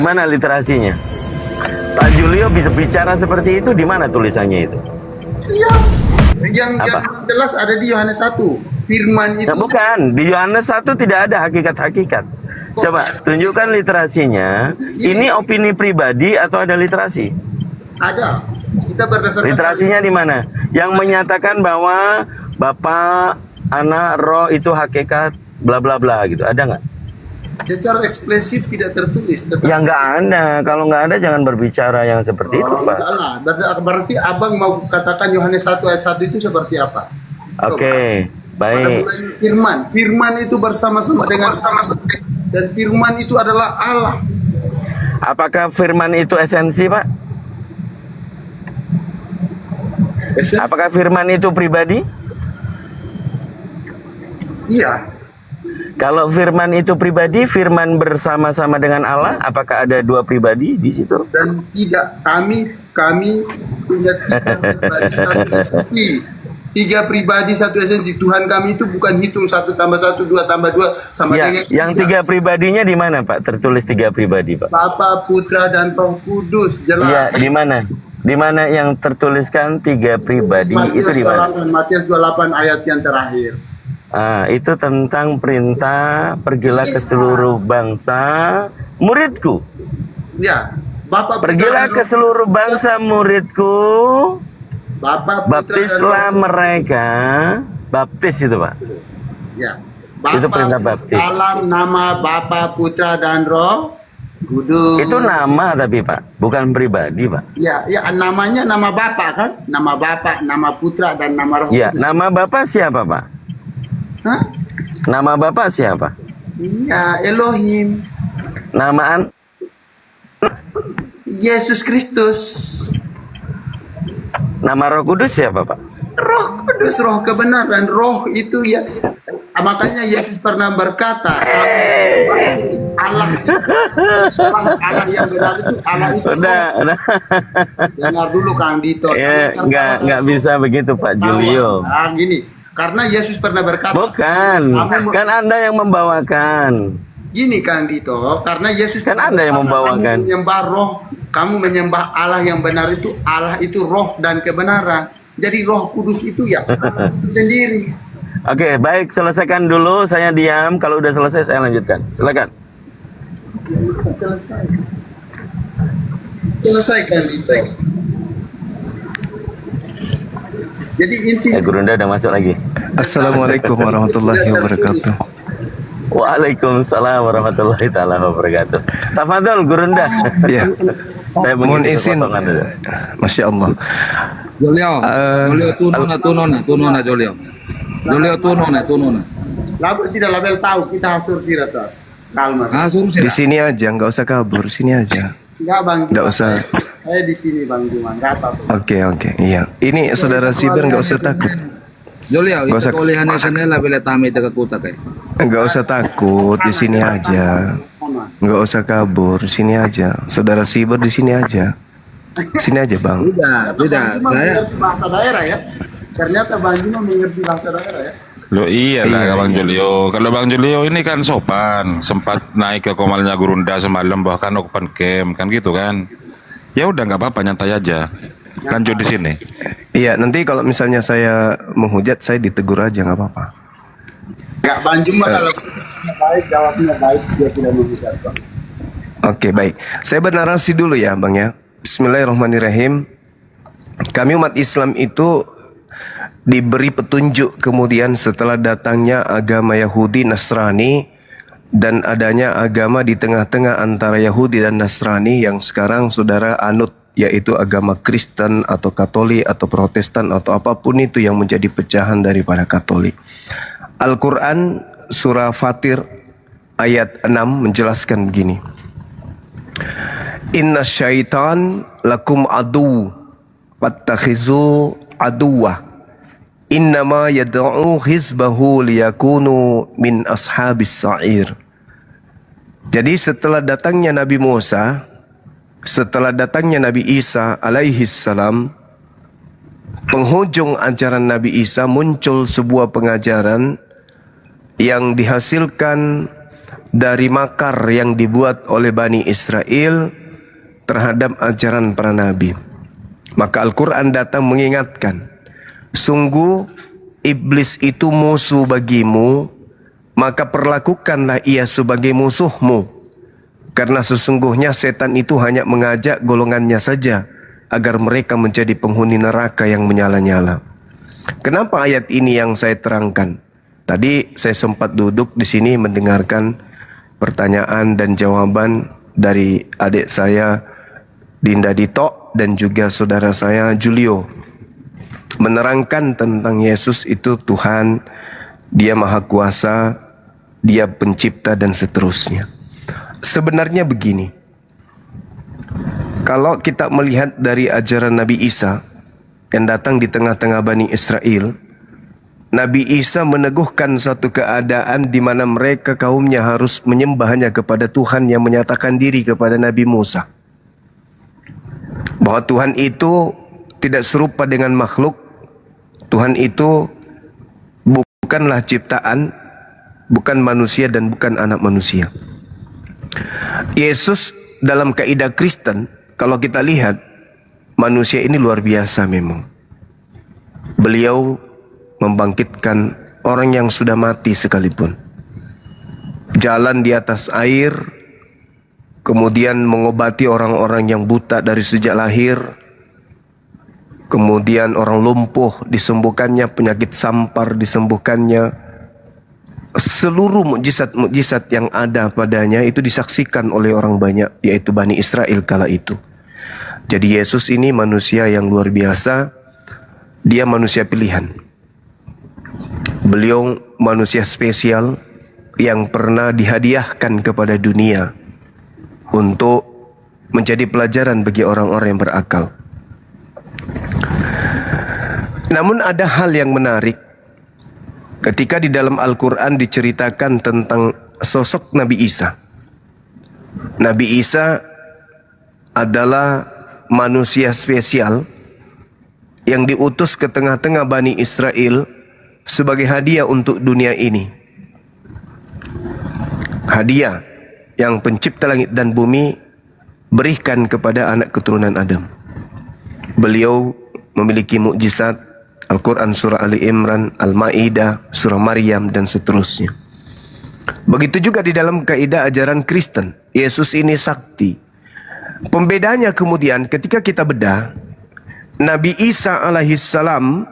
mana literasinya? Pak Julio bisa bicara seperti itu, di mana tulisannya itu? Iya. Yang jelas ada di Yohanes 1. Firman itu. Nah, bukan, di Yohanes 1 tidak ada hakikat-hakikat. Coba tunjukkan literasinya. Ini opini pribadi atau ada literasi? Ada. Kita berdasarkan literasinya di mana? Yang menyatakan bahwa Bapa, Anak, Roh itu hakikat bla bla bla gitu. Ada nggak? secara eksplisit tidak tertulis. Ya nggak ada. Kalau nggak ada jangan berbicara yang seperti itu, Pak. Berarti abang mau katakan Yohanes 1 ayat 1 itu seperti apa? Oke, baik. Firman itu bersama-sama dengan dan firman itu adalah Allah. Apakah firman itu esensi, Pak? Esensi. Apakah firman itu pribadi? Iya. Kalau firman itu pribadi, firman bersama-sama dengan Allah, apakah ada dua pribadi di situ? Dan tidak, kami punya tiga pribadi satu esensi. Tuhan kami itu bukan hitung 1 tambah 1, 2 tambah 2 sama Ya, dengan yang tiga pribadinya di mana, Pak? Tertulis tiga pribadi, Pak. Bapa, Putra, dan Roh Kudus. Jelas. Iya, di mana? Di mana yang tertuliskan tiga pribadi itu di mana? Matius 28 ayat yang terakhir. Ah, itu tentang perintah pergilah ke seluruh bangsa muridku. Ya, Bapak Pergilah ke seluruh bangsa muridku. Bapak, Baptislah mereka. Baptis itu, Pak. Ya. Itu perintah baptis. Dalam nama Bapa, Putra, dan Roh Kudus. Itu nama tapi, Pak, bukan pribadi, Pak. Ya, namanya nama Bapa kan? Nama Bapa, nama Putra, dan nama Roh Ya, Kudus. nama Bapak siapa, Pak? Hah? Nama Bapak siapa? Iya, Elohim. Nama Yesus Kristus. Nama Roh Kudus siapa, Pak? Roh Kudus, Roh kebenaran. Roh itu ya. Makanya Yesus pernah berkata, Allah yang benar itu Allah itu. Udah. Dengar dulu Kang Dito. Ya, nggak bisa begitu, Pak Julio. Nah, gini. Karena Yesus pernah berkata, bukan, kan Anda yang membawakan. Gini Kang Dito, karena Yesus kan Anda yang membawakan. Kamu menyembah roh, kamu menyembah Allah yang benar itu, Allah itu roh dan kebenaran. Jadi Roh Kudus itu ya itu sendiri. Oke, baik, selesaikan dulu, saya diam. Kalau udah selesai saya lanjutkan. Silakan. Selesai Kang Dito. Jadi intinya Gurunda udah masuk lagi. Assalamualaikum warahmatullahi wabarakatuh. Waalaikumsalam warahmatullahi taala wabarakatuh. Tafadhol Gurunda. Ya. Saya mohon izin. Masya Allah. Julio, Julio tunona Julio. Julio tunona. Label tidak label tahu, kita hasur sih rasa. Kalma. Di sini aja, nggak usah kabur, sini aja. Enggak Bang. Nggak usah. Saya di sini Bang Juma, enggak apa-apa. Oke, iya. Ini saudara Siber nggak usah takut. Julio, itu kuliahnya sana lah bila tami kuta kayak. Nggak usah takut, di sini aja. Nggak usah kabur, sini aja. Saudara Siber di sini aja. Sini aja Bang. Tidak. Saya bahasa daerah ya. Ternyata Bang Juma mengerti bahasa daerah ya. Loh iyalah Bang Julio. Kalau Bang Julio ini kan sopan, sempat naik ke komalnya Gurunda semalam bahkan open camp kan gitu kan. Ya udah nggak apa-apa, nyantai aja. Lanjut di sini. Iya, nanti kalau misalnya saya menghujat saya ditegur aja nggak apa-apa. Enggak Bang Juma kalau baik jawabnya baik, dia tidak menghujat Bang. Oke, baik. Saya bernarasi dulu ya Bang ya. Bismillahirrahmanirrahim. Kami umat Islam itu diberi petunjuk kemudian setelah datangnya agama Yahudi Nasrani dan adanya agama di tengah-tengah antara Yahudi dan Nasrani yang sekarang saudara anut, yaitu agama Kristen atau Katolik atau Protestan atau apapun itu yang menjadi pecahan daripada Katolik. Al-Quran surah Fatir ayat 6 menjelaskan begini. Inna syaitan lakum adu fattakhizu aduwah innama yad'u hizbahu liyakunu min ashabis sa'ir. Jadi setelah datangnya Nabi Musa, setelah datangnya Nabi Isa alaihi salam, penghujung ajaran Nabi Isa muncul sebuah pengajaran yang dihasilkan dari makar yang dibuat oleh Bani Israel terhadap ajaran para nabi. Maka Al-Quran datang mengingatkan, sungguh iblis itu musuh bagimu, maka perlakukanlah ia sebagai musuhmu. Karena sesungguhnya setan itu hanya mengajak golongannya saja agar mereka menjadi penghuni neraka yang menyala-nyala. Kenapa ayat ini yang saya terangkan? Tadi saya sempat duduk di sini mendengarkan pertanyaan dan jawaban dari adik saya Dinda Dito dan juga saudara saya Julio, menerangkan tentang Yesus itu Tuhan, Dia Maha Kuasa, Dia Pencipta dan seterusnya. Sebenarnya begini, kalau kita melihat dari ajaran Nabi Isa yang datang di tengah-tengah Bani Israel, Nabi Isa meneguhkan satu keadaan di mana mereka kaumnya harus menyembah hanya kepada Tuhan yang menyatakan diri kepada Nabi Musa, bahwa Tuhan itu tidak serupa dengan makhluk. Tuhan itu bukanlah ciptaan, bukan manusia dan bukan anak manusia. Yesus dalam kaidah Kristen, kalau kita lihat, manusia ini luar biasa memang. Beliau membangkitkan orang yang sudah mati sekalipun, jalan di atas air, kemudian mengobati orang-orang yang buta dari sejak lahir, kemudian orang lumpuh disembuhkannya, penyakit sampar disembuhkannya. Seluruh mukjizat-mukjizat yang ada padanya itu disaksikan oleh orang banyak, yaitu Bani Israel kala itu. Jadi Yesus ini manusia yang luar biasa. Dia manusia pilihan. Beliau manusia spesial yang pernah dihadiahkan kepada dunia untuk menjadi pelajaran bagi orang-orang yang berakal. Namun ada hal yang menarik ketika di dalam Al-Quran diceritakan tentang sosok Nabi Isa. Nabi Isa adalah manusia spesial yang diutus ke tengah-tengah Bani Israel sebagai hadiah untuk dunia ini. Hadiah yang Pencipta langit dan bumi berikan kepada anak keturunan Adam. Beliau memiliki mukjizat Al-Quran surah Ali Imran, Al-Ma'idah, surah Maryam dan seterusnya. Begitu juga di dalam kaidah ajaran Kristen, Yesus ini sakti. Pembedanya kemudian ketika kita bedah, Nabi Isa alaihissalam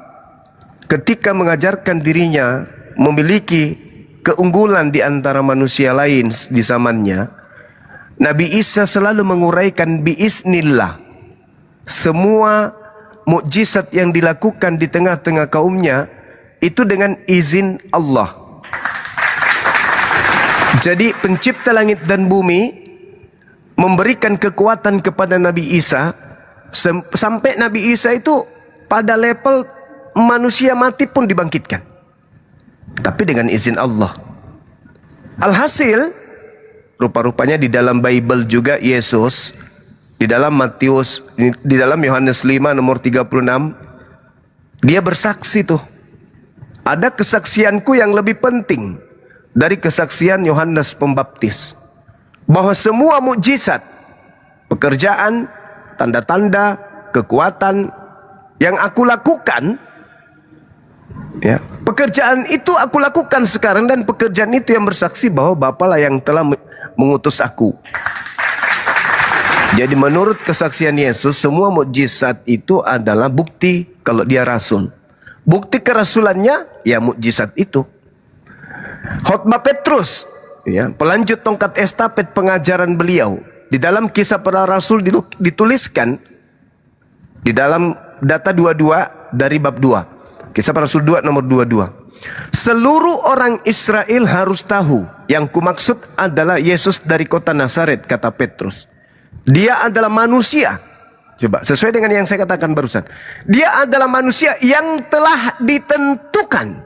ketika mengajarkan dirinya memiliki keunggulan di antara manusia lain di zamannya, Nabi Isa selalu menguraikan biiznillah. Semua mukjizat yang dilakukan di tengah-tengah kaumnya itu dengan izin Allah. Jadi Pencipta langit dan bumi memberikan kekuatan kepada Nabi Isa sampai Nabi Isa itu pada level manusia mati pun dibangkitkan, tapi dengan izin Allah. Alhasil rupa-rupanya di dalam Bible juga Yesus, di dalam Matius, di dalam Yohanes 5 nomor 36, dia bersaksi tuh, ada kesaksianku yang lebih penting dari kesaksian Yohanes Pembaptis, bahwa semua mukjizat, pekerjaan, tanda-tanda, kekuatan yang aku lakukan, ya, pekerjaan itu aku lakukan sekarang, dan pekerjaan itu yang bersaksi bahwa Bapalah yang telah mengutus aku. Jadi menurut kesaksian Yesus, semua mukjizat itu adalah bukti kalau dia rasul. Bukti kerasulannya ya mukjizat itu. Khotbah Petrus, ya, pelanjut tongkat estafet pengajaran beliau. Di dalam Kisah Para Rasul dituliskan di dalam data 22 dari bab 2. Kisah Para Rasul 2 nomor 22. Seluruh orang Israel harus tahu, yang kumaksud adalah Yesus dari kota Nazaret, kata Petrus. Dia adalah manusia. Coba sesuai dengan yang saya katakan barusan. Dia adalah manusia yang telah ditentukan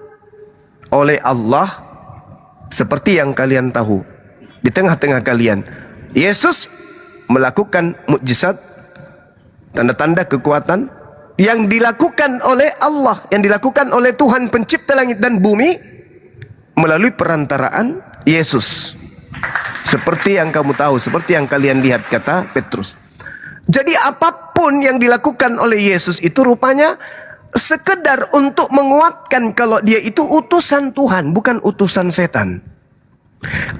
oleh Allah, seperti yang kalian tahu. Di tengah-tengah kalian, Yesus melakukan mukjizat, tanda-tanda kekuatan yang dilakukan oleh Allah, yang dilakukan oleh Tuhan Pencipta langit dan bumi melalui perantaraan Yesus. Seperti yang kamu tahu, seperti yang kalian lihat, kata Petrus. Jadi apapun yang dilakukan oleh Yesus itu rupanya sekedar untuk menguatkan kalau dia itu utusan Tuhan, bukan utusan setan.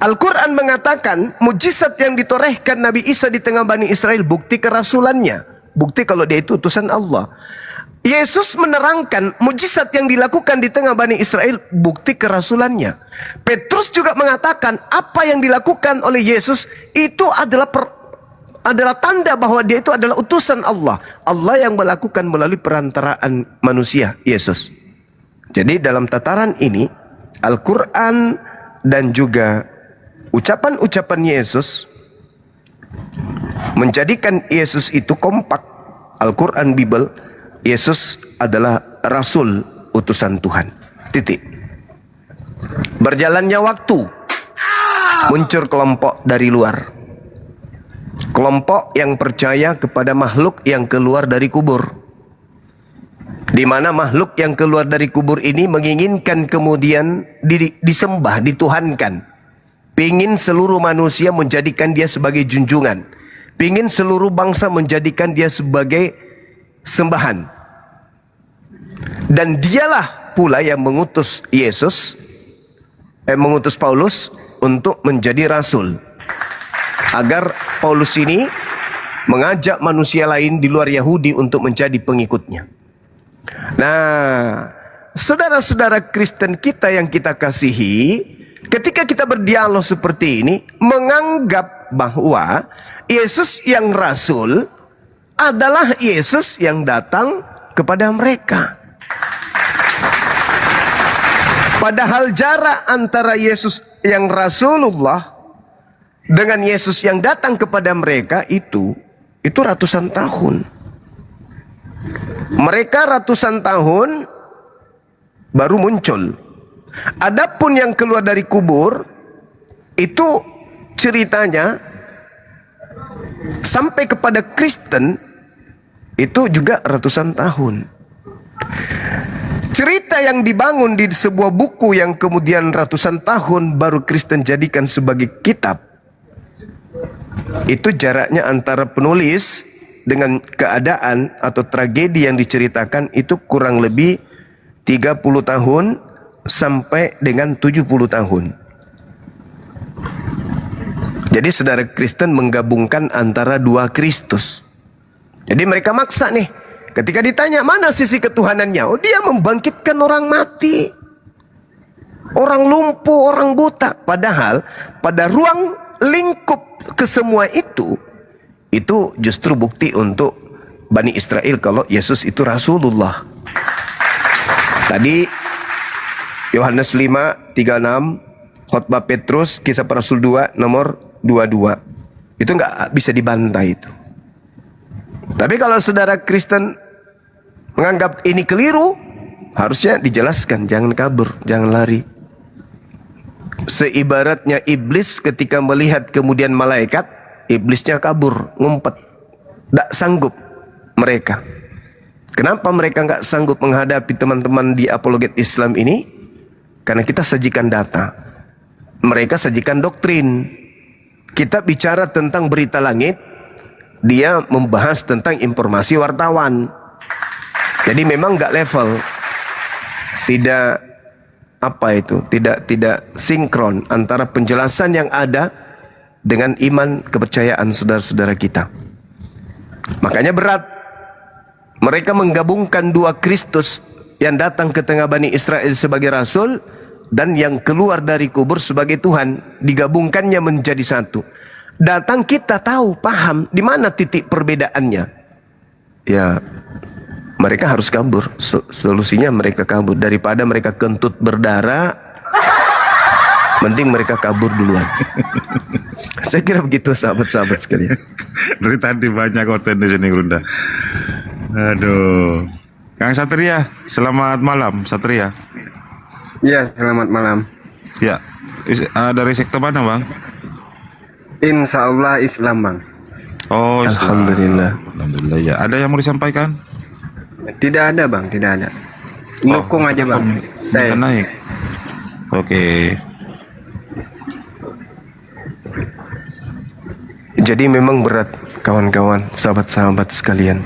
Al-Quran mengatakan mujizat yang ditorehkan Nabi Isa di tengah Bani Israel bukti kerasulannya, bukti kalau dia itu utusan Allah. Yesus menerangkan mujizat yang dilakukan di tengah Bani Israel bukti kerasulannya. Petrus juga mengatakan apa yang dilakukan oleh Yesus itu adalah tanda bahwa dia itu adalah utusan Allah. Allah yang melakukan melalui perantaraan manusia, Yesus. Jadi dalam tataran ini Al-Quran dan juga ucapan-ucapan Yesus menjadikan Yesus itu kompak. Al-Quran, Bible, Yesus adalah Rasul utusan Tuhan. Titik. Berjalannya waktu, muncul kelompok dari luar. Kelompok yang percaya kepada makhluk yang keluar dari kubur, di mana makhluk yang keluar dari kubur ini menginginkan kemudian disembah, dituhankan. Pingin seluruh manusia menjadikan dia sebagai junjungan. Pingin seluruh bangsa menjadikan dia sebagai sembahan. Dan dialah pula yang mengutus mengutus Paulus untuk menjadi rasul, agar Paulus ini mengajak manusia lain di luar Yahudi untuk menjadi pengikutnya. Nah, saudara-saudara Kristen kita yang kita kasihi, ketika kita berdialog seperti ini, menganggap bahwa Yesus yang rasul adalah Yesus yang datang kepada mereka. Padahal jarak antara Yesus yang Rasulullah dengan Yesus yang datang kepada mereka itu ratusan tahun. Mereka ratusan tahun baru muncul. Adapun yang keluar dari kubur itu ceritanya sampai kepada Kristen itu juga ratusan tahun. Cerita yang dibangun di sebuah buku yang kemudian ratusan tahun baru Kristen jadikan sebagai kitab, itu jaraknya antara penulis dengan keadaan atau tragedi yang diceritakan itu kurang lebih 30 tahun sampai dengan 70 tahun. Jadi saudara Kristen menggabungkan antara dua Kristus. Jadi mereka maksa nih, ketika ditanya mana sisi ketuhanannya, oh dia membangkitkan orang mati, orang lumpuh, orang buta. Padahal pada ruang lingkup kesemua itu justru bukti untuk Bani Israel kalau Yesus itu Rasulullah. Tadi Yohanes 5:36, khotbah Petrus, kisah para Rasul 2 nomor 22. Itu nggak bisa dibantai itu. Tapi kalau saudara Kristen menganggap ini keliru, harusnya dijelaskan, jangan kabur, jangan lari. Seibaratnya iblis ketika melihat kemudian malaikat, iblisnya kabur, ngumpet. Tak sanggup mereka. Kenapa mereka nggak sanggup menghadapi teman-teman di apologet Islam ini? Karena kita sajikan data, mereka sajikan doktrin. Kita bicara tentang berita langit, dia membahas tentang informasi wartawan. Jadi memang nggak level, tidak sinkron antara penjelasan yang ada dengan iman kepercayaan saudara-saudara kita. Makanya berat mereka menggabungkan dua Kristus, yang datang ke tengah Bani Israel sebagai Rasul dan yang keluar dari kubur sebagai Tuhan, digabungkannya menjadi satu. Datang kita tahu, paham di mana titik perbedaannya. Ya, mereka harus kabur. Solusinya mereka kabur. Daripada mereka kentut berdarah, mending mereka kabur duluan. Saya kira begitu sahabat-sahabat sekalian. Dari tadi banyak konten di sini, Grunda. Aduh. Kang Satria, selamat malam, Satria. Ya, selamat malam. Ya, dari sekte mana, Bang? Insya Allah Islam, Bang. Oh, Islam. Alhamdulillah. Alhamdulillah ya. Ada yang mau disampaikan? Tidak ada, Bang, tidak ada. Dukung aja, Bang. Kita naik. Oke. Jadi memang berat kawan-kawan, sahabat-sahabat sekalian.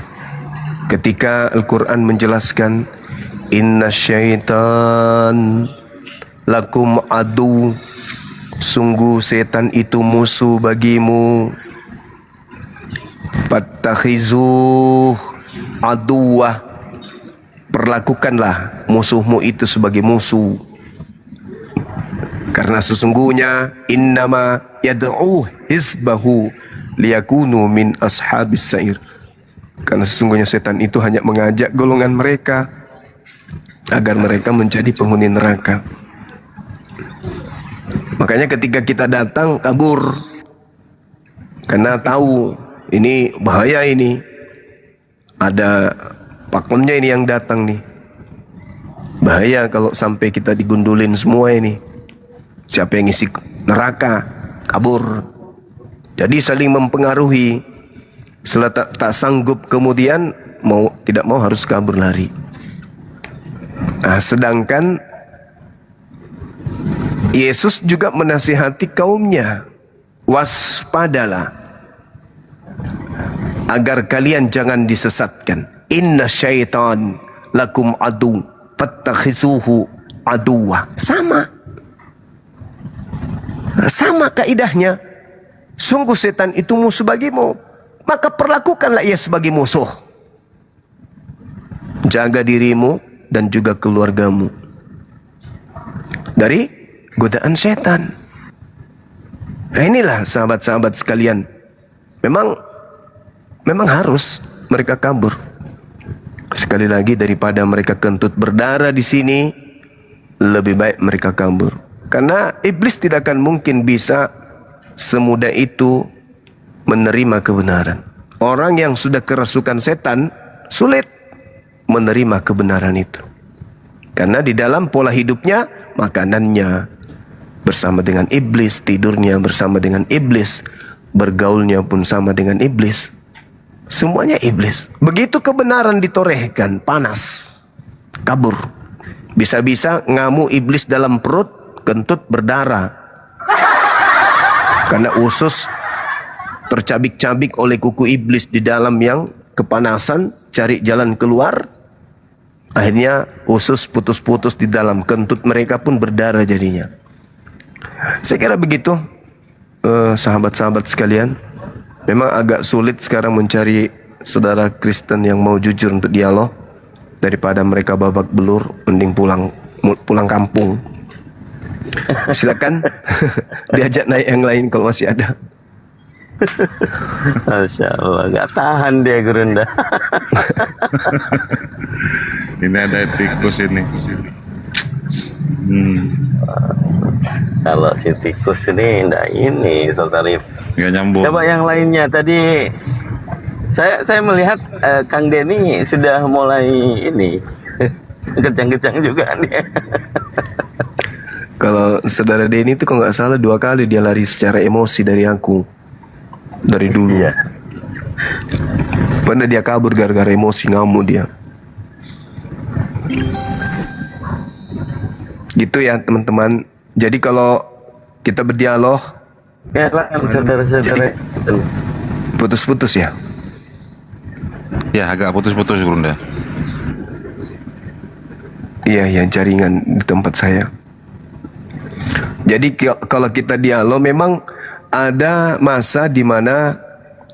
Ketika Al-Quran menjelaskan inna syaitan lakum adu, sungguh setan itu musuh bagimu, fattakhizuh aduwah, perlakukanlah musuhmu itu sebagai musuh. Karena sesungguhnya innama yad'u hizbahu liyakunu min ashabis sa'ir. Karena sesungguhnya setan itu hanya mengajak golongan mereka agar mereka menjadi penghuni neraka. Makanya ketika kita datang kabur, karena tahu ini bahaya, ini ada pakonnya ini yang datang nih. Bahaya kalau sampai kita digundulin semua ini. Siapa yang isi neraka, kabur. Jadi saling mempengaruhi. Setelah tak sanggup kemudian tidak mau harus kabur lari. Nah, sedangkan Yesus juga menasihati kaumnya, waspadalah agar kalian jangan disesatkan. Inna syaitan lakum adu fattakhisuhu aduwa. Sama kaidahnya. Sungguh setan itu musuh bagimu, maka perlakukanlah ia sebagai musuh. Jaga dirimu dan juga keluargamu dari godaan setan. Nah, inilah sahabat-sahabat sekalian. Memang harus mereka kabur. Sekali lagi, daripada mereka kentut berdarah di sini, lebih baik mereka kabur. Karena iblis tidak akan mungkin bisa semudah itu menerima kebenaran. Orang yang sudah kerasukan setan sulit menerima kebenaran itu. Karena di dalam pola hidupnya, makanannya bersama dengan iblis, tidurnya bersama dengan iblis, bergaulnya pun sama dengan iblis. Semuanya iblis. Begitu kebenaran ditorehkan, panas, kabur. Bisa-bisa ngamuk iblis dalam perut, kentut berdarah. Karena usus tercabik-cabik oleh kuku iblis di dalam yang kepanasan, cari jalan keluar. Akhirnya usus putus-putus di dalam, kentut mereka pun berdarah jadinya. Saya kira begitu, sahabat-sahabat sekalian. Memang agak sulit sekarang mencari saudara Kristen yang mau jujur untuk dialog. Daripada mereka babak belur, mending pulang kampung. Silakan diajak naik yang lain kalau masih ada. Masya Allah, gak tahan dia Gurunda. Ini ada tikus ini. Kalau si tikus ini enggak ini, Saudara. Nggak nyambung. Coba yang lainnya tadi. Saya melihat Kang Denny sudah mulai ini kejang-kejang juga dia. Kalau saudara Denny itu kalau nggak salah 2 kali dia lari secara emosi dari aku. Dari dulu. Iya. Pernah dia kabur gara-gara emosi, ngamuk dia. Gitu ya teman-teman. Jadi kalau kita berdialog, Ya lah, saudara-saudara. putus-putus ya. Ya agak putus-putus Gurunda. Iya, jaringan di tempat saya. Jadi kalau kita dialog, memang ada masa di mana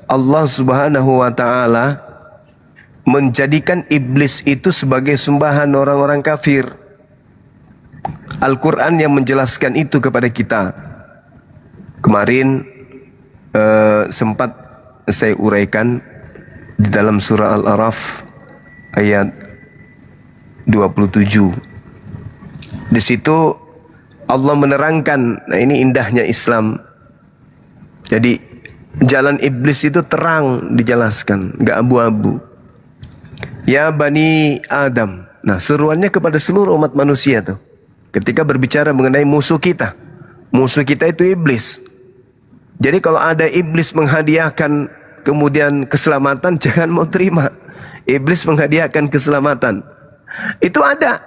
Allah Subhanahu wa taala menjadikan iblis itu sebagai sembahan orang-orang kafir. Al-Quran yang menjelaskan itu kepada kita. Kemarin sempat saya uraikan di dalam surah Al-A'raf ayat 27. Di situ Allah menerangkan, nah ini indahnya Islam. Jadi jalan iblis itu terang dijelaskan, gak abu-abu. Ya Bani Adam. Nah, seruannya kepada seluruh umat manusia tuh. Ketika berbicara mengenai musuh kita itu iblis. Jadi kalau ada iblis menghadiahkan kemudian keselamatan, jangan mau terima. Iblis menghadiahkan keselamatan. Itu ada.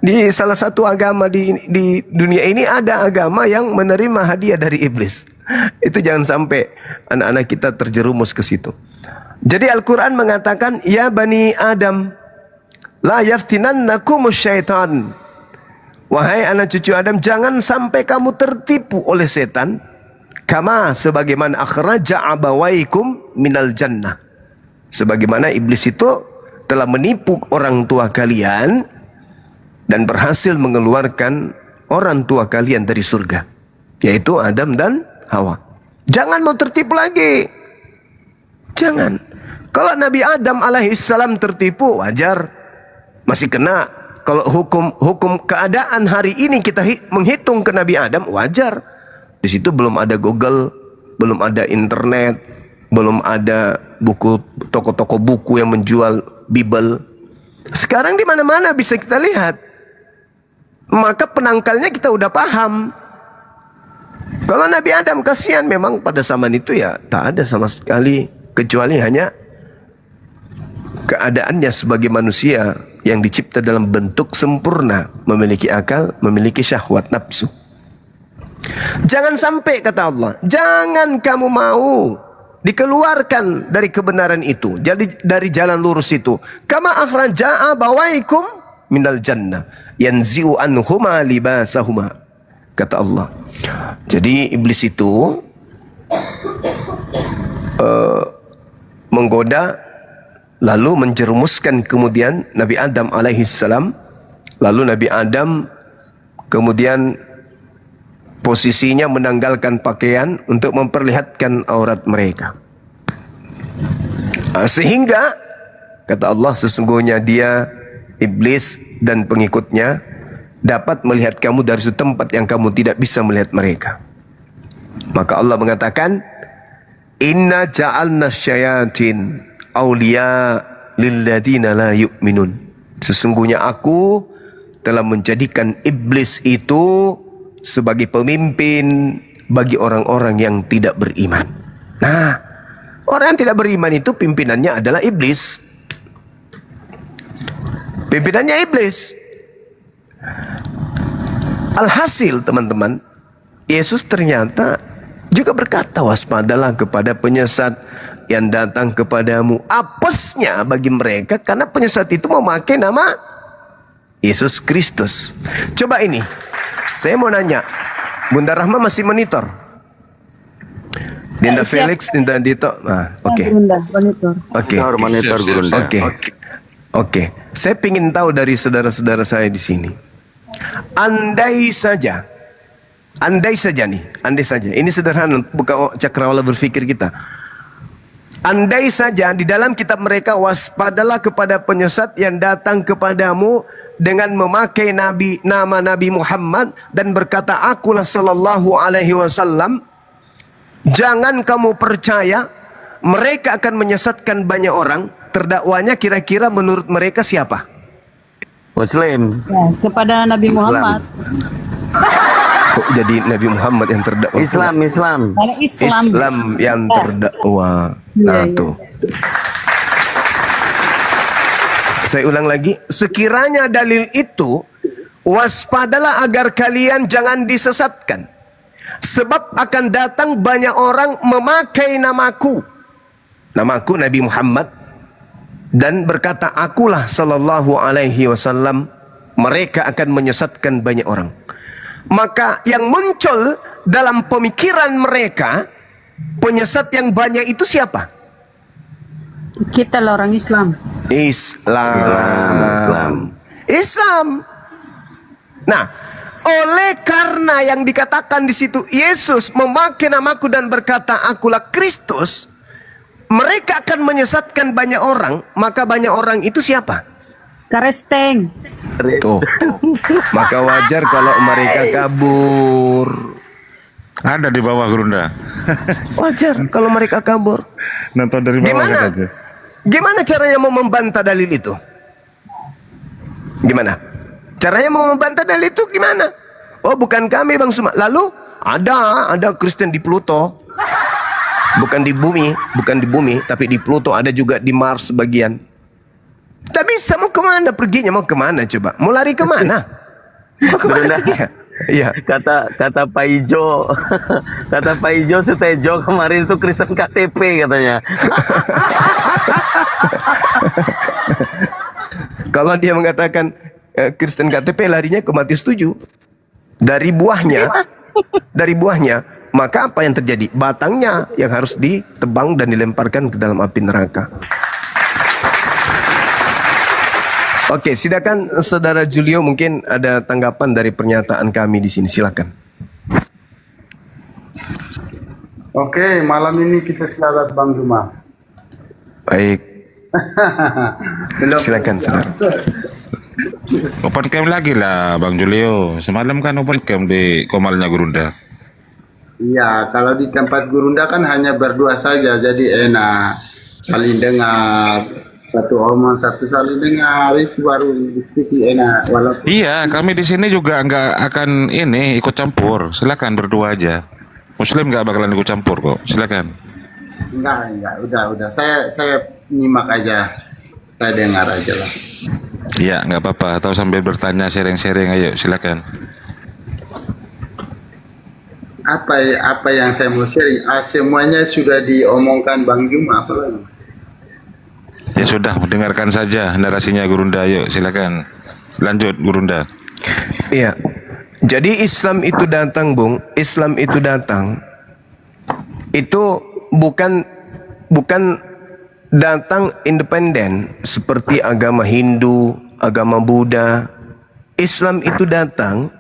Di salah satu agama di dunia ini ada agama yang menerima hadiah dari iblis. Itu jangan sampai anak-anak kita terjerumus ke situ. Jadi Al-Quran mengatakan, ya Bani Adam, la yaftinannakumus syaitan. Wahai anak cucu Adam, jangan sampai kamu tertipu oleh setan. Kama sebagaimana akhraja abawaikum minal jannah. Sebagaimana iblis itu telah menipu orang tua kalian dan berhasil mengeluarkan orang tua kalian dari surga, yaitu Adam dan Hawa. Jangan mau tertipu lagi. Jangan. Kalau Nabi Adam alaihissalam tertipu, wajar, masih kena. Kalau hukum keadaan hari ini kita menghitung ke Nabi Adam, wajar. Di situ belum ada Google, belum ada internet, belum ada buku, toko-toko buku yang menjual Bible. Sekarang di mana-mana bisa kita lihat. Maka penangkalnya kita udah paham. Kalau Nabi Adam kasihan, memang pada zaman itu ya tak ada sama sekali, kecuali hanya keadaannya sebagai manusia yang dicipta dalam bentuk sempurna, memiliki akal, memiliki syahwat nafsu. Jangan sampai, kata Allah, jangan kamu mau dikeluarkan dari kebenaran itu, jadi dari jalan lurus itu. Kama akhraja abawaikum minal jannah yanzi'u anhuma libasahuma, kata Allah. Jadi iblis itu menggoda, lalu menjerumuskan kemudian Nabi Adam alaihissalam. Lalu Nabi Adam kemudian posisinya menanggalkan pakaian untuk memperlihatkan aurat mereka. Sehingga kata Allah, sesungguhnya dia, iblis dan pengikutnya, dapat melihat kamu dari suatu tempat yang kamu tidak bisa melihat mereka. Maka Allah mengatakan, inna ja'alna syayatin awliya lilladina la yu'minun. Sesungguhnya aku telah menjadikan iblis itu sebagai pemimpin bagi orang-orang yang tidak beriman. Nah, orang yang tidak beriman itu pimpinannya adalah iblis. Pimpinannya iblis. Alhasil teman-teman, Yesus ternyata juga berkata, waspadalah kepada penyesat yang datang kepadamu. Apesnya bagi mereka karena penyesat itu memakai nama Yesus Kristus. Coba ini, saya mau nanya, Bunda Rahma masih monitor? Dinda Felix, Dinda Dito. Nah, oke. Oke. Monitor Gurunda. Oke. Saya ingin tahu dari saudara-saudara saya di sini. Andai saja nih, ini sederhana, buka cakrawala berpikir kita. Andai saja di dalam kitab mereka, waspadalah kepada penyesat yang datang kepadamu dengan memakai nama Nabi Muhammad dan berkata, akulah sallallahu alaihi wasallam. Jangan kamu percaya, mereka akan menyesatkan banyak orang. Terdakwanya kira-kira menurut mereka siapa? Muslim. Ya, kepada Nabi Muhammad. Kok jadi Nabi Muhammad yang terdakwa? Islam. Karena Islam yang terdakwa. Nah tuh. Saya ulang lagi. Sekiranya dalil itu, waspadalah agar kalian jangan disesatkan. Sebab akan datang banyak orang memakai namaku. Namaku Nabi Muhammad. Dan berkata, akulah sallallahu alaihi wasallam. Mereka akan menyesatkan banyak orang. Maka yang muncul dalam pemikiran mereka, penyesat yang banyak itu siapa? kita lah orang Islam. Islam. Nah, oleh karena yang dikatakan di situ Yesus memakai namaku dan berkata akulah Kristus, mereka akan menyesatkan banyak orang. Maka banyak orang itu siapa? Karesteng. Tuh. Maka wajar kalau mereka kabur. Ada di bawah Gurunda. Wajar kalau mereka kabur. Nonton dari bawah katanya. Gimana caranya mau membantah dalil itu? Gimana? Caranya mau membantah dalil itu gimana? Oh, bukan kami Bang Suma. Lalu ada Kristen di Pluto. Bukan di bumi, tapi di Pluto, ada juga di Mars sebagian. Tak bisa, mau kemana perginya, mau kemana coba, mau lari kemana, mau kemana dia? Iya. Kata Pak Ijo, kata Pak Ijo Sutejo kemarin itu Kristen KTP katanya. Kalau dia mengatakan Kristen KTP, larinya ke Matius 7. Dari buahnya, maka apa yang terjadi? Batangnya yang harus ditebang dan dilemparkan ke dalam api neraka. Oke, silakan Saudara Julio, mungkin ada tanggapan dari pernyataan kami di sini. Silakan. Oke, malam ini kita selamat Bang Zuma. Baik. Silakan, Saudara. Open camp lagi lah Bang Julio. Semalam kan open camp di Komalnya Gurunda. Iya, kalau di tempat Gurunda kan hanya berdua saja, jadi enak saling dengar. Satu omong, satu saling dengar, itu baru diskusi enak. Walaupun Iya, kami di sini juga nggak akan ini ikut campur. Silakan berdua aja. Muslim nggak bakalan ikut campur kok. Silakan. enggak, udah. Saya nyimak aja, saya dengar aja lah. Iya, nggak apa-apa. Atau sambil bertanya, sharing-sharing, ayo silakan. Apa yang saya mau sharing? Semuanya sudah diomongkan Bang Juma, apa lagi? Ya sudah, mendengarkan saja narasinya Gurunda. Ayo silakan. Lanjut Gurunda. Iya. Jadi Islam itu datang, Bung. Islam itu datang. Itu bukan datang independen seperti agama Hindu, agama Buddha. Islam itu datang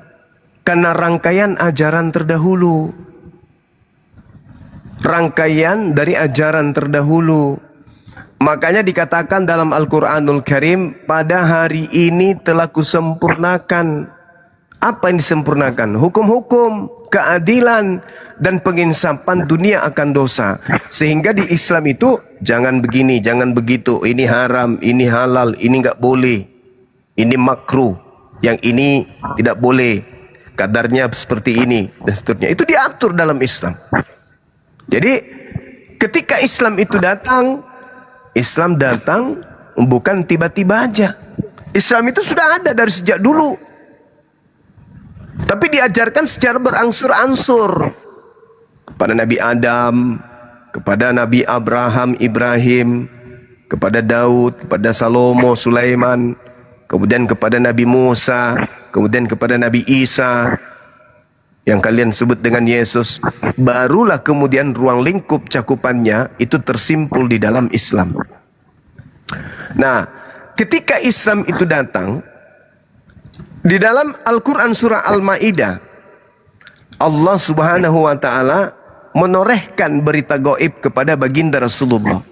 karena rangkaian ajaran terdahulu. Rangkaian dari ajaran terdahulu. Makanya dikatakan dalam Al-Quranul Karim, pada hari ini telah kusempurnakan. Apa yang disempurnakan? Hukum-hukum, keadilan, dan penginsapan dunia akan dosa. Sehingga di Islam itu, jangan begini, jangan begitu. Ini haram, ini halal, ini nggak boleh. Ini makruh, yang ini tidak boleh. Kadarnya seperti ini, dan seterusnya. Itu diatur dalam Islam. Jadi, ketika Islam itu datang bukan tiba-tiba aja. Islam itu sudah ada dari sejak dulu. Tapi diajarkan secara berangsur-angsur. Kepada Nabi Adam, kepada Nabi Abraham, Ibrahim, kepada Daud, kepada Salomo, Sulaiman, kemudian kepada Nabi Musa, kemudian kepada Nabi Isa, yang kalian sebut dengan Yesus. Barulah kemudian ruang lingkup cakupannya itu tersimpul di dalam Islam. Nah, ketika Islam itu datang, di dalam Al-Quran surah Al-Ma'idah, Allah subhanahu wa ta'ala menorehkan berita gaib kepada baginda Rasulullah.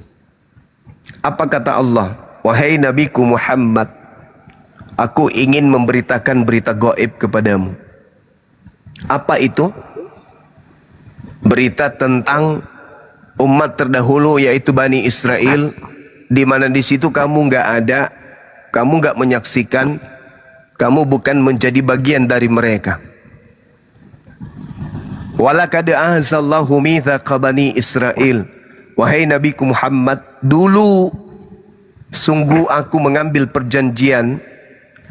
Apa kata Allah? Wahai Nabiku Muhammad, aku ingin memberitakan berita gaib kepadamu. Apa itu? Berita tentang umat terdahulu, yaitu Bani Israel, di mana di situ kamu nggak ada, kamu nggak menyaksikan, kamu bukan menjadi bagian dari mereka. Walaqad ahzallahu mitsaqa Bani Israel. Wahai Nabiku Muhammad, dulu sungguh aku mengambil perjanjian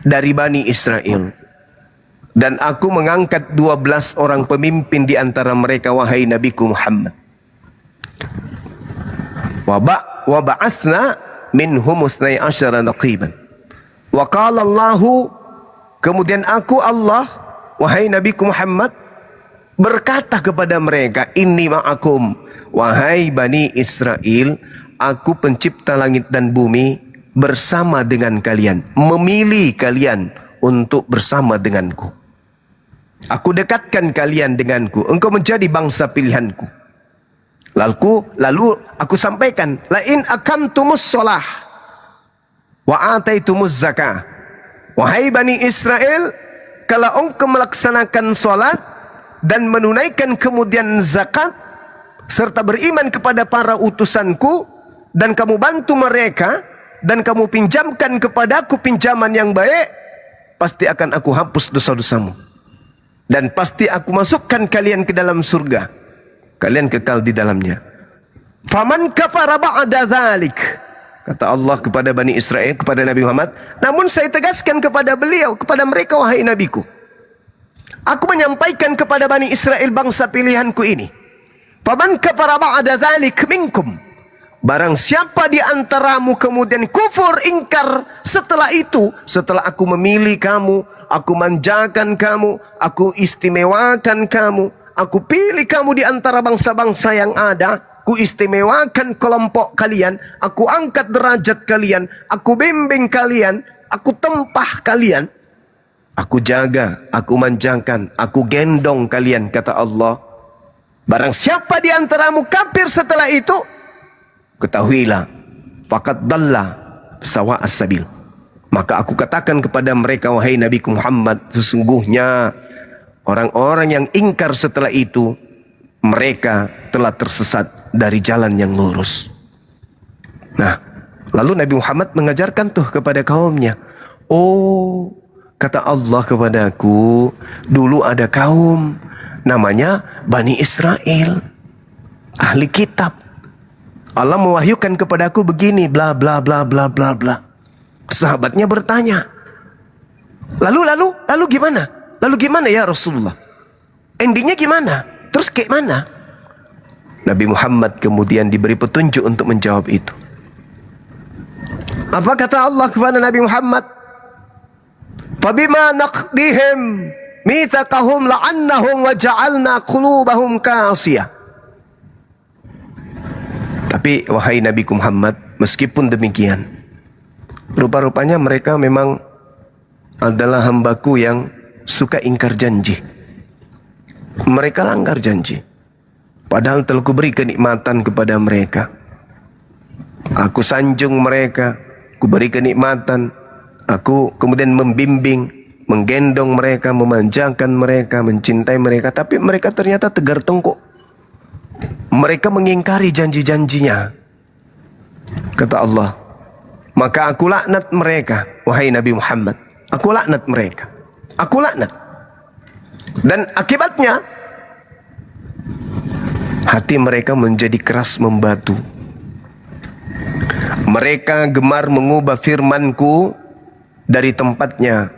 dari Bani Israel. Dan aku mengangkat 12 orang pemimpin di antara mereka, wahai Nabiku Muhammad. Wa ba'athna minhum 12 naqiban. Wa qala Allahu, kemudian aku Allah, wahai Nabiku Muhammad, berkata kepada mereka, inni ma'akum, wahai Bani Israel, aku pencipta langit dan bumi bersama dengan kalian, memilih kalian untuk bersama denganku. Aku dekatkan kalian denganku, engkau menjadi bangsa pilihanku. Lalu aku sampaikan, la in aqamtumus shalah wa ataitumuz zakah. Wahai Bani Israel, kalau engkau melaksanakan salat dan menunaikan kemudian zakat serta beriman kepada para utusanku, dan kamu bantu mereka dan kamu pinjamkan kepadaku pinjaman yang baik, pasti akan aku hapus dosa-dosamu. Dan pasti aku masukkan kalian ke dalam surga. Kalian kekal di dalamnya. Faman kafara ba'da dzalik. kata Allah kepada Bani Israel, kepada Nabi Muhammad. Namun saya tegaskan kepada beliau, kepada mereka, wahai nabiku, aku menyampaikan kepada Bani Israel, bangsa pilihanku ini, faman kafara ba'da dzalik minkum, barang siapa di antaramu kemudian kufur, ingkar setelah itu, setelah aku memilih kamu, aku manjakan kamu, aku istimewakan kamu, aku pilih kamu di antara bangsa-bangsa yang ada, aku istimewakan kelompok kalian, aku angkat derajat kalian, aku bimbing kalian, aku tempah kalian, aku jaga, aku manjakan, aku gendong kalian, kata Allah. Barang siapa di antaramu kafir setelah itu, ketahuilah, faqad dalla sawa as-sabil. Maka aku katakan kepada mereka, wahai Nabi Muhammad, sesungguhnya orang-orang yang ingkar setelah itu, mereka telah tersesat dari jalan yang lurus. Nah, lalu Nabi Muhammad mengajarkan tuh kepada kaumnya. Oh, kata Allah kepadaku, dulu ada kaum namanya Bani Israel, ahli kitab. Allah mewahyukan kepadaku begini, bla bla bla bla bla bla. Sahabatnya bertanya, lalu gimana? Lalu gimana ya Rasulullah? Endingnya gimana? Terus kayak mana? Nabi Muhammad kemudian diberi petunjuk untuk menjawab itu. Apa kata Allah kepada Nabi Muhammad? Fabima naqdihim mitsaqahum la'annahum wa ja'alna qulubahum qasiyah. Tapi wahai Nabi Muhammad, meskipun demikian, rupa-rupanya mereka memang adalah hambaku yang suka ingkar janji. Mereka langgar janji, padahal telah kuberi kenikmatan kepada mereka. Aku sanjung mereka, kuberi kenikmatan. Aku kemudian membimbing, menggendong mereka, memanjakan mereka, mencintai mereka. Tapi mereka ternyata tegar tengkuk. Mereka mengingkari janji-janjinya. Kata Allah, maka aku laknat mereka, wahai Nabi Muhammad. Aku laknat mereka. Aku laknat. Dan akibatnya, hati mereka menjadi keras membatu. Mereka gemar mengubah firmanku dari tempatnya.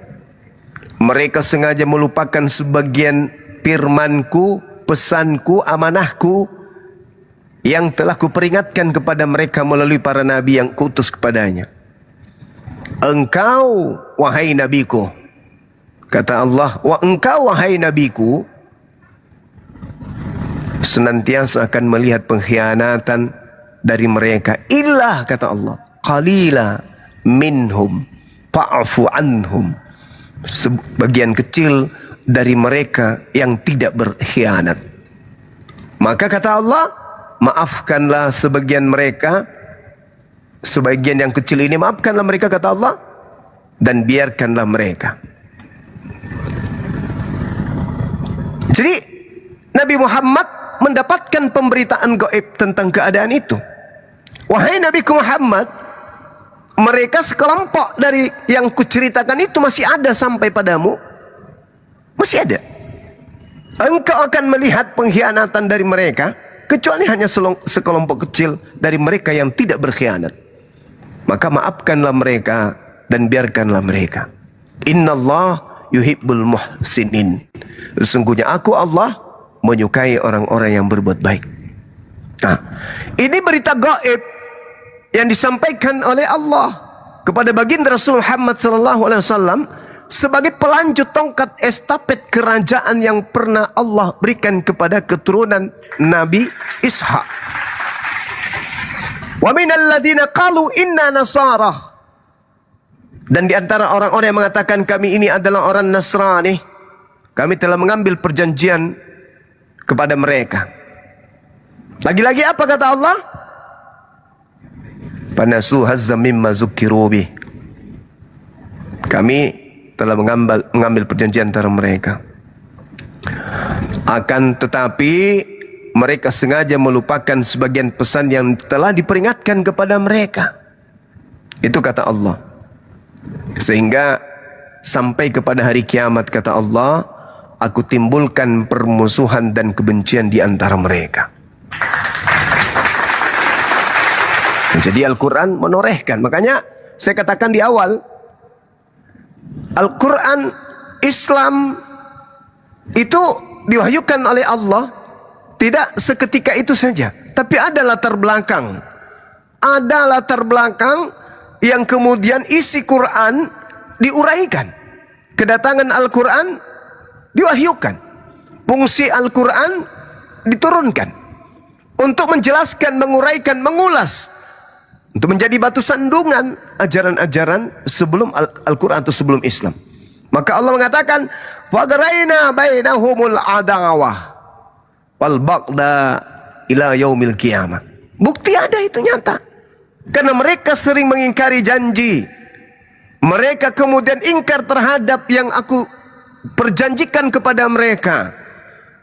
Mereka sengaja melupakan sebagian firmanku, pesanku, amanahku yang telah kuperingatkan kepada mereka melalui para nabi yang kuutus kepadanya. Engkau, wahai nabiku, kata Allah, engkau wahai nabiku, senantiasa akan melihat pengkhianatan dari mereka. Illa, kata Allah, qalila minhum fa'fu anhum. Sebagian kecil dari mereka yang tidak berkhianat. Maka kata Allah, maafkanlah sebagian mereka, sebagian yang kecil ini maafkanlah mereka, kata Allah, dan biarkanlah mereka. Jadi Nabi Muhammad mendapatkan pemberitaan gaib tentang keadaan itu. Wahai Nabi Muhammad, mereka sekelompok dari yang kuceritakan itu masih ada sampai padamu. Masih ada. Engkau akan melihat pengkhianatan dari mereka, kecuali hanya sekelompok kecil dari mereka yang tidak berkhianat. Maka maafkanlah mereka dan biarkanlah mereka. Innallah yuhibbul muhsinin. Sesungguhnya aku Allah menyukai orang-orang yang berbuat baik. Nah, ini berita gaib yang disampaikan oleh Allah kepada baginda Rasul Muhammad SAW sebagai pelanjut tongkat estafet kerajaan yang pernah Allah berikan kepada keturunan Nabi Ishak. Wa minal ladzina qalu inna nasara. Dan di antara orang-orang yang mengatakan kami ini adalah orang Nasrani, kami telah mengambil perjanjian kepada mereka. Lagi-lagi apa kata Allah? Panasu hazza mimma zukkiru bih. Kami telah mengambil perjanjian antara mereka. Akan tetapi mereka sengaja melupakan sebagian pesan yang telah diperingatkan kepada mereka. Itu kata Allah. Sehingga sampai kepada hari kiamat, kata Allah, aku timbulkan permusuhan dan kebencian di antara mereka. Jadi Al-Quran menorehkan. Makanya saya katakan di awal, Al-Quran Islam itu diwahyukan oleh Allah tidak seketika itu saja, tapi ada latar belakang. Ada latar belakang yang kemudian isi Quran diuraikan. Kedatangan Al-Quran diwahyukan. Fungsi Al-Quran diturunkan untuk menjelaskan, menguraikan, mengulas, untuk menjadi batu sandungan ajaran-ajaran sebelum Al-Quran atau sebelum Islam. Maka Allah mengatakan, "Fadraina bainahumul adawah wal bagda ila yaumil qiyamah." Bukti ada itu nyata. Karena mereka sering mengingkari janji. Mereka kemudian ingkar terhadap yang aku perjanjikan kepada mereka.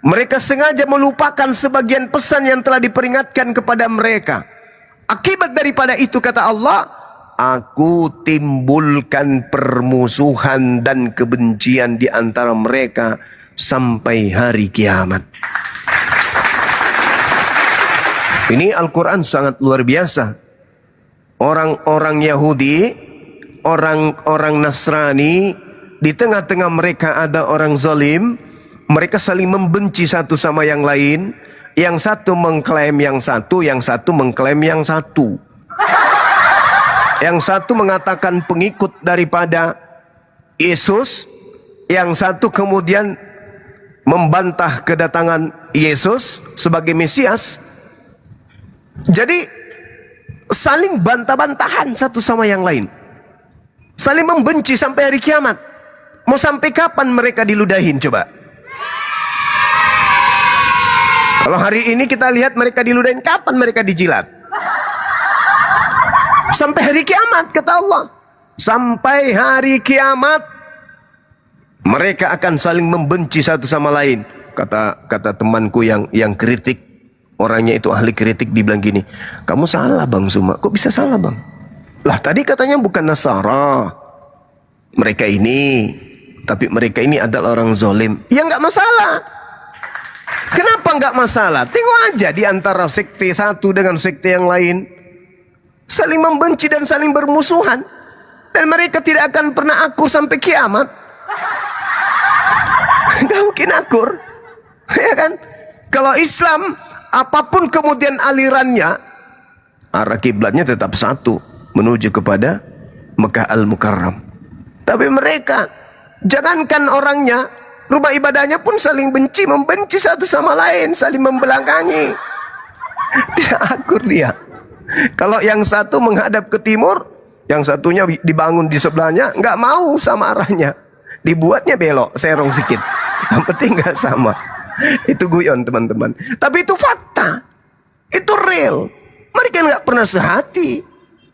Mereka sengaja melupakan sebagian pesan yang telah diperingatkan kepada mereka. Akibat daripada itu, kata Allah, aku timbulkan permusuhan dan kebencian di antara mereka sampai hari kiamat. Ini Al-Quran sangat luar biasa. Orang-orang Yahudi, orang-orang Nasrani, di tengah-tengah mereka ada orang zalim. Mereka saling membenci satu sama yang lain. Yang satu mengklaim yang satu mengklaim yang satu. Yang satu mengatakan pengikut daripada Yesus, yang satu kemudian membantah kedatangan Yesus sebagai Mesias. Jadi saling bantah-bantahan satu sama yang lain. Saling membenci sampai hari kiamat. Mau sampai kapan mereka diludahin coba? Kalau hari ini kita lihat mereka diludahin, kapan mereka dijilat? Sampai hari kiamat, kata Allah. Sampai hari kiamat mereka akan saling membenci satu sama lain. Kata temanku yang kritik, orangnya itu ahli kritik, dibilang gini, kamu salah Bang Suma. Kok bisa salah Bang? Lah tadi katanya bukan Nasara mereka ini, tapi mereka ini adalah orang zalim. Ya nggak masalah. Kenapa nggak masalah? Tengok aja di antara sekte satu dengan sekte yang lain, saling membenci dan saling bermusuhan, dan mereka tidak akan pernah akur sampai kiamat. Gak mungkin akur, ya kan? Kalau Islam, apapun kemudian alirannya, arah kiblatnya tetap satu, menuju kepada Mekah Al-Mukarram. Tapi mereka, jangankan orangnya, rumah ibadahnya pun saling benci, membenci satu sama lain, saling membelakangi. Tidak akur dia. Kalau yang satu menghadap ke timur, yang satunya dibangun di sebelahnya, nggak mau sama arahnya. Dibuatnya belok, serong sedikit. Yang penting nggak sama. Itu guyon teman-teman. Tapi itu fakta. Itu real. Mereka nggak pernah sehati.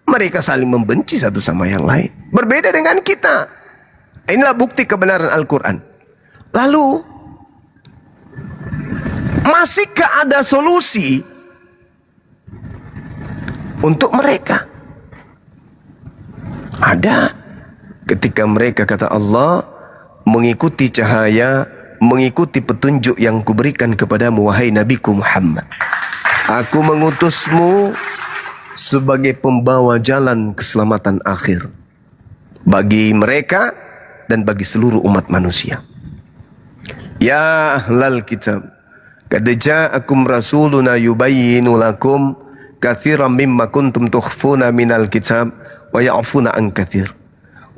Mereka saling membenci satu sama yang lain. Berbeda dengan kita. Inilah bukti kebenaran Al-Quran. Lalu, masihkah ada solusi untuk mereka? Ada. Ketika mereka, kata Allah, mengikuti cahaya, mengikuti petunjuk yang kuberikan kepadamu, wahai Nabiku Muhammad. Aku mengutusmu sebagai pembawa jalan keselamatan akhir bagi mereka dan bagi seluruh umat manusia. Ya ahlal kitab, qad ja'akum rasuluna yubayyinu lakum katsiran mimma kuntum tukhfuna minal kitab wa ya'funa an katsir.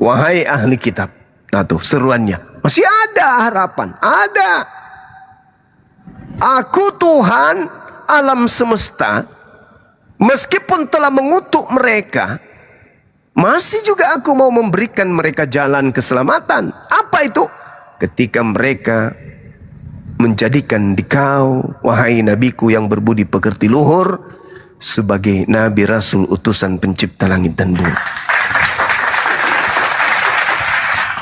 Wahai ahli kitab. Nah tuh seruannya. Masih ada harapan. Ada. Aku Tuhan alam semesta, meskipun telah mengutuk mereka, masih juga aku mau memberikan mereka jalan keselamatan. Apa itu? Ketika mereka menjadikan dikau, wahai nabiku yang berbudi pekerti luhur, sebagai nabi rasul utusan pencipta langit dan bumi.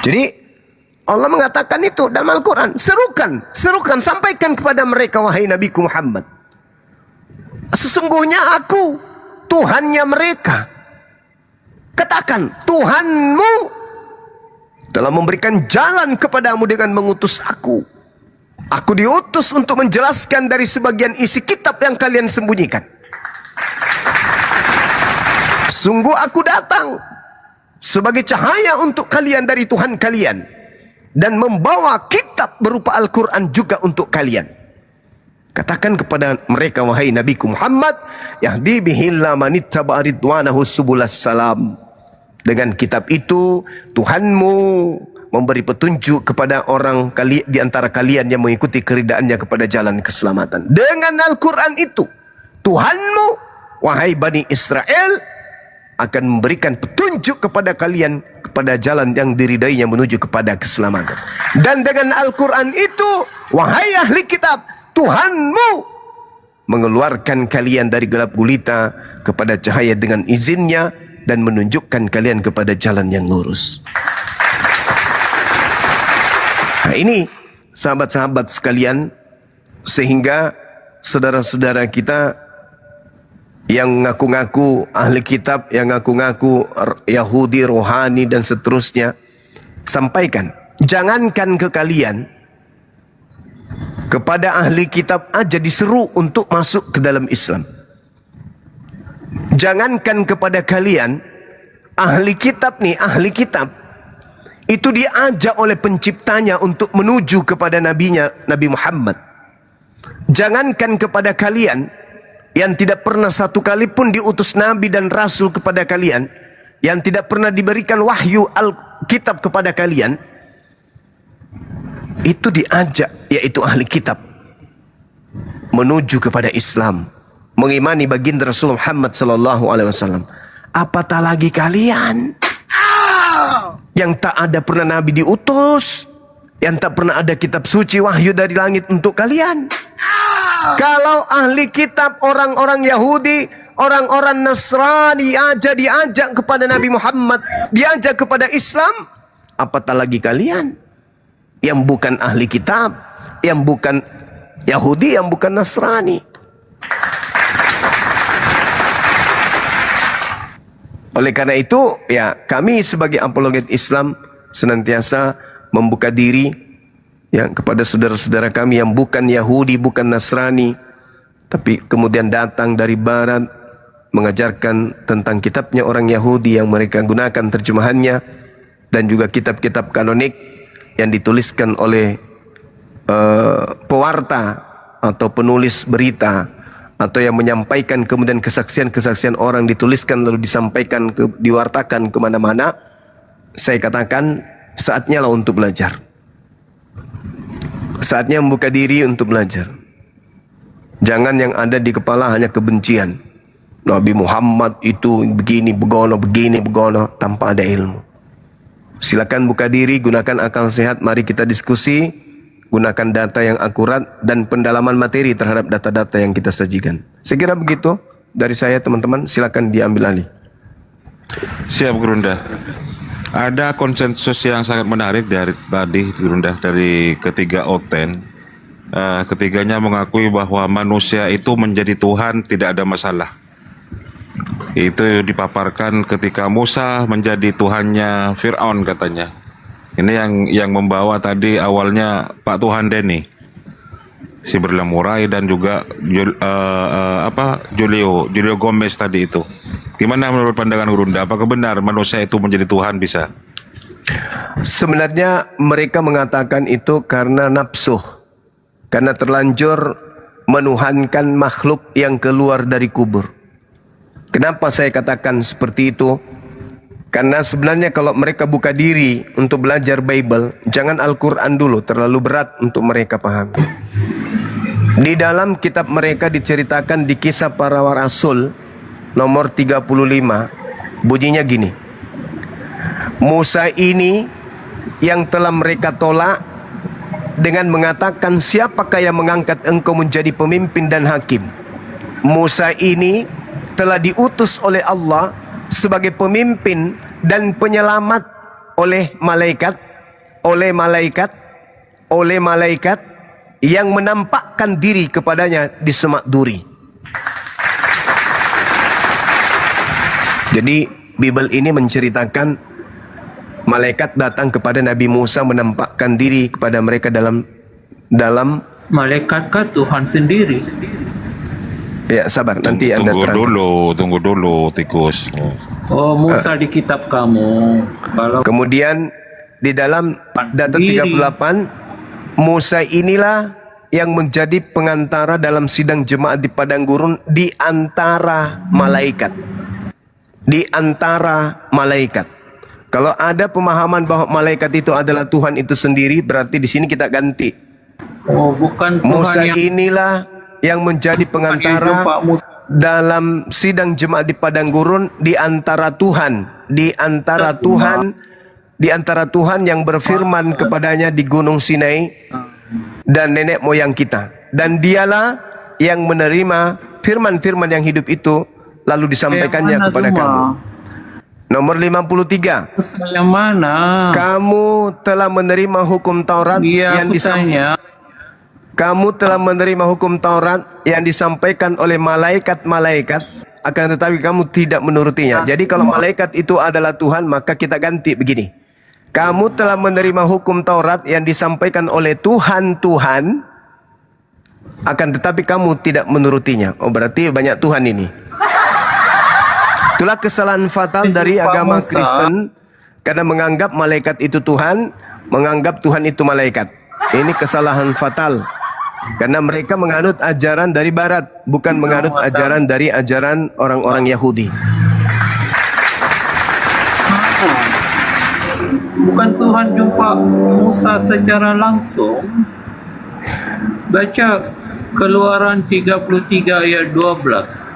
Jadi Allah mengatakan itu dalam Al-Quran. Serukan, sampaikan kepada mereka, wahai nabiku Muhammad, sesungguhnya aku Tuhannya mereka. Katakan, Tuhanmu telah memberikan jalan kepadamu dengan mengutus aku. Aku diutus untuk menjelaskan dari sebagian isi kitab yang kalian sembunyikan. sungguh aku datang sebagai cahaya untuk kalian dari Tuhan kalian, dan membawa kitab berupa Al-Quran juga untuk kalian. Katakan kepada mereka, wahai Nabiku Muhammad, yahdi bihillah manittaba'a ridwanahu subulas salam. Dengan kitab itu Tuhanmu memberi petunjuk kepada orang di antara kalian yang mengikuti keridaannya kepada jalan keselamatan. Dengan Al-Quran itu Tuhanmu, wahai Bani Israel, akan memberikan petunjuk kepada kalian kepada jalan yang diridainya menuju kepada keselamatan. Dan dengan Al-Quran itu, wahai ahli kitab, Tuhanmu mengeluarkan kalian dari gelap gulita kepada cahaya dengan izinnya, dan menunjukkan kalian kepada jalan yang lurus. Nah ini sahabat-sahabat sekalian, sehingga saudara-saudara kita yang ngaku-ngaku ahli kitab, yang ngaku-ngaku Yahudi, rohani dan seterusnya, sampaikan, jangankan ke kalian, kepada ahli kitab aja diseru untuk masuk ke dalam Islam. Jangankan kepada kalian, ahli kitab nih, ahli kitab itu diajak oleh penciptanya untuk menuju kepada nabinya, Nabi Muhammad. Jangankan kepada kalian yang tidak pernah satu kali pun diutus nabi dan rasul kepada kalian, yang tidak pernah diberikan wahyu Alkitab kepada kalian, itu diajak, yaitu ahli kitab, menuju kepada Islam, mengimani baginda Rasul Muhammad SAW. Apatah lagi kalian yang tak ada pernah nabi diutus, yang tak pernah ada kitab suci wahyu dari langit untuk kalian. Kalau ahli kitab, orang-orang Yahudi, orang-orang Nasrani aja diajak kepada Nabi Muhammad, diajak kepada Islam, apatah lagi kalian yang bukan ahli kitab, yang bukan Yahudi, yang bukan Nasrani. Oleh karena itu, ya, kami sebagai apologet Islam senantiasa membuka diri ya kepada saudara-saudara kami yang bukan Yahudi, bukan Nasrani, tapi kemudian datang dari Barat, mengajarkan tentang kitabnya orang Yahudi yang mereka gunakan terjemahannya, dan juga kitab-kitab kanonik yang dituliskan oleh pewarta atau penulis berita, atau yang menyampaikan kemudian kesaksian-kesaksian orang dituliskan lalu disampaikan, diwartakan kemana-mana. Saya katakan saatnya lah untuk belajar. Saatnya membuka diri untuk belajar. Jangan yang ada di kepala hanya kebencian. Nabi Muhammad itu begini begono tanpa ada ilmu. Silakan buka diri, gunakan akal sehat, mari kita diskusi, gunakan data yang akurat dan pendalaman materi terhadap data-data yang kita sajikan. Saya kira begitu dari saya, teman-teman, silakan diambil alih. Siap, Gurunda. Ada konsensus yang sangat menarik dari tadi, Gurunda, dari ketiga oten. Ketiganya mengakui bahwa manusia itu menjadi Tuhan tidak ada masalah. Itu dipaparkan ketika Musa menjadi Tuhannya Fir'aun katanya. Ini yang membawa tadi awalnya Pak Tuhan Denny, si Berlamurai, dan juga Julio Gomez tadi itu. Gimana menurut pandangan Gurunda? Apakah benar manusia itu menjadi Tuhan bisa? Sebenarnya mereka mengatakan itu karena nafsu, karena terlanjur menuhankan makhluk yang keluar dari kubur. Kenapa saya katakan seperti itu? Karena sebenarnya kalau mereka buka diri untuk belajar Bible, jangan Al-Quran dulu, terlalu berat untuk mereka pahami. Di dalam kitab mereka diceritakan di Kisah Para Rasul nomor 35, bunyinya gini. Musa ini yang telah mereka tolak dengan mengatakan, siapakah yang mengangkat engkau menjadi pemimpin dan hakim? Musa ini telah diutus oleh Allah sebagai pemimpin dan penyelamat oleh malaikat yang menampakkan diri kepadanya di semak duri. Jadi Bible ini menceritakan malaikat datang kepada Nabi Musa menampakkan diri kepada mereka dalam Malaikatkah Tuhan sendiri? Ya, sabar, nanti Anda terangkan. Tunggu dulu, tikus. Oh, Musa di kitab kamu. Kalau Kemudian di dalam data 38, Musa inilah yang menjadi pengantara dalam sidang jemaat di padang gurun di antara malaikat. Di antara malaikat. Kalau ada pemahaman bahwa malaikat itu adalah Tuhan itu sendiri, berarti di sini kita ganti. oh, bukan Tuhan Musa yang inilah yang menjadi pengantara jumpa Musa. dalam sidang jemaat di padang gurun di antara Tuhan, di antara Tuhan, di antara Tuhan yang berfirman kepadanya di Gunung Sinai dan nenek moyang kita. Dan dialah yang menerima firman-firman yang hidup itu lalu disampaikannya Yang mana kepada semua? kamu. Nomor 53. Musa yang mana? Kamu telah menerima hukum Taurat Iya, yang aku tanya. Kamu telah menerima hukum Taurat yang disampaikan oleh malaikat-malaikat, akan tetapi kamu tidak menurutinya. Jadi kalau malaikat itu adalah Tuhan, maka kita ganti begini. Kamu telah menerima hukum Taurat yang disampaikan oleh Tuhan-Tuhan, akan tetapi kamu tidak menurutinya. Oh, berarti banyak Tuhan ini. Itulah kesalahan fatal dari agama Kristen, karena menganggap malaikat itu Tuhan, menganggap Tuhan itu malaikat. Ini kesalahan fatal. Karena mereka menganut ajaran dari barat, bukan menganut ajaran dari ajaran orang-orang Yahudi. Bukan Tuhan jumpa Musa secara langsung. Baca Keluaran 33 ayat 12.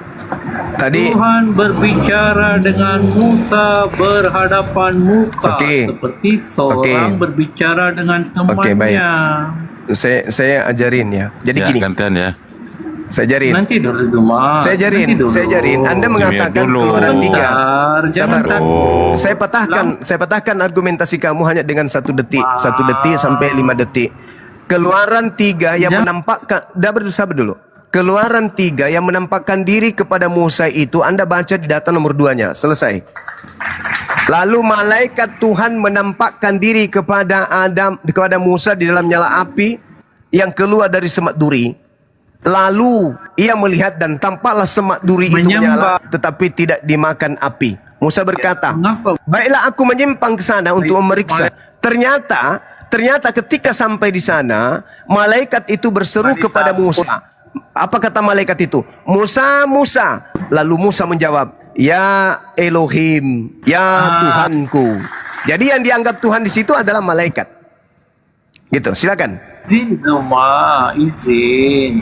Tadi Tuhan berbicara dengan Musa berhadapan muka, Okey. seperti seorang berbicara dengan temannya. Okey, baik. saya ajarin ya. Jadi Ya, gini, gantian ya. saya ajarin. Nanti dulu Zuma. Saya ajarin, Nanti dulu. saya ajarin. Anda mengatakan dulu. Keluaran 3. Sebentar, jangan Sabar. Saya patahkan argumentasi kamu hanya dengan 1 detik, 1 detik sampai 5 detik. Keluaran 3 yang menampakkan, sabar dulu. Keluaran 3 yang menampakkan diri kepada Musa itu Anda baca di data nomor 2-nya. Selesai. Lalu malaikat Tuhan menampakkan diri kepada kepada Musa di dalam nyala api yang keluar dari semak duri. Lalu ia melihat dan tampaklah semak duri itu menyala tetapi tidak dimakan api. Musa berkata, "Baiklah aku menyimpang ke sana untuk memeriksa." Ternyata ketika sampai di sana, malaikat itu berseru kepada Musa. Apa kata malaikat itu? "Musa, Musa." Lalu Musa menjawab, "Ya Elohim, ya Tuhanku." Jadi yang dianggap Tuhan di situ adalah malaikat. Gitu, silakan. Izin Zuma, izin.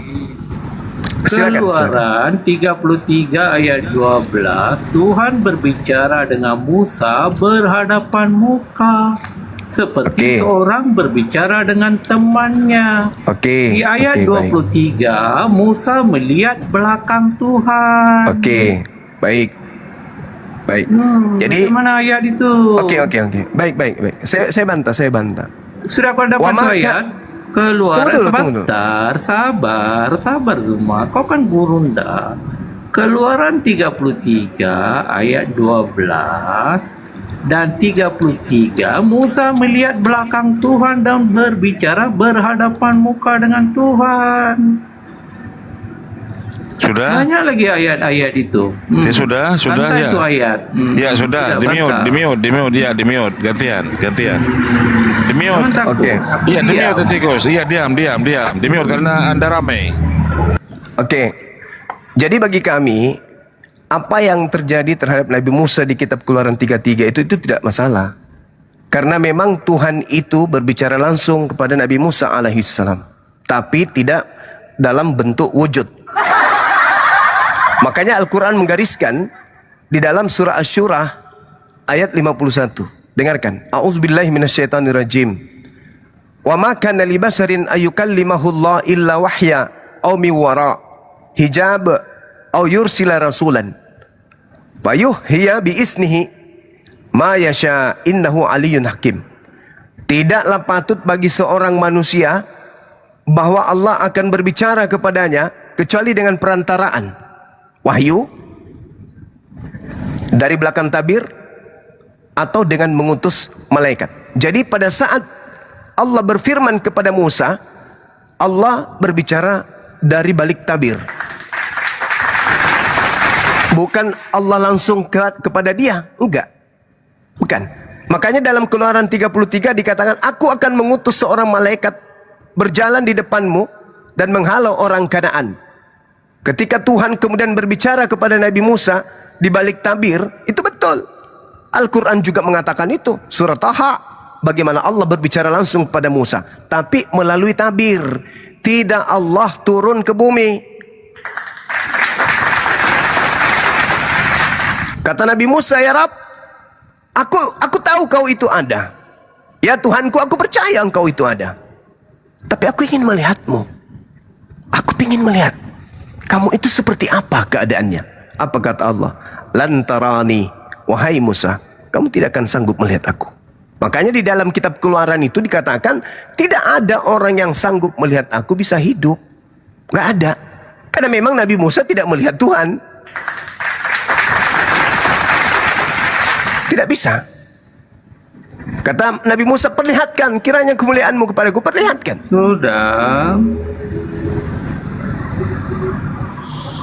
Keluaran 33 ayat 12, Tuhan berbicara dengan Musa berhadapan muka, seperti seorang berbicara dengan temannya. Di ayat 23, Musa melihat belakang Tuhan. Baik. Jadi mana ayat itu? Oke. Baik. Saya bantah. Sudah kau dapat ayat? Keluaran sebentar, sabar Zuma. Kau kan gurunda. Keluaran 33 ayat 12 dan 33, Musa melihat belakang Tuhan dan berbicara berhadapan muka dengan Tuhan. Sudah? Banyak lagi ayat-ayat itu. Ya, sudah ya. Itu ayat. Ya sudah, di mute ya, di mute. Gantian. Di mute. Iya, di mute tikus. Iya, diam. Di mute karena Anda ramai. Jadi bagi kami, apa yang terjadi terhadap Nabi Musa di kitab Keluaran 33 itu tidak masalah. Karena memang Tuhan itu berbicara langsung kepada Nabi Musa alaihissalam, tapi tidak dalam bentuk wujud. Makanya Al-Quran menggariskan di dalam surah Asy-Syura ayat 51. Dengarkan. A'udzubillahi minasyaitonirrajim. Wa ma kana li basharin ayyukallimahullah illa wahya aw min wara hijab aw yursila rasulan fayuhya bi isnihi ma yasha innahu aliyyun hakim. Tidaklah patut bagi seorang manusia bahwa Allah akan berbicara kepadanya kecuali dengan perantaraan wahyu dari belakang tabir atau dengan mengutus malaikat. Jadi pada saat Allah berfirman kepada Musa, Allah berbicara dari balik tabir. Bukan Allah langsung kepada dia. Enggak. Bukan. Makanya dalam Keluaran 33 dikatakan, aku akan mengutus seorang malaikat berjalan di depanmu dan menghalau orang Kanaan. Ketika Tuhan kemudian berbicara kepada Nabi Musa di balik tabir, itu betul. Al-Quran juga mengatakan itu. Surat Taha, bagaimana Allah berbicara langsung kepada Musa, tapi melalui tabir. Tidak Allah turun ke bumi. Kata Nabi Musa, ya Rab, aku tahu kau itu ada. Ya Tuhanku, aku percaya engkau itu ada. Tapi aku ingin melihatmu. Aku ingin melihat kamu itu seperti apa keadaannya. Apa kata Allah? Lantarani, wahai Musa, kamu tidak akan sanggup melihat aku. Makanya di dalam kitab Keluaran itu dikatakan, tidak ada orang yang sanggup melihat aku bisa hidup. Gak ada. Karena memang Nabi Musa tidak melihat Tuhan. Tidak bisa. Kata Nabi Musa, perlihatkan kiranya kemuliaanmu kepadaku, perlihatkan.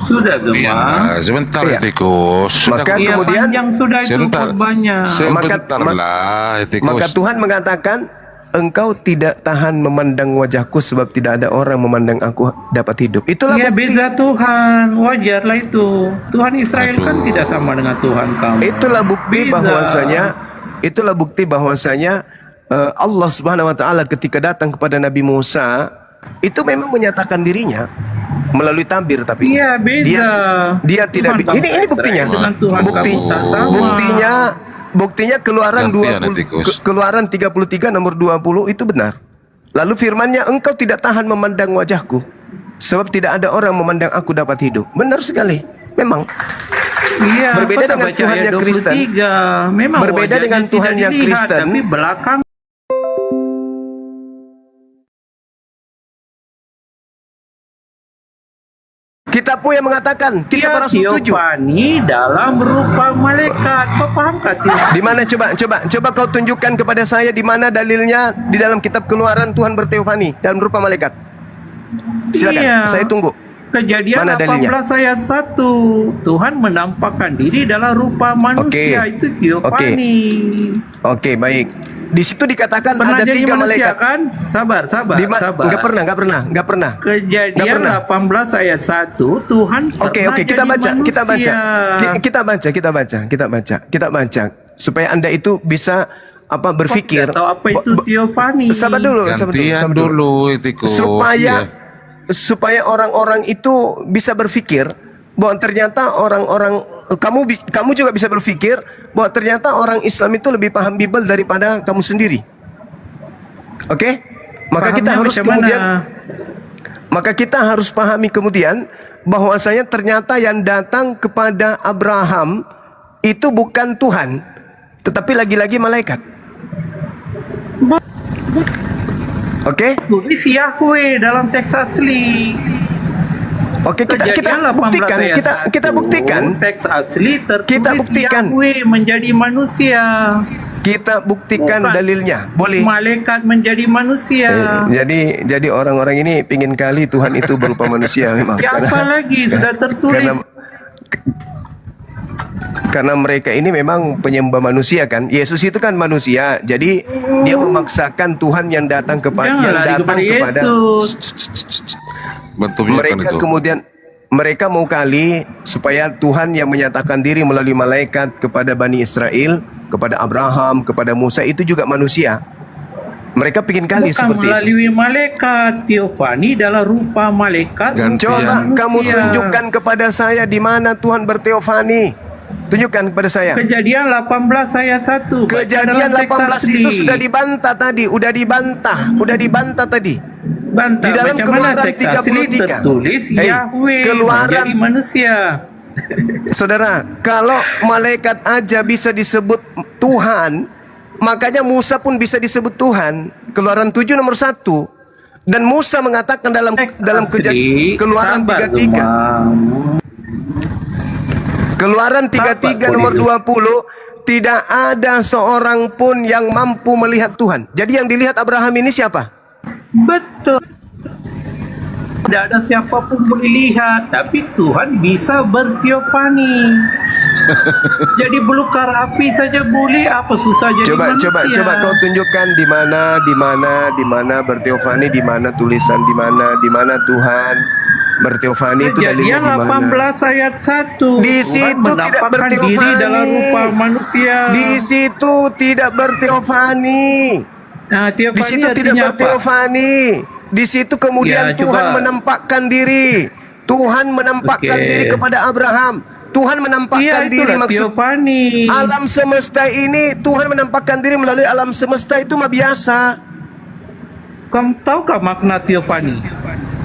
Sudah semua. Iya, sebentar Iya. tikus. Maka Iya, kemudian panjang sudah itu sebentar. banyak. Sebentar lah tikus. maka Tuhan mengatakan, engkau tidak tahan memandang wajahku sebab tidak ada orang memandang aku dapat hidup. Itulah Ya bukti. beza Tuhan, wajarlah itu. Tuhan Israel kan tidak sama dengan Tuhan kamu. Itulah bukti Beza. bahwasanya Allah Subhanahu wa taala ketika datang kepada Nabi Musa itu memang menyatakan dirinya melalui tabir, tapi Iya beza. dia tidak Tuhan ini bangsa buktinya. Israel dengan Tuhan Bukti kamu tak sama. Buktinya Keluaran Gantian, 20 tikus. Keluaran 33 nomor 20 itu benar. Lalu firman-Nya, engkau tidak tahan memandang wajahku sebab tidak ada orang memandang aku dapat hidup. Benar sekali. Memang Iya, berbeda kau tak dengan baca Tuhan ayat yang Kristen. 23. Memang Berbeda wajahnya dengan tidak Tuhan yang dilihat, Kristen. Tapi belakang kitabmu yang mengatakan, kisah para rasul 7. Tiofani dalam rupa malaikat. Kau paham tak? Di mana coba kau tunjukkan kepada saya di mana dalilnya di dalam kitab Keluaran Tuhan berteofani dalam rupa malaikat. Silakan, Iya. saya tunggu. Kejadian Mana 18 dalilnya? ayat 1. Tuhan menampakkan diri dalam rupa manusia. Oke. Itu Tiofani. Oke, baik. Di situ dikatakan Pernah ada jadi 3 manusia malaikat. kan? Sabar. Enggak pernah. Nggak Kejadian pernah. 18 ayat 1. Tuhan Oke, pernah kita jadi baca. manusia. Kita baca supaya Anda itu bisa berpikir. Kau tidak tahu apa itu Tiofani. Sabar dulu. Gantian dulu tikus. Supaya orang-orang itu bisa berpikir bahwa ternyata orang-orang kamu juga bisa berpikir bahwa ternyata orang Islam itu lebih paham Bible daripada kamu sendiri. Oke? Maka kita Pahamnya harus macam kemudian mana? maka kita harus pahami kemudian bahwasanya ternyata yang datang kepada Abraham itu bukan Tuhan, tetapi lagi-lagi malaikat. Oke? Tulis Yahweh dalam teks asli. Oke, kita Kejadian 18 buktikan, ayat kita 1, buktikan. teks asli tertulis Kita buktikan. Yahweh menjadi manusia. Kita buktikan Bukan dalilnya. Boleh. Malaikat menjadi manusia. Jadi orang-orang ini pingin kali Tuhan itu berupa manusia memang. Ya apa lagi sudah tertulis. Karena mereka ini memang penyembah manusia kan. Yesus itu kan manusia. Jadi dia memaksakan Tuhan yang datang Jangan lari kepada Yesus. Bentuk kan Mereka itu. kemudian mereka mau kali supaya Tuhan yang menyatakan diri melalui malaikat kepada Bani Israel, kepada Abraham, kepada Musa itu juga manusia. Mereka pingin kali Bukan seperti itu. melalui malaikat. Tiofani dalam rupa malaikat. Gantian. Coba manusia. kamu tunjukkan kepada saya di mana Tuhan berteofani. Tunjukkan kepada saya. Kejadian 18 ayat 1. Baca Kejadian dalam teks 18 asli. itu sudah dibantah tadi, udah dibantah tadi. Bantah, Di dalam macam mana Keluaran teks asli 33. tertulis Hei, Yahweh Keluaran. menjadi manusia. Saudara, kalau malaikat aja bisa disebut Tuhan, makanya Musa pun bisa disebut Tuhan. Keluaran 7 nomor 1. Dan Musa mengatakan dalam Asli, Keluaran sabar 33. Zuma. Keluaran 33 nomor 20, tidak ada seorang pun yang mampu melihat Tuhan. Jadi yang dilihat Abraham ini siapa? Betul. Tidak ada siapapun boleh lihat, tapi Tuhan bisa berteofani. Jadi belukar api saja boleh, apa susah jadi manusia? Coba kau tunjukkan di mana berteofani, di mana tulisan, di mana Tuhan berteofani itu dalilnya Kejadian di mana? 18 ayat 1. Di Tuhan situ tidak menampakkan diri berteofani. dalam rupa manusia. Di situ tidak berteofani. Nah, Di teofani situ tidak artinya apa? berteofani. Di situ kemudian Ya, Tuhan coba. menampakkan diri. Tuhan menampakkan Oke. diri kepada Abraham. Tuhan menampakkan Iya, diri itulah maksud teofani. alam semesta ini. Tuhan menampakkan diri melalui alam semesta itu mah biasa. Kamu tahukah makna teofani?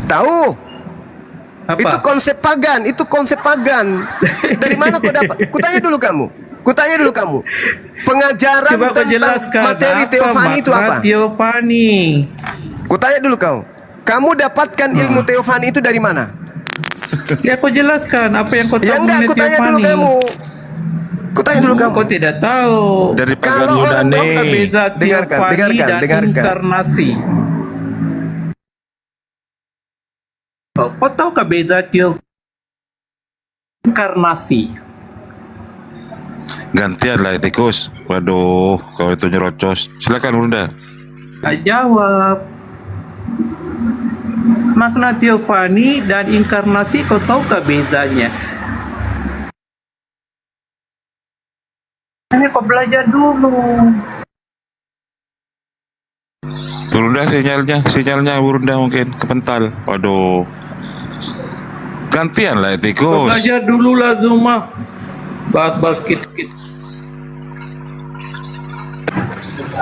Tahu? Apa? Itu konsep pagan. Dari mana kau dapat? Kutanya dulu kamu. Pengajaran Coba kau tentang jelaskan materi apa teofani itu makna apa? teofani. Kutanya dulu kau. Kamu dapatkan ilmu teofani itu dari mana? Ya, kau jelaskan apa yang kau tahu Ya enggak, mengenai kutanya dulu teofani. kamu. Kutanya dulu kamu. Kau tidak tahu. Dari pagan Kalau orang Yunani. Tahukah beza teofani dan inkarnasi? Kau tahukah beza teofani inkarnasi? Gantian lah tikus. Waduh, kalau itu nyerocos. Silakan Gurunda. Jawab. Makna teofani dan inkarnasi kau tahukah bezanya? Hanya kau belajar dulu. Gurunda sinyalnya Gurunda mungkin kepental. Waduh. Gantian lah Kau tikus. belajar dulu lah Zuma. Bahas-bahas sedikit.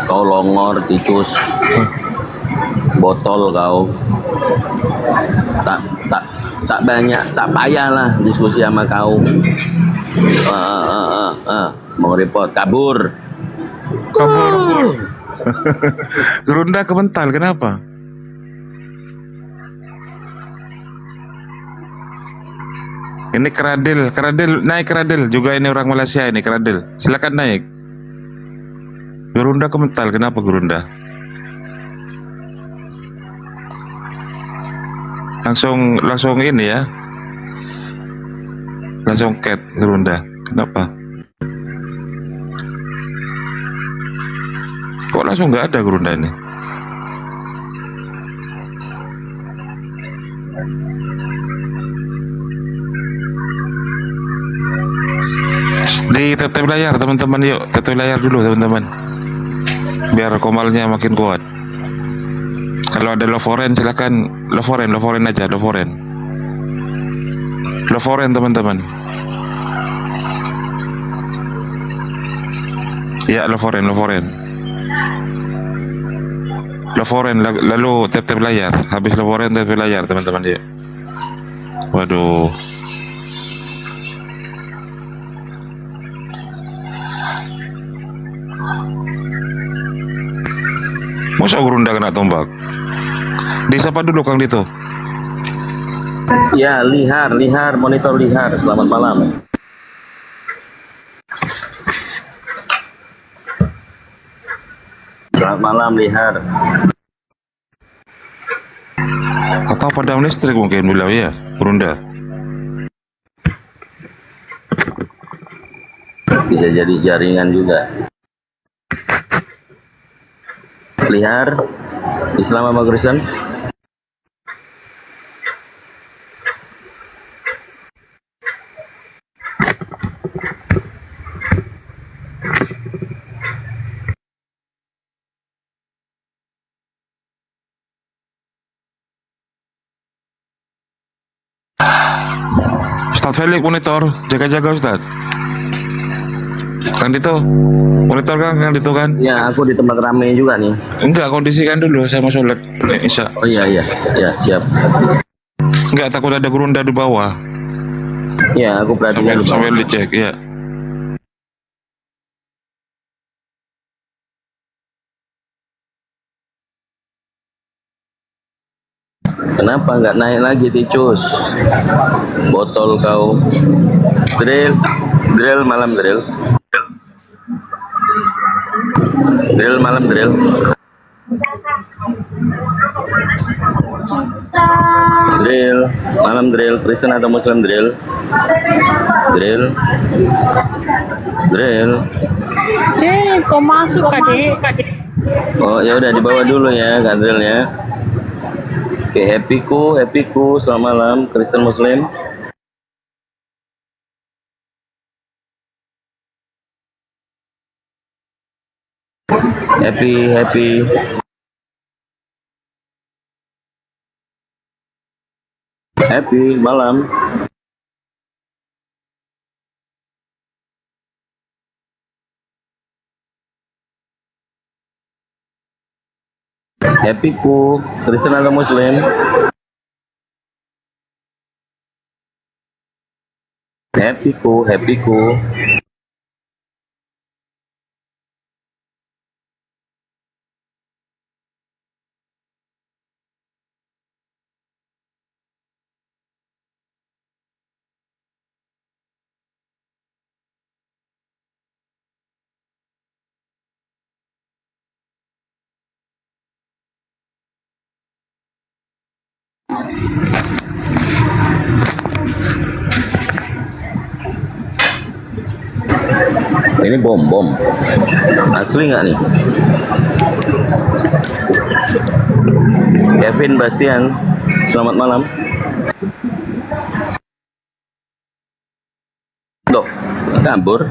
Kau longor, ticus, botol kau. Tak banyak, tak payah lah diskusi sama kau. Mau repot, kabur. Gurunda kepental kenapa? Ini Keradil naik Keradil juga ini orang Malaysia ini Keradil. Silakan naik. Gurunda kemental kenapa Gurunda? Langsung ini ya. Langsung cat Gurunda. Kenapa? Kok langsung nggak ada Gurunda ini? Di tetep layar teman-teman, yuk tetep layar dulu teman-teman, biar komalnya makin kuat. Kalau ada loforen silakan loforen aja, loforen teman-teman. Ya loforen lalu tetep layar. Habis loforen tetep layar teman-teman, yuk. Waduh. Masa Gurunda kena tombak? Disapa dulu Kang Dito. Ya, Lihar, monitor Lihar. Selamat malam. Selamat malam, Lihar. Atau padam listrik mungkin bilang ya, Gurunda. Bisa jadi jaringan juga. Lihar, Islam apa Kristen? Ustaz Felix monitor, jaga-jaga Ustaz. Kang Dito, monitor kan Kang Dito kan? Ya, aku di tempat ramai juga nih. Enggak, kondisikan dulu saya mau sholat Isya. Oh iya, ya siap. Enggak, takut ada Gurunda di bawah. Ya, aku perhatikan dulu. Sambil dicek, ya. Kenapa nggak naik lagi ticus? Botol kau. Drill malam drill. Drill malam drill. Drill, malam drill, Kristen atau Muslim drill? Drill, drill. Kau masuk adik. Oh ya udah dibawa dulu ya, Kak Drill ya. Oke, happy ku, selamat malam, Kristen Muslim. Happy. Happy malam. Happy ku, Kristen atau Muslim? Happy ku. Ini bom. Asli nggak nih? Kevin Bastian, selamat malam. Loh, kabur.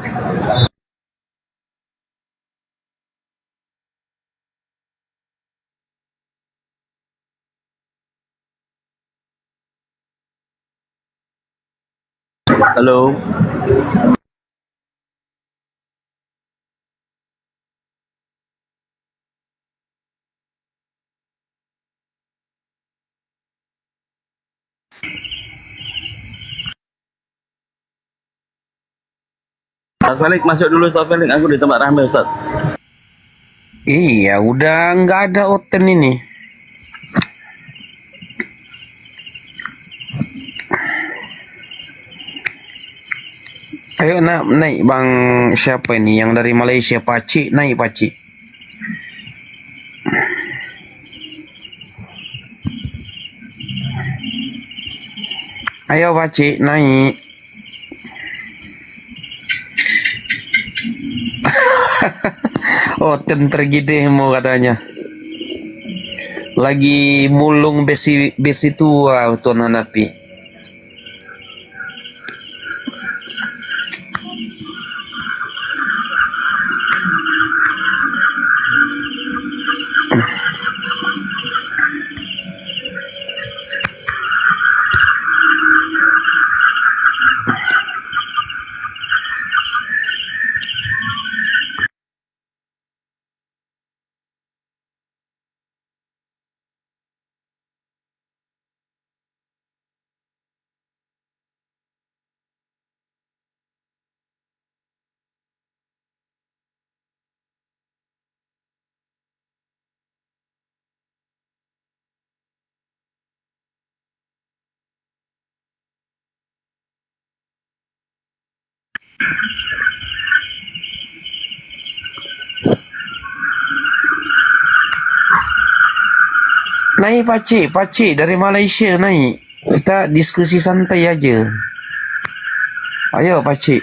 Halo. Ustaz Felix masuk dulu, Ustaz Felix. Aku di tempat rame, Ustaz. Iya, udah nggak ada Oten ini. Ayo naik bang, siapa ini yang dari Malaysia, Paci, naik Paci. Ayo Paci, naik. Oten pergi demo katanya. Lagi mulung besi tua Tuan Hanapi. Naik Paci dari Malaysia naik. Kita diskusi santai aja. Ayo Paci.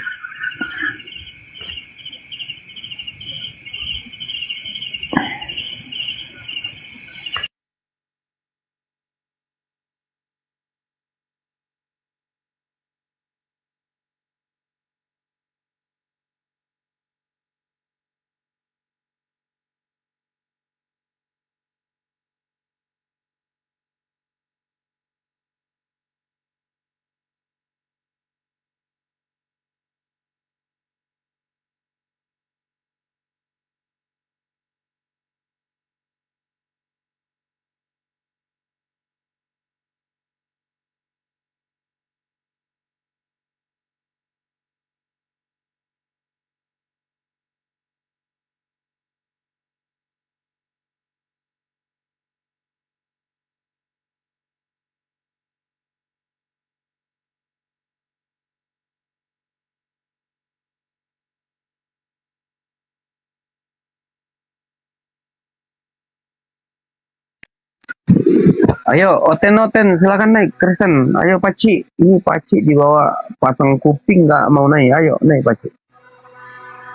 Ayo, Oten, silakan naik, Kristen. Ayo, Paci. Ini Paci dibawa pasang kuping nggak mau naik. Ayo, naik, Paci.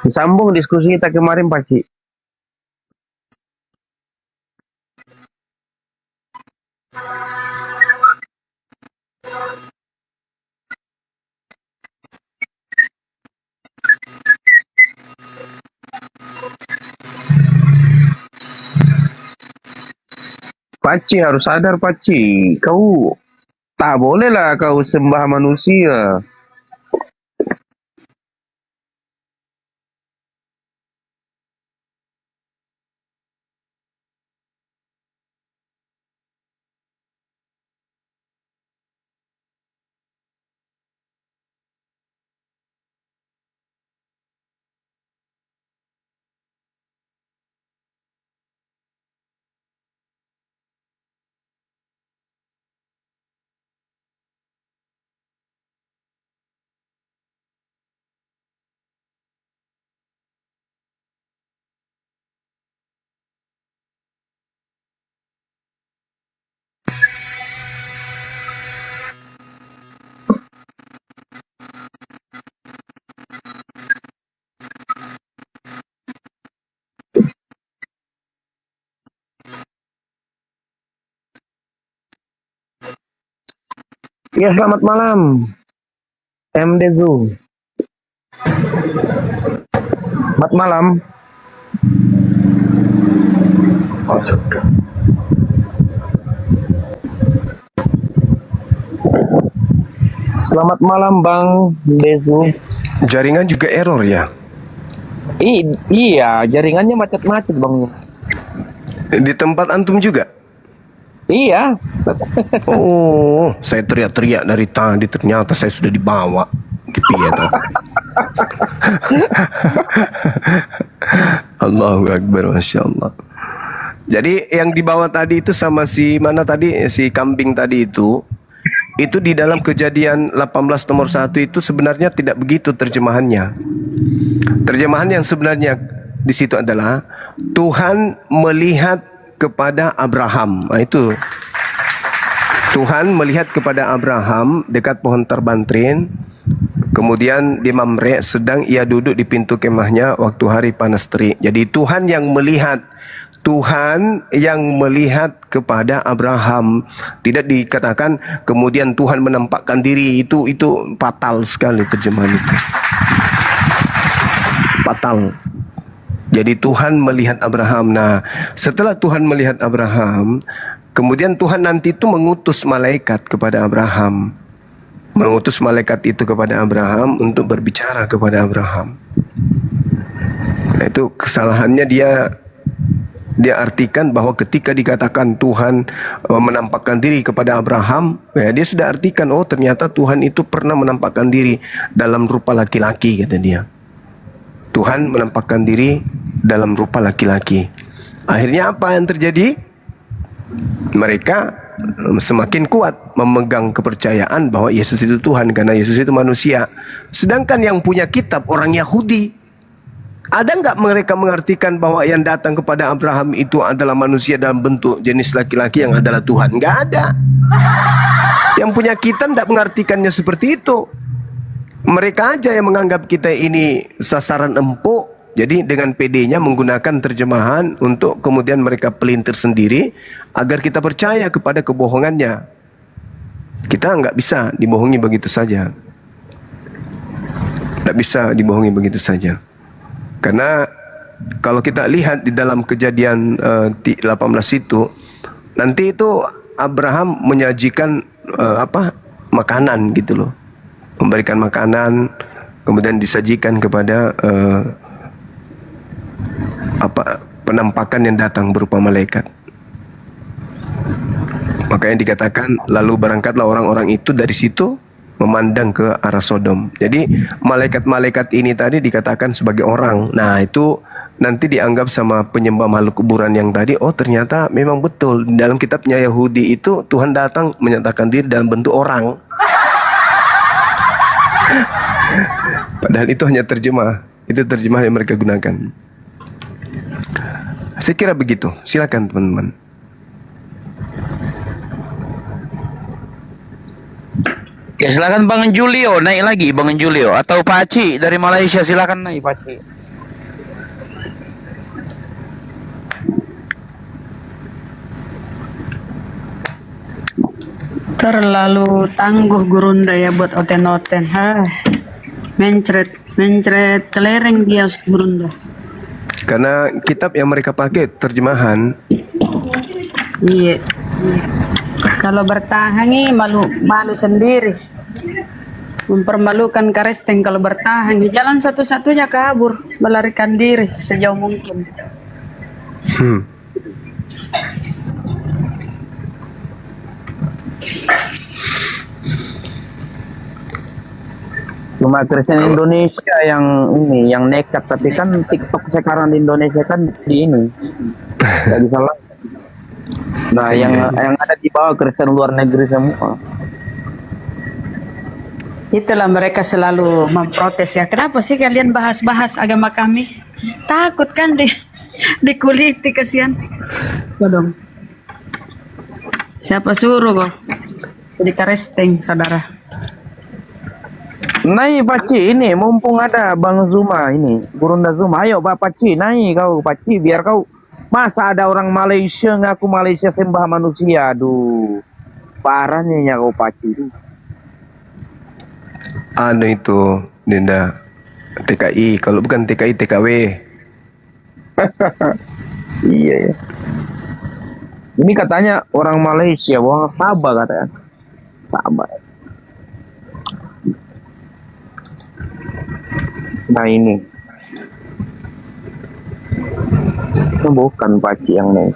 Disambung diskusi kita kemarin, Paci. Paci harus sadar, Paci. Kau tak bolehlah kau sembah manusia. Ya, selamat malam, MD Zoo. Selamat malam. Oh, sudah. Selamat malam, Bang Bezu. Jaringan juga error ya? Iya, jaringannya macet-macet, Bang. Di tempat antum juga? Iya. Oh, saya teriak-teriak dari tadi, ternyata saya sudah dibawa. Gitu ya toh. Allahu Akbar, Masya Allah. Jadi yang dibawa tadi itu sama si mana tadi, si kambing tadi itu di dalam Kejadian 18 nomor 1 itu sebenarnya tidak begitu terjemahannya. Terjemahan yang sebenarnya di situ adalah Tuhan melihat kepada Abraham. Nah, itu Tuhan melihat kepada Abraham dekat pohon terbantrin. Kemudian di Mamre, sedang ia duduk di pintu kemahnya waktu hari panas terik. Jadi Tuhan yang melihat, Tuhan yang melihat kepada Abraham. Tidak dikatakan kemudian Tuhan menampakkan diri. Itu fatal sekali terjemahan itu. Fatal. Jadi Tuhan melihat Abraham. Nah, setelah Tuhan melihat Abraham, kemudian Tuhan nanti itu mengutus malaikat kepada Abraham. Mengutus malaikat itu kepada Abraham untuk berbicara kepada Abraham. Nah, itu kesalahannya dia artikan bahwa ketika dikatakan Tuhan menampakkan diri kepada Abraham, ya, dia sudah artikan, oh ternyata Tuhan itu pernah menampakkan diri dalam rupa laki-laki, kata dia. Tuhan menampakkan diri dalam rupa laki-laki. Akhirnya apa yang terjadi? Mereka semakin kuat memegang kepercayaan bahwa Yesus itu Tuhan karena Yesus itu manusia. Sedangkan yang punya kitab orang Yahudi, ada nggak mereka mengartikan bahwa yang datang kepada Abraham itu adalah manusia dalam bentuk jenis laki-laki yang adalah Tuhan? Nggak ada. Yang punya kitab tidak mengartikannya seperti itu. Mereka aja yang menganggap kita ini sasaran empuk. Jadi dengan PD-nya menggunakan terjemahan untuk kemudian mereka pelintir sendiri agar kita percaya kepada kebohongannya. Kita nggak bisa dibohongi begitu saja. Nggak bisa dibohongi begitu saja. Karena kalau kita lihat di dalam Kejadian 18 itu, nanti itu Abraham menyajikan makanan gitu loh. Memberikan makanan, kemudian disajikan kepada penampakan yang datang berupa malaikat. Makanya dikatakan lalu berangkatlah orang-orang itu dari situ memandang ke arah Sodom. Jadi malaikat-malaikat ini tadi dikatakan sebagai orang. Nah, itu nanti dianggap sama penyembah makhluk kuburan yang tadi, oh ternyata memang betul dalam kitabnya Yahudi itu Tuhan datang menyatakan diri dalam bentuk orang. Padahal itu hanya terjemah. Itu terjemah yang mereka gunakan. Saya kira begitu. Silakan teman-teman. Ya silakan Bang Julio naik lagi Bang Julio atau Pak Aci dari Malaysia silakan naik Pak Aci. Terlalu tangguh Gurunda ya buat oten-oten. Mencret kelereng dia Gurunda. Karena kitab yang mereka pakai terjemahan. Iya. Kalau bertahan nih malu sendiri. Mempermalukan Karesteng kalau bertahan. Jalan satu-satunya kabur, melarikan diri sejauh mungkin. Cuma Kristen Indonesia yang nekat, tapi kan TikTok sekarang di Indonesia kan di ini nggak bisa lah. Nah yang ada di bawah Kristen luar negeri semua. Itulah mereka selalu memprotes ya. Kenapa sih kalian bahas-bahas agama kami? Takut kan dikuliti kasihan. Dong. Siapa suruh kok? Jadi Karesteng saudara. Naik Paci ini mumpung ada Bang Zuma ini Gurunda Zuma, ayo Pak Paci naik kau Paci biar kau masa ada orang Malaysia ngaku Malaysia sembah manusia, aduh parahnya kau Paci. Anu itu Dinda TKI, kalau bukan TKI TKW. Iya ya. Ini katanya orang Malaysia, orang Sabah katanya. Sabah. Nah ini bukan Paci yang naik.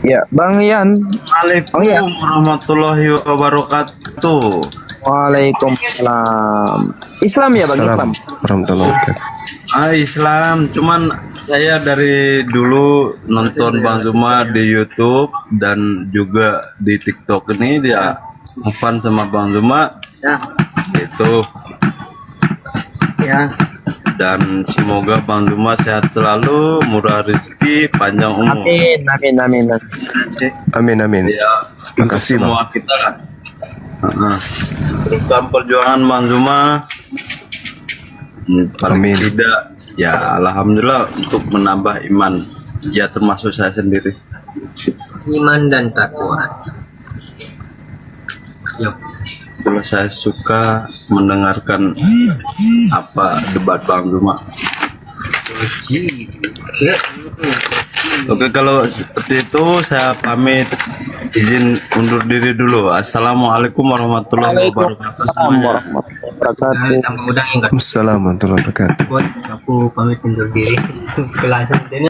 Ya Bang Ian. Waalaikumsalam warahmatullahi wabarakatuh. Waalaikumsalam. Islam ya Bang Islam. Warahmatullahi wabarakatuh. Islam, cuman saya dari dulu nonton Bang Zuma di YouTube dan juga di TikTok ini dia ngefan sama Bang Zuma. Ya. Itu. Ya. Dan semoga Bang Zuma sehat selalu, murah rezeki, panjang umur. Amin. Ya, untuk Makasih, semua kita lah. Teruskan perjuangan Bang Zuma. Paling Amin. tidak, ya alhamdulillah untuk menambah iman. Ya termasuk saya sendiri. Iman dan takwa. Yuk. Itulah saya suka mendengarkan apa debat Bang Zuma. Oke, kalau seperti itu saya pamit, izin undur diri dulu. Assalamualaikum warahmatullahi wabarakatuh. Tambah udang yang Assalamualaikum warahmatullahi wabarakatuh. bos, aku pamit undur diri. Kelasan ini.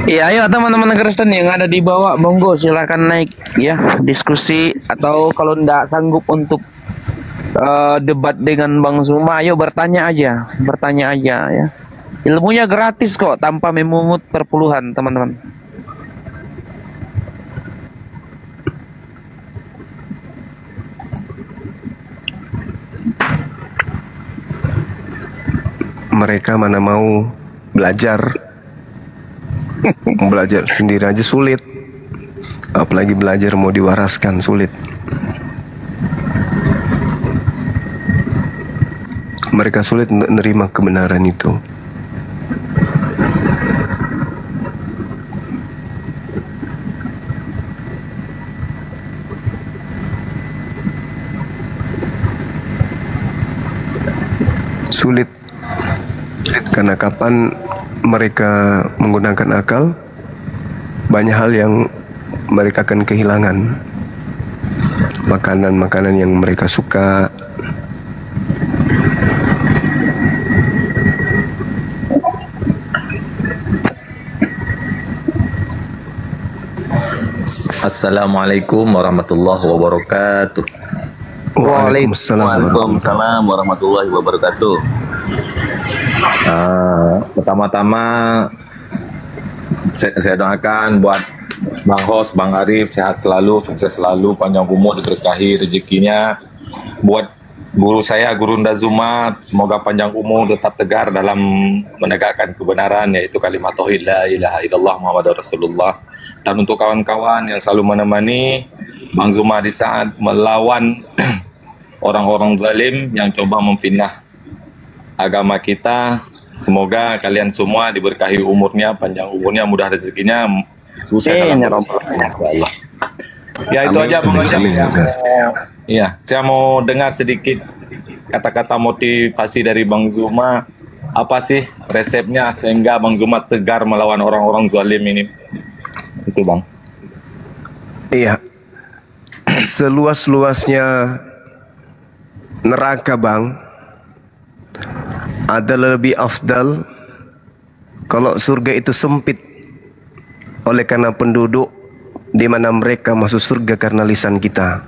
Ya ayo teman-teman Kristen yang ada di bawah monggo silakan naik ya diskusi atau kalau ndak sanggup untuk debat dengan Bang Zuma ayo bertanya aja ya. Ilmunya gratis kok tanpa memungut perpuluhan teman-teman. Mereka mana mau belajar sendiri aja sulit, apalagi belajar mau diwaraskan sulit. Mereka sulit untuk menerima kebenaran itu. Sulit karena kapan mereka menggunakan akal, banyak hal yang mereka akan kehilangan. Makanan-makanan yang mereka suka, Assalamualaikum warahmatullahi wabarakatuh. Waalaikumsalam. Warahmatullahi wabarakatuh. Pertama-tama saya doakan buat Bang Hos, Bang Arif sehat selalu, sukses selalu, panjang umur, diberkahi rezekinya. Buat guru saya, Guru Nda Zuma, semoga panjang umur, tetap tegar dalam menegakkan kebenaran, yaitu kalimat tauhid la ilaha illallah Muhammadur Rasulullah. Dan untuk kawan-kawan yang selalu menemani Bang Zuma di saat melawan orang-orang zalim yang coba memfitnah agama kita, semoga kalian semua diberkahi umurnya, panjang umurnya, mudah rezekinya, sukses dalam Allah. Ya itu aja Bang Ojek. Iya, saya mau dengar sedikit kata-kata motivasi dari Bang Zuma. Apa sih resepnya sehingga Bang Zuma tegar melawan orang-orang zalim ini? Itu Bang. Iya. Seluas-luasnya neraka Bang, adalah lebih afdal kalau surga itu sempit oleh karena penduduk, di mana mereka masuk surga karena lisan kita.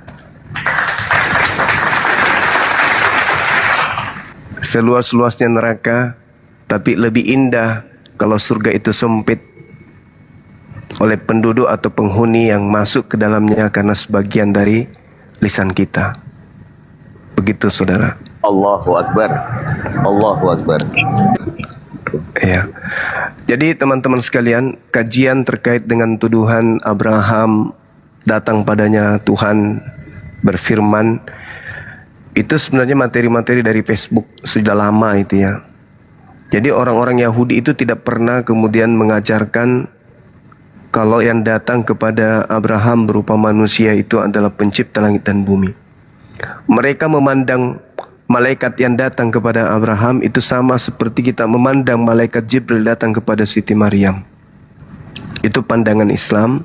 Seluas-luasnya neraka, tapi lebih indah kalau surga itu sempit oleh penduduk atau penghuni yang masuk ke dalamnya karena sebagian dari lisan kita. Begitu saudara. Allahu Akbar. Allahu Akbar. Ya. Jadi teman-teman sekalian, kajian terkait dengan tuduhan Abraham datang padanya Tuhan berfirman, itu sebenarnya materi-materi dari Facebook sudah lama itu ya. Jadi orang-orang Yahudi itu tidak pernah kemudian mengajarkan kalau yang datang kepada Abraham berupa manusia itu adalah pencipta langit dan bumi. Mereka memandang malaikat yang datang kepada Abraham itu sama seperti kita memandang malaikat Jibril datang kepada Siti Maryam. Itu pandangan Islam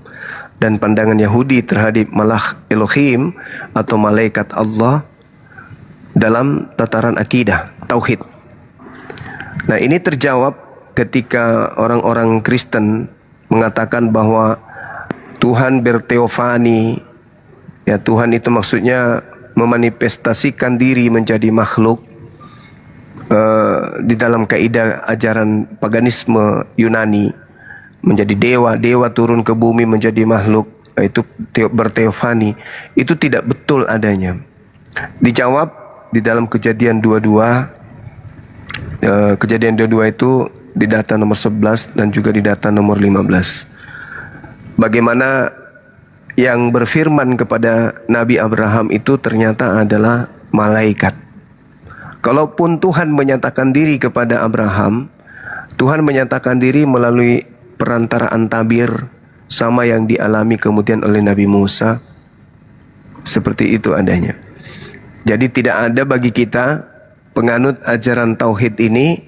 dan pandangan Yahudi terhadap Malak Elohim atau malaikat Allah dalam tataran akidah, tauhid. Nah, ini terjawab ketika orang-orang Kristen mengatakan bahwa Tuhan berteofani. Ya, Tuhan itu maksudnya memanifestasikan diri menjadi makhluk di dalam kaidah ajaran paganisme Yunani, menjadi dewa, dewa turun ke bumi menjadi makhluk, itu berteofani. Itu tidak betul adanya. Dijawab di dalam Kejadian 22, Kejadian 22 itu di data nomor 11 dan juga di data nomor 15. Bagaimana yang berfirman kepada Nabi Abraham itu ternyata adalah malaikat. Kalaupun Tuhan menyatakan diri kepada Abraham, Tuhan menyatakan diri melalui perantaraan tabir, sama yang dialami kemudian oleh Nabi Musa. Seperti itu adanya. Jadi tidak ada bagi kita penganut ajaran tauhid ini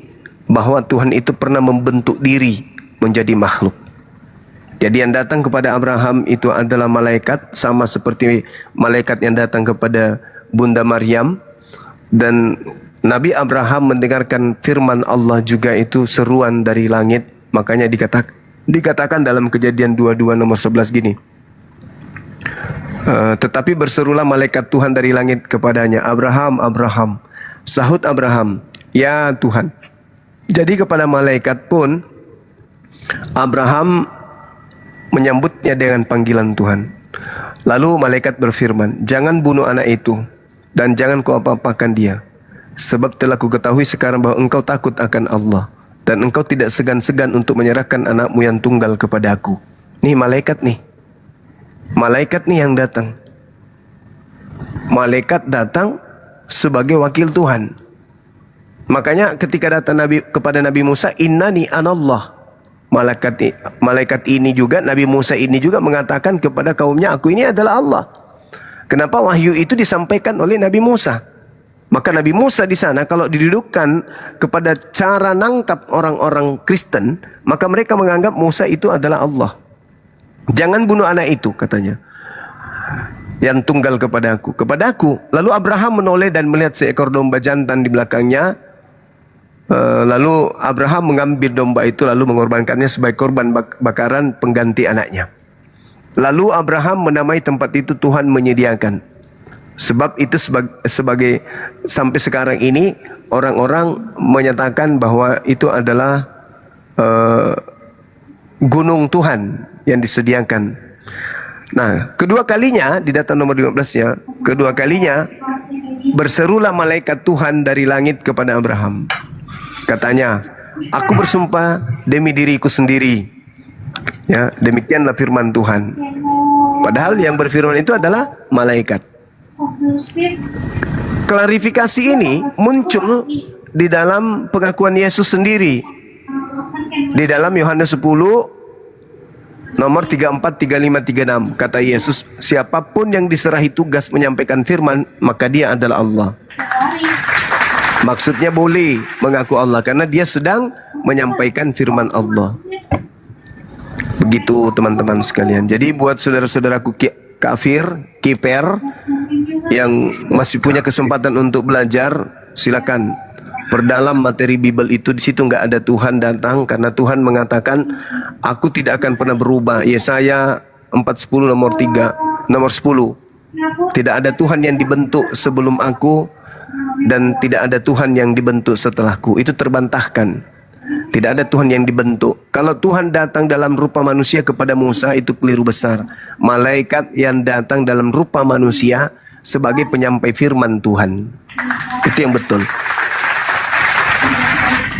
bahwa Tuhan itu pernah membentuk diri menjadi makhluk. Jadi yang datang kepada Abraham itu adalah malaikat, sama seperti malaikat yang datang kepada Bunda Maryam. Dan Nabi Abraham mendengarkan firman Allah juga itu seruan dari langit. Makanya dikatakan dalam Kejadian 22 nomor 11 gini. Tetapi berserulah malaikat Tuhan dari langit kepadanya, Abraham, Abraham. Sahut Abraham, ya Tuhan. Jadi kepada malaikat pun Abraham menyambutnya dengan panggilan Tuhan. Lalu malaikat berfirman, jangan bunuh anak itu dan jangan kau apa-apakan dia. Sebab telah ku ketahui sekarang bahwa engkau takut akan Allah dan engkau tidak segan-segan untuk menyerahkan anakmu yang tunggal kepada aku. Nih malaikat nih. Malaikat nih yang datang. Malaikat datang sebagai wakil Tuhan. Makanya ketika datang kepada Nabi Musa, innani anallah. Malaikat ini juga, Nabi Musa ini juga mengatakan kepada kaumnya, aku ini adalah Allah. Kenapa wahyu itu disampaikan oleh Nabi Musa? Maka Nabi Musa di sana kalau didudukkan kepada cara nangkap orang-orang Kristen, maka mereka menganggap Musa itu adalah Allah. Jangan bunuh anak itu, katanya, yang tunggal kepadaku. Lalu Abraham menoleh dan melihat seekor domba jantan di belakangnya. Lalu Abraham mengambil domba itu lalu mengorbankannya sebagai korban bakaran pengganti anaknya. Lalu Abraham menamai tempat itu Tuhan menyediakan. Sebab itu sebagai sampai sekarang ini orang-orang menyatakan bahwa itu adalah gunung Tuhan yang disediakan. Nah, kedua kalinya di data nomor 15-nya, kedua kalinya berserulah malaikat Tuhan dari langit kepada Abraham. Katanya, aku bersumpah demi diriku sendiri. Ya, demikianlah firman Tuhan. Padahal yang berfirman itu adalah malaikat. Klarifikasi ini muncul di dalam pengakuan Yesus sendiri. Di dalam Yohanes 10 nomor 34, 35, 36 kata Yesus, siapapun yang diserahi tugas menyampaikan firman, maka dia adalah Allah. Maksudnya boleh mengaku Allah karena dia sedang menyampaikan firman Allah. Begitu teman-teman sekalian. Jadi buat saudara-saudaraku kafir, kiper yang masih punya kesempatan untuk belajar, silakan perdalam materi Bible itu. Di situ nggak ada Tuhan datang karena Tuhan mengatakan, aku tidak akan pernah berubah. Yesaya 40 nomor 3 nomor 10. Tidak ada Tuhan yang dibentuk sebelum aku dan tidak ada Tuhan yang dibentuk setelahku. Itu terbantahkan. Tidak ada Tuhan yang dibentuk. Kalau Tuhan datang dalam rupa manusia kepada Musa, itu keliru besar. Malaikat yang datang dalam rupa manusia sebagai penyampai firman Tuhan. Itu yang betul.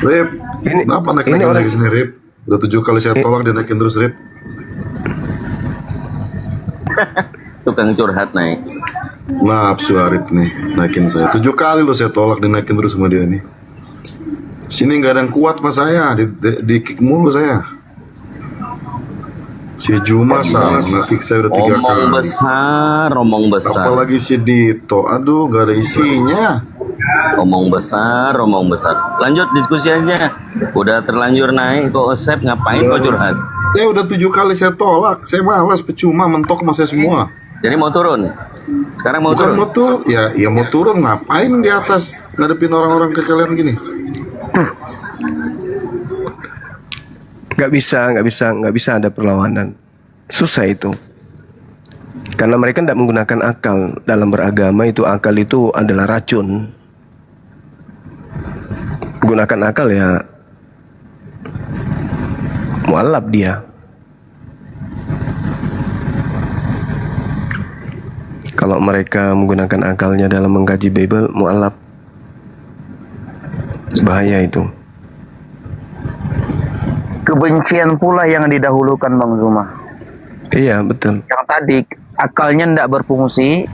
Rip, kenapa naik-naik lagi sini, Rip? Udah 7 kali saya tolak, dia naikin terus, Rip. Tukang curhat naik. Nafsu Arif nih, naikin saya. 7 kali lo saya tolak, dia naikin terus sama dia nih. Sini nggak ada yang kuat mas saya, di kick mulu saya. Si Juma salah, nge-kick saya udah 3 kali. Omong besar. Apalagi si Dito, aduh nggak ada isinya. Omong besar. Lanjut diskusi aja. Udah terlanjur naik kok accept, ngapain kok curhat? Ya udah 7 kali saya tolak, saya malas, percuma, mentok sama saya semua. Jadi mau turun? Sekarang mau Bukan turun? mau turun, ya mau turun, ngapain di atas ngadepin orang-orang kekalian gini? Nggak bisa ada perlawanan. Susah itu. Karena mereka tidak menggunakan akal dalam beragama. Itu akal itu adalah racun. Gunakan akal ya mualaf dia. Kalau mereka menggunakan akalnya dalam mengkaji Bible, mualaf. Bahaya itu. Kebencian pula yang didahulukan Bang Zuma. Iya betul. Yang tadi akalnya tidak berfungsi,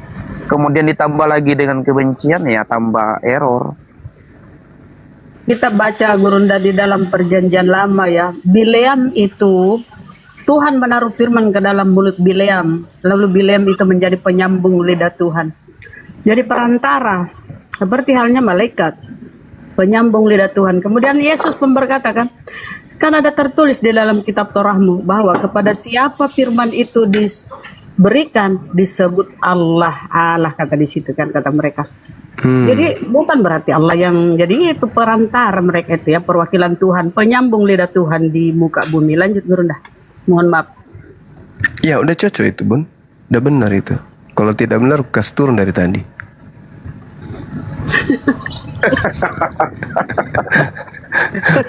kemudian ditambah lagi dengan kebencian, ya tambah error. Kita baca Gurunda di dalam perjanjian lama ya, Bileam itu Tuhan menaruh firman ke dalam mulut Bileam, lalu Bileam itu menjadi penyambung lidah Tuhan. Jadi perantara, seperti halnya malaikat, penyambung lidah Tuhan. Kemudian Yesus pun berkata kan ada tertulis di dalam kitab Torahmu bahwa kepada siapa firman itu diberikan disebut Allah kata di situ kan, kata mereka. Jadi bukan berarti Allah yang jadi itu perantara mereka itu ya, perwakilan Tuhan, penyambung lidah Tuhan di muka bumi. Lanjut Gurunda. Mohon maaf. Ya udah cocok itu Bun. Udah benar itu. Kalau tidak benar kas turun dari tadi.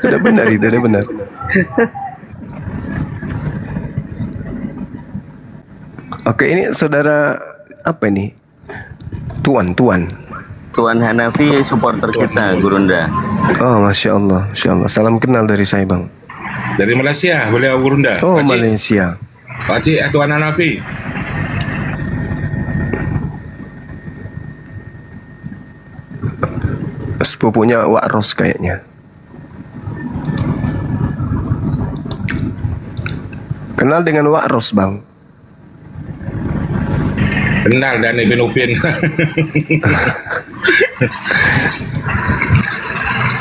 Udah benar itu, udah benar. Oke, ini saudara apa ini? Tuan Hanafi supporter kita, Gurunda. Oh, Masya Allah. Salam kenal dari saya, Bang. Dari Malaysia, beliau Gurunda. Oh, Malaysia. Pakcik, Tuan Hanafi. Sepupunya Wak Ros kayaknya. Kenal dengan Wak Ros, Bang? Kenal dan Ibn Upin.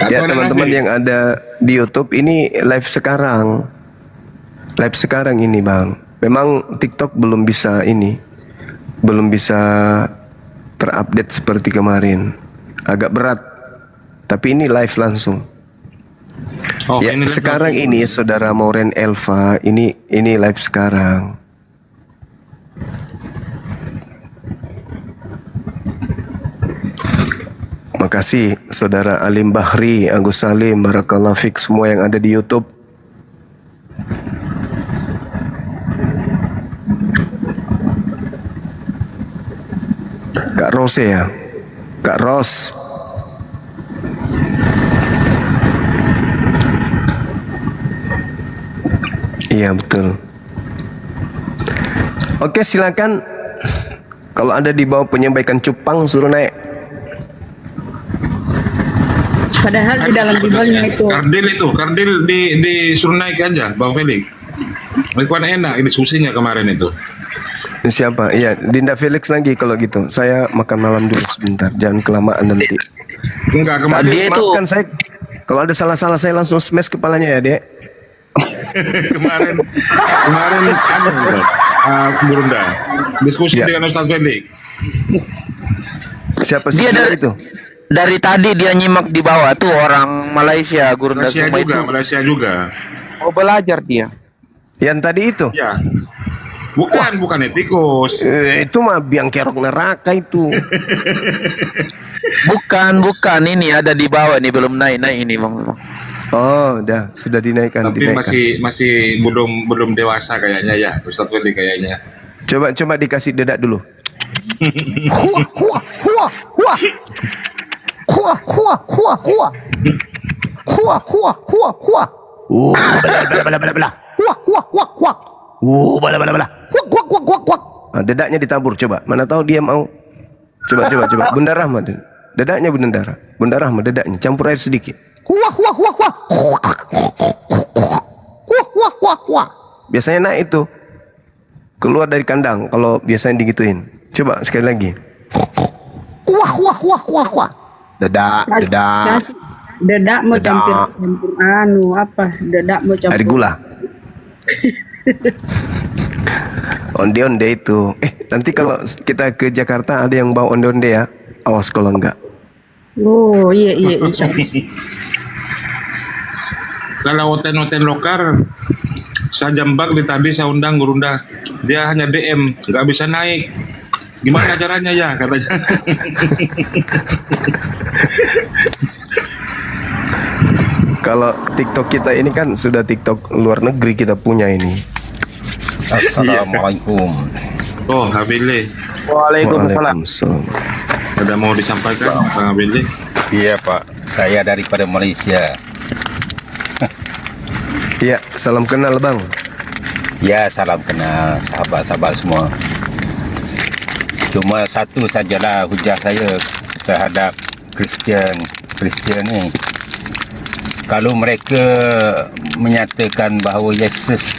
Ya teman-teman yang ada di YouTube ini live sekarang ini Bang. Memang TikTok belum bisa terupdate seperti kemarin, agak berat. Tapi ini live langsung. Oh, ya ini sekarang ini saudara Maureen Elva ini live sekarang. Makasih Saudara Alim Bahri, Agus Salim, Barakallah Fik, semua yang ada di YouTube. Kak Rose ya, Kak Ros. Iya betul. Oke silakan. Kalau ada di bawah penyampaikan cupang suruh naik. Padahal di dalam Bibalnya itu Kardil disuruh naik aja, Bang Felix. Itu kan enak diskusinya kemarin itu. Siapa? Iya, Dinda Felix lagi kalau gitu. Saya makan malam dulu sebentar, jangan kelamaan nanti. Enggak kemarin. Dia itu Maafkan saya, kalau ada salah-salah saya langsung smash kepalanya ya, Dek. kemarin Gurunda diskusi Ya. dengan Ustaz Felix. Siapa sih Dia dari- itu? dari tadi dia nyimak di bawah tuh orang Malaysia, Gurunda Malaysia Zuma juga, itu. Malaysia juga. Mau belajar dia. Yang tadi itu? Ya. Bukan etikus. Itu mah biang kerok neraka itu. Bukan ini ada di bawah nih, belum naik ini Bang. Oh, udah sudah dinaikkan, Tapi dinaikkan. masih belum dewasa kayaknya ya, Ustaz Felix kayaknya. Coba dikasih dedak dulu. Huah, huah, huah, huah. Huah, huah, huah, huah. Huah, huah, huah, huah. Bala, bala, bala, bala. Huah, huah, huah, huah. Bala, bala, bala. Huah, huah, huah, huah, huah. Nah, dedaknya ditabur coba. Mana tahu dia mau. Coba. Bunda Rahma. Dedaknya Bunda Rahma dedaknya. Campur air sedikit. Huah, huah, huah, huah. Huah, huah, huah, huah. Biasanya naik itu. Keluar dari kandang kalau biasanya digituin. Coba sekali lagi. Wah wah wah wah wah. Dedak. Kasih dedak mau campur dedak mau campur Air gula. Onde-onde itu. Nanti kalau kita ke Jakarta ada yang bawa onde-onde ya. Awas kalau enggak. Oh iya insya Allah. Kalau hotel-hotel lokal, saya jambak di tadi saya undang Gurunda. Dia hanya DM, nggak bisa naik. Gimana caranya ya katanya. Kalau TikTok kita ini kan sudah TikTok luar negeri kita punya ini. Assalamualaikum. Oh, Habile, Waalaikumsalam. Waalaikumsalam. ada mau disampaikan, Bang Habile? Iya Pak, saya daripada Malaysia. Iya, salam kenal Bang. Ya, salam kenal sahabat-sahabat semua. Cuma satu sajalah hujah saya terhadap Kristian ni. Kalau mereka menyatakan bahawa Yesus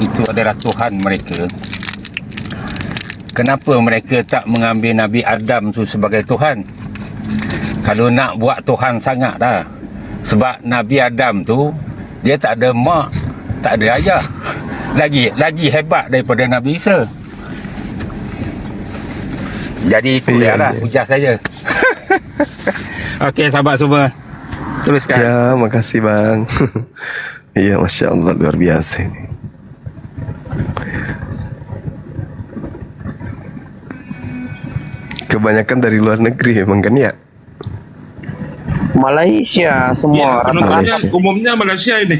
itu adalah Tuhan mereka, kenapa mereka tak mengambil Nabi Adam tu sebagai Tuhan? Kalau nak buat Tuhan sangat dah. Sebab Nabi Adam tu dia tak ada mak, tak ada ayah. Lagi hebat daripada Nabi Isa. Jadi itu dia lah hujah saya. Okey sahabat semua, teruskan. Ya, makasih Bang. Iya, Masya Allah luar biasa ini. Kebanyakan dari luar negeri emang kan ya? Malaysia Ya, semua penontonnya Malaysia. umumnya Malaysia ini.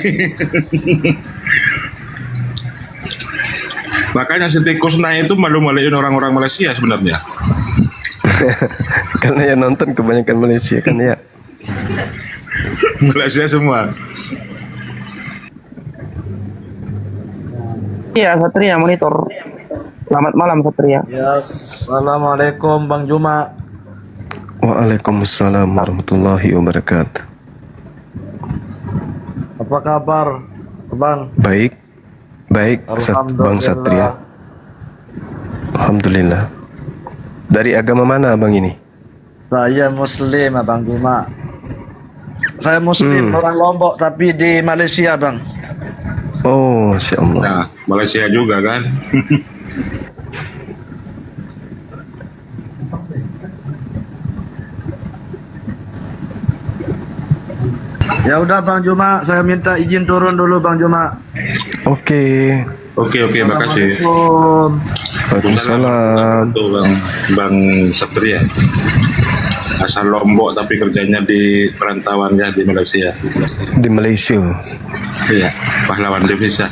Makanya si tikus naik itu malu-maluin orang-orang Malaysia sebenarnya. Karena yang nonton kebanyakan Malaysia kan ya. Malaysia semua. Iya, Satria monitor. Selamat malam Satria. Ya, assalamualaikum Bang Juma. Waalaikumsalam warahmatullahi wabarakatuh. Apa kabar, Bang? Baik, Bang Satria. Alhamdulillah. Dari agama mana Bang ini? Saya Muslim, Bang Juma. Saya Muslim, orang Lombok tapi di Malaysia, Bang. Oh, Masya Allah. Nah, Malaysia juga kan. Ya udah Bang Juma, saya minta izin turun dulu Bang Juma. Oke. Oke, makasih. Assalamualaikum. Waalaikumsalam. Tuh Bang Satria. asal Lombok tapi kerjanya di perantauannya di Malaysia. Di Malaysia. Iya, pahlawan devisa.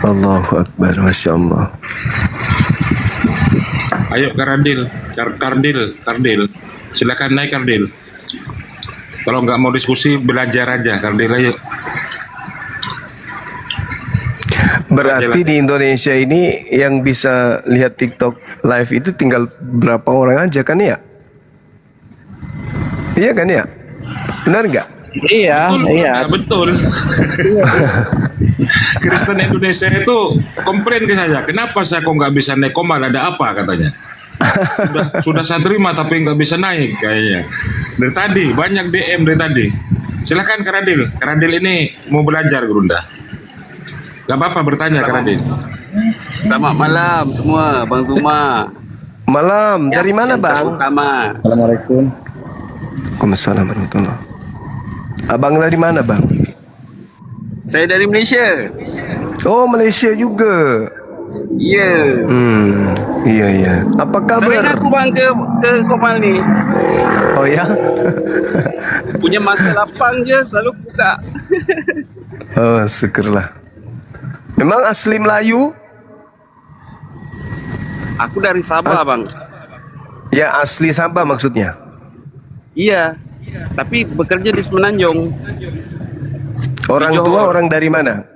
Allahu Akbar, Masya Allah. Ayo Kardil, silakan naik Kardil. Kalau nggak mau diskusi belajar aja Kardil, ayo. Berarti di Indonesia ini yang bisa lihat TikTok live itu tinggal berapa orang aja kan ya? Iya kan ya? Benar nggak? Iya, Betul. Kristen Indonesia itu komplain ke saya, kenapa saya kok nggak bisa naik komal, ada apa katanya? Sudah saya terima tapi nggak bisa naik kayaknya. Dari tadi banyak DM dari tadi. Silakan Karadil ini mau belajar Gurunda. Gak apa-apa bertanya Karadil. Selamat malam semua, Bang Zuma. Malam, dari mana Bang? Pertama, Assalamualaikum. Waalaikumsalam warahmatullahi. Abang dari mana Bang? saya dari Malaysia. Oh, Malaysia juga. Ya. Iya. Apa Sering kabar? aku bang ke Komal ni. Oh ya? Punya masa lapang je selalu buka. Oh, syukurlah. Memang asli Melayu? Aku dari Sabah bang. Ya, asli Sabah maksudnya. Iya. Tapi bekerja di Semenanjung. Orang Di tua Johor. orang dari mana?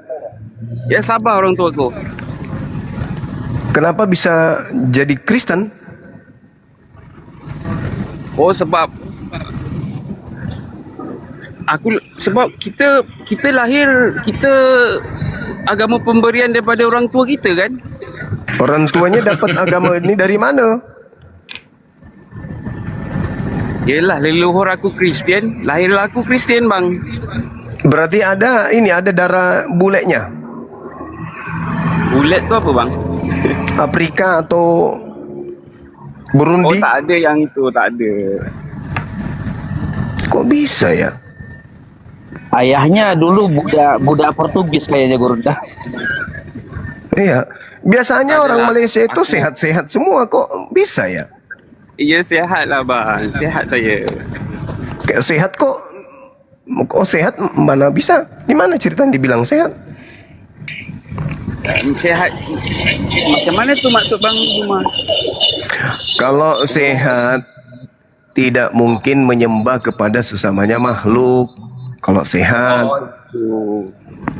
Ya Sabah orang tuaku. Kenapa bisa jadi Kristen? Oh sebab kita lahir agama pemberian daripada orang tua kita kan. Orang tuanya dapat agama ini dari mana? Yelah leluhur aku Kristian, lahirlah aku Kristian bang. Berarti ada darah buletnya. Bulat tu apa bang? Afrika atau Oh Burundi? tak ada yang itu, tak ada. Kok bisa ya? Ayahnya dulu budak Portugis kayaknya Gurunda. Iya. Biasanya orang Malaysia itu sehat-sehat semua, kok bisa ya? Iya sihat lah bang, sihat saya. Kayak sehat kok. Kok sehat mana bisa? Gimana ceritanya dibilang sehat? Sihat macam mana tu maksud bang Zuma? Kalau sehat tidak mungkin menyembah kepada sesamanya makhluk. Kalau sehat,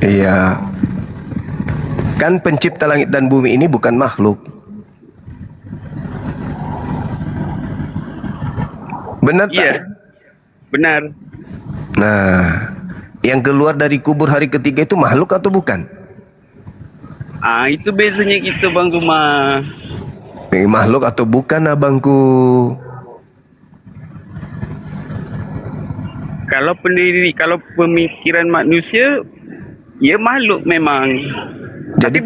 iya. Kan pencipta langit dan bumi ini bukan makhluk. Benar tak? Iya, benar. Nah, yang keluar dari kubur hari ketiga itu makhluk atau bukan? Itu bezanya kita bang Zuma. Makhluk atau bukan abangku? Kalau pemikiran manusia, ya makhluk memang. Jadi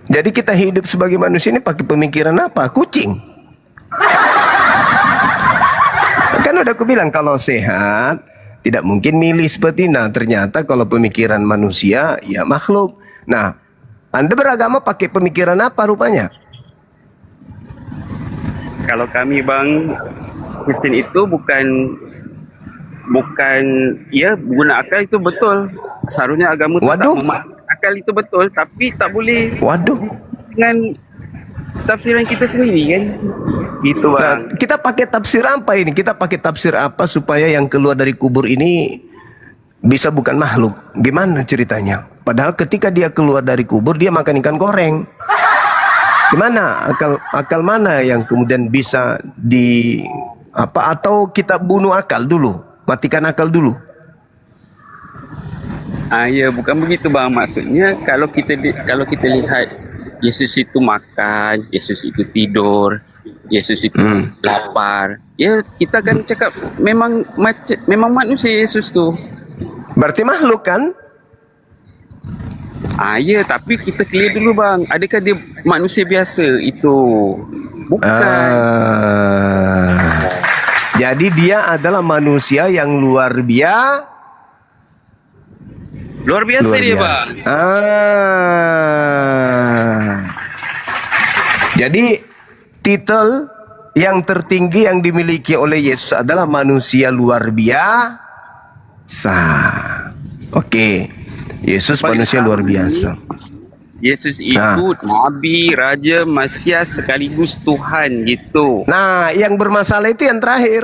jadi kita hidup sebagai manusia ini pakai pemikiran apa? Kucing. Kan udah aku bilang kalau sehat tidak mungkin milih seperti ternyata kalau pemikiran manusia ya makhluk. Nah, Anda beragama pakai pemikiran apa rupanya? Kalau kami bang Kristen itu bukan ya guna akal itu betul. Seharusnya agama itu tak akal itu betul, tapi tak boleh. Waduh. Dengan tafsiran kita sendiri kan. Gitu bang. Nah, kita pakai tafsir apa ini? Kita pakai tafsir apa supaya yang keluar dari kubur ini bisa bukan makhluk? Gimana ceritanya? Padahal ketika dia keluar dari kubur dia makan ikan goreng. Gimana akal mana yang kemudian bisa atau kita bunuh akal dulu, matikan akal dulu? Ya bukan begitu bang, maksudnya kalau kita lihat Yesus itu makan, Yesus itu tidur, Yesus itu lapar, ya kita kan cakap memang manusia Yesus tu. Berarti makhluk kan? Ya, tapi kita clear dulu bang. Adakah dia manusia biasa? Itu bukan. Jadi dia adalah manusia yang luar biasa. Luar biasa dia bang. Jadi titel yang tertinggi yang dimiliki oleh Yesus adalah manusia luar biasa. Oke, Yesus manusia luar biasa. Yesus itu Nabi, Raja, Mesias sekaligus Tuhan gitu. Nah, yang bermasalah itu yang terakhir.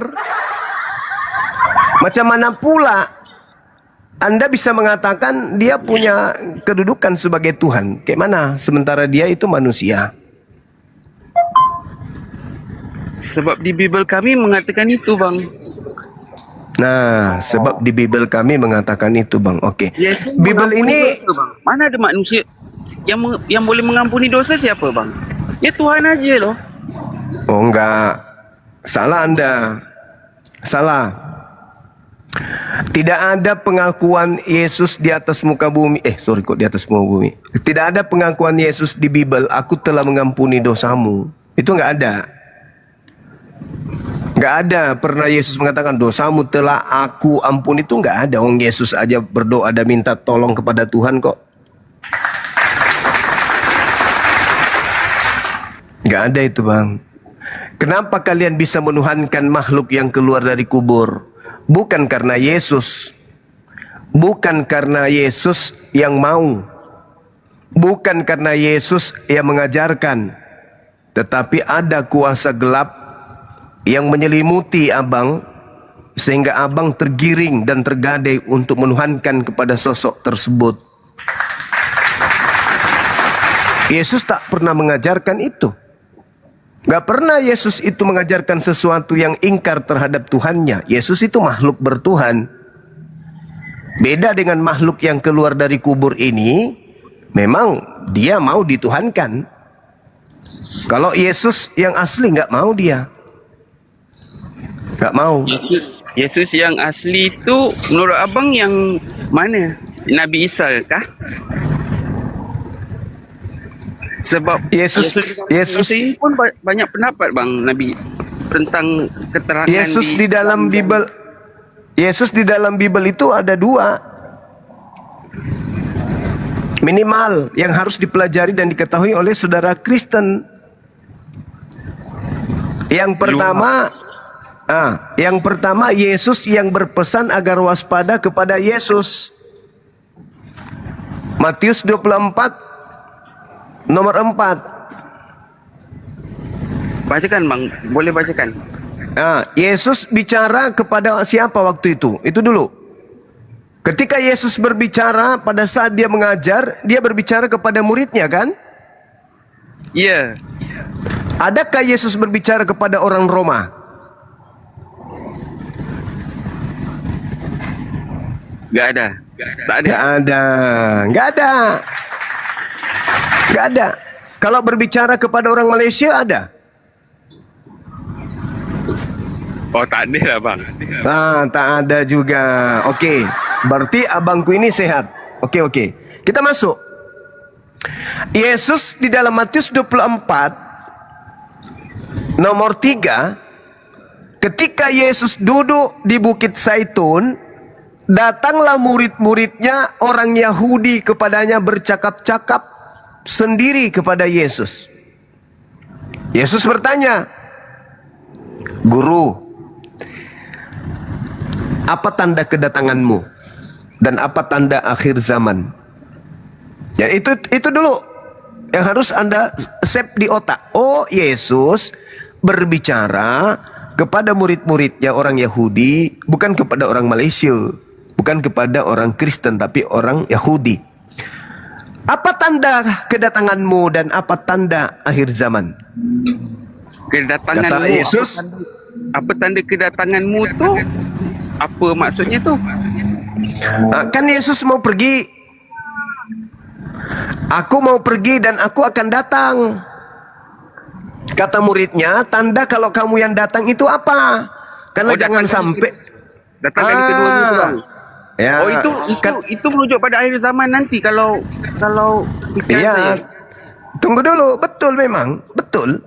Macam mana pula Anda bisa mengatakan dia punya kedudukan sebagai Tuhan? Kayak mana? Sementara dia itu manusia. Sebab di Bible kami mengatakan itu, Bang. Nah, sebab di Bible kami mengatakan itu, Bang. Oke. Yesus Bible ini dosa, Bang. Mana ada manusia yang boleh mengampuni dosa siapa, Bang? Ya Tuhan aja loh. oh enggak. Salah Anda. Salah. Tidak ada pengakuan Yesus di atas muka bumi. Di atas muka bumi. Tidak ada pengakuan Yesus di Bible, aku telah mengampuni dosamu. Itu enggak ada. Enggak ada pernah Yesus mengatakan dosamu telah aku ampuni, itu enggak ada. Orang Yesus aja berdoa dan minta tolong kepada Tuhan kok. Enggak ada itu, Bang. Kenapa kalian bisa menuhankan makhluk yang keluar dari kubur? Bukan karena Yesus. Bukan karena Yesus yang mau. Bukan karena Yesus yang mengajarkan. Tetapi ada kuasa gelap yang menyelimuti abang, sehingga abang tergiring dan tergadai untuk menuhankan kepada sosok tersebut. Yesus tak pernah mengajarkan itu. Gak pernah Yesus itu mengajarkan sesuatu yang ingkar terhadap Tuhannya. Yesus itu makhluk bertuhan. Beda dengan makhluk yang keluar dari kubur ini, memang dia mau dituhankan. Kalau Yesus yang asli gak mau dia. Gak mau. Yesus yang asli itu menurut abang yang mana? Nabi Isa kah? Sebab Yesus ini pun banyak pendapat, Bang, Nabi tentang keterangan Yesus di dalam Bible. Yesus di dalam Bible itu ada dua minimal yang harus dipelajari dan diketahui oleh saudara Kristen. Yang pertama Yesus yang berpesan agar waspada kepada Yesus. Matius 24 nomor 4. Bacakan, Bang, boleh bacakan. Yesus bicara kepada siapa waktu itu? Itu dulu. Ketika Yesus berbicara pada saat dia mengajar, dia berbicara kepada muridnya, kan? Iya. Adakah Yesus berbicara kepada orang Roma? Gak ada. Gak ada. Kalau berbicara kepada orang Malaysia ada? Oh, tak ada lah, Bang. Tak ada juga. Oke, berarti abangku ini sehat. Oke. Kita masuk. Yesus di dalam Matius 24 nomor 3, ketika Yesus duduk di Bukit Zaitun, datanglah murid-muridnya orang Yahudi kepadanya bercakap-cakap sendiri kepada Yesus. Yesus bertanya, Guru, apa tanda kedatanganmu dan apa tanda akhir zaman? Ya, itu dulu yang harus Anda save di otak. Oh, Yesus berbicara kepada murid-muridnya orang Yahudi, bukan kepada orang Malaysia, bukan kepada orang Kristen, tapi orang Yahudi. Apa tanda kedatanganmu dan apa tanda akhir zaman? Kedatanganmu. Kata Yesus, apa tanda kedatanganmu tu? Apa maksudnya tu? Kan Yesus mau pergi. Aku mau pergi dan aku akan datang. Kata muridnya, tanda kalau kamu yang datang itu apa? Karena jangan sampai datang kali kedua itu, Bang. Ya, itu merujuk pada akhir zaman nanti kalau iya. Tunggu dulu, betul memang. Betul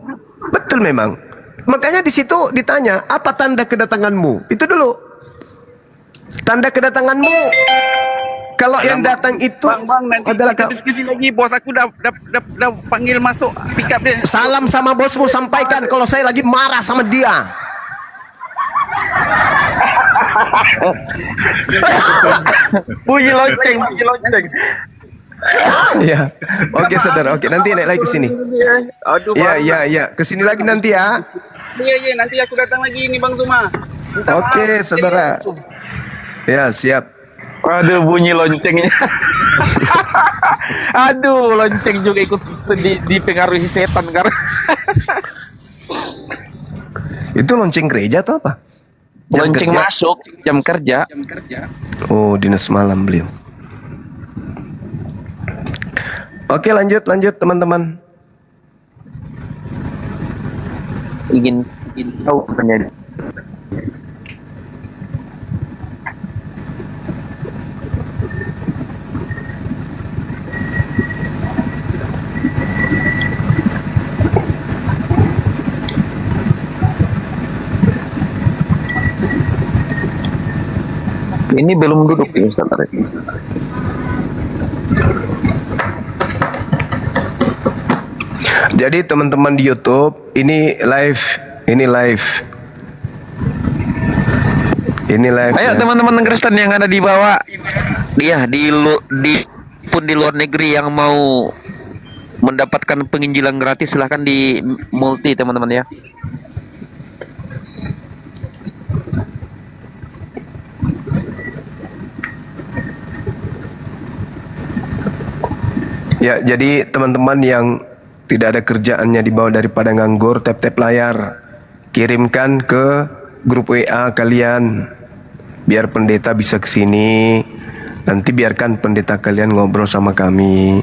memang. Makanya di situ ditanya, apa tanda kedatanganmu? Itu dulu. Tanda kedatanganmu kalau yang datang itu Bang, nanti adalah kita diskusi lagi. Bos aku dah panggil masuk pick up dia. salam sama bosmu, sampaikan kalau saya lagi marah sama dia. Bunyi lonceng. Ya, oke saudara, oke nanti naik lagi ke sini. Aduh, Ya, ke sini lagi nanti ya. Iya, nanti aku datang lagi ini Bang Zuma. Minta Oke maaf. saudara. Ya siap. Aduh, bunyi loncengnya. Aduh, lonceng juga ikut dipengaruhi setan karena Itu lonceng gereja atau apa? Jam lonceng kerja? masuk jam kerja. Oh, dinas malam beliau. Oke, lanjut teman-teman. Ingin tahu terjadi. Ini belum duduk ya Ustaz Arif. Jadi teman-teman di YouTube, ini live. Ayo ya. teman-teman Kristen yang ada di bawah, dia di luar negeri yang mau mendapatkan penginjilan gratis, silahkan di multi teman-teman ya. Ya, jadi teman-teman yang tidak ada kerjaannya di bawah daripada nganggur, tap-tap layar, kirimkan ke grup WA kalian, biar pendeta bisa ke sini. Nanti biarkan pendeta kalian ngobrol sama kami.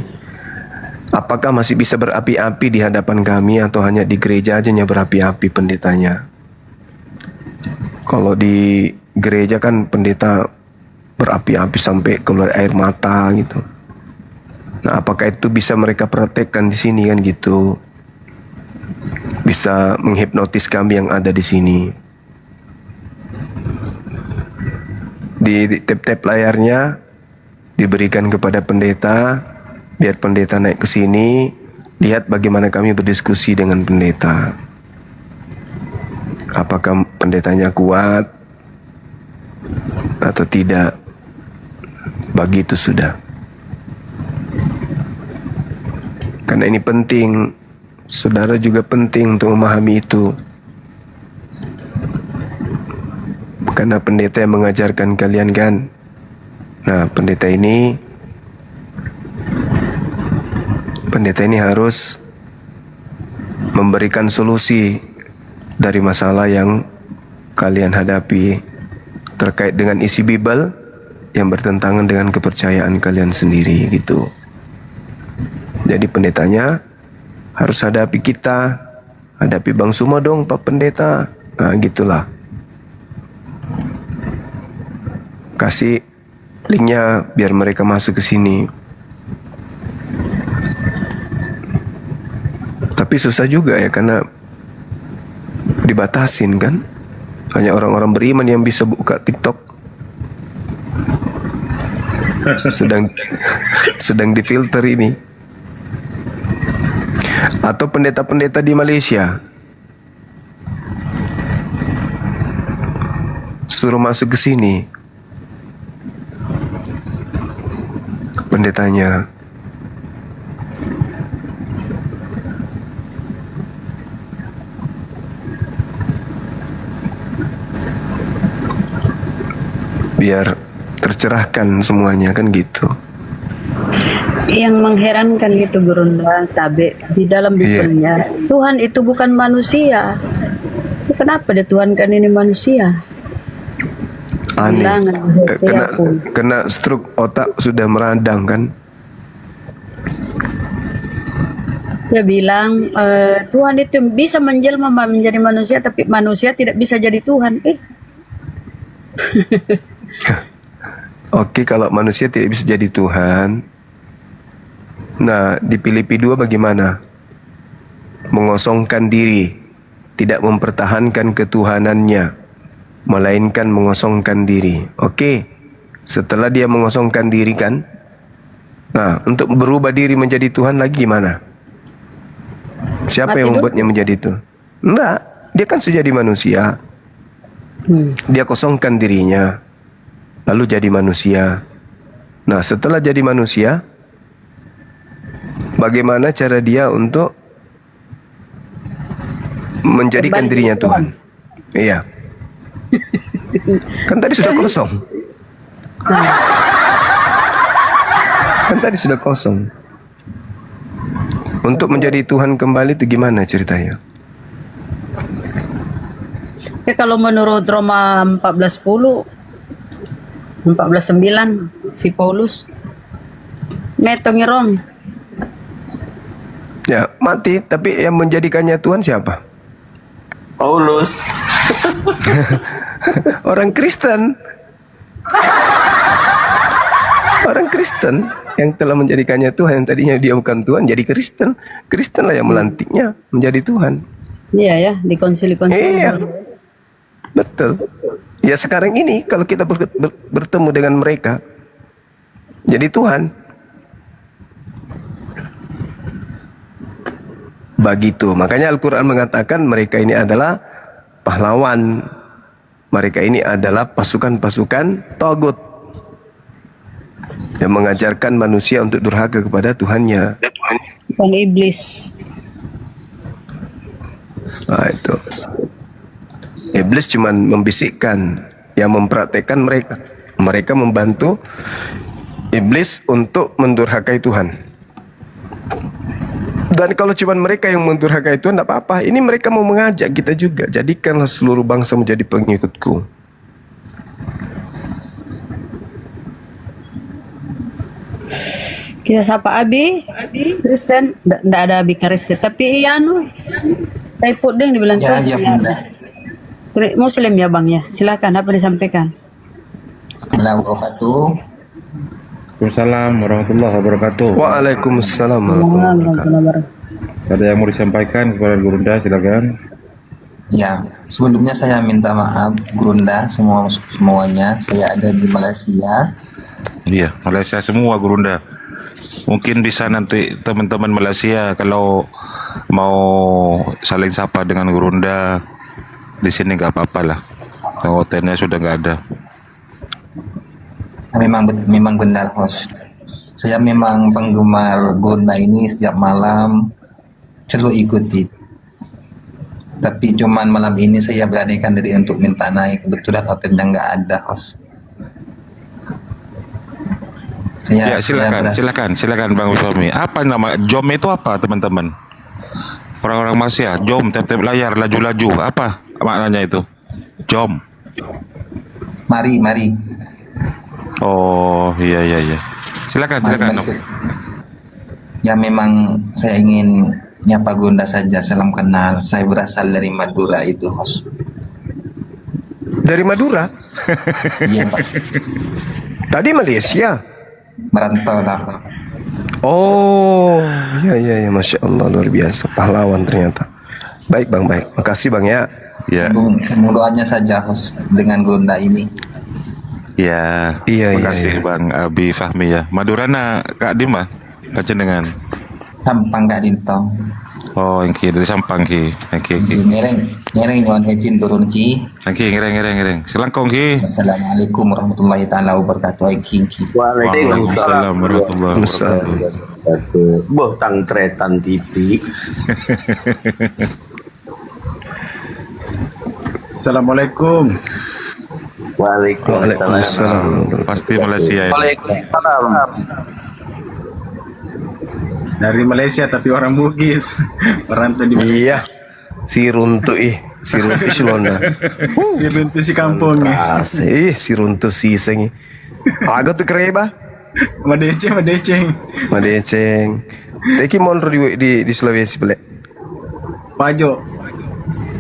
Apakah masih bisa berapi-api di hadapan kami atau hanya di gereja aja berapi-api pendetanya? Kalau di gereja kan pendeta berapi-api sampai keluar air mata gitu. Nah, apakah itu bisa mereka praktekkan di sini kan gitu? Bisa menghipnotis kami yang ada di sini. Di tap-tap layarnya diberikan kepada pendeta, biar pendeta naik ke sini, lihat bagaimana kami berdiskusi dengan pendeta. Apakah pendetanya kuat atau tidak? Begitu sudah. Karena ini penting, saudara juga penting untuk memahami itu. Karena pendeta yang mengajarkan kalian kan. Nah, pendeta ini harus memberikan solusi dari masalah yang kalian hadapi terkait dengan isi Bible yang bertentangan dengan kepercayaan kalian sendiri gitu. Jadi pendetanya harus hadapi kita, hadapi Bang Suma dong Pak Pendeta. Nah gitulah. Kasih linknya biar mereka masuk ke sini. Tapi susah juga ya karena dibatasin kan. Hanya orang-orang beriman yang bisa buka TikTok. Sedang difilter ini. Atau pendeta-pendeta di Malaysia suruh masuk ke sini pendetanya. Biar tercerahkan semuanya kan gitu. Yang mengherankan gitu Gurunda Tabe di dalam Bible-nya, Tuhan itu bukan manusia. Kenapa dituhankan ini manusia? Aneh. Bilangan Hosea pun. Kena stroke otak sudah meradang kan. Dia bilang Tuhan itu bisa menjelma menjadi manusia, tapi manusia tidak bisa jadi Tuhan. Oke, kalau manusia tidak bisa jadi Tuhan, nah di Filipi 2 bagaimana? Mengosongkan diri, tidak mempertahankan ketuhanannya, melainkan mengosongkan diri. Oke, Setelah dia mengosongkan diri kan. Nah, untuk berubah diri menjadi Tuhan lagi gimana? Siapa Mati yang dulu. membuatnya menjadi itu? Enggak, dia kan sudah jadi manusia. Dia kosongkan dirinya, lalu jadi manusia. Nah, setelah jadi manusia, bagaimana cara dia untuk menjadikan Kembali dirinya jadi Tuhan? Iya. Kan tadi sudah kosong. Kan tadi sudah kosong. Untuk menjadi Tuhan kembali itu gimana ceritanya? Ya, kalau menurut Roma 14:10, 14:9 si Paulus metongi Rom. Ya, mati, tapi yang menjadikannya Tuhan siapa? Paulus. Orang Kristen. Orang Kristen yang telah menjadikannya Tuhan, yang tadinya dia bukan Tuhan jadi Kristen. Kristen lah yang melantiknya menjadi Tuhan. Iya ya, di konsili-konsili. Iya. Betul. Ya sekarang ini kalau kita bertemu dengan mereka jadi Tuhan. Begitu. Makanya Al-Quran mengatakan mereka ini adalah pahlawan. Mereka ini adalah pasukan-pasukan Tagut yang mengajarkan manusia untuk durhaka kepada Tuhannya. Bukan iblis. Nah, itu. Iblis cuma membisikkan, yang mempraktekkan mereka. Mereka membantu iblis untuk mendurhakai Tuhan. Dan kalau cuma mereka yang mendurhakai Tuhan, tidak apa-apa. Ini mereka mau mengajak kita juga. Jadikanlah seluruh bangsa menjadi pengikutku. Kita sapa Abi, Kristen, ndak ada Abi Kristen, tapi iya saya puding dibilang Ya, tuh. ya bunda. Muslim ya bang ya, silakan apa disampaikan. Assalamualaikum. Waalaikumsalam warahmatullahi wabarakatuh. Waalaikumsalam warahmatullahi wabarakatuh. Ada yang mau disampaikan kepada Gurunda, silakan. Ya, sebelumnya saya minta maaf Gurunda semuanya. Saya ada di Malaysia. Iya, Malaysia semua Gurunda. Mungkin bisa nanti teman-teman Malaysia kalau mau saling sapa dengan Gurunda di sini nggak apa-apa lah. Hotelnya sudah nggak ada. Memang benar host. Saya memang penggemar Gurunda ini, setiap malam selalu ikuti. Tapi cuman malam ini saya beranikan diri untuk minta naik. Kebetulan hotelnya nggak ada host. Ya, silakan Bang Suami. Apa nama jom itu apa teman-teman? Orang-orang Malaysia, jom tap-tap layar laju-laju. Apa maknanya itu? Jom. Mari. Oh, iya. Silakan. Ya memang saya ingin nyapa Gurunda saja, salam kenal. Saya berasal dari Madura itu host. Dari Madura? Iya Pak. Tadi Malaysia. Merantau lah. Oh, iya, Masya Allah, luar biasa, pahlawan ternyata. Baik Bang, baik. Makasih Bang ya. Ya. Doanya saja host dengan Gurunda ini. Ya. Iya. Makasih Bang Abi Fahmi ya. Madurana Kak Dima, kacendengan. Sampang Kak Dintong. Oh, engki dari Sampang ki. Engki. Ngereng nyon hecin turun ki. Engki ngereng. Selangkong ki. Assalamualaikum warahmatullahi taala wabarakatuh. Engki. Waalaikumsalam warahmatullahi wabarakatuh. Boh tangtretan TV. Assalamualaikum. Waalaikumsalam. Pasti Malaysia ya. Waalaikumsalam. Dari Malaysia tapi orang Bugis. Merantau di Malaysia. Iya. Si Runtu si Londa. Si Runtu si kampung nih. Si Runtu si sengi. Agak tuh kereba. Madeceng. Teki monro di Sulawesi pelek. Pajo.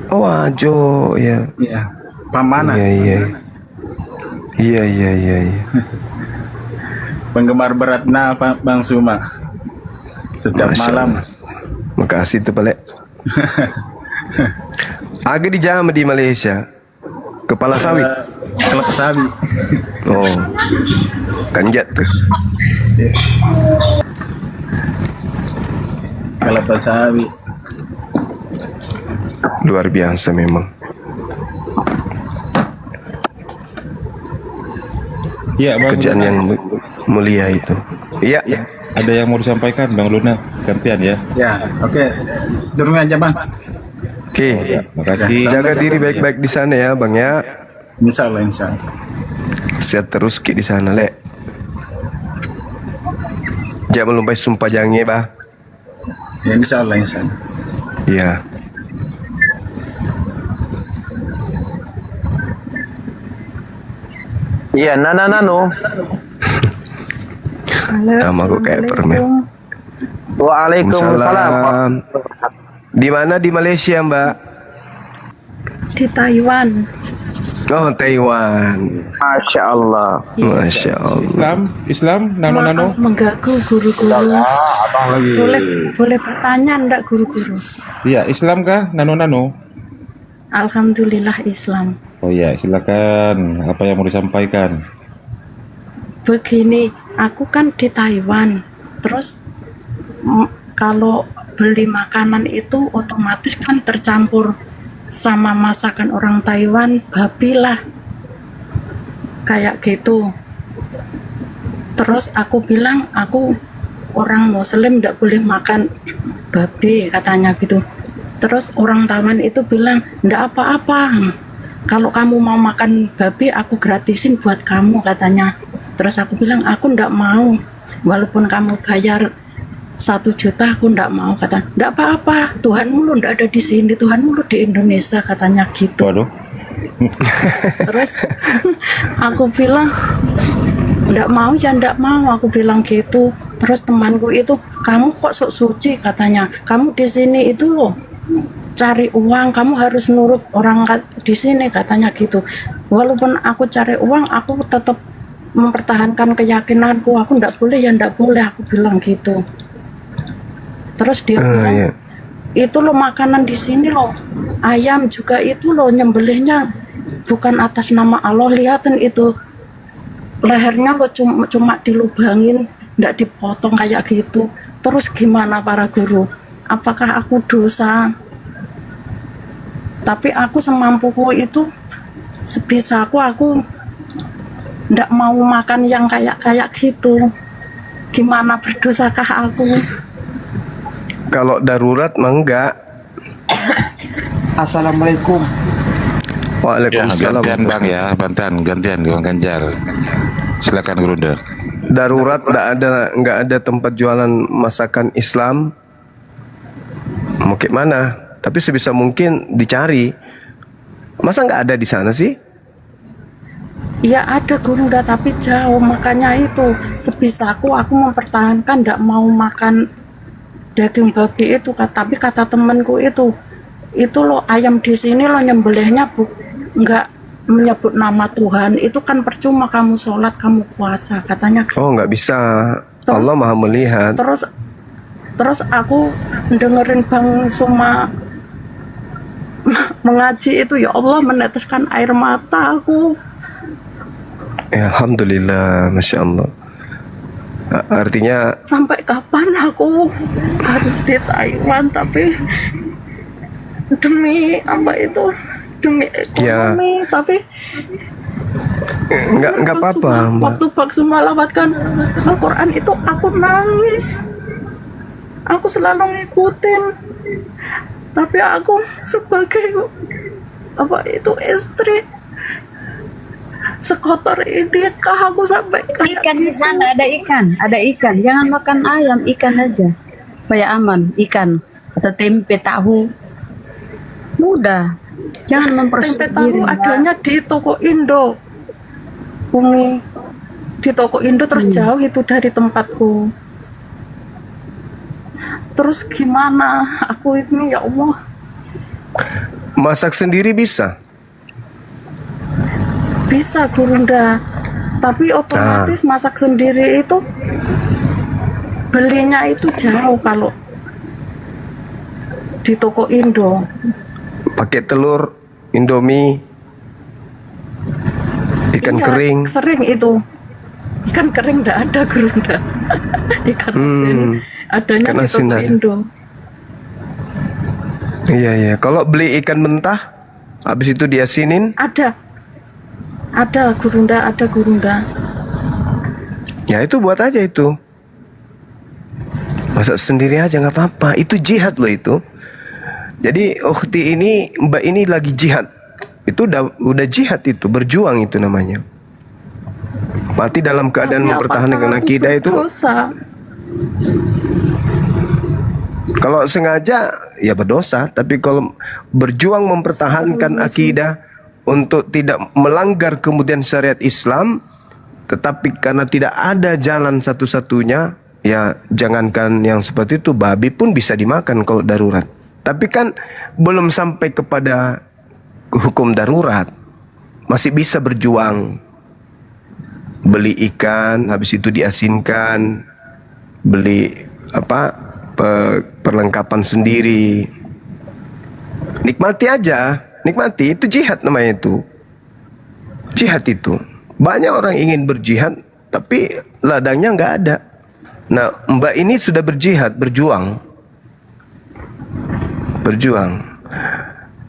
Oh, Wajo, ya. Iya. Pamana. Iya. Penggemar beratna Bang Suma. Setiap Masya malam. Allah. Makasih tuh pelek. Agak di Malaysia. Kepala sawit. kelapa sawi. Oh, kanjat tuh. Kelapa sawi. Luar biasa memang. Iya, Bang. Kerjaan yang mulia itu. Iya. Ada yang mau disampaikan, Bang Luna? Gantian ya. Ya, oke. Turun aja, Bang. Oke. Makasih. Jaga diri baik-baik di sana ya, Bang ya. Insyaallah, insyaallah. Sehat terus ki di sana, Lek. Jangan lupa sumpah jange, Bah. Ya, insyaallah, insyaallah. Iya. Iya, nano. Nama kok kayak permen. Waalaikumsalam. Di mana di Malaysia, Mbak? Di Taiwan. Oh, Taiwan. Masya Allah. Masya Allah. Islam, Maaf mengganggu guru-guru. Boleh bertanya enggak guru-guru? Iya, Islam kah? Nano. Alhamdulillah Islam. Oh iya, silakan. Apa yang mau disampaikan? Begini, aku kan di Taiwan. Terus kalau beli makanan itu otomatis kan tercampur sama masakan orang Taiwan, babi lah. Kayak gitu. Terus aku bilang aku orang Muslim tidak boleh makan babi katanya gitu. Terus orang Taiwan itu bilang enggak apa-apa. Kalau kamu mau makan babi aku gratisin buat kamu katanya. Terus aku bilang aku enggak mau. Walaupun kamu bayar 1 juta aku enggak mau kata. Enggak apa-apa. Tuhanmu lu enggak ada di sini. Tuhanmu lu di Indonesia katanya gitu. Waduh. Terus aku bilang enggak mau ya enggak mau aku bilang gitu. Terus temanku itu kamu kok sok suci katanya. Kamu di sini itu loh cari uang, kamu harus nurut orang di sini katanya gitu. Walaupun aku cari uang, aku tetap mempertahankan keyakinanku. Aku ndak boleh ya ndak boleh, aku bilang gitu. Terus dia bilang, itu loh makanan di sini loh, ayam juga itu loh nyembelihnya bukan atas nama Allah. Lihatin itu lehernya loh cuma dilubangin, ndak dipotong kayak gitu. Terus gimana para guru? Apakah aku dosa? Tapi aku semampuku itu sebisaku aku ndak mau makan yang kayak gitu. Gimana berdosakah aku? Kalau darurat mah enggak. Assalamualaikum. Waalaikumsalam. Gantian Bang ya, gantian Bang Ganjar. Silakan Gurunda. Darurat enggak ada tempat jualan masakan Islam. Mau ke mana? Tapi sebisa mungkin dicari. Masa nggak ada di sana sih? Ya ada Gurunda tapi jauh, makanya itu sebisaku aku mempertahankan nggak mau makan daging babi itu. Tapi kata temanku itu loh ayam di sini loh nyembelihnya nggak menyebut nama Tuhan. Itu kan percuma kamu sholat kamu puasa katanya. Oh nggak bisa. Allah maha melihat. Terus aku dengerin Bang Suma mengaji itu, ya Allah meneteskan air mata aku. Ya, Alhamdulillah, Masya Allah. Artinya sampai kapan aku harus di Taiwan, tapi demi apa itu, demi ekonomi. Tapi nggak apa-apa. Waktu Bang Suma lawatkan Al-Quran itu aku nangis. Aku selalu ngikutin, tapi aku sebagai apa itu istri sekotor ini kah aku sampai kayak ikan di sana ada ikan, jangan makan ayam, ikan aja supaya aman. Ikan atau tempe tahu mudah, jangan mempersulit tempe tahu diri. adanya di toko Indo, Umi, di toko Indo terus jauh itu dari tempatku. Terus gimana aku ini, ya Allah? Masak sendiri bisa? Bisa Gurunda, tapi otomatis masak sendiri itu belinya itu jauh kalau di toko Indo. Pakai telur Indomie. ikan Iya, kering. sering itu. Ikan kering enggak ada Gurunda. Ikan asin adanya ikan di asin toko ada. Indo. Iya iya. Kalau beli ikan mentah, habis itu diasinin, Ada Gurunda, ada Gurunda. ya itu buat aja itu. Masak sendiri aja nggak apa-apa. Itu jihad loh itu. Jadi ukhti ini, mbak ini lagi jihad. Itu udah jihad itu, berjuang itu namanya. Mati dalam keadaan Tapi mempertahankan apakah aku akidah itu. berdosa? Kalau sengaja ya berdosa, tapi kalau berjuang mempertahankan akidah untuk tidak melanggar kemudian syariat Islam, tetapi karena tidak ada jalan satu-satunya, ya jangankan yang seperti itu, babi pun bisa dimakan kalau darurat. Tapi kan belum sampai kepada hukum darurat, masih bisa berjuang. Beli ikan, habis itu diasinkan, beli perlengkapan sendiri, nikmati aja, nikmati, itu jihad namanya itu. Jihad itu. Banyak orang ingin berjihad tapi ladangnya nggak ada. Nah, mbak ini sudah berjihad, berjuang.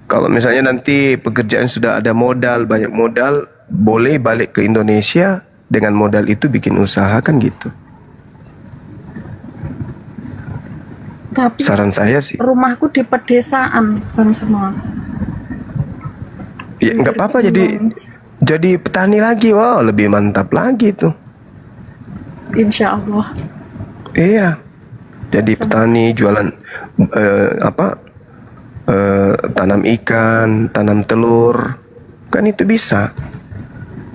Kalau misalnya nanti pekerjaan sudah ada modal, banyak modal, boleh balik ke Indonesia dengan modal itu bikin usaha kan gitu. Tapi Saran saya sih. rumahku di pedesaan, Bang semua. Ya nggak apa-apa, jadi petani lagi, wow lebih mantap lagi tuh. Insya Allah. Iya, jadi petani jualan tanam ikan, tanam telur, kan itu bisa.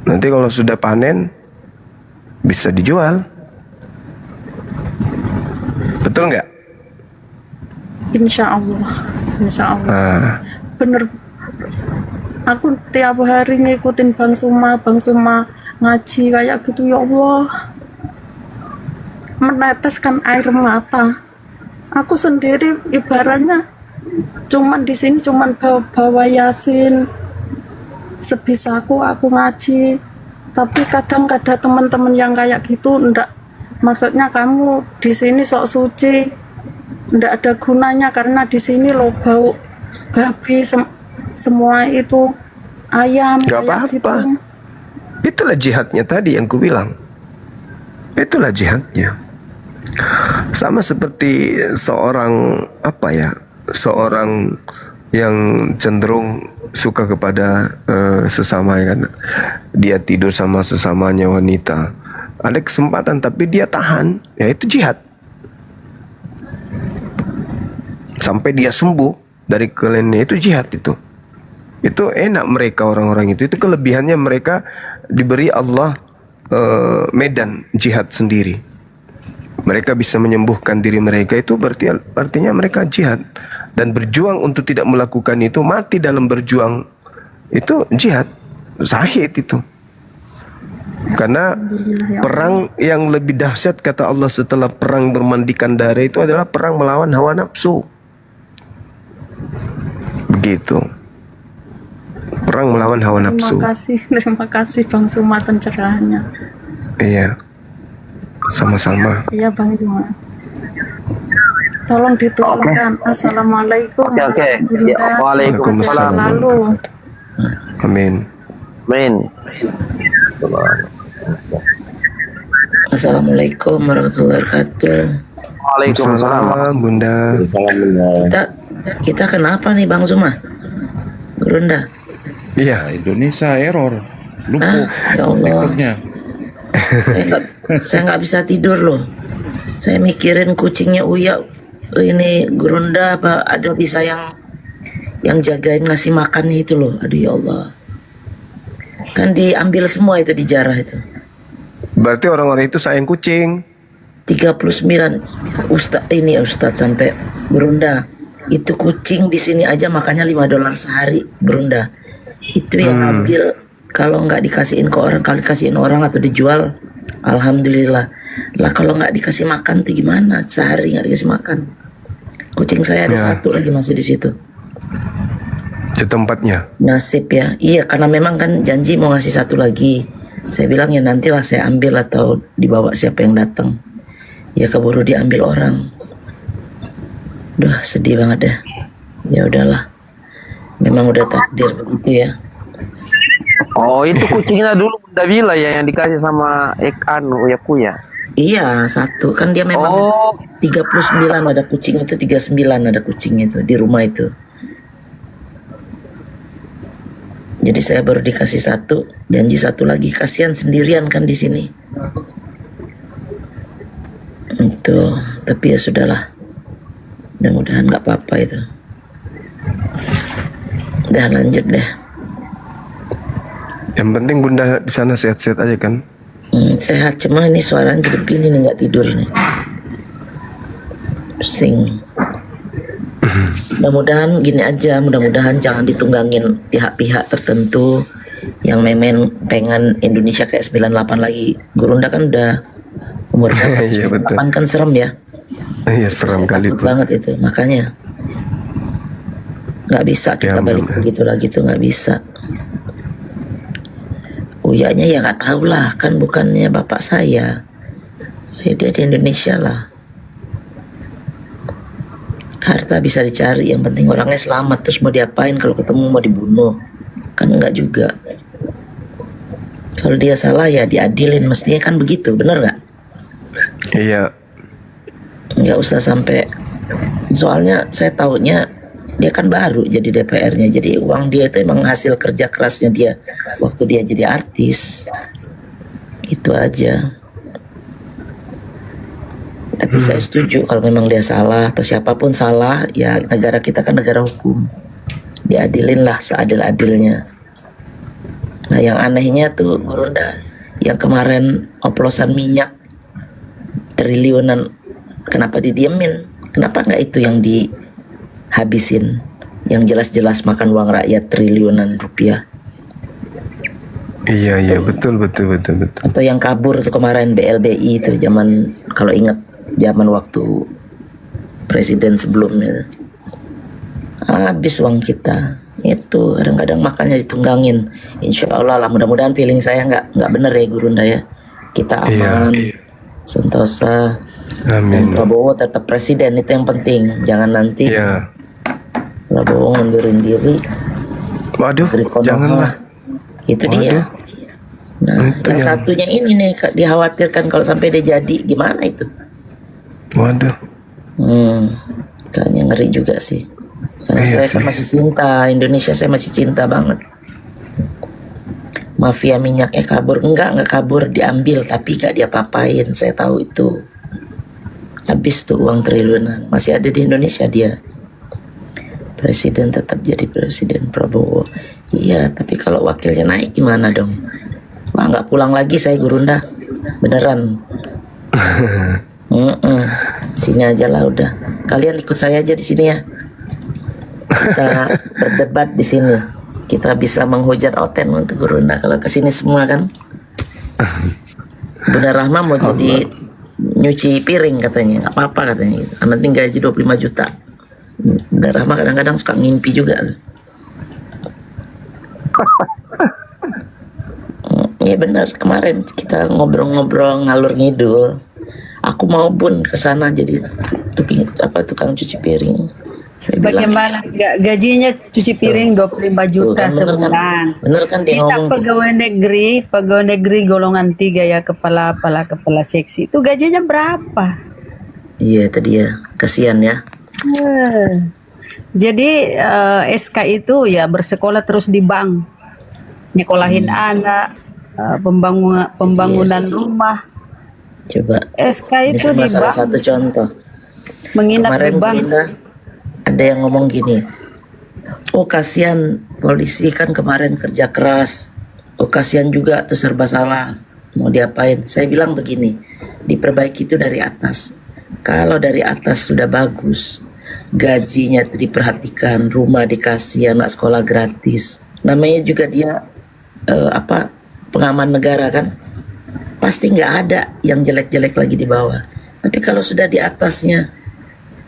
Nanti kalau sudah panen bisa dijual, betul nggak? Insya Allah. Insya Allah. Nah, Bener. Aku tiap hari ngikutin Bang Suma ngaji kayak gitu, ya Allah. Meneteskan air mata. Aku sendiri ibaratnya cuman di sini cuman bawa Yasin. Sebisaku aku ngaji. Tapi kadang ada teman-teman yang kayak gitu, ndak, maksudnya kamu di sini sok suci, ndak ada gunanya karena di sini lo bau babi semua itu ayam nggak kayak apa-apa. gitu. Itulah jihadnya tadi yang ku bilang. Itulah jihadnya. Sama seperti seorang seorang yang cenderung suka kepada sesama, kan. Dia tidur sama sesamanya wanita. Ada kesempatan tapi dia tahan, ya itu jihad. Sampai dia sembuh dari kelainnya, itu jihad itu. Itu enak mereka orang-orang itu kelebihannya, mereka diberi Allah medan jihad sendiri. Mereka bisa menyembuhkan diri mereka, itu artinya mereka jihad. Dan berjuang untuk tidak melakukan itu, mati dalam berjuang, itu jihad, syahid itu. Karena perang yang lebih dahsyat kata Allah setelah perang bermandikan darah itu adalah perang melawan hawa nafsu. Begitu. Perang melawan hawa nafsu. Terima kasih Bang Suma pencerahannya. Iya. Sama-sama. Iya Bang Suma. Tolong diturunkan. Assalamualaikum. Oke. Gurunda. Waalaikumsalam. Selalu. Amin. Assalamualaikum warahmatullahi wabarakatuh. Waalaikumsalam, Bunda. Kita kenapa nih Bang Zuma? Gurunda. Iya. Indonesia error. Lumpuh. Ya Allah. Networknya. Saya nggak bisa tidur loh. Saya mikirin kucingnya Uya ini Gurunda apa ada bisa yang jagain ngasih makannya itu loh. Aduh ya Allah. Kan diambil semua itu, dijarah itu. Berarti orang-orang itu sayang kucing. 39 Ustadz sampai Gurunda. Itu kucing di sini aja makannya $5 sehari, Gurunda. Itu yang ambil, kalau nggak dikasihin ke orang, kalau dikasihin orang atau dijual, alhamdulillah. Lah kalau nggak dikasih makan tuh gimana? Sehari nggak dikasih makan. Kucing saya ada satu lagi masih di situ. Ke tempatnya. Nasib ya. Iya, karena memang kan janji mau ngasih satu lagi. Saya bilang ya nantilah saya ambil atau dibawa siapa yang datang. Ya keburu diambil orang. Duh, sedih banget deh. Ya udahlah. Memang udah takdir begitu ya. Oh, itu kucingnya dulu Bunda Bila ya yang dikasih sama Uyakuya. Iya, satu. Kan dia memang 39 ada kucing itu, 39 ada kucing itu di rumah itu. Jadi saya baru dikasih satu, janji satu lagi. Kasihan sendirian kan di sini. Itu, tapi ya sudahlah. Mudah-mudahan nggak apa-apa itu. Udah lanjut deh. Yang penting Bunda di sana sehat-sehat aja kan? Sehat, cuma ini suaranya jadi begini nih, nggak tidur nih. Pusing. Mudah-mudahan gini aja, mudah-mudahan jangan ditunggangin pihak-pihak tertentu yang memang pengen Indonesia kayak 98 lagi. Gurunda kan udah umur Iya, betul. 98 kan serem ya. Iya, serem kali Takut bro. banget itu, makanya nggak bisa kita balik begitu lagi tuh, nggak bisa. Uyanya ya nggak tahu lah, kan bukannya bapak saya. Ya, dia di Indonesia lah. Harta bisa dicari, yang penting orangnya selamat. Terus mau diapain kalau ketemu, mau dibunuh? Kan enggak juga. Kalau dia salah ya diadilin, mestinya kan begitu, bener nggak? Iya. Nggak usah sampai, soalnya saya taunya dia kan baru jadi DPR-nya, jadi uang dia itu emang hasil kerja kerasnya dia waktu dia jadi artis. Itu aja. Tapi saya setuju kalau memang dia salah atau siapapun salah, ya negara kita kan negara hukum, diadilin lah seadil-adilnya. Nah yang anehnya tuh Gurunda, yang kemarin oplosan minyak triliunan, kenapa didiemin? Kenapa nggak itu yang dihabisin? Yang jelas-jelas makan uang rakyat triliunan rupiah. Iya, iya, betul. Atau yang kabur tuh kemarin BLBI itu, zaman kalau ingat zaman waktu presiden sebelumnya, habis uang kita itu. Kadang-kadang makanya ditunggangin. Insya Allah lah, mudah-mudahan feeling saya nggak bener ya Gurunda ya, kita aman, sentosa. Amin. Dan Prabowo tetap presiden, itu yang penting. Jangan nanti Prabowo ngundurin diri. Waduh, janganlah. Itu dia. Nah, yang satunya ini nih dikhawatirkan kalau sampai dia jadi gimana itu. Waduh. Kayaknya ngeri juga sih. Karena saya kan masih cinta Indonesia, saya masih cinta banget. Mafia minyaknya kabur, enggak kabur, diambil tapi enggak diapa-apain. Saya tahu itu. Habis tuh uang triliunan, masih ada di Indonesia dia. Presiden tetap jadi presiden Prabowo. Iya, tapi kalau wakilnya naik gimana dong? Wah, nggak pulang lagi saya Gurunda, beneran. Sini aja lah udah. Kalian ikut saya aja di sini ya. Kita berdebat di sini. Kita bisa menghujat Oten untuk Gurunda kalau ke sini semua kan. Bunda Rahma mau jadi nyuci piring katanya, nggak apa-apa katanya. Yang penting gaji 25 juta. Bunda Rahma kadang-kadang suka ngimpi juga. Iya benar, kemarin kita ngobrol-ngobrol ngalur ngidul. Aku mau Bun ke sana jadi tukang cuci piring. Saya Bagaimana gajinya cuci piring 25 juta sebulan. Bener kan dia Kita ngomong. pegawai negeri golongan 3 ya, kepala seksi. Itu gajinya berapa? Iya tadi ya, kasihan ya. Jadi SK itu ya bersekolah terus di bank, nyekolahin anak, pembangunan rumah. Coba. SK Ini itu di salah bank. satu contoh. Menginap Kemarin di bank. Gurunda, ada yang ngomong gini, oh kasihan polisi kan kemarin kerja keras, oh kasihan juga tuh serba salah, mau diapain? Saya bilang begini, diperbaiki itu dari atas. Kalau dari atas sudah bagus, gajinya diperhatikan, rumah dikasih, anak sekolah gratis, namanya juga dia pengaman negara kan, pasti nggak ada yang jelek-jelek lagi di bawah. Tapi kalau sudah di atasnya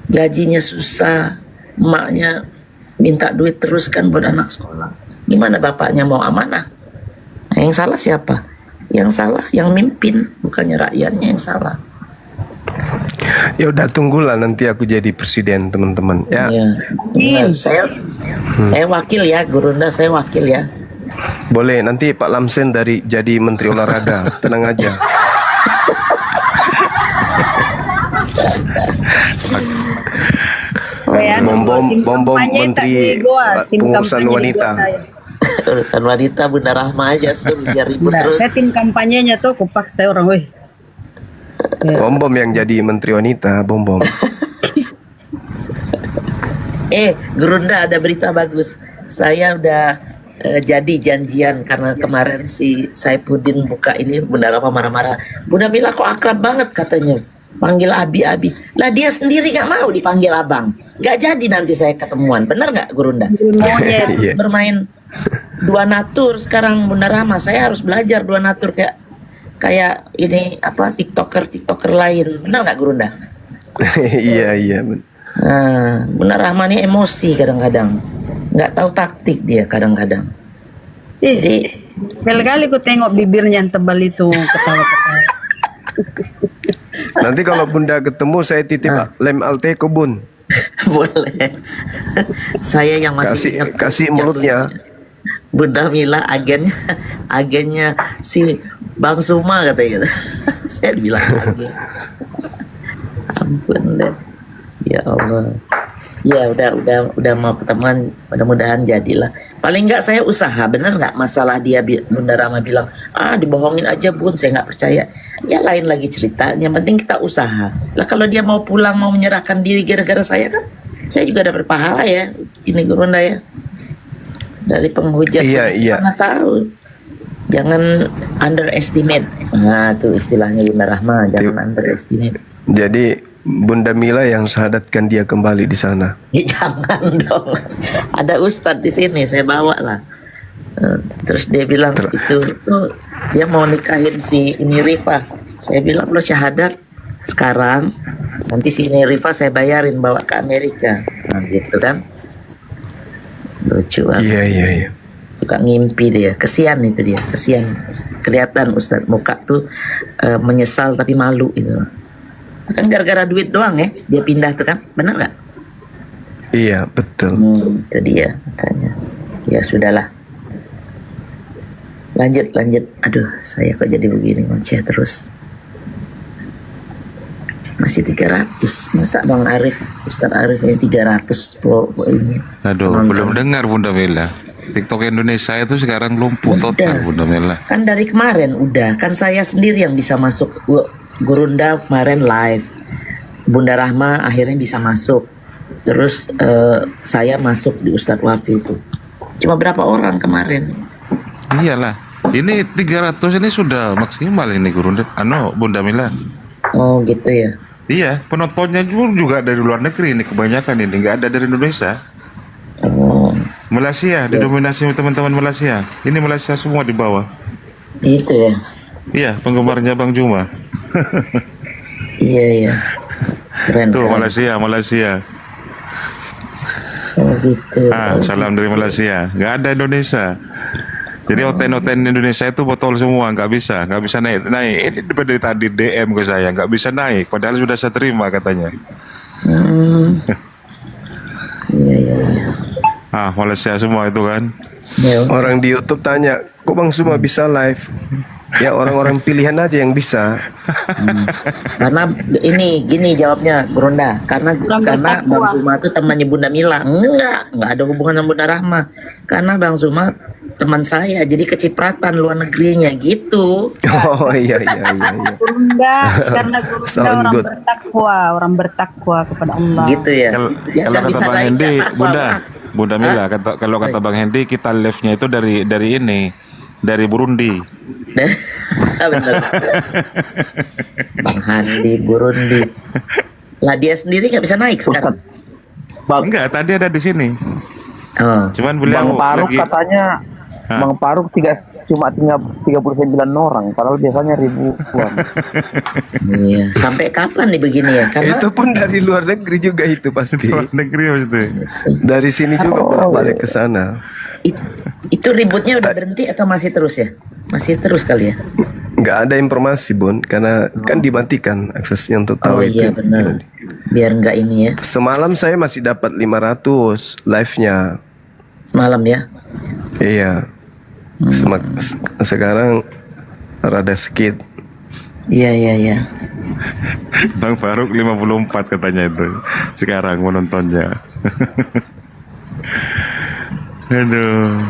gajinya susah, emaknya minta duit terus kan buat anak sekolah. Gimana bapaknya mau amanah? Nah, yang salah siapa? Yang salah yang mimpin, bukannya rakyatnya yang salah. Ya udah tunggulah nanti aku jadi presiden teman-teman ya. Iya. Benar. Saya wakil ya, Gurunda, saya wakil ya. Boleh nanti Pak Lamsen dari jadi menteri olahraga. Tenang aja. Bom menteri pengurusan wanita. Urusan wanita Bunda Rahma aja biar ribut terus. Saya tim kampanyenya tuh kupaksa orang, weh. Bom yang jadi menteri wanita, bom. Gurunda ada berita bagus. Saya udah jadi janjian karena kemarin si Saifuddin buka ini, Bunda Rahma marah-marah. Bunda Mila kok akrab banget katanya. Panggil Abi. Lah dia sendiri gak mau dipanggil abang. Gak jadi nanti saya ketemuan. Benar gak Gurunda? Iya. Bermain dua natur sekarang Bunda Rahma. Saya harus belajar dua natur kayak ini apa tiktoker lain. Benar gak Gurunda? Iya. Nah, Bunda Rahma ini emosi kadang-kadang. Nggak tahu taktik dia kadang-kadang. Jadi kali-kali ku tengok bibirnya yang tebal itu ketawa-ketawa. Nanti kalau Bunda ketemu saya titip lem alte ke Bun. Boleh. Saya yang masih kasih mulutnya. Bunda Mila agennya si Bang Suma katanya gitu. Saya bilang agen. Ampun deh. Ya Allah. Ya udah mau ketemuan, mudah-mudahan jadilah. Paling enggak saya usaha, bener nggak masalah dia Bunda Rahma bilang dibohongin aja Bun, saya nggak percaya. Ya lain lagi ceritanya, yang penting kita usaha. Lah kalau dia mau pulang mau menyerahkan diri gara-gara saya kan, saya juga dapat pahala ya. Ini Gurunda ya. Dari penghujat. Iya. Mana tahu. Jangan underestimate. Nah, tuh istilahnya Bunda Rahma, jangan underestimate. Jadi Bunda Mila yang syahadatkan dia kembali di sana. Ya, jangan dong. Ada ustadz di sini, saya bawa lah. Terus dia bilang itu dia mau nikahin si Uni Rifa. Saya bilang lo syahadat sekarang, nanti si Uni Rifa saya bayarin bawa ke Amerika. Nah gitu kan. Lucu banget. Iya. Suka ngimpi dia, kesian itu dia, kesian. Kelihatan ustadz muka tuh menyesal tapi malu itu. Kan gara-gara duit doang ya dia pindah tuh kan, benar nggak? Iya betul. Itu dia makanya. Ya sudahlah. Lanjut. Aduh, saya kok jadi begini ngoceh terus. Masih 300. Masa Bang Arif, Ustaz Arif ini 300 ini. Aduh, belum dengar Bunda Mila. TikTok Indonesia itu sekarang lumpuh total Bunda Mila. Kan dari kemarin udah, kan saya sendiri yang bisa masuk. Gurunda kemarin live, Bunda Rahma akhirnya bisa masuk. Terus saya masuk di Ustadz Wafi itu. Cuma berapa orang kemarin? Iyalah. Ini 300 ini sudah maksimal ini Gurunda. Bunda Mila. Oh gitu ya. Iya, penontonnya juga dari luar negeri ini kebanyakan ini, nggak ada dari Indonesia. Oh. Malaysia didominasi teman-teman Malaysia. Ini Malaysia semua di bawah. Itu ya. Iya, penggemarnya Bang Juma. Iya. Keren. Tuh Malaysia. Oh gitu. Salam dari Malaysia. Nggak ada Indonesia. Jadi hotel Indonesia itu botol semua, nggak bisa naik. Ini dari tadi DM ke saya, nggak bisa naik. Padahal sudah saya terima katanya. Iya. Malaysia semua itu kan. Ya. Orang di YouTube tanya, kok Bang Suma bisa live? Ya orang-orang pilihan aja yang bisa. Karena ini gini jawabnya Gurunda. Karena Bang Suma itu temannya Bunda Mila. Enggak ada hubungan dengan Bunda Rahma. Karena Bang Suma teman saya, jadi kecipratan luar negerinya gitu. Oh iya. Gurunda, karena Gurunda orang bertakwa kepada Allah. Gitu ya. Kalau kata Bang Hendy, Bunda Mila, kalau kata Bang Hendy, kita live-nya itu dari Burundi. Bener. Bang Handi Burundi. Lah dia sendiri nggak bisa naik sekarang. Enggak, tadi ada di sini. Oh. Cuman beliau Bang Faruk lagi... katanya Bang Faruk cuma 39 orang, padahal biasanya ribuan. Iya. Sampai kapan nih begini ya? Karena Itu pun dari luar negeri juga itu pasti. Luar negeri maksudnya. Dari sini juga balik ke sana. itu ributnya udah berhenti atau masih terus ya? Masih terus kali ya? Nggak ada informasi Bun, karena kan dimatikan aksesnya untuk tahu itu. Iya benar. Biar nggak ini ya. Semalam saya masih dapat 500 live-nya. Semalam ya? Iya. Sekarang rada sedikit. Iya. Bang Faruk 54 katanya itu sekarang menontonnya. Aduh,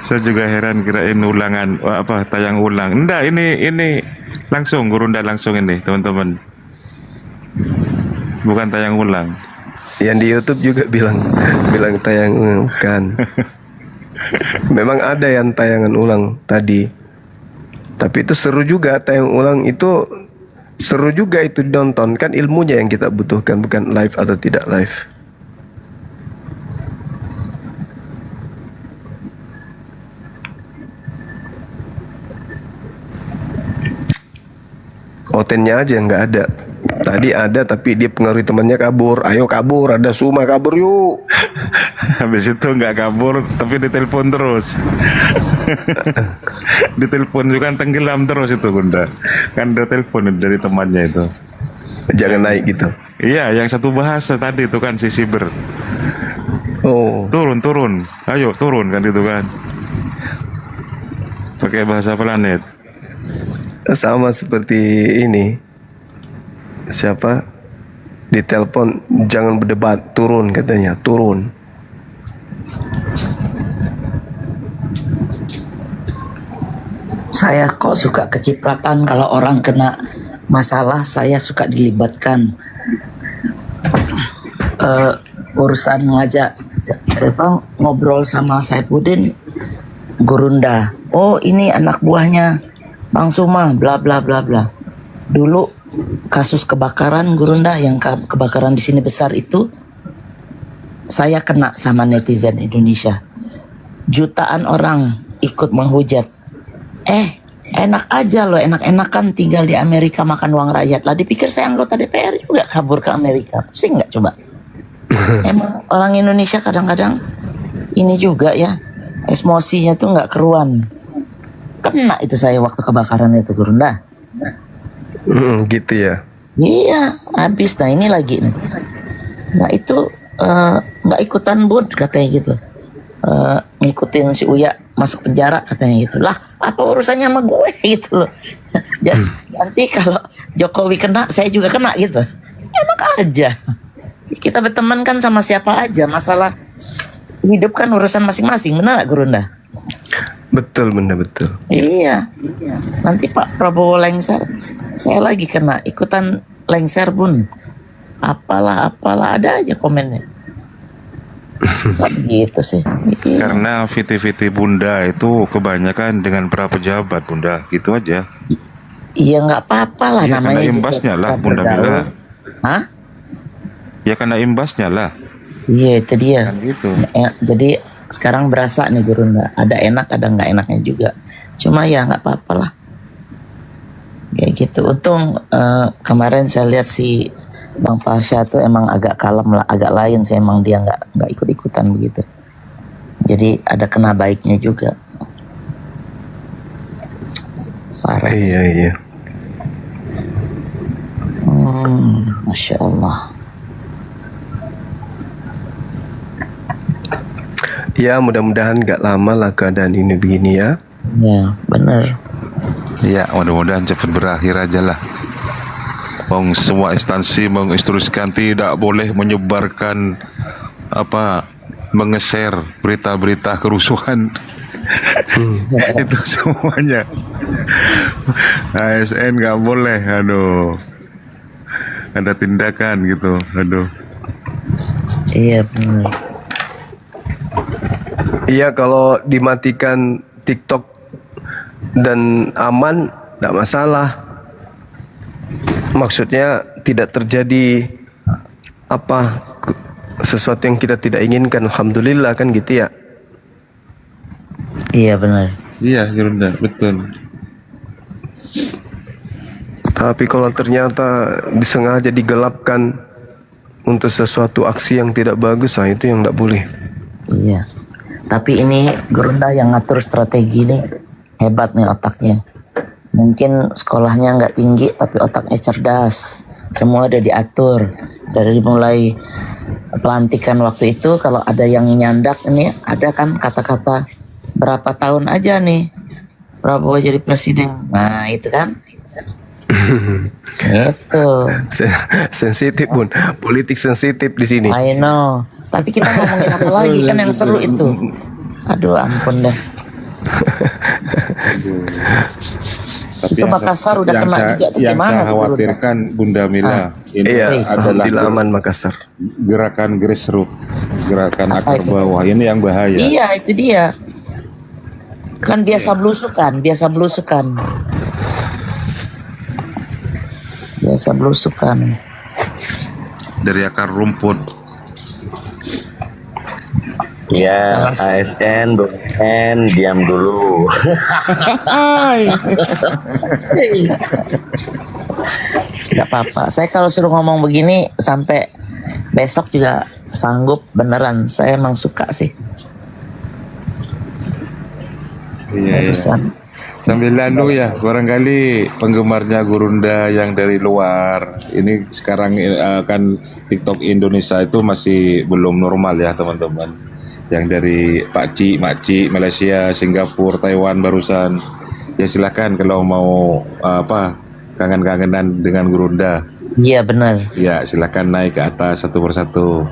saya juga heran kirain ulangan tayang ulang. Enggak, ini langsung Gurunda langsung ini teman-teman. Bukan tayang ulang. Yang di YouTube juga bilang tayang ulang kan. Memang ada yang tayangan ulang tadi. Tapi itu seru juga, tayang ulang itu seru juga itu ditonton. Kan ilmunya yang kita butuhkan, bukan live atau tidak live. Otennya aja yang nggak ada. Tadi ada tapi dia pengaruhi temannya kabur. Ayo kabur, ada Suma kabur yuk. Habis itu nggak kabur tapi ditelepon terus. Ditelepon juga kan tenggelam terus itu Bunda. Kan ada telepon dari temannya itu. Jangan naik gitu. Iya, yang satu bahasa tadi itu kan si Siber. Oh. Turun. Ayo turun kan gitu kan. Pakai bahasa planet. Sama seperti ini. Siapa? Ditelepon jangan berdebat, turun katanya, turun. Saya kok suka kecipratan kalau orang kena masalah, saya suka dilibatkan. Urusan ngajak ngobrol sama Saifuddin Gurunda. Oh, ini anak buahnya Bang Suma, bla bla bla bla. Dulu kasus kebakaran Gurunda yang kebakaran di sini besar itu, saya kena sama netizen Indonesia. Jutaan orang ikut menghujat. Enak aja loh, enak-enakan tinggal di Amerika makan uang rakyat. Lah dipikir saya anggota DPR juga kabur ke Amerika. Pusing nggak coba? Emang orang Indonesia kadang-kadang ini juga ya, emosinya tuh nggak keruan. Kena itu saya waktu kebakaran itu Gurunda. Gitu ya. Iya, habis. Nah ini lagi nih. Nah itu nggak ikutan Bud katanya gitu. Ngikutin si Uya masuk penjara katanya gitu. Lah apa urusannya sama gue gitu loh. Nanti kalau Jokowi kena, saya juga kena gitu. Enak aja. Kita berteman kan sama siapa aja. Masalah hidup kan urusan masing-masing. Benar gak Gurunda? Betul Bunda, betul. Iya. Nanti Pak Prabowo lengser, saya lagi kena ikutan lengser Bun. Apalah ada aja komennya. Gitu sih. Karena VT-VT Bunda itu kebanyakan dengan para pejabat Bunda, gitu aja. Iya nggak apa-apa lah Ya, namanya. karena imbasnya lah Bunda bilang. Hah? Ya karena imbasnya lah. Iya itu dia. Kan gitu. Jadi sekarang berasa nih Gurunda, ada enak ada nggak enaknya juga. Cuma ya nggak apa-apa lah. Kayak gitu. Untung kemarin saya lihat si Bang Pasha tuh emang agak kalem lah, agak lain sih, emang dia nggak ikut-ikutan begitu. Jadi ada kena baiknya juga. Parah. Iya. Masya Allah. Ya mudah-mudahan gak lama lah keadaan ini begini ya. Ya benar. Ya mudah-mudahan cepat berakhir aja lah. Semua instansi menginstruksikan tidak boleh menyebarkan mengeser berita-berita kerusuhan. Itu semuanya. ASN nggak boleh, aduh. Ada tindakan gitu, aduh. Iya benar. Iya kalau dimatikan TikTok dan aman tidak masalah. Maksudnya tidak terjadi sesuatu yang kita tidak inginkan. Alhamdulillah kan gitu ya. Iya benar. Iya, Gurunda, betul. Tapi kalau ternyata disengaja digelapkan untuk sesuatu aksi yang tidak bagus, nah itu yang tidak boleh. Iya. Tapi ini Gurunda yang ngatur strategi nih, hebat nih otaknya. Mungkin sekolahnya nggak tinggi tapi otaknya cerdas. Semua udah diatur dari mulai pelantikan waktu itu. Kalau ada yang nyandak ini ada kan kata-kata berapa tahun aja nih Prabowo jadi presiden. Nah itu kan. Itu sensitif Bun, politik sensitif di sini. I know. Tapi kita ngomongin apa lagi kan yang seru itu. Aduh ampun dah. Tapi itu Makassar udah kena juga tuh yang gimana saya khawatirkan Bunda Mila ini adalah aman Makassar. Gerakan grassroots, gerakan akar bawah ini yang bahaya. Iya itu dia. Kan biasa belusukan. Dari akar rumput. Ya, ASN, BUMN, diam dulu. Gak apa-apa. Saya kalau suruh ngomong begini sampai besok juga sanggup beneran. Saya emang suka sih. Iya. Sambil lalu ya, barangkali penggemarnya Gurunda yang dari luar. Ini sekarang kan TikTok Indonesia itu masih belum normal ya teman-teman. Yang dari Pakcik, Makcik, Malaysia, Singapura, Taiwan barusan. Ya silakan kalau mau kangen-kangenan dengan Gurunda. Iya benar. Ya silakan naik ke atas satu persatu.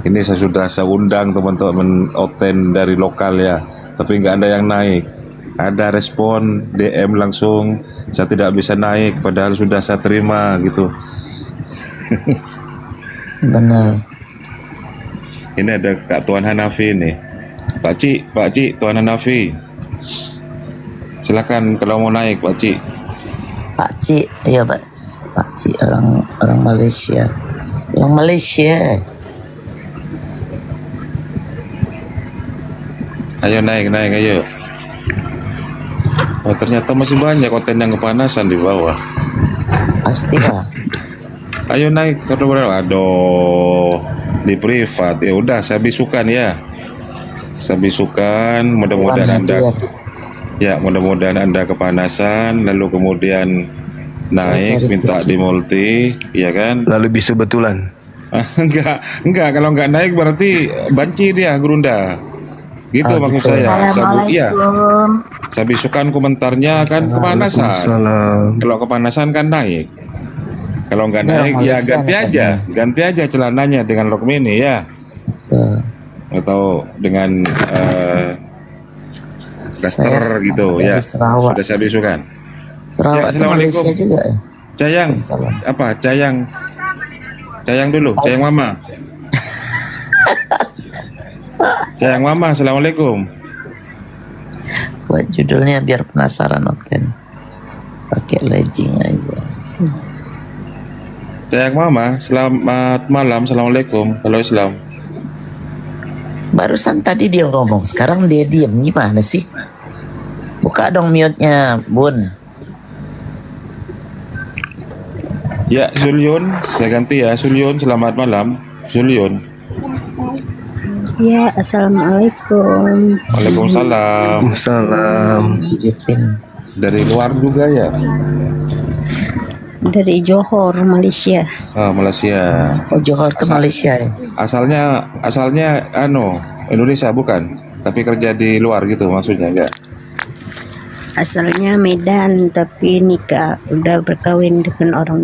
Ini saya undang teman-teman Oten dari lokal ya, tapi nggak ada yang naik. Ada respon DM langsung, saya tidak bisa naik padahal sudah saya terima gitu. Benar. Ini ada Kak Tuan Hanafi nih. Pakcik, Tuan Hanafi. Silakan kalau mau naik, Pakcik. Pakcik, iya Pak. Pakcik orang Malaysia. Orang Malaysia. Ayo naik ayo. Oh, ternyata masih banyak konten yang kepanasan di bawah. Pasti lah. Ayo naik ke berapa? Aduh, di privat. Ya udah, saya bisukan ya. Saya bisukan. Mudah-mudahan Anda, ya mudah-mudahan Anda kepanasan, lalu kemudian naik minta di multi, ya kan? Lalu bisu betulan. enggak. Kalau enggak naik berarti banci dia Gurunda. Gitu maksud saya. Saya bisukan komentarnya kan kepanasan. Kalau kepanasan kan naik. Kalau nggak naik ya ganti aja celananya dengan rok mini ya. Atau dengan daster gitu ya. Sudah saya bisukan. Ya, Assalamualaikum. Cayang dulu, Cayang Mama. Cayang Mama, Assalamualaikum. Buat judulnya biar penasaran Oken. Pakai legging aja. Cayang Mama, selamat malam, Assalamualaikum. Halo Islam. Barusan tadi dia ngomong, sekarang dia diam. Gimana sih? Buka dong mute-nya, Bun. Ya, Zulion, saya ganti ya. Zulion, selamat malam. Zulion. Ya, assalamualaikum. Waalaikumsalam. Dari luar juga ya? Dari Johor, Malaysia. Oh, Malaysia. Oh, Johor itu Malaysia ya? Asalnya Indonesia bukan? Tapi kerja di luar gitu maksudnya enggak? Asalnya Medan, tapi nikah udah berkawin dengan orang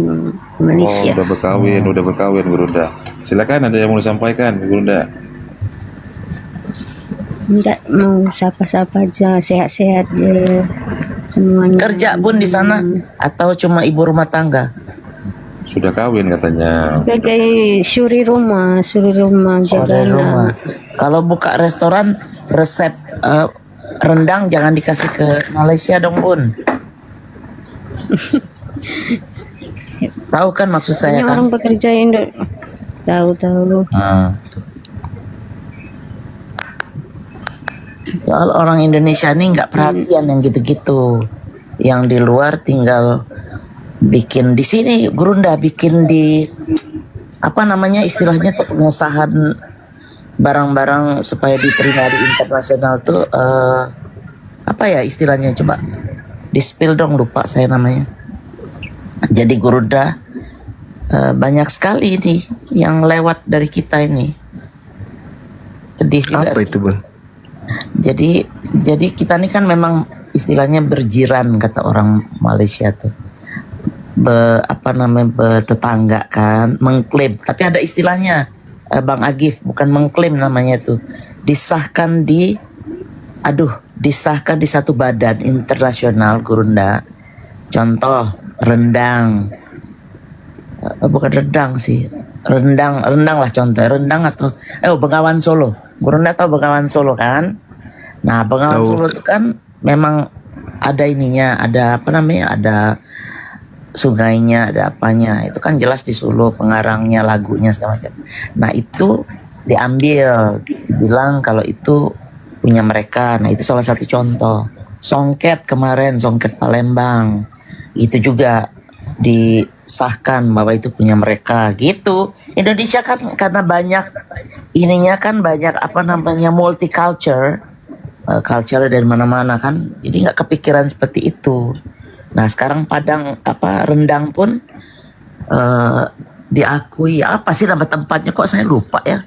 Malaysia. Oh, udah berkawin Gurunda. Silakan, ada yang mau disampaikan Gurunda? Enggak, mau sapa-sapa aja, sehat-sehat aja semuanya. Kerja Bun di sana atau cuma ibu rumah tangga? Sudah kawin katanya. Sebagai suri rumah jaga anak. Kalau buka restoran, resep rendang jangan dikasih ke Malaysia dong Bun. Tahu kan maksud saya Ini kan? orang pekerja Indo. Tahu. Soal orang Indonesia ini nggak perhatian yang gitu-gitu. Yang di luar tinggal bikin di sini, Gurunda bikin di apa namanya istilahnya tuh pengesahan barang-barang supaya diterima di internasional tuh apa ya istilahnya, coba di spill dong, lupa saya namanya. Jadi Gurunda banyak sekali nih yang lewat dari kita ini. Sedih juga. Apa itu, Bang? Jadi kita ini kan memang istilahnya berjiran, kata orang Malaysia tuh. Bertetangga kan, mengklaim. Tapi ada istilahnya, Bang Agif, bukan mengklaim namanya tuh. Disahkan di satu badan internasional, Gurunda. Contoh rendang. Bukan rendang sih. Rendang lah contoh. Rendang atau Bengawan Solo. Gurunda tahu Bengawan Solo kan? Nah, Bengawan Solo itu kan memang ada ininya, ada apa namanya? Ada sungainya, ada apanya. Itu kan jelas di Solo, pengarangnya, lagunya segala macam. Nah, itu diambil, dibilang kalau itu punya mereka. Nah, itu salah satu contoh. Songket kemarin, Songket Palembang. Itu juga disahkan bahwa itu punya mereka gitu. Indonesia kan karena banyak ininya kan, banyak apa namanya multicultural, culture dari mana-mana kan, jadi nggak kepikiran seperti itu. Nah sekarang Padang rendang pun diakui, apa sih nama tempatnya kok saya lupa ya,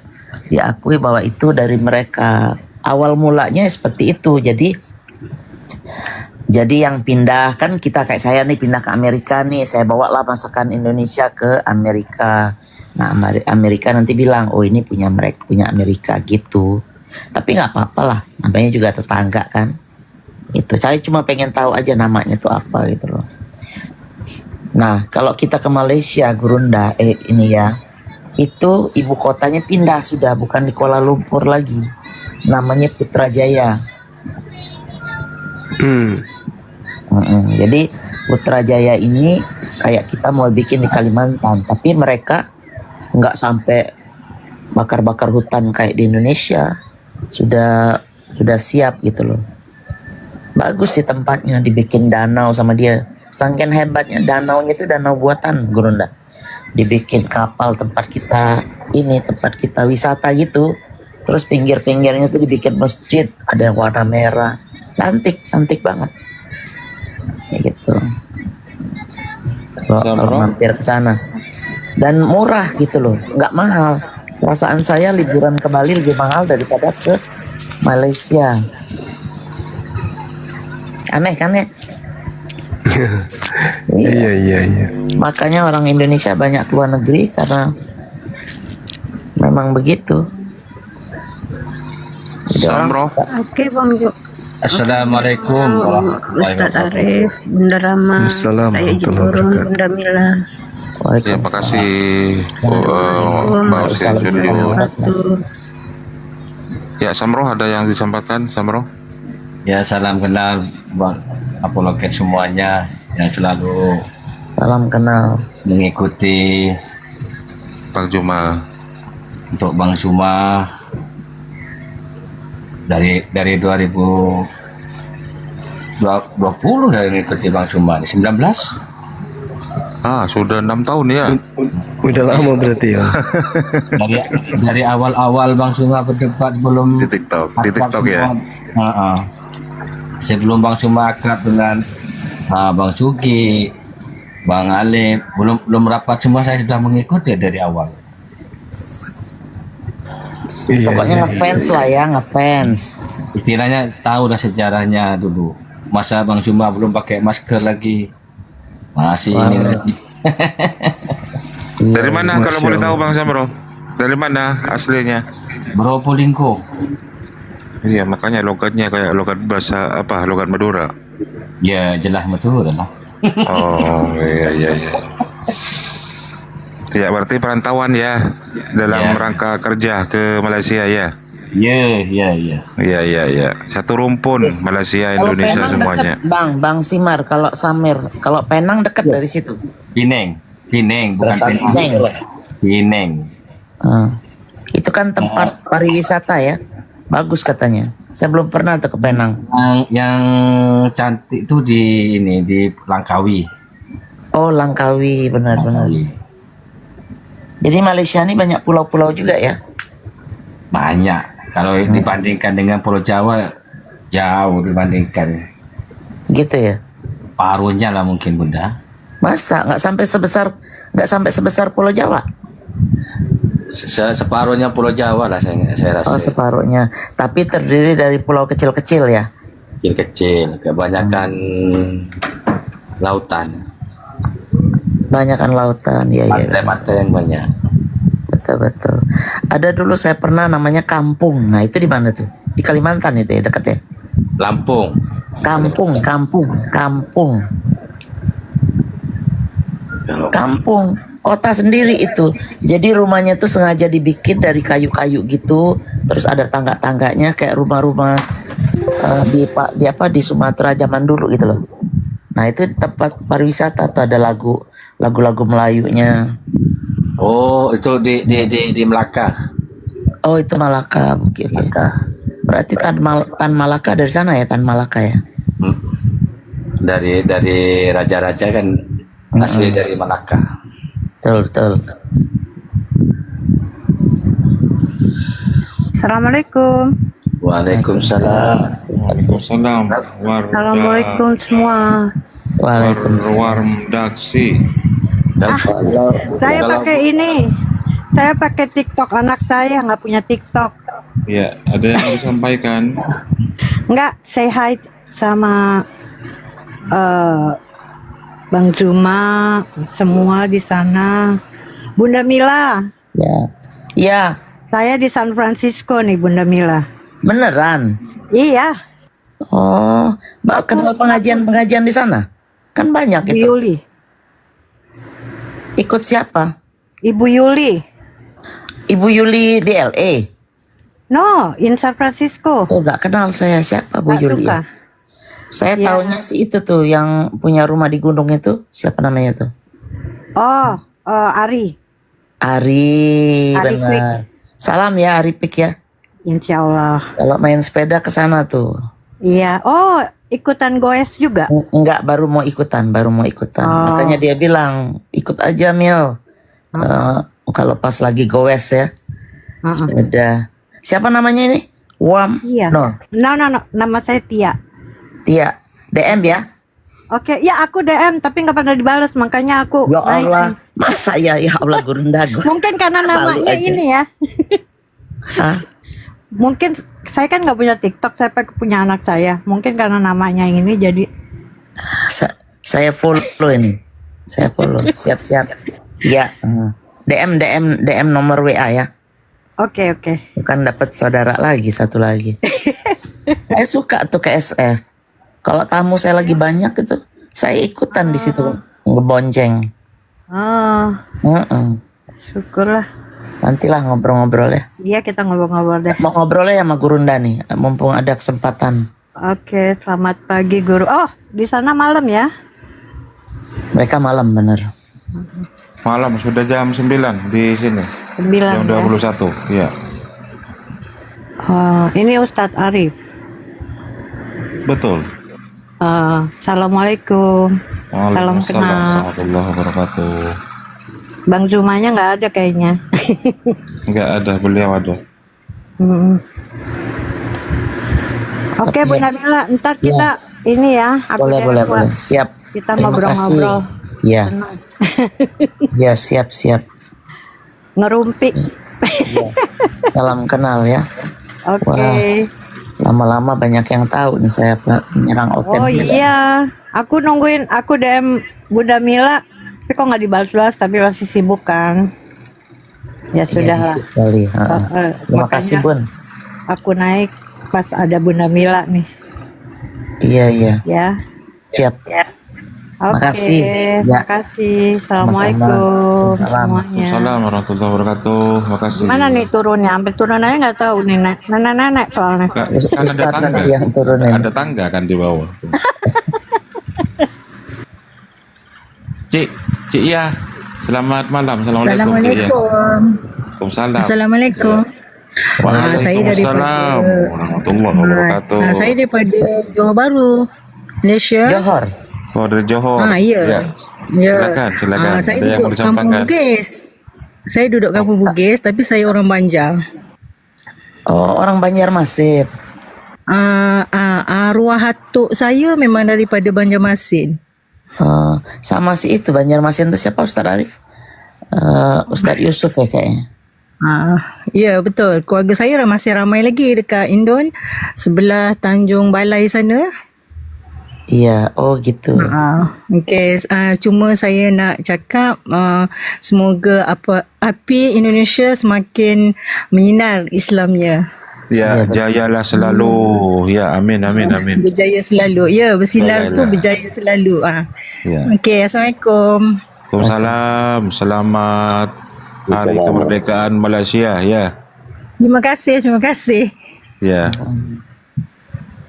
diakui bahwa itu dari mereka. Awal mulanya seperti itu. Jadi yang pindah kan kita, kayak saya nih pindah ke Amerika nih, saya bawa lah masakan Indonesia ke Amerika. Nah Amerika nanti bilang, oh ini punya mereka, punya Amerika gitu. Tapi nggak apa-apa lah, namanya juga tetangga kan. Itu saya cuma pengen tahu aja namanya itu apa gitu loh. Nah kalau kita ke Malaysia, Gurunda ini ya, itu ibu kotanya pindah sudah, bukan di Kuala Lumpur lagi, namanya Putrajaya. Jadi Putrajaya ini kayak kita mau bikin di Kalimantan, tapi mereka nggak sampai bakar-bakar hutan kayak di Indonesia. Sudah siap gitu loh. Bagus sih tempatnya, dibikin danau sama dia. Saking hebatnya danaunya itu danau buatan, Gurunda. Dibikin kapal tempat kita wisata gitu. Terus pinggir-pinggirnya tuh dibikin masjid, ada warna merah. Cantik banget. Kayak gitu. Kalau mampir ke sana. Dan murah gitu loh, nggak mahal. Perasaan saya liburan ke Bali lebih mahal daripada ke Malaysia. Aneh kan ya? Iya. Makanya orang Indonesia banyak keluar negeri karena memang begitu. Oke Bang Jo. Assalamualaikum Ustaz Arif, Bunda Rama, saya Jiturun, Bunda Mila. Terima kasih Mbak Hussein Julio. Ya Samro, ada yang disampaikan Samro? Ya, salam kenal Bang Apologet semuanya yang selalu salam kenal mengikuti Bang Juma. Untuk Bang Juma dari 2020 dari mengikuti Bang Juma 19. Sudah 6 tahun ya. Udah lama berarti ya. dari awal-awal Bang Suma berdebat belum di TikTok ya. Sebelum Bang Suma akrab dengan Bang Sugi, Bang Alif, belum rapat semua saya sudah mengikuti dari awal. Pokoknya ngefans lah ya, ngefans. Istilahnya tahu lah sejarahnya dulu. Masa Bang Suma belum pakai masker lagi. Masih ini lagi. Dari mana kalau boleh tahu Bang Samro? Dari mana aslinya? Probolinggo. Iya, makanya logatnya kayak logat bahasa logat Madura. Ya, jelas Madura lah. Oh, iya. Ya, berarti perantauan ya dalam rangka kerja ke Malaysia ya. Iya. Satu rumpun Malaysia, Indonesia Penang semuanya. Deket, Bang Simar, kalau Samir, kalau Penang dekat dari situ. Pineng, bukan Penang. Pineng. Itu kan tempat pariwisata ya. Bagus katanya. Saya belum pernah tuh ke Penang. Yang cantik tuh di Langkawi. Oh, Langkawi, benar-benar. Jadi Malaysia ini banyak pulau-pulau juga ya? Banyak. Kalau dibandingkan dengan Pulau Jawa, jauh dibandingkan. Gitu ya? Paruhnya lah mungkin, Bunda. Masa nggak sampai sebesar Pulau Jawa? Separuhnya Pulau Jawa lah saya rasa. Oh, separuhnya. Tapi terdiri dari pulau kecil-kecil ya? Kecil-kecil, kebanyakan lautan. Banyakan lautan, ya. Pantai-pantai yang banyak. Betul. Ada dulu saya pernah namanya Kampung. Nah, itu di mana tuh? Di Kalimantan itu ya, dekat ya? Lampung. Kampung. Kampung, kota sendiri itu. Jadi rumahnya tuh sengaja dibikin dari kayu-kayu gitu. Terus ada tangga-tangganya kayak rumah-rumah di Sumatera zaman dulu gitu loh. Nah, itu tempat pariwisata tuh, ada lagu-lagu Melayunya. Oh, itu di Melaka. Oh, itu Malaka. Oke. Berarti Tan Malaka dari sana ya, Tan Malaka ya. Dari raja-raja kan asli dari Malaka. Betul. Assalamualaikum. Waalaikumsalam. Assalamualaikum semua. Waalaikumsalam. Saya pakai ini. Saya pakai TikTok, anak saya nggak punya TikTok. Ya, ada yang harus sampaikan. Nggak, say hi sama Bang Zuma, semua di sana. Bunda Mila. Ya. Saya di San Francisco nih, Bunda Mila. Beneran? Iya. Oh, Mbak kenal pengajian di sana? Kan banyak itu. Yuli. Ikut siapa? Ibu Yuli. Ibu Yuli di LA? No, in San Francisco. Oh, gak kenal saya siapa Bu Yuli. Suka. Saya taunya sih itu tuh yang punya rumah di gunung itu. Siapa namanya tuh? Oh, Ari. Ari, Ari benar. Pik. Salam ya Ari Pik ya. Insya Allah. Kalau main sepeda ke sana tuh. Iya. Oh, ikutan goes juga? Enggak, baru mau ikutan. Oh. Makanya dia bilang, ikut aja Mil. Kalau pas lagi goes ya. Sepeda. Siapa namanya ini? Wam? Iya. No. Nama saya Tia. Tia. DM ya? Oke, ya aku DM tapi nggak pernah dibalas, makanya aku Ya naik. Allah. Masa ya Allah Gurunda. Mungkin karena namanya aja. ini ya. Hah? Mungkin saya kan nggak punya TikTok, saya punya anak saya. Mungkin karena namanya ini jadi. Saya follow ini. Saya follow. Siap-siap. Ya. DM nomor WA ya. Oke. Bukan dapat saudara lagi, satu lagi. Saya suka tuh ke SF. Kalau tamu saya lagi banyak itu, saya ikutan di situ ngebonceng. Oh. Syukurlah. Nantilah ngobrol-ngobrol ya. Iya, kita ngobrol-ngobrol deh. Mau ngobrolnya sama Gurunda nih, mumpung ada kesempatan. Oke, selamat pagi Guru. Oh, di sana malam ya? Mereka malam bener. Malam sudah jam 9 di sini. 9 Jam ya? 21, iya. Oh, ini Ustadz Arif. Betul. Assalamualaikum. Salam kenal. Warahmatullahi wabarakatuh. Bang Zumanya nggak ada kayaknya. Enggak ada, beliau ada. Oke, Bu Nabila, ntar kita ini ya. Aku Boleh. Siap. Kita Terima ngobrol-ngobrol. kasih. Ya. Ya, siap. Ngerumpi. Ya. Salam kenal ya. Oke. Wah, lama-lama banyak yang tahu nih saya menyerang Oten. Oh iya, aku nungguin, aku DM Bunda Mila, tapi kok nggak dibalas-balas, tapi masih sibuk kan? Ya sudah lah. Kali. Terima kasih Bun. Aku naik pas ada Bunda Mila nih. Iya. Ya. Siap. Oke. Makasih. Makasih. Assalamualaikum semuanya. Assalamualaikum warahmatullahi wabarakatuh. Makasih. Mana nih turunnya? Sampai turun aja nggak tahu nih, nenek soalnya. Kan ada tangga. Yang turunin. Ada tangga kan di bawah. Cik iya. Selamat malam. Assalamualaikum. Assalamualaikum. Waalaikumsalam. Assalamualaikum. Saya daripada Waalaikumsalam warahmatullahi wabarakatuh. saya daripada Johor Bahru, Malaysia. Johor. Oh, dari Johor. Ya. Ya. Silakan. Saya Ada yang mau duduk Kampung disampaikan? Bugis. Saya duduk Kampung Bugis, tapi saya orang Banjar. Oh, orang Banjarmasin. Arwah hatuk saya memang daripada Banjarmasin. Sama si itu Banjarmasin itu siapa Ustaz Arif? Ustaz Yusuf ya kayaknya. Ya betul. Keluarga saya masih ramai lagi dekat Indon, sebelah Tanjung Balai sana. Iya, oh gitu. Okay, cuma saya nak cakap semoga api Indonesia semakin menyinar Islamnya. Ya, jayalah selalu. Ya, amin. Berjaya selalu. Ya, bersinar tu Jayalah. berjaya selalu. Ya. Okey, Assalamualaikum. Waalaikumsalam. Selamat Hari Kemerdekaan Malaysia. Ya. Terima kasih. Ya.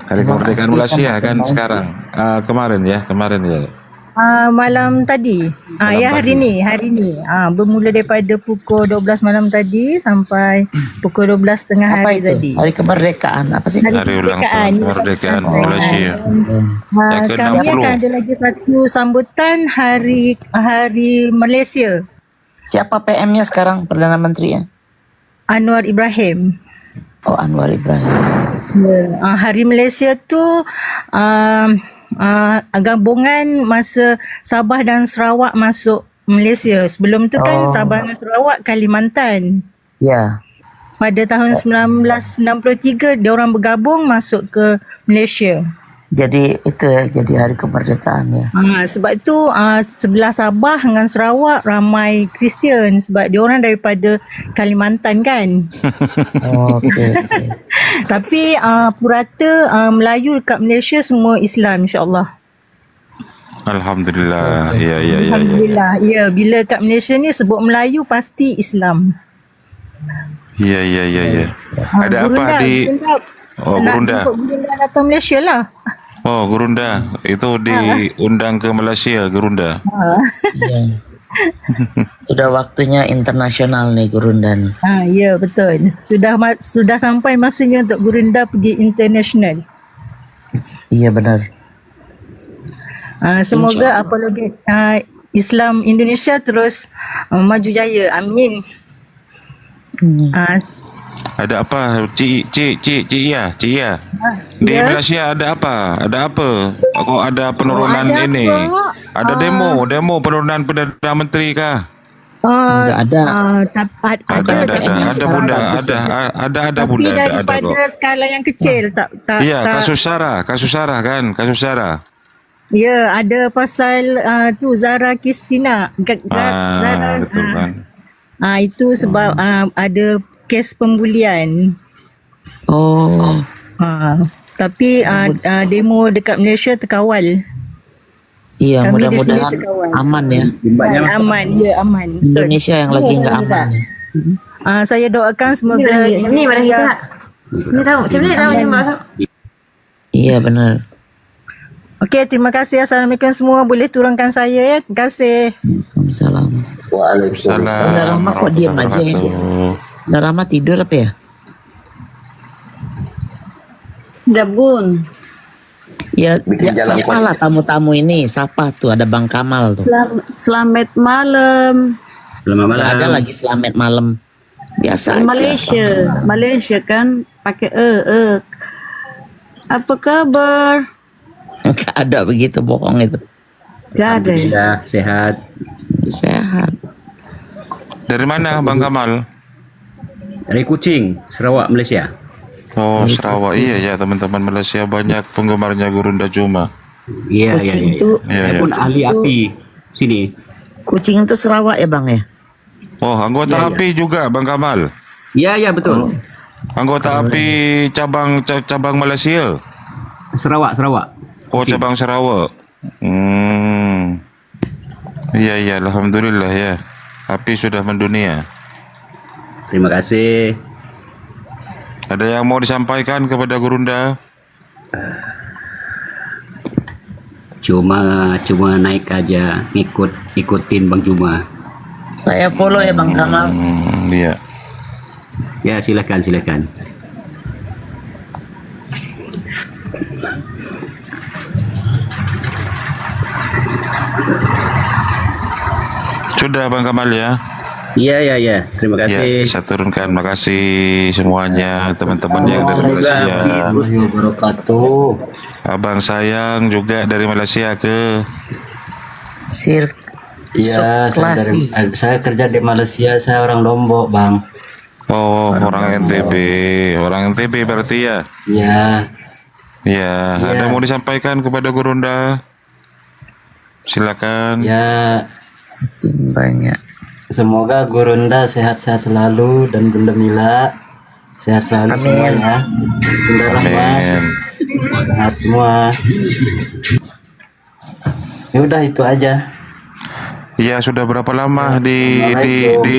Hari Kemerdekaan Malaysia kan sekarang. Kemarin ya. Malam tadi. Hari ni. Bermula daripada pukul 12 malam tadi sampai pukul 12 tengah Apa hari itu? tadi. Hari kemerdekaan apa sih? Hari ulang tahun kemerdekaan Malaysia. Yang Kami ke-60. akan ada lagi satu sambutan hari Malaysia. Siapa PM-nya sekarang, Perdana Menterinya? Anwar Ibrahim. Oh, Anwar Ibrahim. Hari Malaysia tu gabungan masa Sabah dan Sarawak masuk Malaysia. Sebelum tu kan Sabah dan Sarawak Kalimantan. Ya. Pada tahun 1963 dia orang bergabung masuk ke Malaysia. Jadi itu ya, jadi hari kemerdekaan ya. Sebab tu sebelah Sabah dengan Sarawak ramai Kristian sebab dia orang daripada Kalimantan kan. Okey. Tapi purata Melayu dekat Malaysia semua Islam insya-Allah. Alhamdulillah. Ya. Alhamdulillah. Ya, bila kat Malaysia ni sebut Melayu pasti Islam. Ya. Ada apa di Gurunda? Nak jemput Gurunda datang Malaysia lah. Oh, Gurunda. Itu diundang ke Malaysia, Gurunda. Ya. Sudah waktunya internasional nih Gurunda nih. Ya betul. Sudah sampai masanya untuk Gurunda pergi international. Iya benar. Semoga apologi Islam Indonesia terus maju jaya. Amin. Ada apa? Cik Iya. Di Malaysia ada apa? Kok ada penurunan ada ini? apa? Ada demo penurunan Perdana Menteri kah? Enggak ada. Ada bunda, ada Tapi bunda, ada daripada kok. skala yang kecil tak. Iya, kasus Sarah kan, kasus Sarah. Ya, ada pasal tu Zara Kristina. Zara betul kan. Itu sebab ada kes pembulian. Tapi demo dekat Malaysia terkawal. Iya, Kami di sini mudah-mudahan terkawal. aman ya. Aman. Indonesia yang lagi nggak aman. Saya doakan semoga Indonesia. Iya benar. Okey, terima kasih. Assalamualaikum semua. Boleh turunkan saya ya. Terima kasih. Waalaikumsalam. Saudara Rahma kok diam aja ya? Saudara Rahma tidur apa ya? Gabun. Ya, siapa lah tamu-tamu ini? Siapa tuh? Ada Bang Kamal tuh. Selamat malam. Nggak ada lagi selamat malam. Biasa aja. Malaysia kan pakai Apa kabar? Nggak ada begitu, bohong itu. Nggak ada. Alhamdulillah, sehat. Dari mana Bang Kamal? Dari Kuching, Sarawak, Malaysia. Oh, Sarawak. Iya ya, teman-teman Malaysia banyak penggemarnya Gurunda Juma. Iya. Kuching itu Saya pun ahli api sini. Kucing itu Sarawak ya Bang ya? Oh, anggota API juga Bang Kamal. Iya, betul. Anggota API cabang Malaysia. Sarawak. Oh, cabang Sarawak. Iya, alhamdulillah ya. API sudah mendunia. Terima kasih. Ada yang mau disampaikan kepada Gurunda? Cuma naik aja, ikutin Bang Juma. Saya follow ya Bang Kamal. Iya. Ya, silakan. Sudah Bang Kamal ya? Iya. Terima Ya, kasih. saya turunkan. Makasih semuanya teman-teman yang dari Malaysia. Abang sayang juga dari Malaysia ke Iya, saya kerja di Malaysia, saya orang Lombok, Bang. Oh, orang NTB. Orang NTB berarti ya? Iya. Ya, ada mau disampaikan kepada Gurunda? Silakan. Ya, banyak. semoga Gurunda sehat-sehat selalu dan Bunda Mila sehat selalu semua ya. Bunda Rahmat sehat semua. Ya udah itu aja. Ya, sudah berapa lama di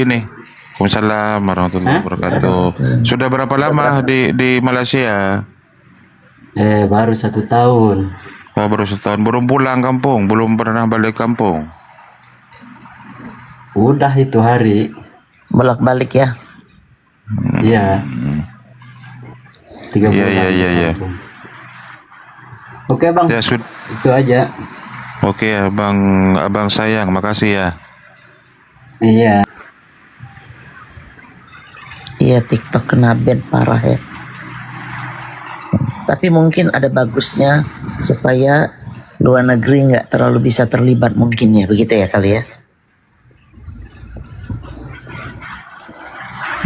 ini? Waalaikumsalam warahmatullahi wabarakatuh. Sudah berapa lama di Malaysia? Baru 1 tahun. Oh, baru 1 tahun. Belum pulang kampung? Belum pernah balik kampung? Udah itu hari. Bolak-balik ya? Iya. 3 bulan. Iya. Oke Bang, Ya, itu aja. Oke, abang sayang, makasih ya. Iya. Iya, TikTok kena ban parah ya. Tapi mungkin ada bagusnya supaya luar negeri nggak terlalu bisa terlibat mungkin ya, begitu ya kali ya.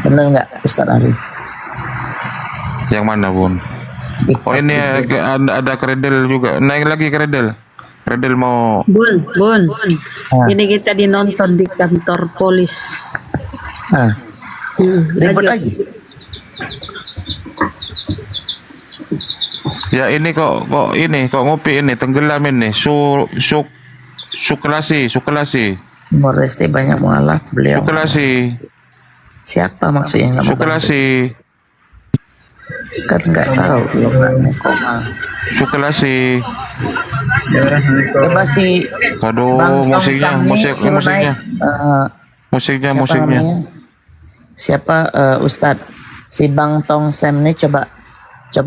Bener nggak Ustaz Arif? Yang mana Bun? Oh, ini ada kredel juga. Naik lagi kredel. Kredel mau. Bun. Ini kita dinonton di kantor polis. Ribet lagi. Ya ini kok ngopi ini tenggelam ini. Suklasi. Moreste banyak mualaf beliau. Suklasi. Siapa maksudnya nggak mau bantu? Suklasi. Kan nggak tahu belum nggak koma. Suklasi. Coba si Aduh, musiknya. Musiknya. Siapa Ustadz? Si Bang Tong Sam nih coba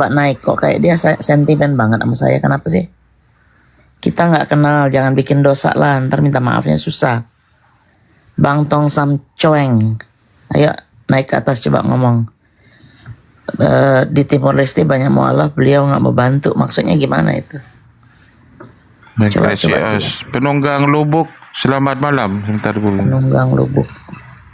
naik, kok kayak dia sentimen banget sama saya. Kenapa sih? Kita nggak kenal, jangan bikin dosa lah, ntar minta maafnya susah. Bang Tong Sam Choeng, ayo naik ke atas coba ngomong. Di Timor Leste banyak mualaf, beliau nggak mau bantu, maksudnya gimana itu? Coba. Penunggang Lubuk, selamat malam. Sebentar dulu.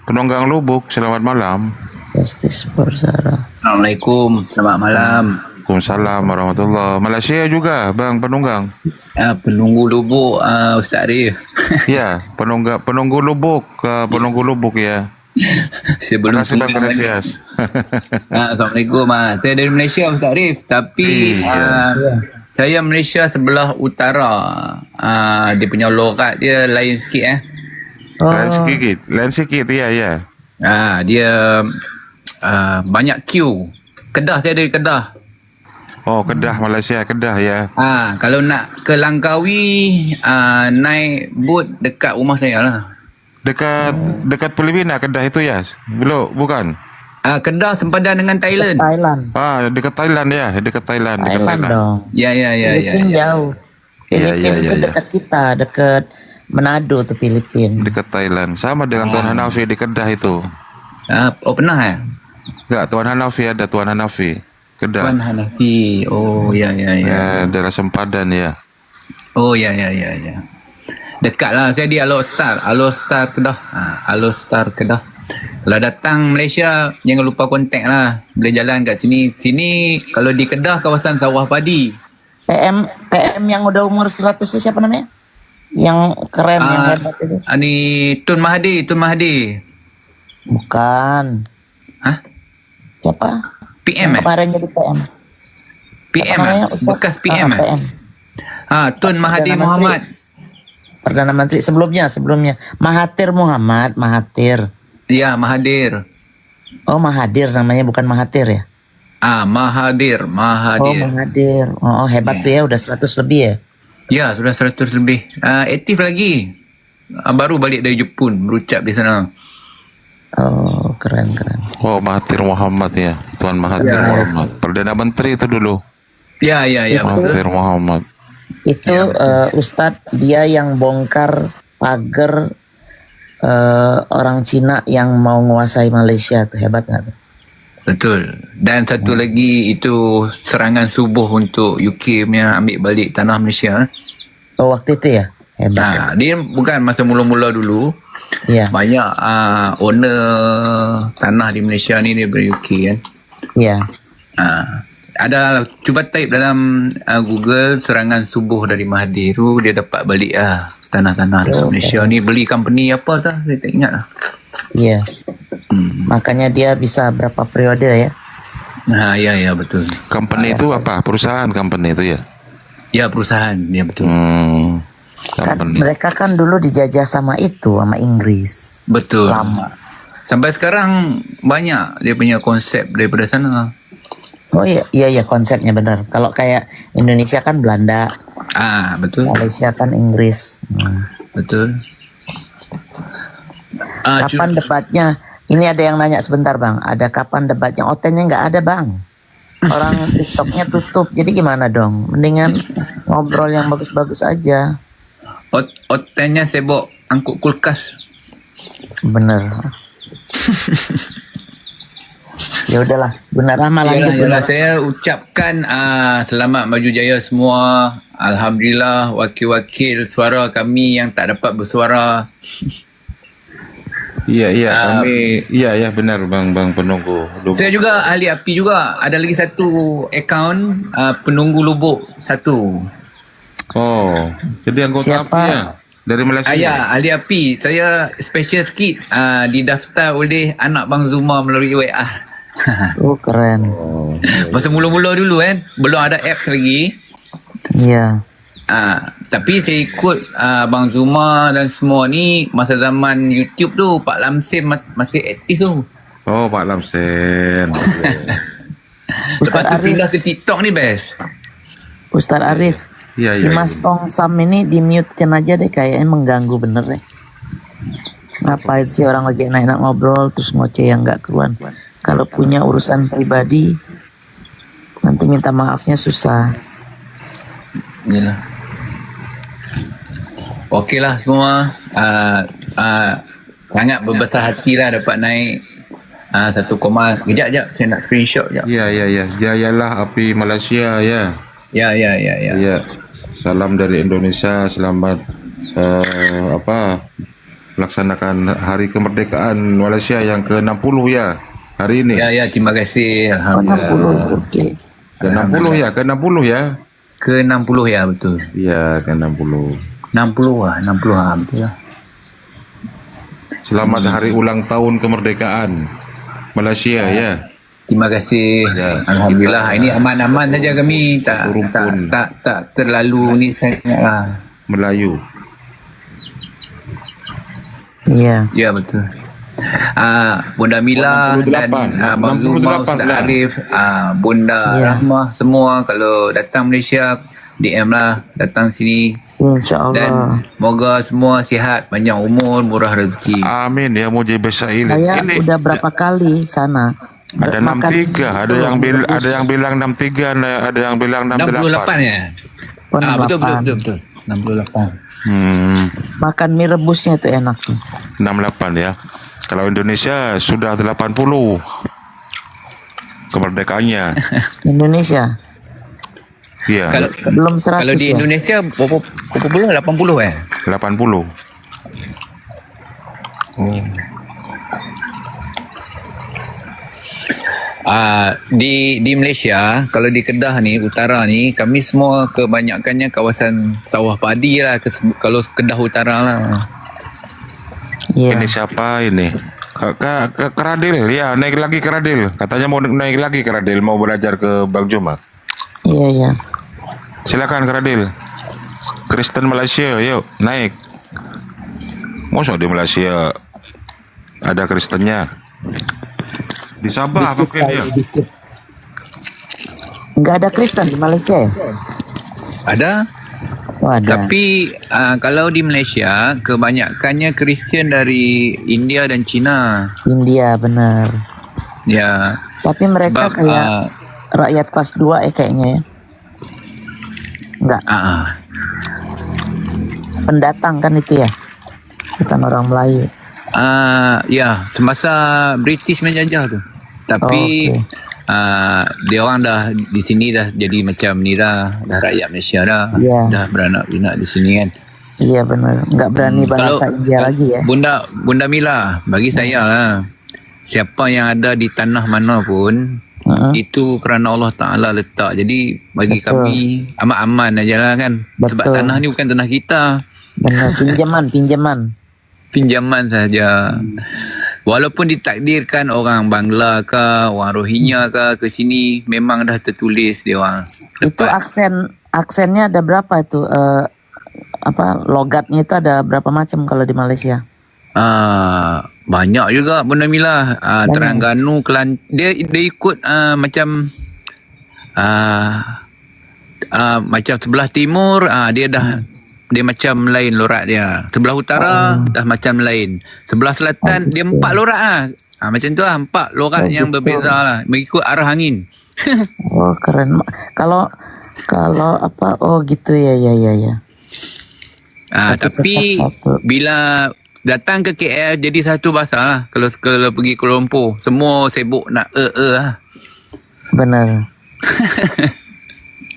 Penunggang Lubuk, selamat malam. Justice for Sarah. Assalamualaikum, selamat malam. Waalaikumsalam warahmatullahi. Malaysia juga, Bang Penunggang. Penunggu Lubuk, Ustaz Arif. Ya, penunggu Lubuk ya. Sebelum Assalamualaikum. Saya dari Malaysia Ustaz Arif, tapi saya Malaysia sebelah utara. Dia punya logat dia lain sikit Lain sikit ya. Dia banyak queue. Kedah, saya dari Kedah. Oh, Kedah, Malaysia, Kedah ya. Kalau nak ke Langkawi, naik bot dekat rumah saya lah. Dekat Filipina, Kedah itu ya? Belum, bukan? Kedah sempadan dengan Thailand. Dekat Thailand ya, dekat Thailand. Dong. Ya. Filipina jauh. Filipina itu dekat kita, dekat Manado tuh Filipina. Dekat Thailand. Sama dengan Tuan Hanafi di Kedah itu. Pernah ya? Enggak, Tuan Hanafi ada Tuan Hanafi. Kedah. Tuan Hanafi. Oh, ya. Daerah sempadan ya. Oh, ya. Dekat lah. Saya di Alostar Kedah. Alostar Kedah. Kalau datang Malaysia, jangan lupa kontak lah. Boleh jalan kat sini. Sini, kalau di Kedah, kawasan sawah padi. PM yang udah umur 100 itu siapa namanya? Yang keren, yang hebat itu. Ini Tun Mahdi. Bukan. Hah? Siapa? PM kemarin jadi PM. Bekas PM Tun Mahdi Muhammad. Perdana Menteri sebelumnya. Mahathir Muhammad. Ya, Mahathir. Oh, Mahathir namanya, bukan Mahathir ya? Mahathir. Oh, Mahathir. Oh, hebat tuh ya, udah 100 lebih ya? Ya, sudah 100 lebih. Aktif lagi. Baru balik dari Jepun, berucap di sana. Oh, keren. Oh, Mahathir Muhammad ya, Tuan Mahathir Ya. Muhammad, Perdana Menteri itu dulu. Ya, betul. Mahathir Muhammad. Itu Ustadz, dia yang bongkar pagar orang Cina yang mau menguasai Malaysia tuh, hebat nggak tuh? Betul. Dan satu lagi itu serangan subuh untuk UK punya ambil balik tanah Malaysia. Oh, waktu itu ya? Hebat. Dia bukan masa mula-mula dulu. Ya. Banyak owner tanah di Malaysia ni daripada UK kan. Ya. Ada cuba type dalam Google serangan subuh dari Mahathir tu, dia dapat balik tanah-tanah Malaysia ni. Beli company apa tak, saya tak ingat lah. Iya. Makanya dia bisa berapa periode ya? Ya betul. Company itu apa? Perusahaan company itu ya? Ya, perusahaan, ya betul. Kan mereka kan dulu dijajah sama Inggris. Betul. Lama. Sampai sekarang banyak dia punya konsep daripada sana. Oh iya konsepnya benar. Kalau kayak Indonesia kan Belanda. Betul. Malaysia kan Inggris. Betul. Kapan debatnya? Ini ada yang nanya sebentar bang. Ada kapan debatnya? Otennya nggak ada bang. Orang TikToknya tutup. Jadi gimana dong? Mendingan ngobrol yang bagus-bagus aja. Otennya sibuk angkut kulkas. Bener. Ya udahlah, Bunda Rahma lanjut. Yalah, saya ucapkan selamat maju jaya semua. Alhamdulillah, wakil-wakil suara kami yang tak dapat bersuara. Iya, kami benar bang penunggu. Lubuk. Saya juga ahli api juga. Ada lagi satu akaun penunggu lubuk 1. Oh, jadi anggota api ya? Dari Malaysia? Ya, ahli api. Saya special sikit. Didaftar oleh anak Bang Zuma melalui WA. Oh, keren. Masa mula-mula dulu kan, belum ada apps lagi. Iya. Tapi saya ikut Bang Zuma dan semua ni masa zaman YouTube tu. Pak Lamsim masih aktif tu. Oh, Pak Lamsim. Lepas tu pindah ke TikTok ni best. Ustaz Arif, si Mas Tong Sam ini di-mute-kan aja deh, kayaknya mengganggu bener deh. Ngapain sih orang lagi enak-enak ngobrol terus ngoceh yang gak keruan. Kalau punya urusan pribadi nanti minta maafnya susah. Yalah. Okey lah semua. Sangat berbesar hati lah dapat naik 1, kejap saya nak screenshot sekejap. Ya. Jayalah api Malaysia ya. Ya. Salam dari Indonesia. Selamat melaksanakan hari kemerdekaan Malaysia yang ke-60 ya. Hari ini. Ya, terima kasih. Alhamdulillah. Okey. Ke-60 ya. Ke-60 ya, betul. Iya, ke-60. 60 betul lah. Selamat hari ulang tahun kemerdekaan Malaysia ya. Terima kasih. Alhamdulillah. Ini aman-aman saja kami. Tak terlalu ni sangat lah. Melayu. Iya. Ya, betul. Bunda Mila dan Bang Zuma, Ustaz Arif, Bunda Rahmah semua kalau datang Malaysia DM lah, datang sini. InsyaAllah. Dan moga semua sihat, panjang umur, murah rezeki. Amin ya mujib sa'il. Saya udah berapa kali sana. Ada 63, ada yang bilang 63, ada yang bilang 68. 68 ya. Betul. 68. Makan mie rebusnya itu enak tuh. 68 ya. Kalau Indonesia sudah 80 kemerdekaannya. Indonesia. Iya. Belum 100 kalau di ya? Indonesia berapa puluh? 80 ya? 80. Di Malaysia, kalau di Kedah ni, utara ni, kami semua kebanyakannya kawasan sawah padi lah, kalau Kedah utara lah. Ini siapa ini? Keradil ya, naik lagi Keradil. Katanya mau naik lagi Keradil, mau belajar ke Bang Juma. Iya. Silakan Keradil. Kristen Malaysia, yuk naik. Masa di Malaysia ada Kristennya? Di Sabah mungkin ya. Enggak ada Kristen di Malaysia ya? Ada? Tapi kalau di Malaysia kebanyakannya Kristian dari India dan Cina. India benar. Ya. Tapi mereka Sebab, kayak rakyat kelas 2 kayaknya ya. Enggak. Pendatang kan itu ya. Bukan orang Melayu. Ya, semasa British menjajah tu. Tapi dia orang dah di sini dah jadi macam ni dah rakyat Malaysia dah. Ya. Dah beranak pinak di sini kan. Iya benar. Enggak berani bahasa India lagi ya. Bunda Mila, bagi saya lah, siapa yang ada di tanah mana pun, itu kerana Allah Ta'ala letak. Jadi bagi kami aman-aman aja lah kan. Sebab tanah ni bukan tanah kita. Benar, pinjaman saja. Walaupun ditakdirkan orang Bangla ke, orang Rohingya ke sini, memang dah tertulis dia orang. Itu aksennya ada berapa itu? Logatnya itu ada berapa macam kalau di Malaysia? Banyak juga Bunda Mila. Terengganu, dia ikut macam sebelah timur dia macam lain lorat dia. Sebelah utara dah macam lain. Sebelah selatan dia 4 lorat macam tu lah, 4 lorat yang berbeza lah, mengikut arah angin. Oh keren. Kalau gitu ya. Tapi bila datang ke KL jadi satu bahasa lah. Kalau pergi ke Kuala Lumpur semua sibuk nak lah. Benar.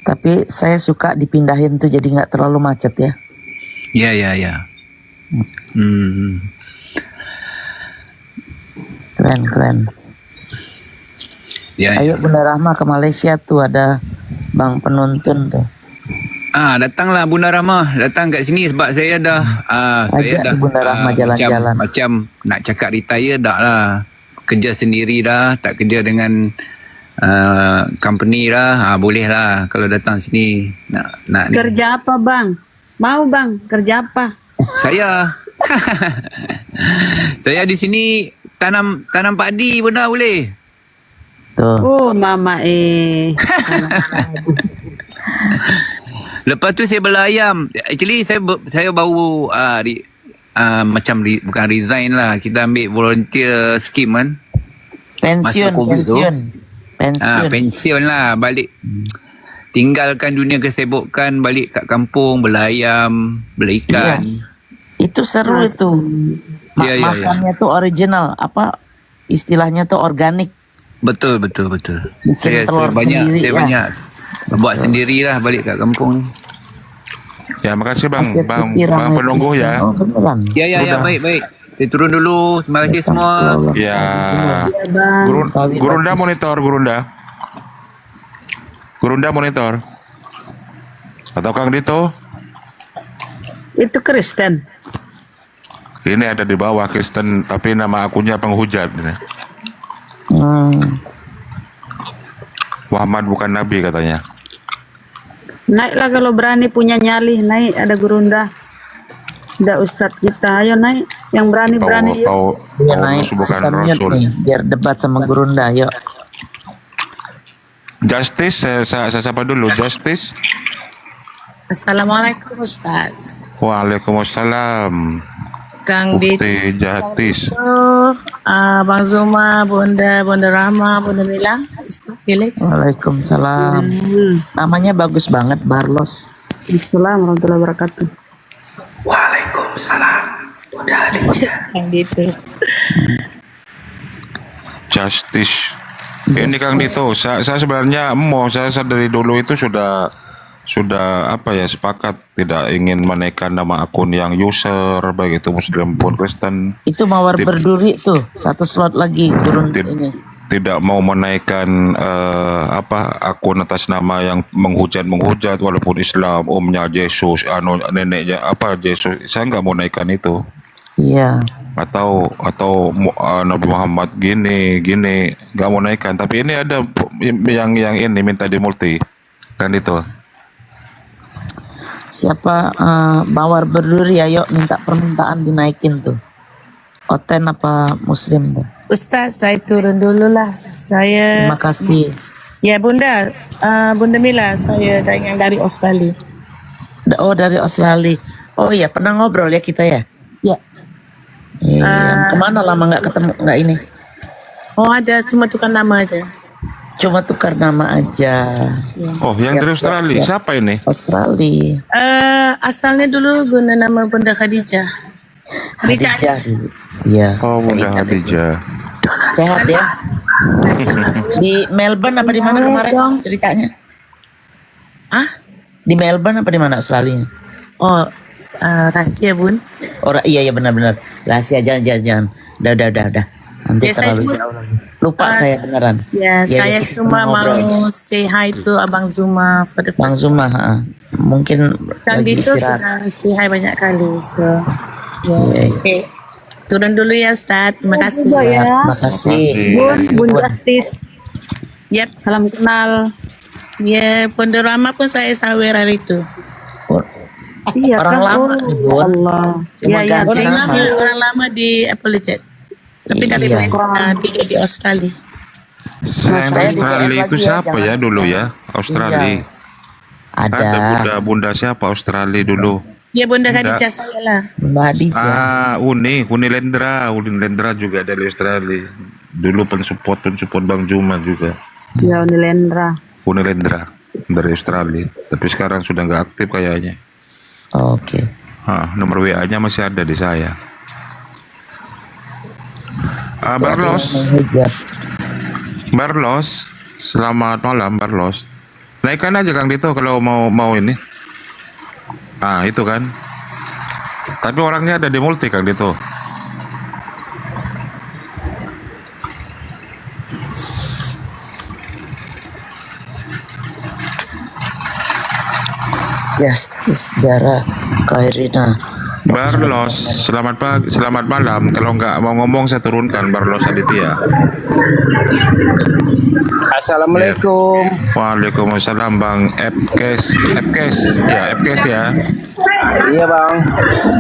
Tapi saya suka dipindahin tuh jadi nggak terlalu macet ya. Ya. Keren. Ayo Bunda Rahma ke Malaysia tuh ada Bang penuntun tuh. Datanglah Bunda Rahma, datang kat sini sebab saya dah saya dah Bunda Rahma jalan-jalan. Macam nak cakap retire dah lah. Kerja sendiri dah, tak kerja dengan company dah. Boleh lah kalau datang sini nak Kerja apa bang? Mau bang, kerja apa? Saya di sini tanam padi Bunda boleh? Tuh. Oh mama Lepas tu saya bela ayam. Actually saya baru bukan resign lah. Kita ambil volunteer scheme kan. Pensiun lah. Balik tinggalkan dunia kesibukan, balik kat kampung, bela ayam, bela ikan. Itu seru itu. Makannya tuh original. Istilahnya tuh organik. Betul. Saya banyak buat sendirilah balik kat kampung ni. Ya, makasih bang penunggu ya. Ya, baik. Saya turun dulu. Terima kasih semua. Ya. Gurunda monitor. Atau Kang Dito? Itu Kristen. Ini ada di bawah Kristen, tapi nama akunnya penghujat. Muhammad bukan nabi katanya. Naiklah kalau berani, punya nyali. Naik, ada Gurunda. Ada Ustadz kita. Ayo naik. Yang berani-berani yuk. Naik bukan Rasul nih, biar debat sama Gurunda. Yuk. Justice, saya sapa dulu. Justice. Assalamualaikum Ustaz. Waalaikumsalam. Kang Bukti Jatis. Bang Zuma, Bunda Rahma, Bunda Mila, Ustaz Felix. Waalaikumsalam. Namanya bagus banget, Barlos. Assalamualaikum warahmatullahi wabarakatuh. Waalaikumsalam. Bunda Aditya. Yang gitu. Justice. Ini Kang Dito, saya sebenarnya saya dari dulu itu sudah sepakat tidak ingin menaikkan nama akun yang user baik itu Muslim pun Kristen. Itu Mawar Berduri tuh, satu slot lagi turun ini. Tidak mau menaikkan akun atas nama yang menghujat walaupun Islam, omnya Yesus, neneknya Yesus. Saya nggak mau naikkan itu. Iya. Atau Nabi Muhammad gini nggak mau naikkan, tapi ini ada yang ini minta dimulti kan itu. Siapa Mawar Berduri, ayo minta permintaan dinaikin tuh. Oten apa Muslim tuh? Ustaz, saya turun dulu lah. Terima kasih. Ya Bunda Mila, saya yang dari Australia. Oh, dari Australia. Oh iya, pernah ngobrol ya kita ya? Ya. Iya. Kemana lama nggak ketemu nggak ini? Oh, ada cuma tukar nama aja. Cuma tukar nama aja. Oh, yang dari Australia. Siapa ini? Australia. Asalnya dulu guna nama Bunda Khadijah. Khadijah dulu. Iya. Oh, saya Bunda ingat itu. Khadijah. Sehat ya? Di Melbourne apa di mana kemarin ceritanya? Di Melbourne apa di mana Australia? Oh, rahasia Bun. Iya benar-benar rahasia, jangan. Udah. Nanti Ya, saya terlalu cuma- jauh lagi. Lupa saya beneran. Ya, saya kita cuma ngobrol. mau say hi to Abang Zuma for the Bang first Zuma, mungkin Kang lagi Dito istirahat. sudah say hi banyak kali. So, ya. Iya. Oke. Turun dulu ya Ustaz. Terima kasih. juga ya. Makasih. Bun Justice. Yep. Salam kenal. Ya, Pondorama pun saya sawer hari itu. Iya Orang kan? lama nih, Bun. Allah. Cuma Iya, ganti Orang nama. lama, orang lama di Apologet. Tapi dari Iya. di Australia. Yang Saya di Australia DM itu lagi ya, siapa ya jangan- dulu ya? Australia. Iya. Ada. Bunda siapa Australia dulu? Ya Bunda Bunda. Khadijah saya lah. Mbak Hadijah. Uni Lendra juga dari Australia. Dulu pensupport Bang Juma juga. Ya Unilendra. Uni Lendra dari Australia. Tapi sekarang sudah nggak aktif kayaknya. Oke. Nomor WA-nya masih ada di saya. Barlos, selamat malam Barlos. Naikkan aja Kang Dito kalau mau ini. Itu kan. Tapi orangnya ada di multi Kang Dito. Justice Zara Kairina. Barlos, selamat pagi, selamat malam. Kalau nggak mau ngomong saya turunkan Barlos Aditya. Assalamualaikum. Waalaikumsalam Bang Fkes ya. Iya Bang.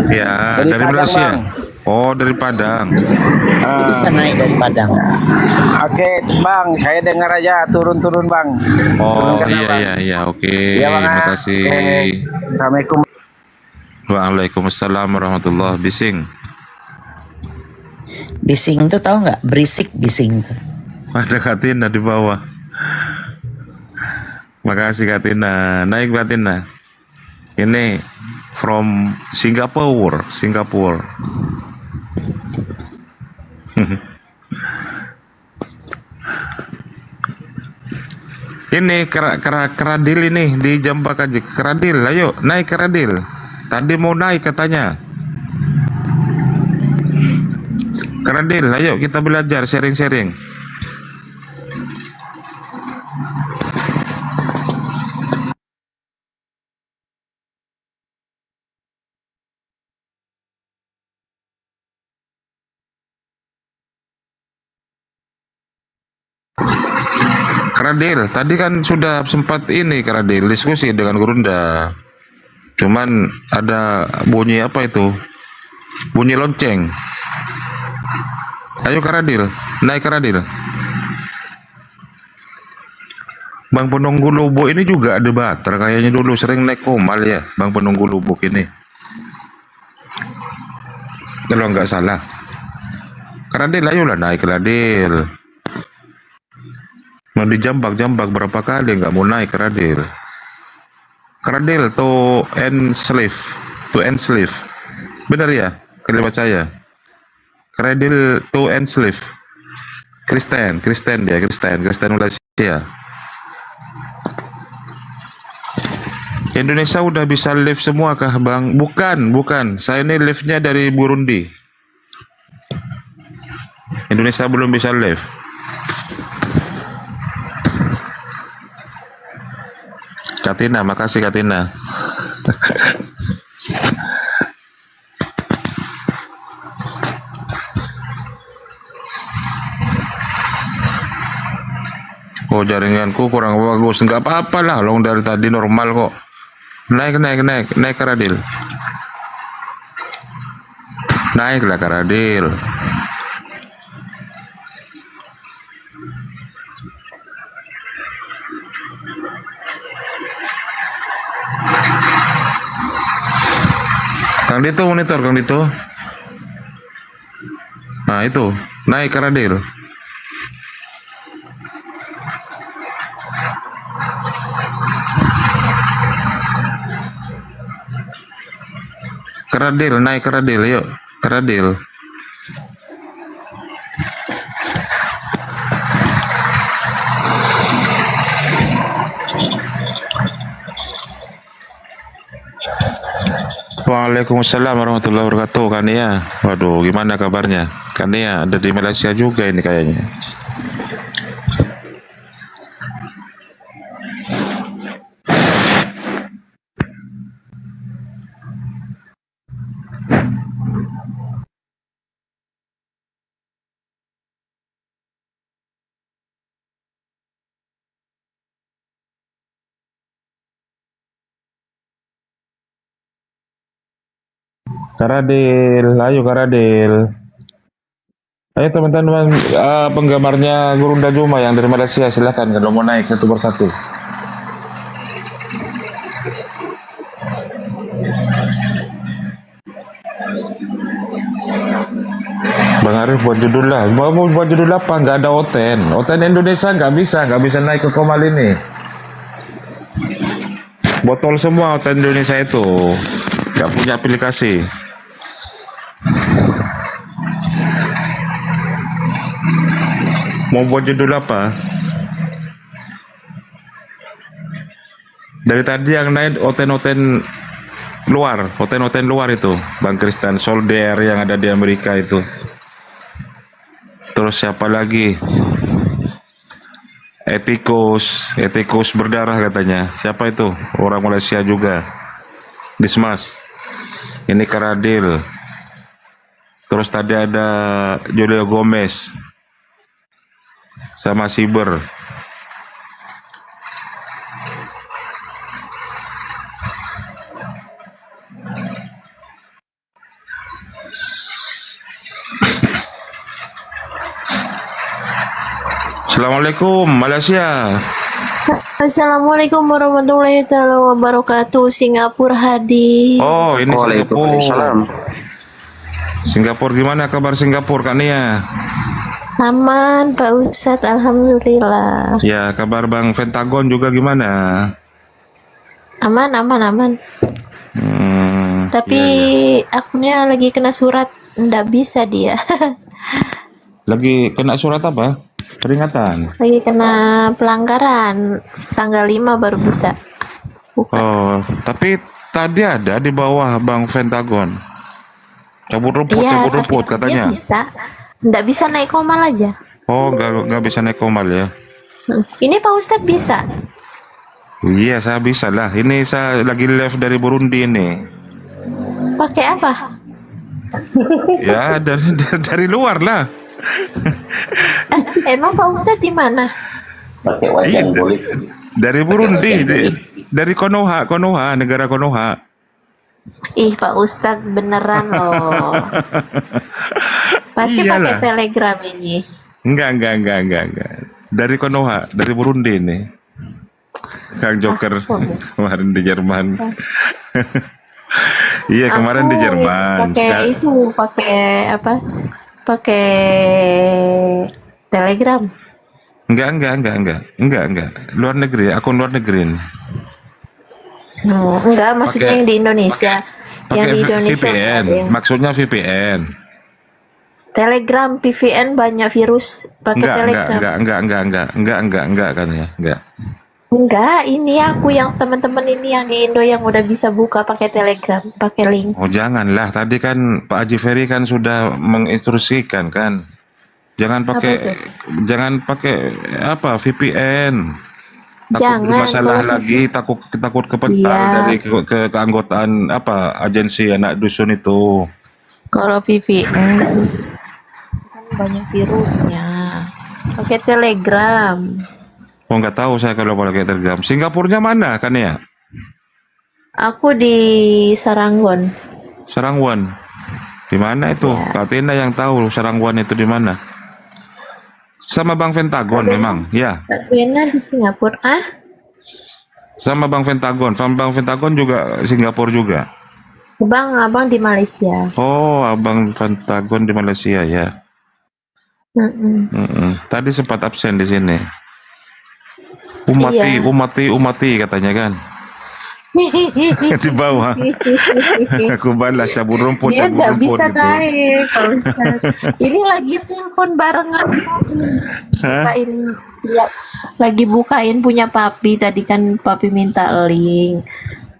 Ya, Dari dari Padang, Malaysia. Bang. Oh, dari Padang. Bisa naik dari Padang. Oke Bang, saya dengar aja turun-turun Bang. Oh Turunkan, Bang. iya, oke. Iya, Bang. Terima kasih. Oke. Assalamualaikum. Waalaikumsalam warahmatullahi bising. Bising itu tahu nggak? Berisik bising itu. Ada Katina di bawah. Makasih Katina. Naik Katina. Ini from Singapore. Ini keradil ini di Jambak aja. Keradil, ayo naik keradil. Tadi mau naik katanya. Keradil, ayo kita belajar sharing-sharing. Keradil, tadi kan sudah sempat ini Keradil diskusi dengan Gurunda. Cuman ada bunyi apa itu? Bunyi lonceng. Ayo Keradil, naik Keradil. Bang Penunggu Lubuk ini juga ada bater kayaknya dulu sering naik Komal ya, Bang Penunggu Lubuk ini. Kalau nggak salah. Keradil, ayolah naik Keradil. Mau dijambak-jambak berapa kali nggak mau naik Keradil. Keradil to enslave. Benar ya kalimat saya. Keradil to enslave. Kristen Malaysia. Indonesia udah bisa live semua kah Bang? Bukan. Saya ini live-nya dari Burundi. Indonesia belum bisa live. Katina, makasih Katina. Oh, jaringanku kurang bagus. Nggak apa-apa lah, long dari tadi normal kok. Naik Keradil. Naiklah Keradil. Kang Dito monitor, Kang Dito. Nah itu, naik Karadil. Karadil, naik Karadil, yuk. Karadil. Waalaikumsalam warahmatullahi wabarakatuh, Kania. Waduh, gimana kabarnya? Kania ada di Malaysia juga ini kayaknya. Karadil, ayo Karadil. Ayo teman-teman, penggemarnya Gurunda Juma yang dari Malaysia, silakan kalau mau naik satu persatu. Bang Arif buat judul lah, mau buat judul apa? Nggak ada Oten Indonesia nggak bisa naik ke Komal ini. Botol semua Oten Indonesia itu, nggak punya aplikasi. Mau buat judul apa? Dari tadi yang naik Oten luar itu, Bang Kristen Soldier yang ada di Amerika itu. Terus siapa lagi? Etikus berdarah katanya. Siapa itu? Orang Malaysia juga. Dismas. Ini Karadil. Terus tadi ada Julio Gomez sama Siber. Assalamualaikum Malaysia. Assalamualaikum warahmatullahi wabarakatuh. Singapura hadir. Oh, ini Singapura. Singapura, gimana kabar Singapura, Kak Nia? Aman, Pak Ustadz, alhamdulillah. Ya, kabar Bang Pentagon juga gimana? Aman. Tapi akunnya lagi kena surat, ndak bisa dia. Lagi kena surat apa? Peringatan. Lagi kena pelanggaran, tanggal 5 baru bisa. Oh, tapi tadi ada di bawah Bang Pentagon. Cabut rumput katanya. Dia bisa. Nggak bisa naik Komal aja. Oh, nggak bisa naik Komal ya? Ini Pak Ustadz bisa. Iya, saya bisa lah. Ini saya lagi live dari Burundi ini. Pakai apa? Ya, dari luar lah. Emang Pak Ustadz di mana? Pakai wajah boleh. Dari Burundi, dari Konoha, negara Konoha. Ih, Pak Ustadz beneran loh. Pasti pakai Telegram ini. Enggak. Dari Konoha, dari Burundi ini. Kang Joker kemarin di Jerman. Iya, kemarin di Jerman. Pakai apa? Pakai Telegram. Enggak. Luar negeri, akun luar negeri ini. Enggak, maksudnya yang di Indonesia. Yang di Indonesia VPN, maksudnya VPN. Telegram, VPN banyak virus pakai Telegram. Enggak kan ya, enggak. Enggak, ini aku yang teman-teman ini yang di Indo yang udah bisa buka pakai Telegram, pakai link. Oh janganlah, tadi kan Pak Haji Ferry kan sudah menginstruksikan kan, jangan pakai apa VPN. Takut masalah lagi, takut kepental dari keanggotaan apa agensi anak dusun itu. Kalau VPN kan banyak virusnya, pakai Telegram. Oh nggak tahu saya kalau pakai Telegram. Singapurnya mana kan ya? Aku di Sarangwon. Sarangwon. Di mana itu? Kak Tina yang tahu Sarangwon itu di mana? Sama Bang Pentagon memang, ya. Kak Tina di Singapura, Sama Bang Pentagon juga Singapura juga. Abang di Malaysia. Oh, abang Pentagon di Malaysia ya. Tadi sempat absen di sini. Iya. Umati katanya kan. Di bawah. Aku balas cabut rumput. Dia nggak bisa gitu. naik, Pak Ustadz. Ini lagi telepon barengan. Bukain, ya, lagi bukain punya papi. Tadi kan papi minta link,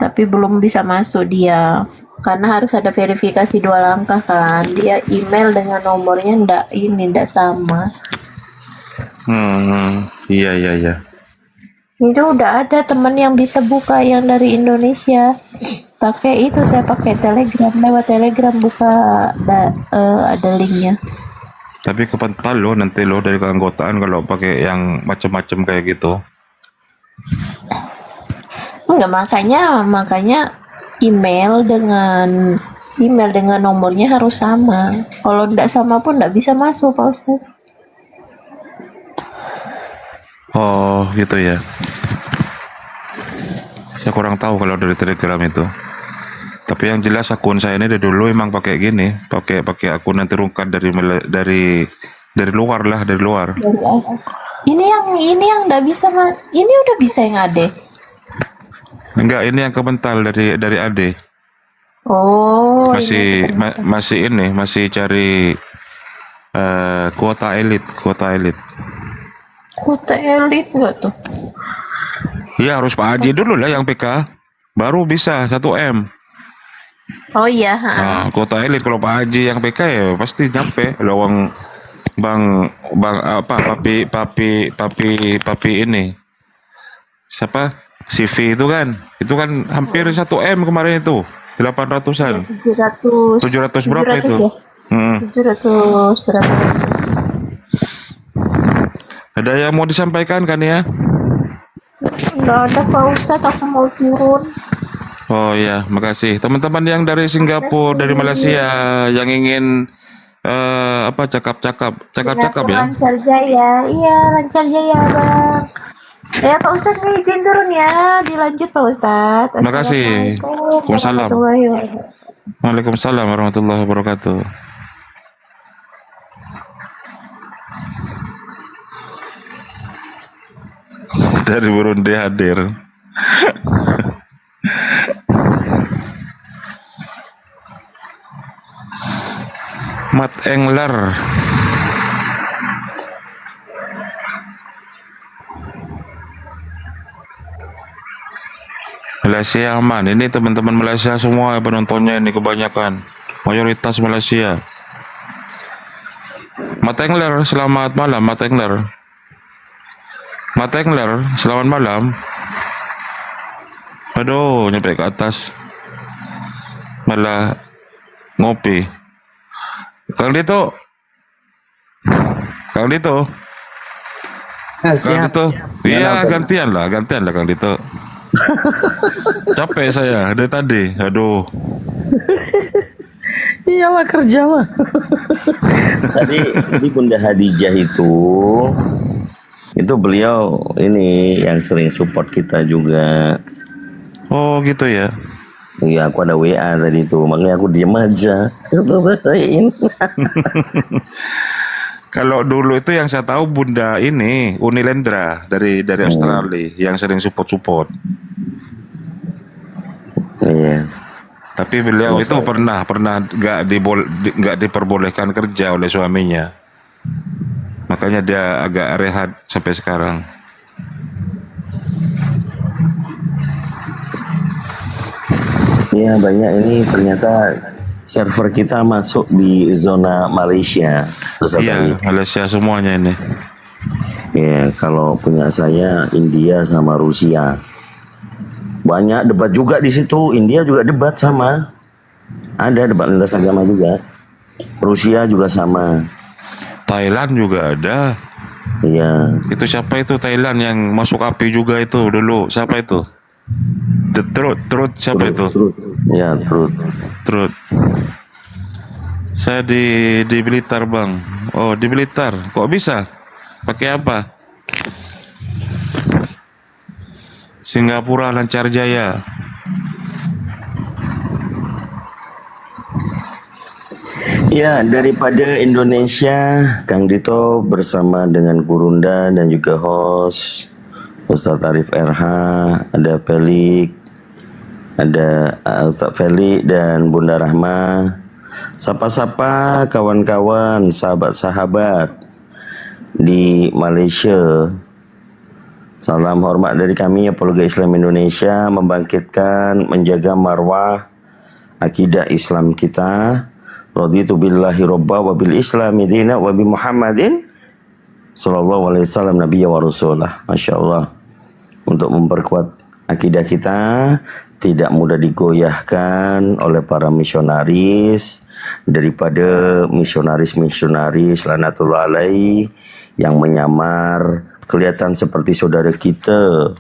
tapi belum bisa masuk dia. Karena harus ada verifikasi 2 langkah kan. Dia email dengan nomornya ndak sama. Iya. Itu udah ada temen yang bisa buka yang dari Indonesia. Pakai itu pakai Telegram, lewat Telegram buka ada linknya. Tapi kepental loh nanti loh dari keanggotaan kalau pakai yang macam-macam kayak gitu. Enggak, makanya email dengan nomornya harus sama. Kalau tidak sama pun tidak bisa masuk, Pak Ustadz. Oh gitu ya. Saya kurang tahu kalau dari Telegram itu. Tapi yang jelas akun saya ini dari dulu emang pakai gini, pakai akun nanti rungkat dari luar lah, dari luar. Ini yang tidak bisa, ini udah bisa yang ada. Enggak, ini yang kebental dari Ade. Oh. Masih cari kuota elit. Kuota elit nggak tuh? Iya harus Pak Haji dulu lah yang PK, baru bisa 1 M. Oh iya. Nah, kuota elit kalau Pak Haji yang PK ya pasti nyampe. Lawang bang papi ini siapa CV itu kan hampir 1 M kemarin itu 800-an 700 berapa itu ya? 700 berapa? Ada yang mau disampaikan kan ya? Nggak ada Pak Ustadz, aku mau turun. Oh ya, makasih teman-teman yang dari Singapura, dari Malaysia yang ingin cakap-cakap ya. Lancar jaya, iya lancar jaya bang. Ya Pak Ustadz nih izin turun ya, dilanjut Pak Ustadz. Makasih. Waalaikumsalam. Waalaikumsalam warahmatullahi wabarakatuh. Dari Burundi hadir. Mat Engler. Malaysia aman. Ini teman-teman Malaysia semua penontonnya ini kebanyakan. Mayoritas Malaysia. Mat Engler, selamat malam Mat Engler. Mat Engler, selamat malam. Aduh, nyampe ke atas. Malah ngopi. Kang Dito. Kang Dito. Iya, gantian lah Kang Dito. Capek saya dari tadi. Aduh. Iya mah kerja mah. Tadi Bunda Hadijah itu beliau ini yang sering support kita juga. Oh gitu ya. Iya, aku ada WA tadi itu, makanya aku diem aja. Kalau dulu itu yang saya tahu Bunda ini Unilendra dari Australia yang sering support. Iya. Tapi beliau itu pernah nggak diperbolehkan kerja oleh suaminya. Makanya dia agak rehat sampai sekarang. Iya, banyak ini ternyata server kita masuk di zona Malaysia. Iya, Malaysia semuanya ini. Ya, kalau punya saya India sama Rusia. Banyak debat juga di situ. India juga debat sama. Ada debat lintas agama juga. Rusia juga sama. Thailand juga ada. Iya. Itu siapa itu Thailand yang masuk api juga itu dulu? Siapa itu? The Truth siapa itu? Ya, Truth. Saya di Blitar bang. Oh di Blitar. Kok bisa? Pakai apa? Singapura lancar jaya. Ya, daripada Indonesia, Kang Dito bersama dengan Gurunda dan juga host Ustadz Arif RH, ada Felix, ada Ustadz Felix dan Bunda Rahma. Sapa-sapa kawan-kawan, sahabat-sahabat di Malaysia. Salam hormat dari kami, Apologa Islam Indonesia, membangkitkan, menjaga marwah akidah Islam kita. Raditu billahi robba wa bil islami dina wa bi Muhammadin sallallahu alaihi wasallam nabiyya wa rasulah. Masya Allah. Untuk memperkuat akidah kita, tidak mudah digoyahkan oleh para misionaris, daripada misionaris lanatullah alaihi yang menyamar, kelihatan seperti saudara kita,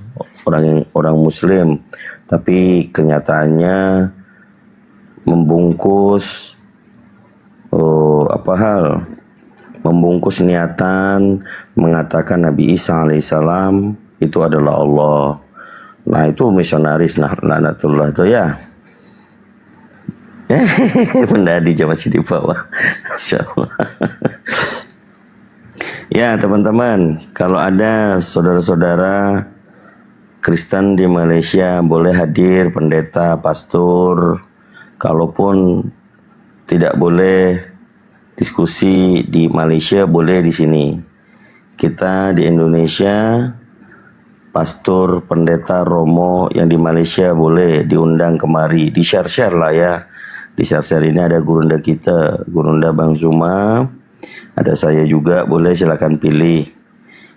orang muslim, tapi kenyataannya membungkus membungkus niatan mengatakan Nabi Isa alaihissalam itu adalah Allah. Nah, itu misionaris laknatullah itu ya. Bunda Adija masih di bawah. Masya Allah. Ya teman-teman, kalau ada saudara-saudara Kristen di Malaysia boleh hadir, pendeta, pastor. Kalaupun tidak boleh diskusi di Malaysia, boleh di sini. Kita di Indonesia, pastor, pendeta, romo yang di Malaysia boleh diundang kemari, di share lah ya. Di share ini ada Gurunda kita, Gurunda Bang Zuma, ada saya juga, boleh silakan pilih.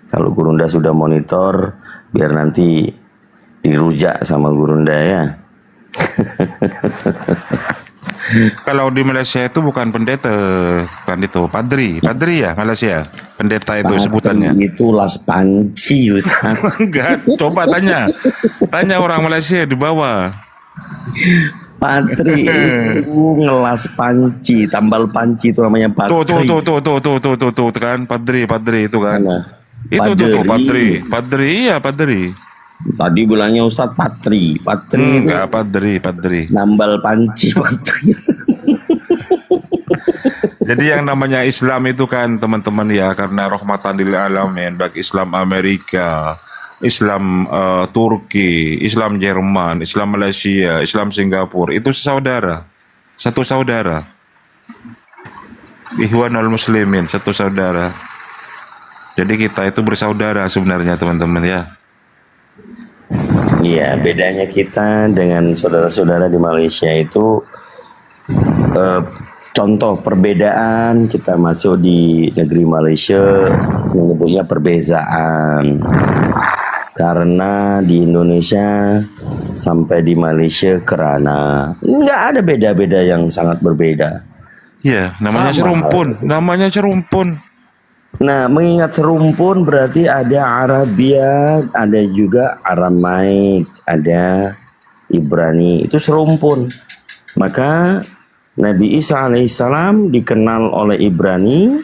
Kalau Gurunda sudah monitor, biar nanti dirujak sama Gurunda ya. Kalau di Malaysia itu bukan pendeta, bukan itu, padri ya Malaysia. Pendeta itu sebutannya. Itu las panci, Ustaz. Enggak, coba tanya orang Malaysia di bawah. Patri itu ngelas panci, tambal panci itu namanya patri. Tuh kan, padri itu kan. Itu tuh padri, iya padri. Tadi bilangnya Ustadz patri enggak, padri. Nambal panci patri. Jadi yang namanya Islam itu kan teman-teman ya, karena rahmatan lil alamin, baik Islam Amerika, Islam Turki, Islam Jerman, Islam Malaysia, Islam Singapura, itu satu saudara. Ikhwanul muslimin, satu saudara. Jadi kita itu bersaudara sebenarnya teman-teman ya. Iya, bedanya kita dengan saudara-saudara di Malaysia itu contoh perbedaan, kita masuk di negeri Malaysia menyebutnya perbezaan. Karena di Indonesia sampai di Malaysia kerana nggak ada beda-beda yang sangat berbeda. Iya, namanya serumpun. Nah, mengingat serumpun berarti ada Arabia, ada juga Aramaik, ada Ibrani, itu serumpun. Maka Nabi Isa alaihissalam dikenal oleh Ibrani,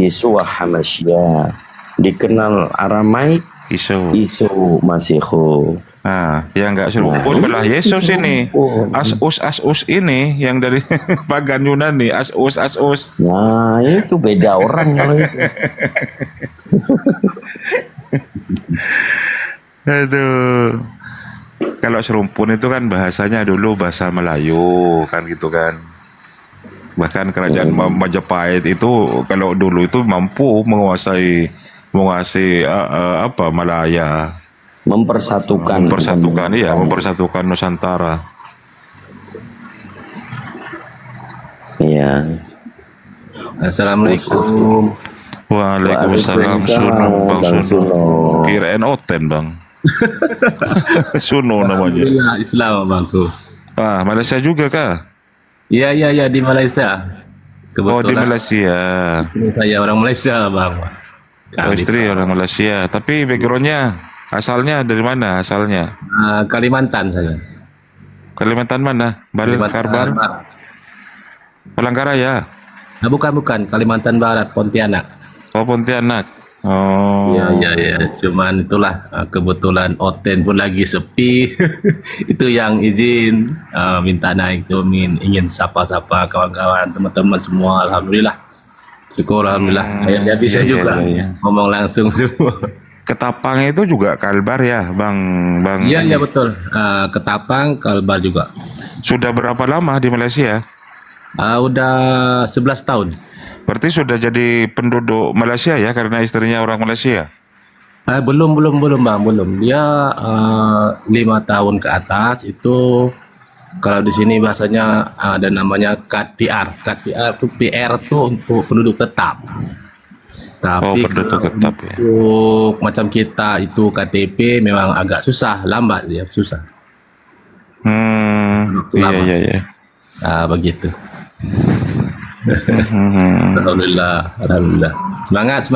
Yesua Hamasya, dikenal Aramaik, Isu Masihu. Nah, yang nggak serumpun malah Yesus ini, Asus ini yang dari pagan Yunani, Asus. Nah, itu beda orang kalau itu. Aduh, kalau serumpun itu kan bahasanya dulu bahasa Melayu kan gitu kan. Bahkan kerajaan Majapahit itu kalau dulu itu mampu menguasai Malaya. Mempersatukan Nusantara. Iya. Assalamualaikum. Waalaikumsalam. Bang Suno. Kirain Oten Bang. Suno namanya. Alhamdulillah Islam Bangku. Malaysia juga kah? Iya di Malaysia. Kebetulan. Oh di Malaysia. Saya orang Malaysia Bang. Istri orang Malaysia. Tapi backgroundnya asalnya dari mana asalnya? Kalimantan saya. Kalimantan mana? Karbal? Palangkaraya? Bukan. Kalimantan Barat, Pontianak. Oh Pontianak. Oh. Ya. Cuman itulah kebetulan Oten pun lagi sepi. Itu yang izin minta naik tuh, ingin sapa-sapa kawan-kawan, teman-teman semua. Alhamdulillah. Syukur alhamdulillah. Akhirnya bisa juga ngomong langsung semua. Ketapang itu juga Kalbar ya, Bang? Iya betul. Ketapang, Kalbar juga. Sudah berapa lama di Malaysia? Udah 11 tahun. Berarti sudah jadi penduduk Malaysia ya, karena istrinya orang Malaysia? Belum Bang, belum. Dia 5 tahun ke atas itu. Kalau di sini bahasanya ada namanya kad PR. Kad PR itu PR tuh untuk penduduk tetap. Tapi penduduk tetap ya. Untuk macam kita itu KTP memang agak susah, lambat dia, susah. Iya. Begitu. Alhamdulillah. Semangat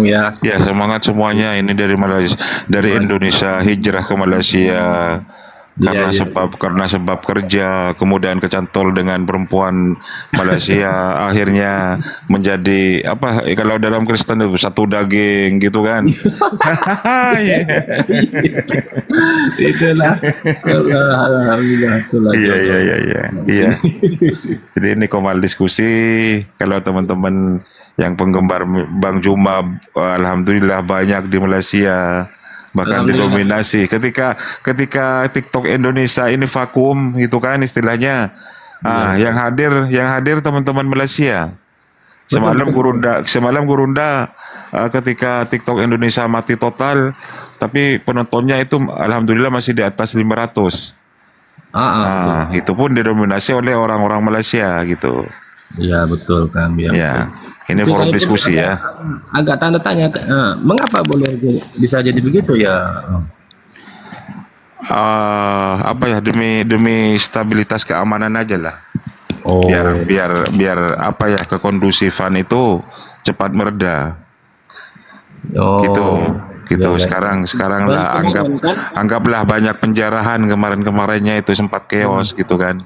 ya. Ya, semangat semuanya ini dari Malaysia, dari Indonesia hijrah ke Malaysia. Karena sebab kerja, kemudian kecantol dengan perempuan Malaysia, akhirnya menjadi apa kalau dalam Kristen itu satu daging gitu kan. Itulah. Alhamdulillah. Iya. Jadi ini Komal diskusi, kalau teman-teman yang penggemar Bang Juma, alhamdulillah banyak di Malaysia. Bahkan didominasi ketika TikTok Indonesia ini vakum gitu kan istilahnya. Yang hadir teman-teman Malaysia. Semalam Gurunda ketika TikTok Indonesia mati total, tapi penontonnya itu alhamdulillah masih di atas 500. Itu pun didominasi oleh orang-orang Malaysia gitu. Iya betul kan. Ya. Ini forum diskusi ya. Agak tanda tanya, mengapa boleh bisa jadi begitu ya? Apa ya, demi stabilitas keamanan aja lah. Biar apa ya, kekondusifan itu cepat mereda. Gitu. Sekarang lah anggaplah banyak penjarahan kemarinnya itu sempat chaos gitu kan.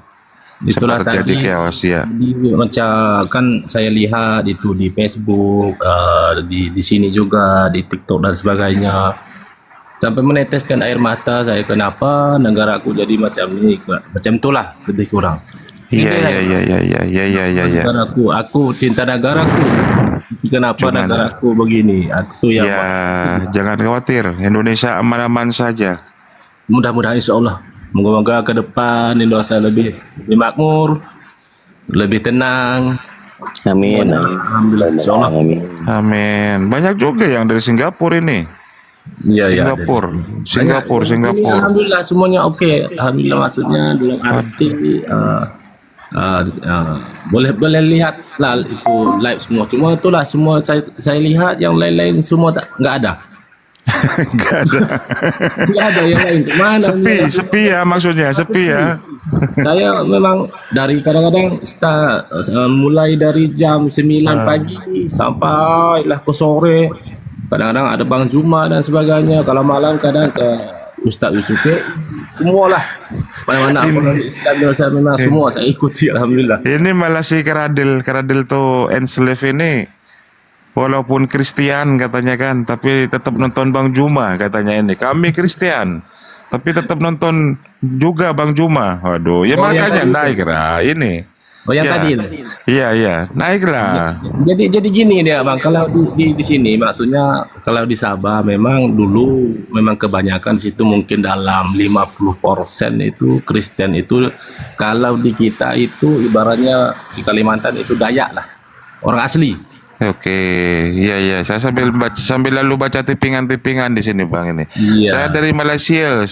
Itulah sempat terjadi tadi chaos ya. Macam kan saya lihat itu di Facebook, di sini juga di TikTok dan sebagainya, sampai meneteskan air mata saya, kenapa negaraku jadi macam ini, macam itulah lebih kurang. Iya. Aku cinta negaraku, kenapa negaraku begini? Itu yang jangan khawatir, Indonesia aman-aman saja. Mudah-mudahan insya Allah. Moga-moga ke depan Indonesia lebih makmur, lebih tenang. Amin. Alhamdulillah. Insyaallah. Amin. Banyak juga yang dari Singapura ini. Iya. Singapura. Alhamdulillah semuanya oke. Alhamdulillah, maksudnya dalam arti boleh lihat lah itu live semua. Cuma itulah semua saya lihat yang lain-lain semua nggak ada. Nggak ada yang lain. Kemana? Sepi ya, maksudnya sepi ya. Saya memang dari kadang-kadang mulai dari jam 9 pagi sampai lah ke sore. Kadang-kadang ada Bang Juma dan sebagainya. Kalau malam kadang ke Ustaz Yusufi. Semualah. Mana-mana Islam saya memang semua saya ikuti, alhamdulillah. Ini malah si Karadil tuh enslave ini. Walaupun Kristen katanya kan, tapi tetap nonton Bang Juma katanya ini. Kami Kristen, tapi tetap nonton juga Bang Juma. Waduh, ya makanya naik lah ini. Yang tadi. Iya, naiklah. Jadi gini dia Bang, kalau di sini maksudnya kalau di Sabah memang dulu memang kebanyakan situ mungkin dalam 50% itu Kristen itu. Kalau di kita itu ibaratnya di Kalimantan itu Dayak lah, orang asli. Oke, iya. Saya sambil lalu baca tippingan di sini Bang ini. Iya. Saya dari Malaysia.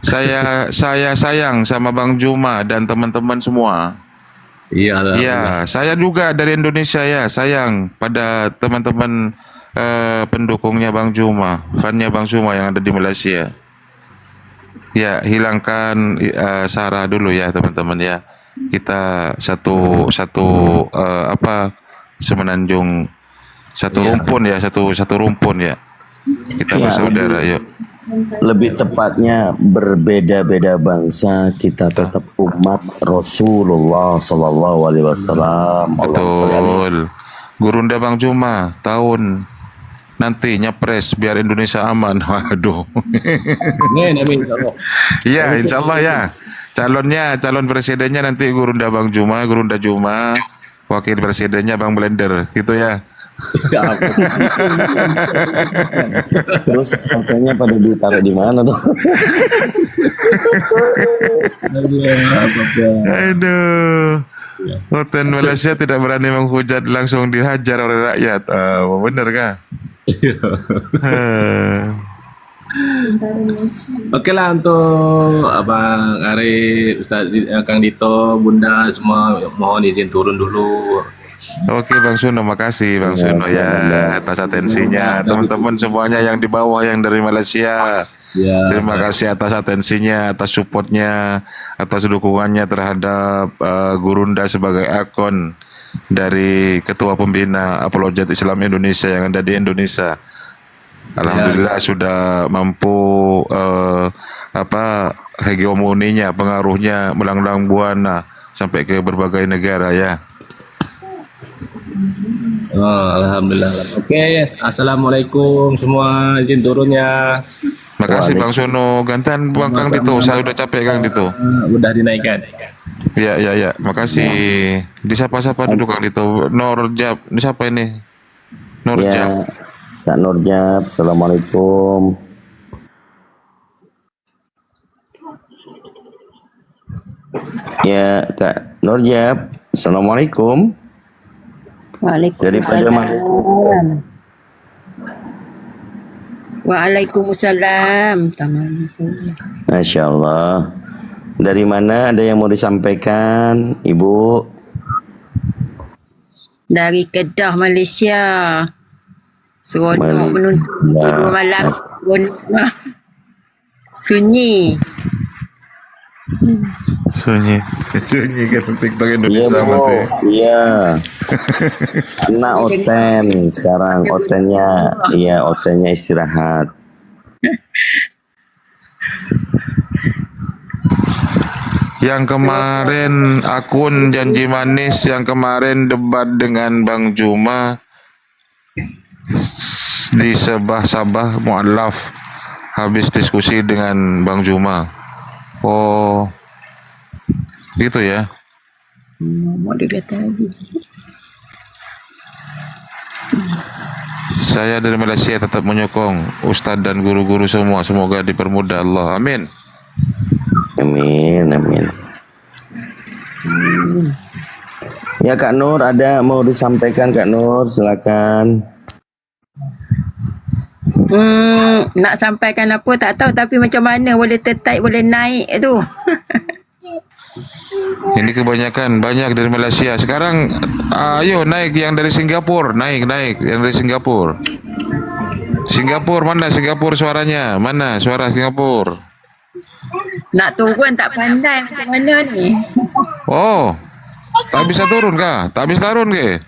Saya sayang sama Bang Juma dan teman-teman semua. Iya, saya juga dari Indonesia ya, sayang pada teman-teman pendukungnya Bang Juma, fannya Bang Juma yang ada di Malaysia. Ya, hilangkan sara dulu ya teman-teman ya. Kita satu semenanjung, satu rumpun ya, satu rumpun ya. Kita bersaudara yuk. Lebih tepatnya berbeda-beda bangsa, kita tetap umat Rasulullah Sallallahu Alaihi Wasallam. Betul. Gurunda Bang Juma tahun nanti nyapres biar Indonesia aman. Waduh. Amin, insyaallah. Iya, insyaallah ya. Calon presidennya nanti Gurunda Bang Juma, Gurunda Juma. Wakil presidennya Bang Blender, gitu ya. Terus fotonya pada ditaruh di mana dong? Aduh. Hotel Malaysia tidak berani menghujat, langsung dihajar oleh rakyat. Bener kah? Oke lah untuk Abang Arif, Ustaz Kang Dito, Bunda semua mohon izin turun dulu. Oke Bang Suno, makasih Bang Suno ya atas atensinya. Teman-teman semuanya yang di bawah yang dari Malaysia, terima kasih atas atensinya, atas supportnya, atas dukungannya terhadap Gurunda sebagai akun dari Ketua Pembina Apologet Islam Indonesia yang ada di Indonesia. Alhamdulillah sudah mampu hegemoninya, pengaruhnya melanglang buana sampai ke berbagai negara ya. Alhamdulillah. Oke, assalamualaikum semua, izin turunnya. Makasih Bang Sono, gantian Bang Kang Dito, saya udah capek Kang Dito. Udah dinaikkan. Ya, makasih. Disapa-sapa dulu Kang Dito. Norjab, ini siapa ini? Norjab. Kak Norjab, assalamualaikum. Ya, Kak Norjab, assalamualaikum. Waalaikumsalam. Waalaikumsalam. Masya Allah. Dari mana ada yang mau disampaikan, Ibu? Dari Kedah, Malaysia. Seronok menonton tidur malam. Sunyi. Sunyi kan TikTok Indonesia Bu. Iya. Anak Oten sekarang, Otennya istirahat. Yang kemarin akun Janji Manis yang kemarin debat dengan Bang Juma di Sabah Mu'alaf habis diskusi dengan Bang Juma. Oh, gitu ya. Mau dikata lagi. Saya dari Malaysia tetap menyokong Ustadz dan guru-guru semua, semoga dipermudah Allah. Amin. Amin. Ya Kak Nur, ada mau disampaikan Kak Nur, silakan. Nak sampaikan apa tak tahu, tapi macam mana boleh tertaik, boleh naik tu. Ini kebanyakan banyak dari Malaysia. Sekarang ayo naik yang dari Singapura, naik yang dari Singapura. Mana Singapura suaranya? Mana suara Singapura? Nak turun tak pandai macam mana ni. Oh, tak bisa turun kah? Tak bisa turun ke?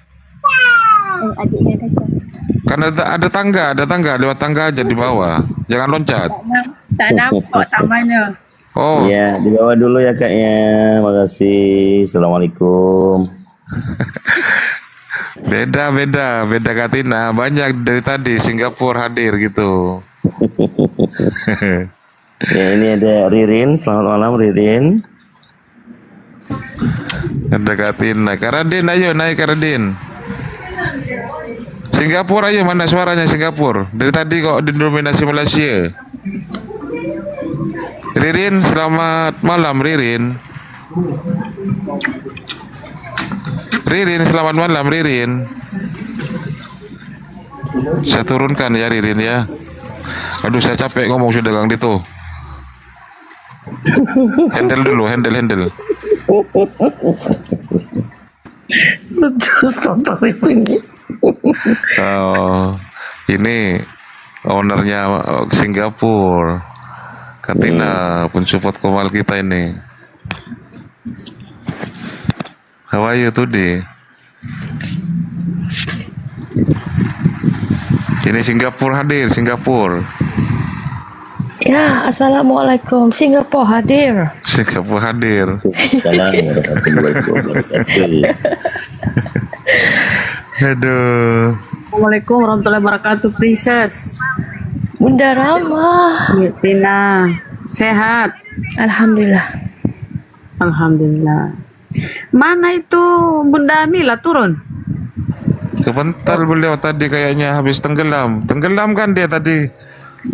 Adiknya kacau. Kan ada tangga lewat tangga aja di bawah. Jangan loncat. Tak nampak tak mana. Oh. Ya, di bawah dulu ya Kak ya. Makasih. Assalamualaikum. Beda Kak Tina. Banyak dari tadi Singapura hadir gitu. Ya, ini ada Ririn. Selamat malam Ririn. Ada Kak Tina. Karadin, ayo naik Karadin. Singapura, ayo mana suaranya Singapura? Dari tadi kok didominasi Malaysia. Ririn, selamat malam Ririn. Selamat malam Ririn. Saya turunkan ya Ririn ya. Aduh saya capek ngomong sudah Kang Dito. Handle dulu, handle. Oh, ini ownernya Singapura. Katina pun support Komal kita ini. How are you today? Ini Singapura hadir, Singapura. Ya, assalamualaikum. Singapura hadir. Singapura hadir. Assalamualaikum warahmatullahi wabarakatuh. Aduh. Assalamualaikum warahmatullahi wabarakatuh, Princess. Bunda Rama. Tina, sehat? Alhamdulillah. Alhamdulillah. Mana itu Bunda Mila turun? Sebentar beliau tadi kayaknya habis tenggelam. Tenggelam kan dia tadi?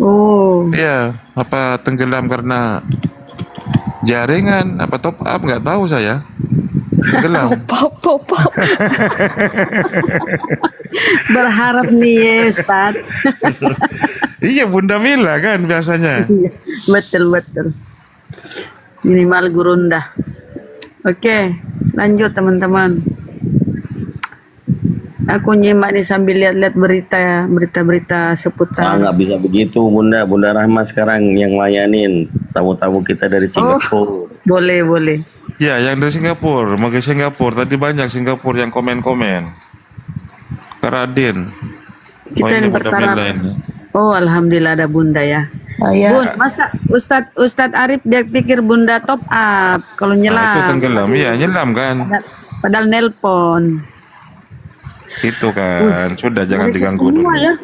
Oh. Iya, apa tenggelam karena jaringan, apa top up nggak tahu saya. Tenggelam. Top up. Berharap nih ya, Ustaz. Iya, Bunda Mila kan biasanya. Betul. Minimal Gurunda. Oke, lanjut teman-teman. Aku nyimak nih sambil lihat-lihat berita-berita seputar. Nggak bisa begitu, Bunda. Bunda Rahma sekarang yang layanin tamu-tamu kita dari Singapura. Boleh. Ya, yang dari Singapura, mau ke Singapura. Tadi banyak Singapura yang komen-komen. Karadin. Kita yang bertaraf. Oh, alhamdulillah ada Bunda ya. Bun, masa Ustadz Arif dia pikir Bunda top up kalau nyelam. Nah, itu tenggelam, iya nyelam kan. Padahal nelpon. Itu kan, sudah jangan diganggu dulu. Semua ya.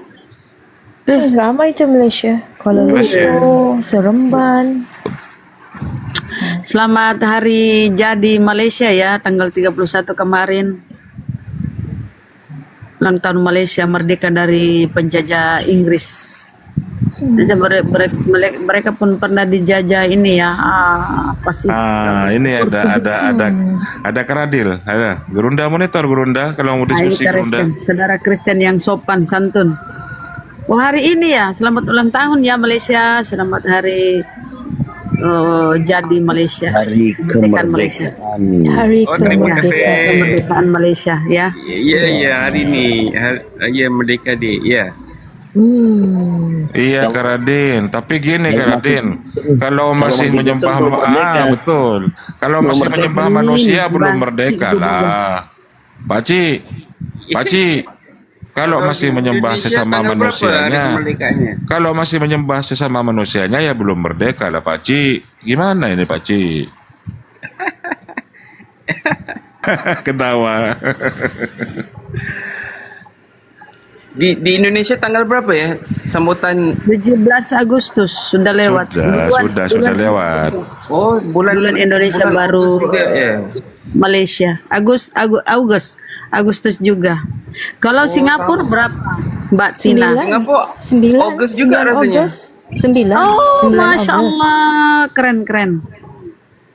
Ramai itu Malaysia. Kuala Lumpur, Seremban. Selamat hari jadi Malaysia ya, tanggal 31 kemarin. Ulang tahun Malaysia merdeka dari penjajah Inggris. Jadi mereka pun pernah dijajah ini ya. Ini ada Karadil, ada Gurunda monitor Gurunda kalau mau diskusi Gurunda. Saudara Kristen yang sopan santun. Oh, hari ini ya, selamat ulang tahun ya Malaysia, selamat hari jadi Malaysia. Hari kemerdekaan. Hari kemerdekaan Malaysia ya. Iya, hari ini hari merdeka deh, ya. Iya Karadin, tapi gini Karadin, kalau masih menyembah betul, kalau masih menyembah manusia belum merdeka lah, Pakcik, kalau masih menyembah sesama manusianya, ya belum merdeka lah Pakcik. Gimana ini Pakcik? Ketawa. Di Indonesia tanggal berapa ya sambutan? 17 Agustus sudah lewat. Sudah lewat. Oh, bulan Indonesia bulan baru juga, ya. Malaysia. Agustus juga. Kalau Singapura berapa, Mbak Tina? Singapura 9 August juga rasanya. 9. Oh, Masya Allah, keren. Kan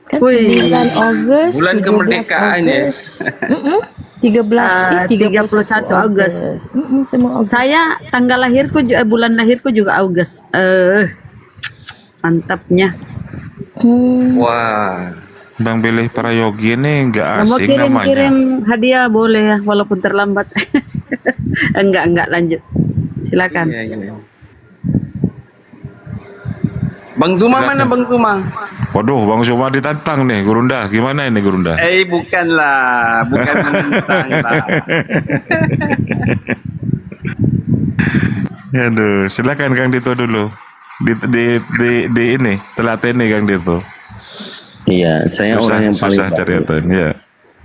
9 Agustus. Bulan kemerdekaan ya. 31 Agustus. Saya tanggal lahirku juga, bulan lahirku juga Agustus. Mantapnya. Wah. Bang Bilih Prayogi ini nggak Mau asing namanya. kirim hadiah boleh ya, walaupun terlambat. enggak lanjut. Silakan. Iya. Bang Zuma mana Bang Zuma? Waduh, Bang Zuma ditantang nih, Gurunda. Gimana ini Gurunda? Bukan menentang lah. Aduh, silakan Kang Dito dulu. Di ini, telateni Kang Dito. Iya, saya orang yang paling ya.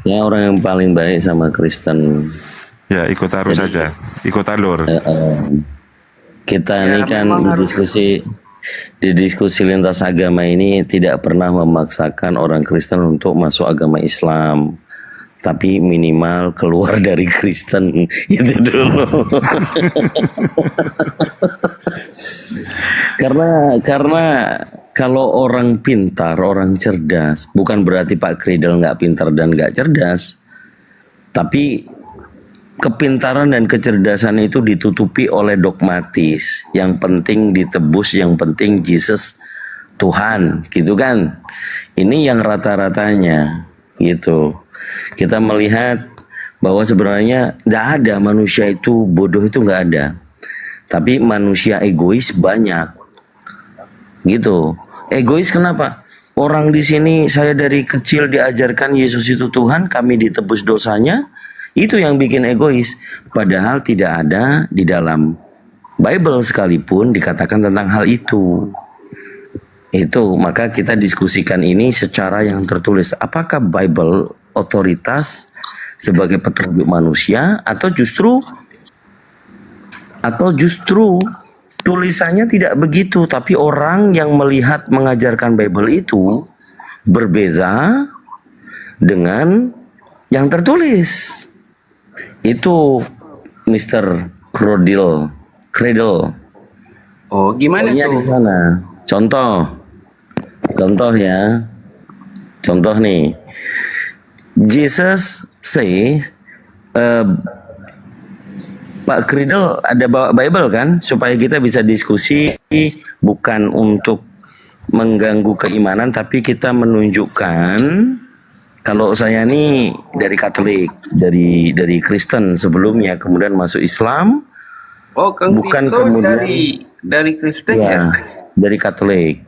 Saya orang yang paling baik sama Kristen. Ya, ikut arus saja, ikut alur. Kita ini kan di diskusi lintas agama ini tidak pernah memaksakan orang Kristen untuk masuk agama Islam, tapi minimal keluar dari Kristen itu dulu. karena kalau orang pintar, orang cerdas, bukan berarti Pak Kridel nggak pintar dan nggak cerdas, tapi kepintaran dan kecerdasan itu ditutupi oleh dogmatis. Yang penting ditebus, yang penting Jesus Tuhan, gitu kan? Ini yang rata-ratanya, gitu. Kita melihat bahwa sebenarnya nggak ada manusia itu bodoh, itu nggak ada. Tapi manusia egois banyak, gitu. Egois kenapa? Orang di sini saya dari kecil diajarkan Yesus itu Tuhan, kami ditebus dosanya. Itu yang bikin egois. Padahal tidak ada di dalam Bible sekalipun dikatakan tentang hal itu. Itu, maka kita diskusikan ini secara yang tertulis. Apakah Bible otoritas sebagai petunjuk manusia atau justru tulisannya tidak begitu, tapi orang yang melihat mengajarkan Bible itu berbeza dengan yang tertulis. Itu Mr. Cradle. Oh, gimana Pokoknya tuh? di sana. Contoh ya. Contoh nih. Jesus say Pak Cradle ada bawa Bible kan, supaya kita bisa diskusi, bukan untuk mengganggu keimanan, tapi kita menunjukkan kalau saya nih dari Katolik, dari Kristen sebelumnya, kemudian masuk Islam, Oh, Kang bukan Vito kemudian dari Kristen ya? dari Katolik.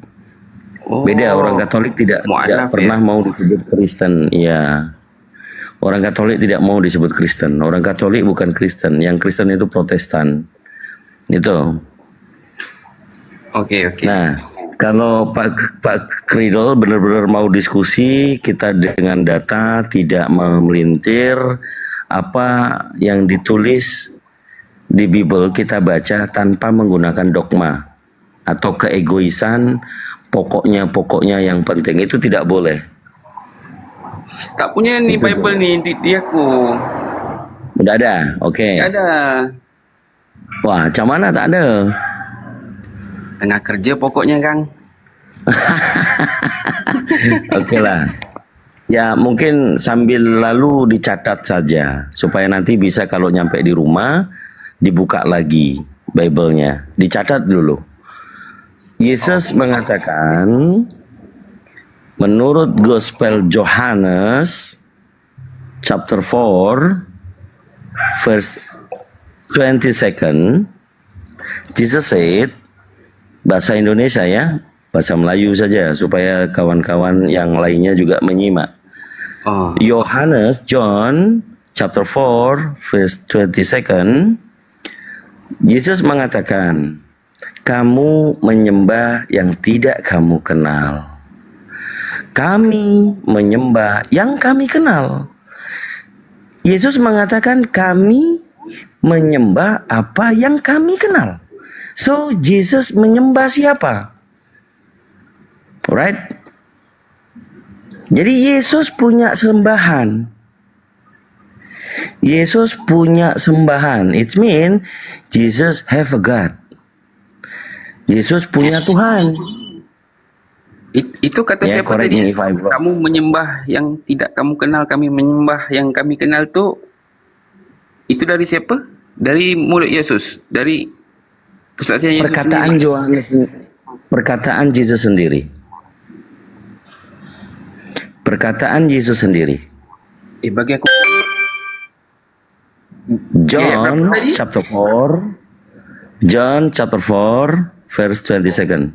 Oh, Beda, orang Katolik tidak mualaf pernah mau disebut Kristen, ya. Orang Katolik tidak mau disebut Kristen. Orang Katolik bukan Kristen. Yang Kristen itu Protestan. Itu. Oke. Nah, kalau Pak Cradle benar-benar mau diskusi, kita dengan data, tidak memelintir apa yang ditulis di Bible, kita baca tanpa menggunakan dogma atau keegoisan. Pokoknya yang penting itu tidak boleh. Tak punya nih Bible nih di aku. Udah ada, oke. Tak ada. Wah, macam mana tak ada? Tengah kerja pokoknya, Kang. Oke lah. Ya mungkin sambil lalu dicatat saja, supaya nanti bisa kalau nyampe di rumah dibuka lagi Bible-nya, dicatat dulu. Yesus mengatakan menurut Gospel Yohanes chapter 4 verse 22, Jesus said, bahasa Indonesia ya, bahasa Melayu saja supaya kawan-kawan yang lainnya juga menyimak. Yohanes, John chapter 4 verse 22, Yesus mengatakan, kamu menyembah yang tidak kamu kenal. Kami menyembah yang kami kenal. Yesus mengatakan kami menyembah apa yang kami kenal. So, Jesus menyembah siapa? Alright? Jadi Yesus punya sembahan. Yesus punya sembahan. It means Jesus have a God. Yesus punya Tuhan. Itu kata siapa tadi? Kamu menyembah yang tidak kamu kenal, kami menyembah yang kami kenal tuh. Itu dari siapa? Dari mulut Yesus, dari kesaksian Yesus perkataan sendiri. Yohanes, perkataan Yesus sendiri. Perkataan Yesus sendiri. Bagi aku John chapter 4 verse 22.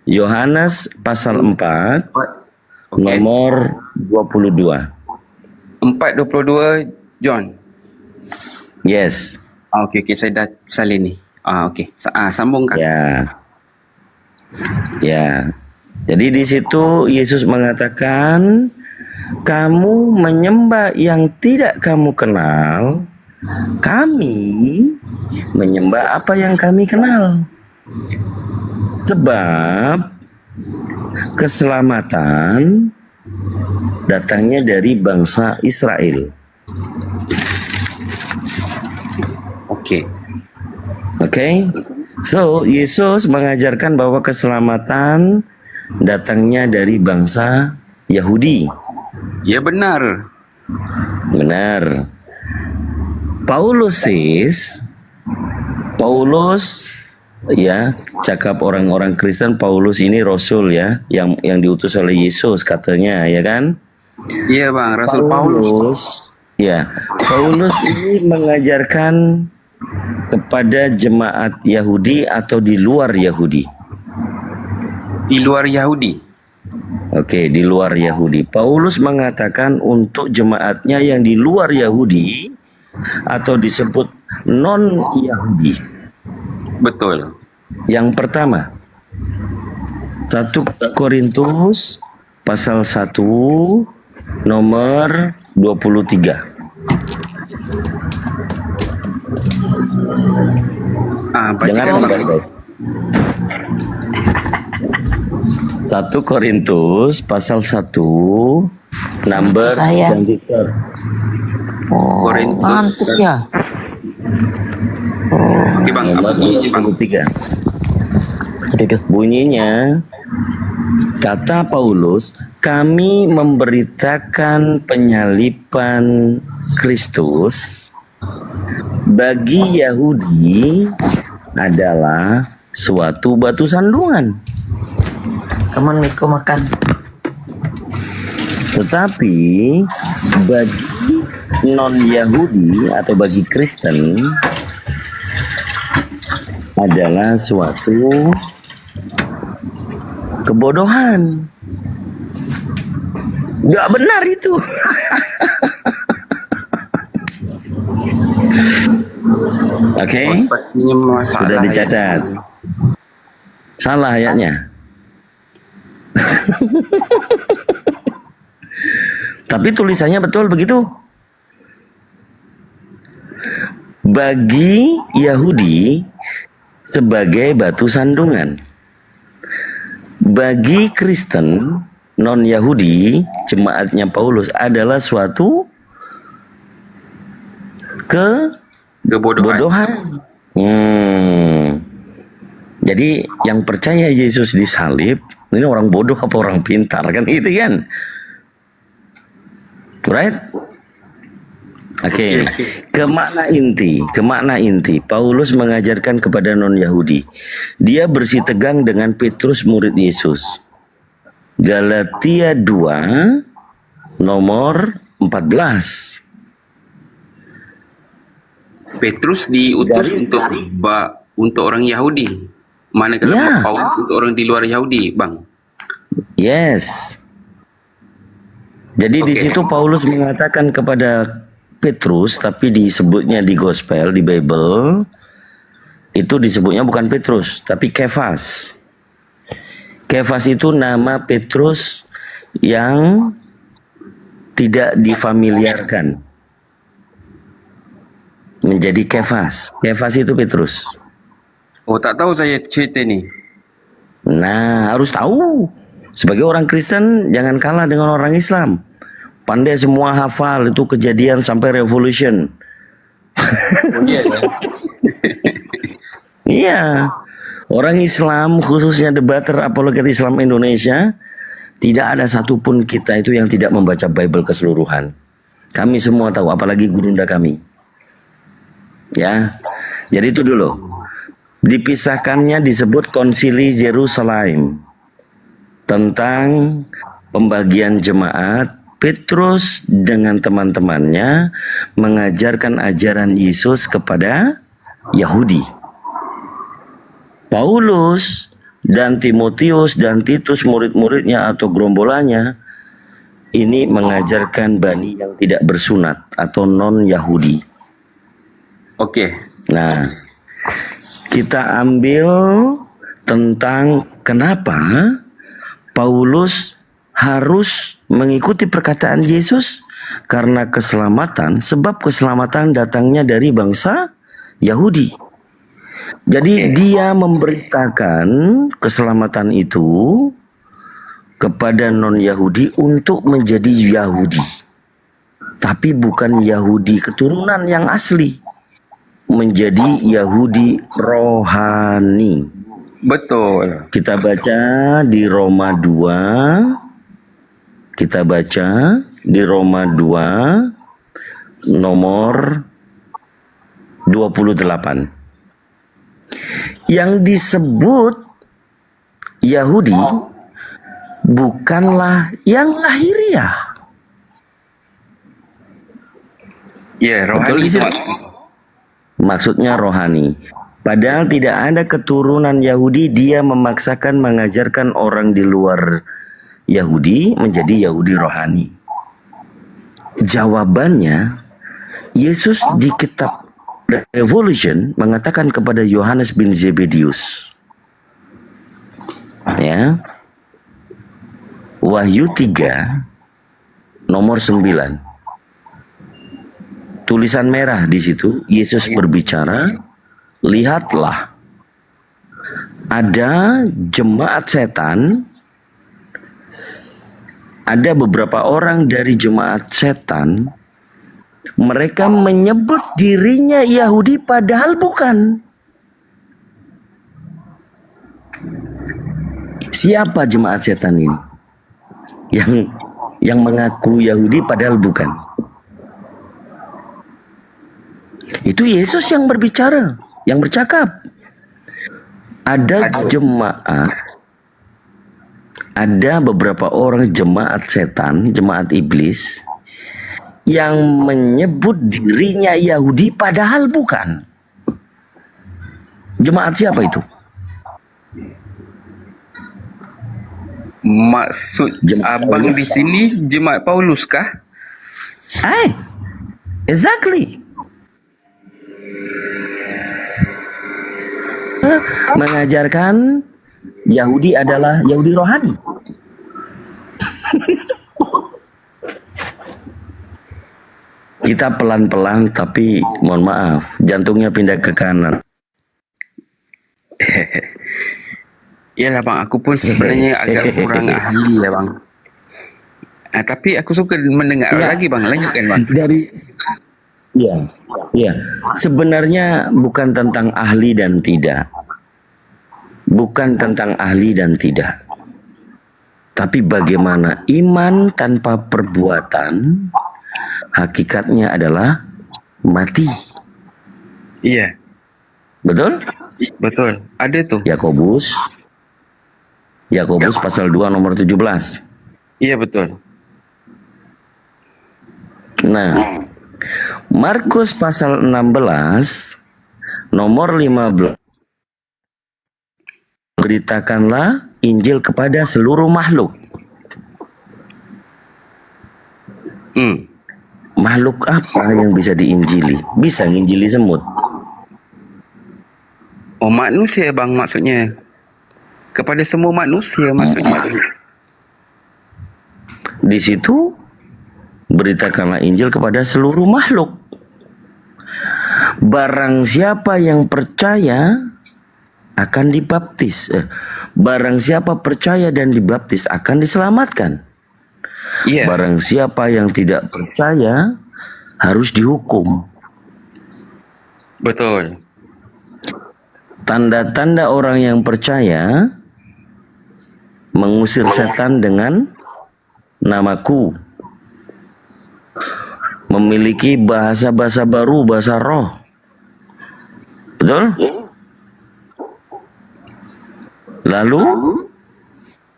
Yohanes pasal 4 nomor 22. 4:22 John. Yes. Okey, saya dah salin ni. Okey. Sambung kan? Ya. Jadi di situ Yesus mengatakan, kamu menyembah yang tidak kamu kenal, kami menyembah apa yang kami kenal. Sebab keselamatan datangnya dari bangsa Israel. Oke. So, Yesus mengajarkan bahwa keselamatan datangnya dari bangsa Yahudi. Ya benar. Benar. Paulus ya, cakap orang-orang Kristen, Paulus ini rasul ya, yang diutus oleh Yesus katanya, ya kan? Iya bang, Rasul Paulus. Ya, Paulus ini mengajarkan kepada jemaat Yahudi atau di luar Yahudi? Di luar Yahudi. Oke, di luar Yahudi. Paulus mengatakan untuk jemaatnya yang di luar Yahudi atau disebut non-Yahudi. Betul. Yang pertama, 1 Korintus pasal 1 nomor 23. Dengar baik-baik. 1 Korintus pasal 1 number Saya. 23. Oh, ngantuk ya. Oke bang, Nomor 23. Bunyinya, kata Paulus, kami memberitakan penyaliban Kristus bagi Yahudi adalah suatu batu sandungan. Kamu Miko makan. Tetapi bagi non-Yahudi atau bagi Kristen adalah suatu kebodohan. Gak benar itu. Oke, sudah dicatat. Salah ayatnya. Tapi tulisannya betul begitu. Bagi Yahudi sebagai batu sandungan. Bagi Kristen non-Yahudi, jemaatnya Paulus adalah suatu kebodohan. Jadi yang percaya Yesus disalib, ini orang bodoh apa orang pintar kan gitu kan? Right? Oke. Kemakna inti Paulus mengajarkan kepada non-Yahudi. Dia bersitegang dengan Petrus murid Yesus. Galatia 2 nomor 14. Petrus diutus untuk orang Yahudi. Manakala Paulus untuk orang di luar Yahudi, bang. Yes. Jadi di situ Paulus mengatakan kepada Petrus, tapi disebutnya di Gospel, di Bible, itu disebutnya bukan Petrus, tapi Kefas. Kefas itu nama Petrus yang tidak difamiliarkan. Menjadi Kefas. Kefas itu Petrus. Oh, tak tahu saya cerita ini. Nah, harus tahu. Sebagai orang Kristen, jangan kalah dengan orang Islam. Pandai semua hafal itu kejadian sampai revolution. Oh, iya, ya. Iya. Orang Islam, khususnya debater apologet Islam Indonesia, tidak ada satupun kita itu yang tidak membaca Bible keseluruhan. Kami semua tahu, apalagi gurunda kami. Ya. Jadi itu dulu. Dipisahkannya disebut Konsili Yerusalem. Tentang pembagian jemaat, Petrus dengan teman-temannya mengajarkan ajaran Yesus kepada Yahudi. Paulus dan Timotius dan Titus murid-muridnya atau gerombolannya ini mengajarkan bani yang tidak bersunat atau non-Yahudi. Oke. Nah, kita ambil tentang kenapa Paulus harus mengikuti perkataan Yesus karena keselamatan, sebab keselamatan datangnya dari bangsa Yahudi. Jadi dia memberitakan keselamatan itu kepada non-Yahudi untuk menjadi Yahudi. Tapi bukan Yahudi keturunan yang asli. Menjadi Yahudi rohani. Betul. Kita baca di Roma 2. Kita baca di Roma 2 nomor 28. Yang disebut Yahudi bukanlah yang lahiriah. Ya, rohani. Maksudnya rohani. Padahal tidak ada keturunan Yahudi, dia memaksakan mengajarkan orang di luar Yahudi menjadi Yahudi rohani. Jawabannya, Yesus di kitab Revelation mengatakan kepada Yohanes bin Zebedius, ya, Wahyu 3 nomor 9. Tulisan merah di situ, Yesus berbicara, lihatlah ada jemaat setan, ada beberapa orang dari jemaat setan, mereka menyebut dirinya Yahudi padahal bukan. Siapa jemaat setan ini? Yang mengaku Yahudi padahal bukan. Itu Yesus yang berbicara, yang bercakap. Ada jemaat, ada beberapa orang jemaat setan, jemaat iblis yang menyebut dirinya Yahudi padahal bukan. Jemaat siapa itu? Maksud abang di sini jemaat Paulus kah? Exactly. Mengajarkan Yahudi adalah Yahudi rohani. Kita pelan-pelan tapi mohon maaf, jantungnya pindah ke kanan. Yalah bang, aku pun sebenarnya agak kurang ahli ya bang. Tapi aku suka mendengar lagi bang, lanjutkan bang. Ya, sebenarnya bukan tentang ahli dan tidak. Bukan tentang ahli dan tidak. Tapi bagaimana iman tanpa perbuatan hakikatnya adalah mati. Iya. Betul? Betul. Ada tuh. Yakobus pasal 2 nomor 17. Iya betul. Nah, Markus pasal 16 nomor 15. Beritakanlah Injil kepada seluruh makhluk. Makhluk apa yang bisa diinjili? Bisa nginjili semut. Oh manusia bang maksudnya. Kepada semua manusia maksudnya. Di situ beritakanlah Injil kepada seluruh makhluk. Barang siapa yang percaya akan dibaptis. Barang siapa percaya dan dibaptis akan diselamatkan. Barang siapa yang tidak percaya harus dihukum. Betul. Tanda-tanda orang yang percaya mengusir setan dengan namaku, memiliki bahasa-bahasa baru, bahasa roh. Betul? Lalu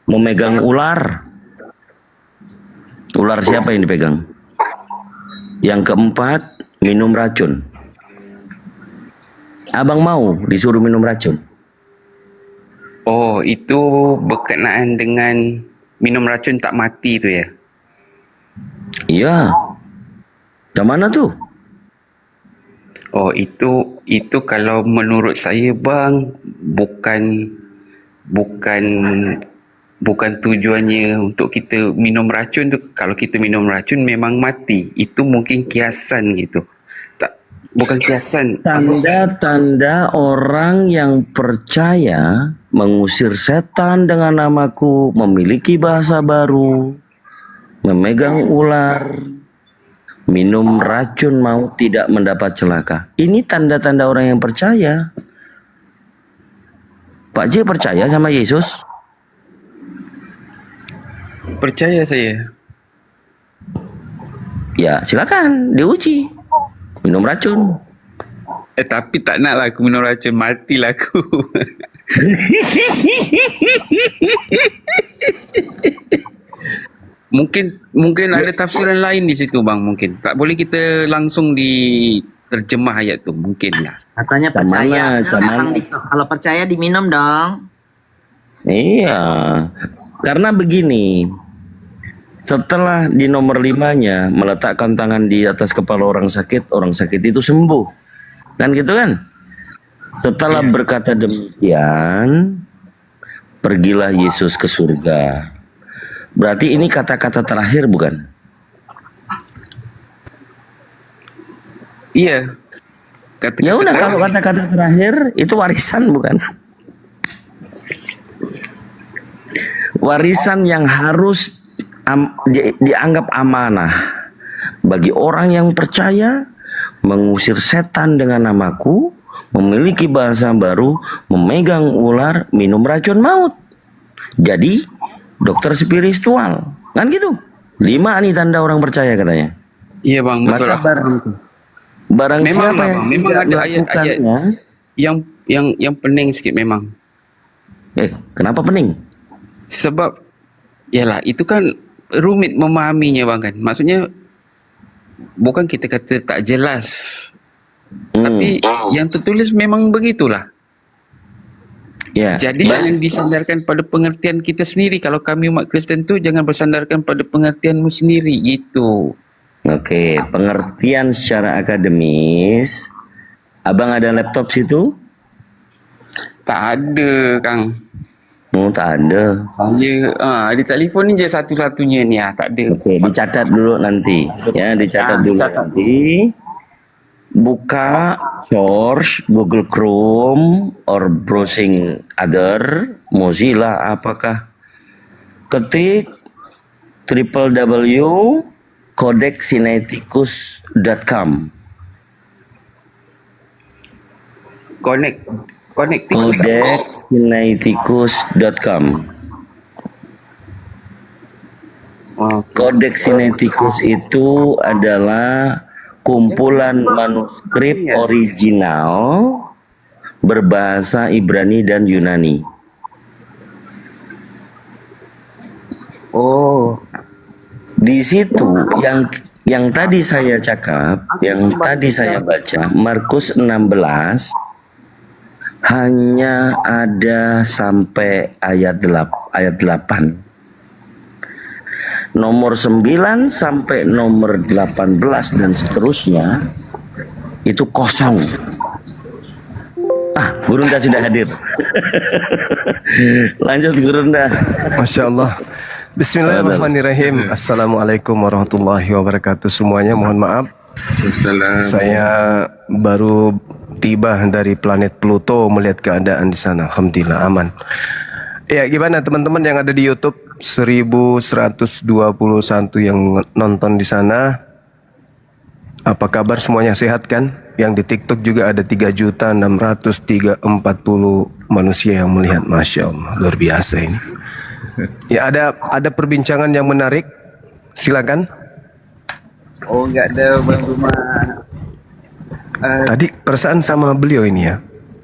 memegang ular. Ular siapa yang dipegang? Yang keempat, minum racun. Abang mau disuruh minum racun? Oh, itu berkenaan dengan minum racun tak mati tu ya? Iya. Dari mana tuh? Oh, itu kalau menurut saya bang, bukan tujuannya untuk kita minum racun tu. Kalau kita minum racun memang mati. Itu mungkin kiasan gitu. Bukan kiasan. Tanda-tanda orang yang percaya mengusir setan dengan namaku, memiliki bahasa baru, memegang ular, minum racun mau tidak mendapat celaka. Ini tanda-tanda orang yang percaya. Pak J percaya sama Yesus? Percaya saya. Ya silakan diuji. Minum racun. Tapi tak nak lah aku minum racun, matilah aku. Mungkin ada tafsiran lain di situ bang, mungkin. Tak boleh kita langsung diterjemah ayat tu, mungkin lah. Katanya percaya. Kalau percaya diminum dong. Iya. Karena begini. Setelah di nomor 5-nya meletakkan tangan di atas kepala orang sakit itu sembuh. Kan gitu kan? Setelah berkata demikian, pergilah Yesus ke surga. Berarti ini kata-kata terakhir bukan? Iya. Ya udah, kalau kata-kata terakhir itu warisan bukan? warisan yang harus dianggap amanah bagi orang yang percaya, mengusir setan dengan namaku, memiliki bahasa baru, memegang ular, minum racun maut. Jadi dokter spiritual, kan gitu. 5 nih tanda orang percaya katanya. Iya bang, betul Maka lah. barang Memang siapa lah, yang bang. Memang tidak ada ayat-ayat melakukannya, yang pening sikit memang. Kenapa pening? Sebab yalah itu kan rumit memahaminya bang kan. Maksudnya bukan kita kata tak jelas. Tapi yang tertulis memang begitulah. Ya. Jadi jangan disandarkan pada pengertian kita sendiri. Kalau kami umat Kristen tu jangan bersandarkan pada pengertianmu sendiri gitu. Oke, pengertian secara akademis. Abang ada laptop situ? Tak ada, Kang. Oh, tak ada. Saya di telefon ni je satu-satunya ni tak ada. Oke, dicatat dulu nanti. Ya, dicatat dulu nanti. Buka source Google Chrome or browsing other Mozilla apakah, ketik www.codexsinaiticus.com. Codexsinaiticus.com. Codex Sinaiticus itu adalah kumpulan manuskrip original berbahasa Ibrani dan Yunani. Di situ yang tadi saya cakap, yang tadi saya baca, Markus 16 hanya ada sampai ayat 8. Nomor 9 sampai nomor 18 dan seterusnya itu kosong. Gurunda sudah hadir. Lanjut Gurunda. Masya Allah. Bismillahirrahmanirrahim. Assalamualaikum warahmatullahi wabarakatuh semuanya. Mohon maaf, saya baru tiba dari planet Pluto melihat keadaan di sana. Alhamdulillah aman. Ya, gimana teman-teman yang ada di YouTube? 1121 yang nonton di sana. Apa kabar semuanya, sehat kan? Yang di TikTok juga ada 3.640 manusia yang melihat. Masya Allah, luar biasa ini. Ya, ada perbincangan yang menarik. Silakan. Oh, enggak ada Bang Duma. Tadi perasaan sama beliau ini ya.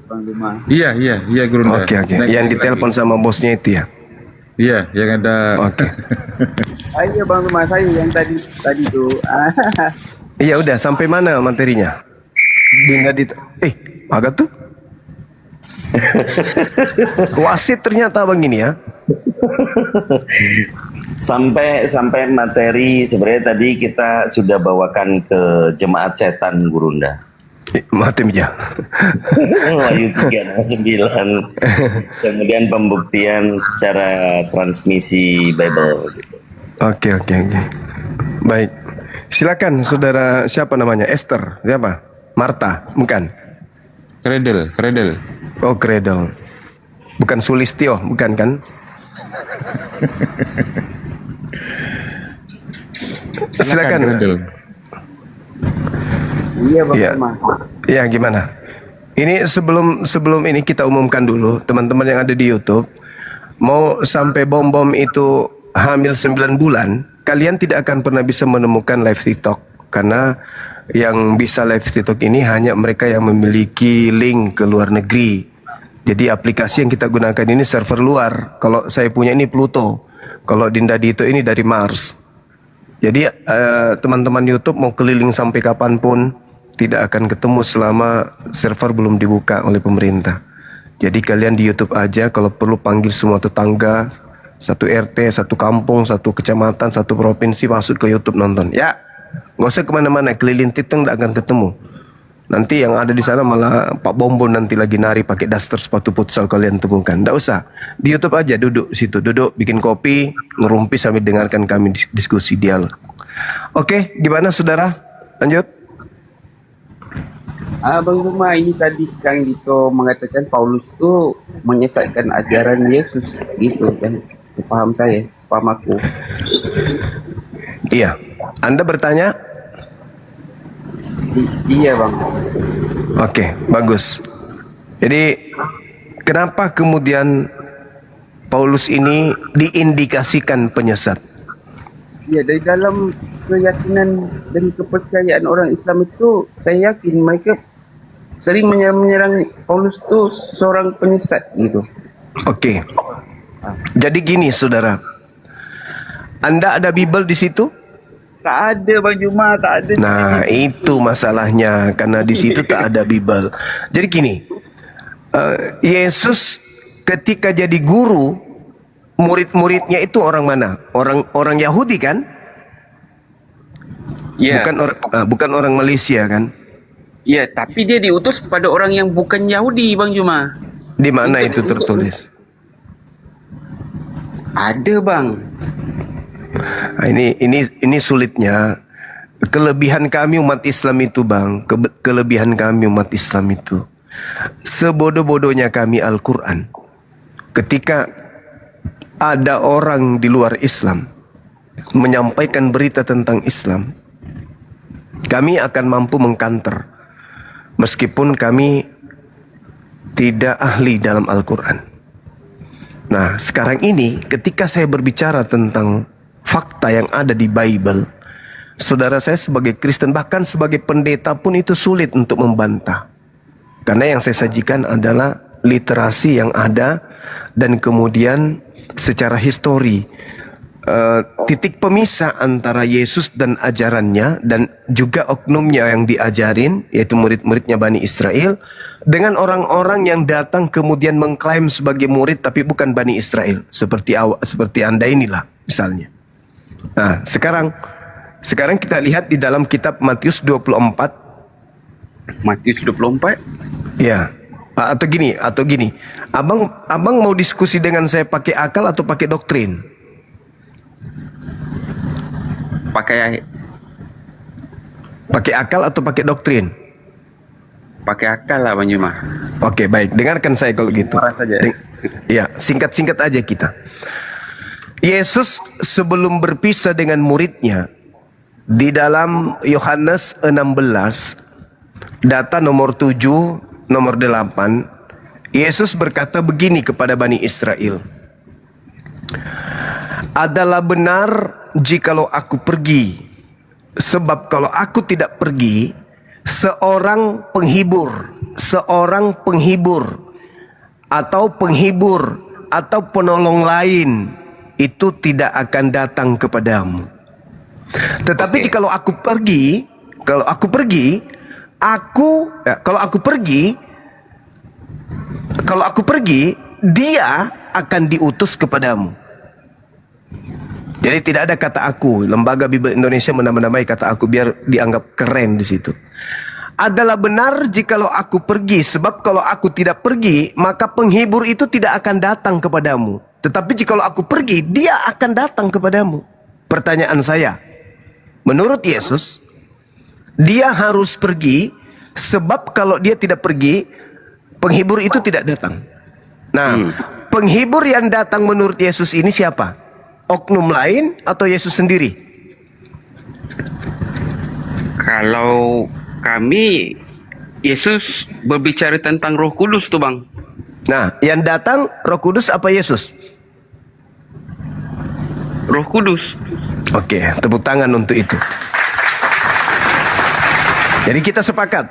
Bang Duma. Iya Gurunda. Oke. Yang ditelepon sama bosnya itu ya. Iya, yang ada. Oke. Iya Bang Duma, saya yang tadi tu. Iya udah, sampai mana materinya? Dinda agak tuh. Wasit ternyata bang ini ya. Sampai materi sebenarnya tadi kita sudah bawakan ke jemaat setan Gurunda. Matem ya. Wahyu 3:9. Kemudian pembuktian secara transmisi Bible. Oke. Baik. Silakan saudara, siapa namanya? Esther. Siapa? Marta, bukan? Kredel. Oh, Kredel. Bukan Sulistio, bukan kan? Silakan. Iya Bang Ya. Duma. Ya, gimana? Ini sebelum ini kita umumkan dulu teman-teman yang ada di YouTube, mau sampai bom itu hamil 9 bulan, kalian tidak akan pernah bisa menemukan live TikTok karena yang bisa live TikTok ini hanya mereka yang memiliki link ke luar negeri. Jadi aplikasi yang kita gunakan ini server luar. Kalau saya punya ini Pluto, kalau Dinda Dito ini dari Mars. Jadi teman-teman YouTube mau keliling sampai kapanpun tidak akan ketemu selama server belum dibuka oleh pemerintah. Jadi kalian di YouTube aja, kalau perlu panggil semua tetangga, satu RT, satu kampung, satu kecamatan, satu provinsi masuk ke YouTube nonton. Ya, nggak usah kemana-mana, keliling TikTok nggak akan ketemu. Nanti yang ada di sana malah Pak Bombon nanti lagi nari pakai daster sepatu futsal kalian temukan. Nggak usah, di YouTube aja, duduk situ, bikin kopi, ngerumpi sambil dengarkan kami diskusi dialog. Oke, gimana saudara? Lanjut. Bang Duma, ini tadi Kang Dito mengatakan Paulus tu menyesatkan ajaran Yesus gitu kan. sepaham saya, sepaham aku. Iya. Anda bertanya? Iya bang. Oke, bagus. Jadi kenapa kemudian Paulus ini diindikasikan penyesat? Ya, dari dalam keyakinan dan kepercayaan orang Islam itu, saya yakin mereka sering menyerang Paulus itu seorang penyesat gitu. Oke. Jadi gini, saudara. Anda ada Bible di situ? Tak ada Bang Juma, tak ada. Nah, itu masalahnya karena di situ tak ada Bible. Jadi gini, Yesus ketika jadi guru, murid-muridnya itu orang mana? Orang Yahudi kan? Iya. Bukan orang Malaysia kan? Iya, tapi dia diutus pada orang yang bukan Yahudi, Bang Juma. Di mana itu tertulis? Ada, Bang. Nah, ini sulitnya. Kelebihan kami umat Islam itu, Bang. Kelebihan kami umat Islam itu. Sebodoh-bodohnya kami Al-Quran. Ketika ada orang di luar Islam menyampaikan berita tentang Islam, kami akan mampu mengkanter. Meskipun kami tidak ahli dalam Al-Quran. Nah, sekarang ini ketika saya berbicara tentang fakta yang ada di Bible, saudara saya sebagai Kristen, bahkan sebagai pendeta pun itu sulit untuk membantah. Karena yang saya sajikan adalah literasi yang ada dan kemudian secara histori, titik pemisah antara Yesus dan ajarannya dan juga oknumnya yang diajarin, yaitu murid-muridnya Bani Israel, dengan orang-orang yang datang kemudian mengklaim sebagai murid tapi bukan Bani Israel, seperti Anda inilah misalnya. Nah, sekarang kita lihat di dalam kitab Matius 24. Matius 24? Ya. Atau gini. Abang mau diskusi dengan saya pakai akal atau pakai doktrin? Pakai akal atau pakai doktrin? Pakai akal lah Bang Juma. Oke, baik. Dengarkan saya kalau gitu. Ya, singkat-singkat aja kita. Yesus sebelum berpisah dengan muridnya, di dalam Yohanes 16, data nomor 7, nomor 8, Yesus berkata begini kepada Bani Israel. Adalah benar jikalau aku pergi, sebab kalau aku tidak pergi, seorang penghibur atau penolong lain itu tidak akan datang kepadamu. Tetapi jikalau aku pergi, dia akan diutus kepadamu. Jadi tidak ada kata aku. Lembaga Bible Indonesia menamai kata aku biar dianggap keren di situ. Adalah benar jikalau aku pergi, sebab kalau aku tidak pergi, maka penghibur itu tidak akan datang kepadamu. Tetapi jikalau aku pergi, dia akan datang kepadamu. Pertanyaan saya, menurut Yesus, dia harus pergi, sebab kalau dia tidak pergi, penghibur itu tidak datang. Nah, penghibur yang datang menurut Yesus ini siapa? Oknum lain atau Yesus sendiri? Kalau kami, Yesus berbicara tentang Roh Kudus tuh Bang. Nah, yang datang Roh Kudus apa Yesus? Roh Kudus. Oke, tepuk tangan untuk itu. Jadi kita sepakat,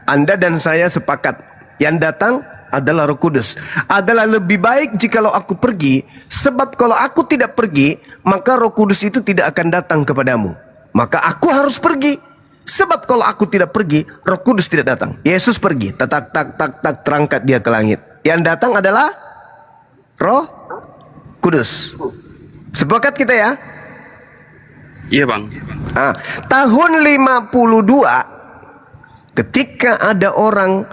Anda dan saya sepakat, yang datang adalah Roh Kudus. Adalah lebih baik jikalau aku pergi, sebab kalau aku tidak pergi, maka Roh Kudus itu tidak akan datang kepadamu. Maka aku harus pergi, sebab kalau aku tidak pergi, Roh Kudus tidak datang. Yesus pergi, tak terangkat dia ke langit. Yang datang adalah Roh Kudus. Sepakat kita ya? Iya Bang. Tahun 52, ketika ada orang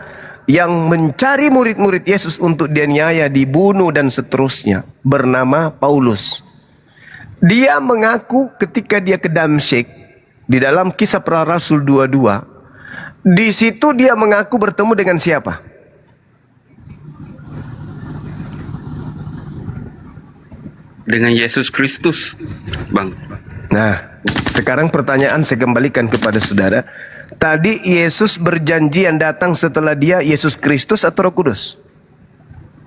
yang mencari murid-murid Yesus untuk dianiaya, dibunuh dan seterusnya, bernama Paulus. Dia mengaku ketika dia ke Damsyik, di dalam Kisah Para Rasul 22, di situ dia mengaku bertemu dengan siapa? dengan Yesus Kristus, Bang. Nah, sekarang pertanyaan saya kembalikan kepada saudara. Tadi Yesus berjanji yang datang setelah dia Yesus Kristus atau Roh Kudus?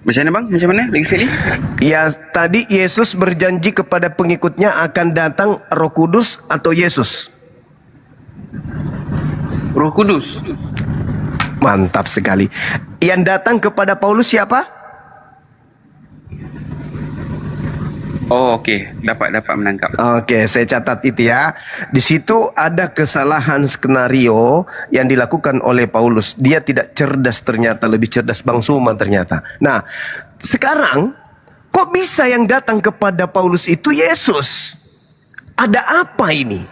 Macam mana, Bang? Macam mana? Lagi sekali. Ya, tadi Yesus berjanji kepada pengikutnya akan datang Roh Kudus atau Yesus? Roh Kudus. Mantap sekali. Yang datang kepada Paulus siapa? Oh, okey. Dapat menangkap. Oke, saya catat itu ya. Di situ ada kesalahan skenario yang dilakukan oleh Paulus. Dia tidak cerdas ternyata, lebih cerdas Bang Suma ternyata. Nah, sekarang kok bisa yang datang kepada Paulus itu Yesus? Ada apa ini?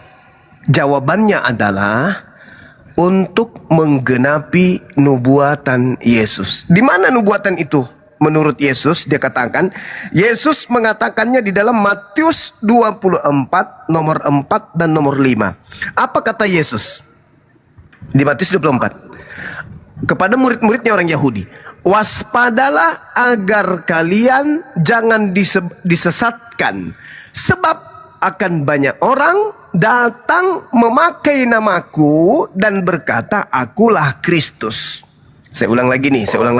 Jawabannya adalah untuk menggenapi nubuatan Yesus. Di mana nubuatan itu? Menurut Yesus, dia katakan, Yesus mengatakannya di dalam Matius 24, nomor 4 dan nomor 5. Apa kata Yesus? Di Matius 24. Kepada murid-muridnya orang Yahudi. Waspadalah agar kalian jangan disesatkan. Sebab akan banyak orang datang memakai namaku dan berkata, akulah Kristus. Saya ulang lagi nih, saya ulang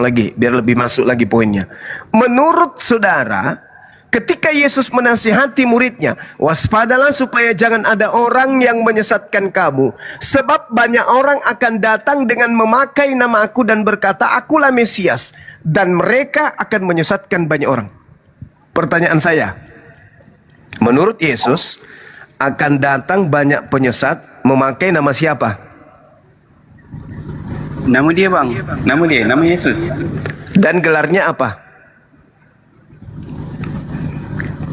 lagi, biar lebih masuk lagi poinnya. Menurut saudara, ketika Yesus menasihati muridnya, waspadalah supaya jangan ada orang yang menyesatkan kamu. Sebab banyak orang akan datang dengan memakai nama aku dan berkata, akulah Mesias. Dan mereka akan menyesatkan banyak orang. Pertanyaan saya, menurut Yesus, akan datang banyak penyesat memakai nama siapa? Nama dia, Bang. Nama Yesus. Dan gelarnya apa?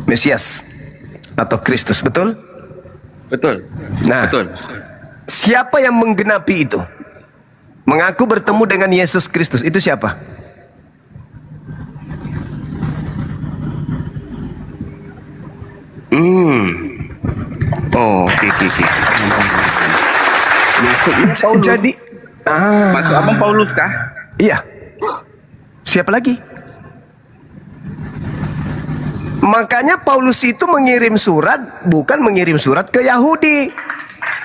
Mesias atau Kristus, betul? Betul. Nah, betul. Siapa yang menggenapi itu? Mengaku bertemu dengan Yesus Kristus, itu siapa? Oh, okey. Maksudnya Paulus. Jadi, maksud abang Paulus kah? Iya. Siapa lagi? Makanya Paulus itu mengirim surat, bukan mengirim surat ke Yahudi.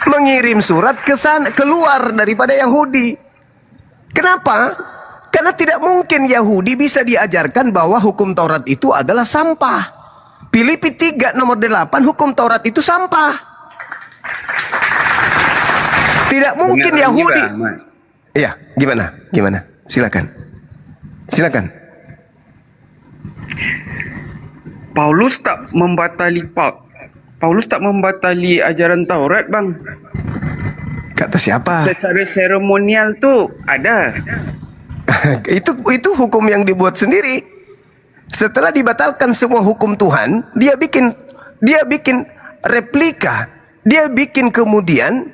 Mengirim surat ke sana, keluar daripada Yahudi. Kenapa? Karena tidak mungkin Yahudi bisa diajarkan bahwa hukum Taurat itu adalah sampah. Filipi 3 nomor 8, hukum Taurat itu sampah. Tidak mungkin Yahudi. Iya, gimana? Silakan. Paulus tak membatali ajaran Taurat, Bang. Kata siapa? Secara seremonial tu ada. itu hukum yang dibuat sendiri. Setelah dibatalkan semua hukum Tuhan, dia bikin replika. Dia bikin kemudian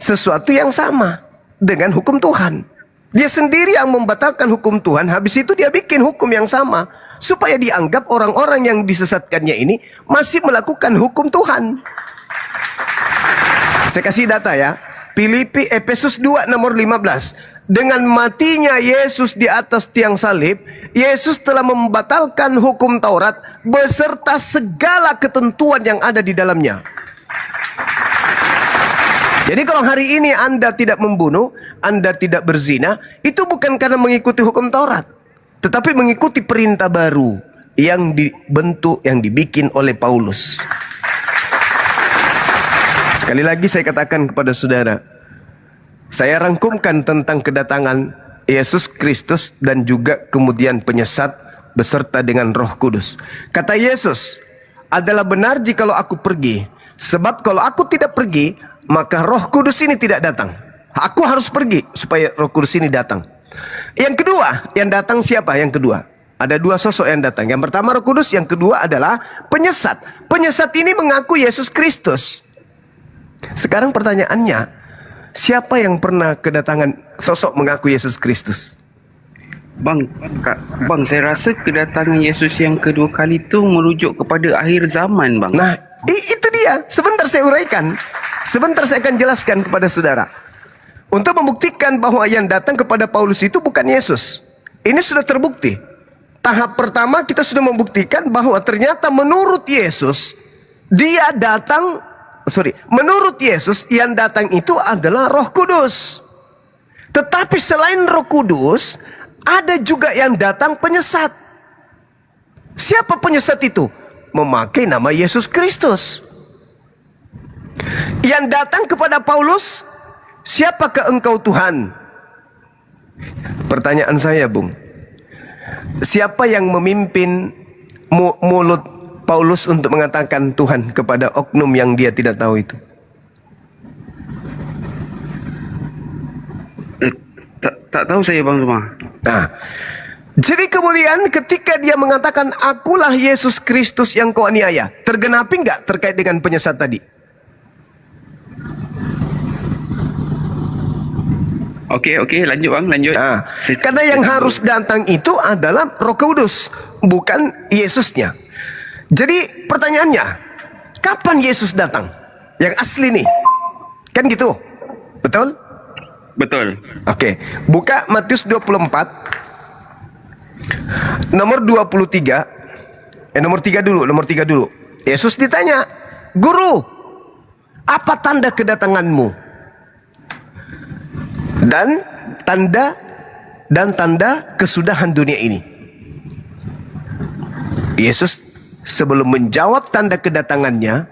sesuatu yang sama dengan hukum Tuhan. Dia sendiri yang membatalkan hukum Tuhan, habis itu dia bikin hukum yang sama supaya dianggap orang-orang yang disesatkannya ini masih melakukan hukum Tuhan. Saya kasih data ya. Efesus 2 nomor 15. Dengan matinya Yesus di atas tiang salib, Yesus telah membatalkan hukum Taurat beserta segala ketentuan yang ada di dalamnya. Jadi kalau hari ini Anda tidak membunuh, Anda tidak berzina, itu bukan karena mengikuti hukum Taurat, tetapi mengikuti perintah baru yang dibentuk, yang dibikin oleh Paulus. Sekali lagi saya katakan kepada saudara, saya rangkumkan tentang kedatangan Yesus Kristus dan juga kemudian penyesat beserta dengan Roh Kudus. Kata Yesus, adalah benar jikalau aku pergi, sebab kalau aku tidak pergi, maka Roh Kudus ini tidak datang. Aku harus pergi supaya Roh Kudus ini datang. Yang kedua, yang datang siapa? Yang kedua, ada dua sosok yang datang. Yang pertama Roh Kudus, yang kedua adalah penyesat. Penyesat ini mengaku Yesus Kristus. Sekarang pertanyaannya, siapa yang pernah kedatangan sosok mengaku Yesus Kristus? Bang, saya rasa kedatangan Yesus yang kedua kali itu merujuk kepada akhir zaman, Bang. Nah, itu dia. Sebentar saya uraikan. Sebentar saya akan jelaskan kepada saudara. Untuk membuktikan bahwa yang datang kepada Paulus itu bukan Yesus. Ini sudah terbukti. tahap pertama kita sudah membuktikan bahwa ternyata menurut Yesus menurut Yesus yang datang itu adalah Roh Kudus. Tetapi selain Roh Kudus, ada juga yang datang penyesat. Siapa penyesat itu? Memakai nama Yesus Kristus. Yang datang kepada Paulus, siapakah engkau Tuhan? Pertanyaan saya, Bung, siapa yang memimpin mulut Paulus untuk mengatakan Tuhan kepada oknum yang dia tidak tahu itu? Tak tahu saya, Bang Zuma. Nah, jadi kemudian ketika dia mengatakan akulah Yesus Kristus yang kau aniaya, tergenapi enggak terkait dengan penyesat tadi? Oke, lanjut Bang, lanjut. Nah, karena yang harus datang itu adalah Roh Kudus, bukan Yesusnya. Jadi pertanyaannya, kapan Yesus datang? Yang asli nih. Kan gitu? Betul? Betul. Oke, buka Matius 24 nomor 23. Nomor 3 dulu. Yesus ditanya, "Guru, apa tanda kedatanganmu?" Dan tanda kesudahan dunia ini. Yesus sebelum menjawab tanda kedatangannya,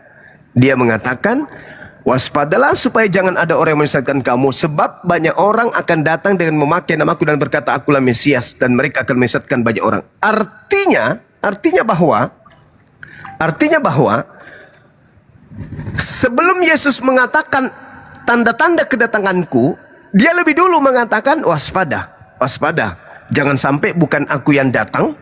dia mengatakan, "Waspadalah supaya jangan ada orang yang menyesatkan kamu, sebab banyak orang akan datang dengan memakai namaku dan berkata akulah Mesias, dan mereka akan menyesatkan banyak orang." Artinya bahwa sebelum Yesus mengatakan tanda-tanda kedatanganku, dia lebih dulu mengatakan waspada. Jangan sampai bukan aku yang datang,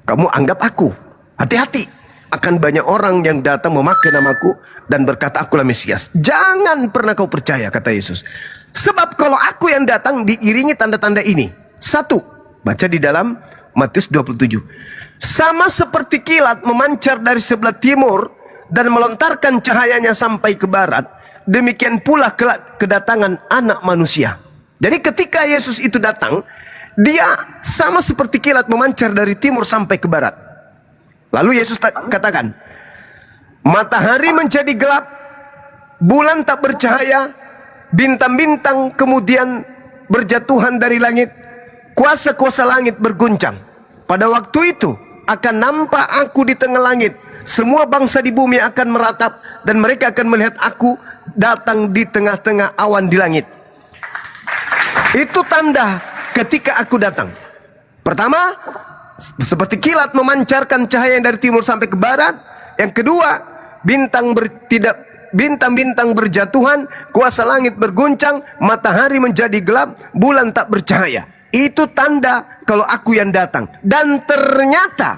kamu anggap aku. Hati-hati, akan banyak orang yang datang memakai namaku dan berkata akulah Mesias. Jangan pernah kau percaya, kata Yesus. Sebab kalau aku yang datang diiringi tanda-tanda ini. 1, baca di dalam Matius 27. Sama seperti kilat memancar dari sebelah timur dan melontarkan cahayanya sampai ke barat, demikian pula kedatangan anak manusia. Jadi ketika Yesus itu datang, dia sama seperti kilat memancar dari timur sampai ke barat. Lalu Yesus katakan, matahari menjadi gelap, bulan tak bercahaya, bintang-bintang kemudian berjatuhan dari langit, kuasa-kuasa langit berguncang. Pada waktu itu akan nampak aku di tengah langit, semua bangsa di bumi akan meratap dan mereka akan melihat aku datang di tengah-tengah awan di langit. Itu tanda ketika aku datang. Pertama, seperti kilat memancarkan cahaya yang dari timur sampai ke barat. Yang kedua, bintang-bintang berjatuhan, kuasa langit berguncang, matahari menjadi gelap, bulan tak bercahaya. Itu tanda kalau aku yang datang. Dan ternyata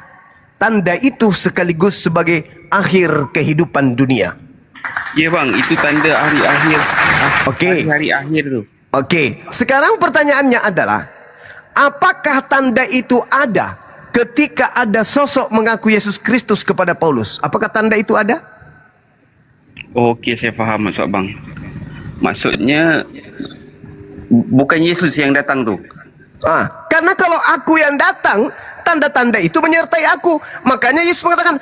tanda itu sekaligus sebagai akhir kehidupan dunia. Ya bang, itu tanda hari akhir. Hari akhir tu. Oke, sekarang pertanyaannya adalah, apakah tanda itu ada ketika ada sosok mengaku Yesus Kristus kepada Paulus? Apakah tanda itu ada? Okey, saya faham maksud bang. Maksudnya bukan Yesus yang datang tu. Karena kalau aku yang datang, tanda-tanda itu menyertai aku. Makanya Yesus mengatakan,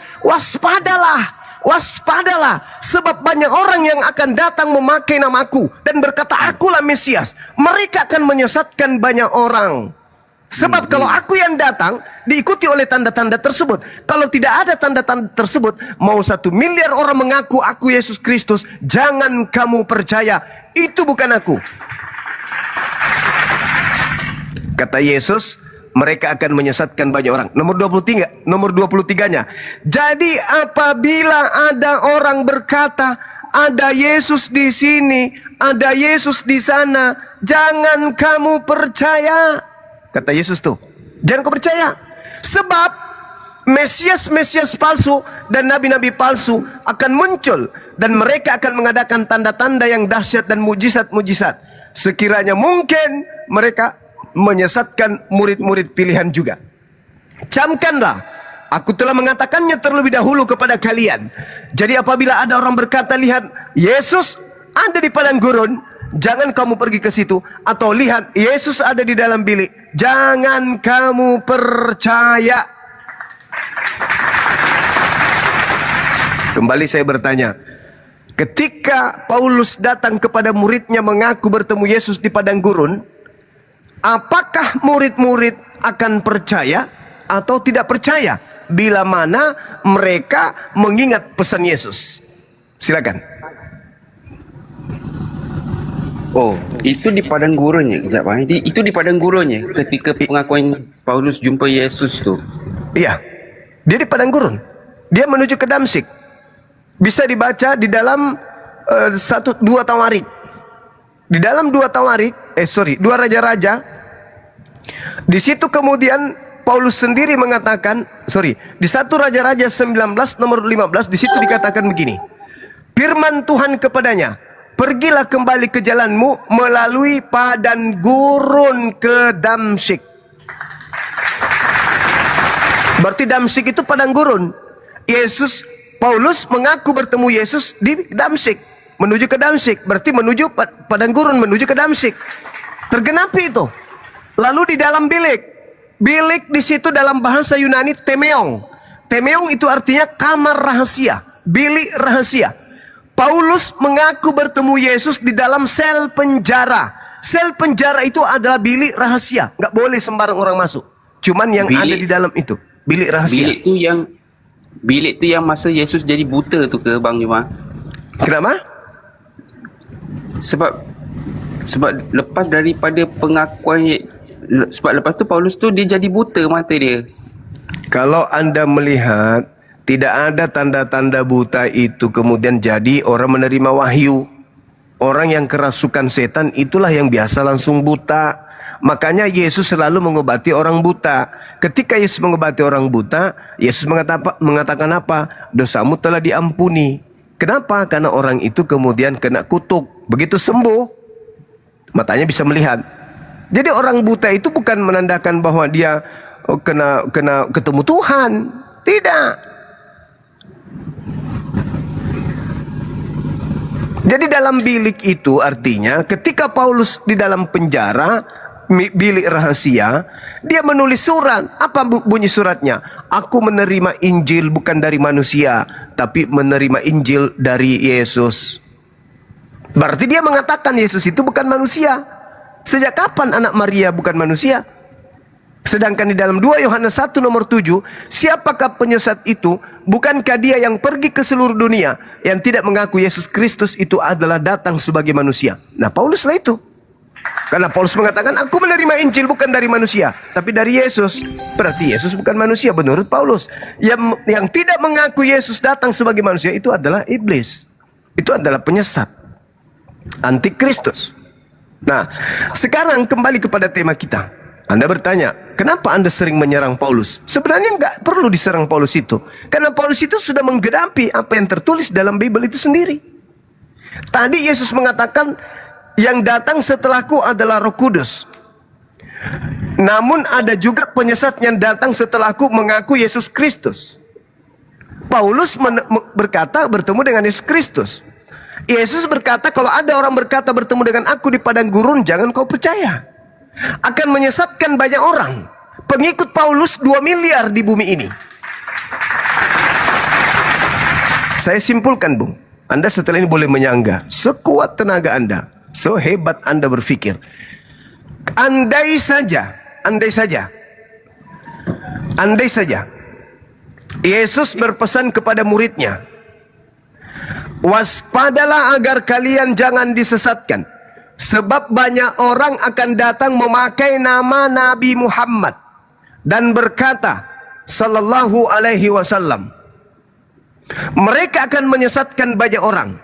waspadalah, sebab banyak orang yang akan datang memakai namaku dan berkata akulah Mesias. Mereka akan menyesatkan banyak orang. Sebab kalau aku yang datang diikuti oleh tanda-tanda tersebut. Kalau tidak ada tanda-tanda tersebut, mau 1 miliar orang mengaku aku Yesus Kristus, jangan kamu percaya, itu bukan aku. Kata Yesus, mereka akan menyesatkan banyak orang. Nomor 23-nya. Jadi apabila ada orang berkata, ada Yesus di sini, ada Yesus di sana, jangan kamu percaya. Kata Yesus tuh, jangan kau percaya. Sebab Mesias-Mesias palsu dan nabi-nabi palsu akan muncul. Dan mereka akan mengadakan tanda-tanda yang dahsyat dan mujizat-mujizat. Sekiranya mungkin mereka menyesatkan murid-murid pilihan juga. Camkanlah, aku telah mengatakannya terlebih dahulu kepada kalian. Jadi apabila ada orang berkata, lihat Yesus ada di padang gurun, jangan kamu pergi ke situ. Atau lihat, Yesus ada di dalam bilik, jangan kamu percaya. Kembali saya bertanya, ketika Paulus datang kepada muridnya mengaku bertemu Yesus di padang gurun, apakah murid-murid akan percaya atau tidak percaya bila mana mereka mengingat pesan Yesus? Silakan. Oh, itu di padang gurunnya. Kejap, itu di padang gurunnya ketika pengakuan Paulus jumpa Yesus tuh. Iya, dia di padang gurun. Dia menuju ke Damsyik. Bisa dibaca di dalam 2 Tawarik. Di dalam 2 Raja-Raja. Di situ kemudian Paulus sendiri mengatakan, di 1 Raja-Raja 19 nomor 15, di situ dikatakan begini. Firman Tuhan kepadanya, pergilah kembali ke jalanmu melalui padang gurun ke Damsyik. Berarti Damsyik itu padang gurun. Paulus mengaku bertemu Yesus di Damsyik, menuju ke Damsyik, berarti menuju padang gurun, menuju ke Damsyik. Tergenapi itu. Lalu di dalam bilik di situ dalam bahasa Yunani temeong. Temeong itu artinya kamar rahasia, bilik rahasia. Paulus mengaku bertemu Yesus di dalam sel penjara. Sel penjara itu adalah bilik rahasia, nggak boleh sembarang orang masuk. Cuman yang ada di dalam itu bilik rahasia. Bilik tu yang masa Yesus jadi buta tu ke Bang Juma? Kenapa? Sebab lepas daripada pengakuan, sebab lepas tu Paulus tu dia jadi buta mata dia. Kalau Anda melihat tidak ada tanda-tanda buta itu kemudian jadi orang menerima wahyu. Orang yang kerasukan setan itulah yang biasa langsung buta. Makanya Yesus selalu mengobati orang buta. Ketika Yesus mengobati orang buta, Yesus mengatakan apa? Dosamu telah diampuni. Kenapa? Karena orang itu kemudian kena kutuk. Begitu sembuh, matanya bisa melihat. Jadi orang buta itu bukan menandakan bahwa dia kena ketemu Tuhan. Tidak. Jadi dalam bilik itu artinya ketika Paulus di dalam penjara, bilik rahasia, dia menulis surat. Apa bunyi suratnya? Aku menerima Injil bukan dari manusia, tapi menerima Injil dari Yesus. Berarti dia mengatakan Yesus itu bukan manusia. Sejak kapan anak Maria bukan manusia? Sedangkan di dalam 2 Yohanes 1 nomor 7, siapakah penyesat itu? Bukankah dia yang pergi ke seluruh dunia, yang tidak mengaku Yesus Kristus itu adalah datang sebagai manusia? Nah, Paulus lah itu. Karena Paulus mengatakan, aku menerima Injil bukan dari manusia, tapi dari Yesus. Berarti Yesus bukan manusia menurut Paulus. Yang tidak mengaku Yesus datang sebagai manusia itu adalah iblis. Itu adalah penyesat, antikristus. Nah, sekarang kembali kepada tema kita. Anda bertanya, kenapa Anda sering menyerang Paulus? Sebenarnya nggak perlu diserang Paulus itu. Karena Paulus itu sudah menggenapi apa yang tertulis dalam Bible itu sendiri. Tadi Yesus mengatakan, yang datang setelahku adalah Roh Kudus. Namun ada juga penyesat yang datang setelahku mengaku Yesus Kristus. Paulus berkata bertemu dengan Yesus Kristus. Yesus berkata, kalau ada orang berkata bertemu dengan aku di padang gurun, jangan kau percaya. Akan menyesatkan banyak orang. Pengikut Paulus 2 miliar di bumi ini. Saya simpulkan, Bung. Anda setelah ini boleh menyangga. Sekuat tenaga Anda, sehebat Anda berpikir. Andai saja Yesus berpesan kepada muridnya, waspadalah agar kalian jangan disesatkan. Sebab banyak orang akan datang memakai nama Nabi Muhammad dan berkata sallallahu alaihi wasallam. Mereka akan menyesatkan banyak orang.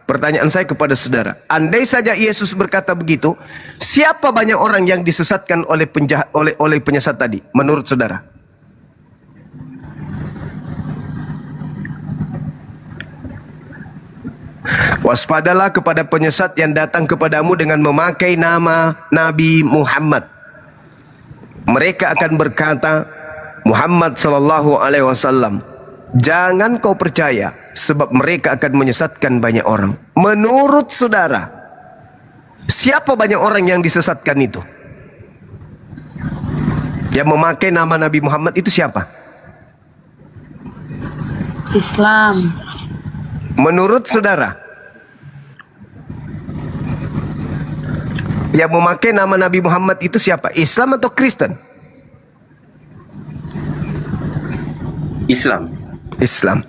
Pertanyaan saya kepada saudara, andai saja Yesus berkata begitu, siapa banyak orang yang disesatkan oleh penyesat tadi menurut saudara? Waspadalah kepada penyesat yang datang kepadamu dengan memakai nama Nabi Muhammad. Mereka akan berkata, Muhammad sallallahu alaihi wasallam. Jangan kau percaya, sebab mereka akan menyesatkan banyak orang. Menurut saudara, Siapa banyak orang yang disesatkan itu? Yang memakai nama Nabi Muhammad itu siapa? Islam. Menurut saudara, yang memakai nama Nabi Muhammad itu siapa? Islam atau Kristen? Islam. Islam.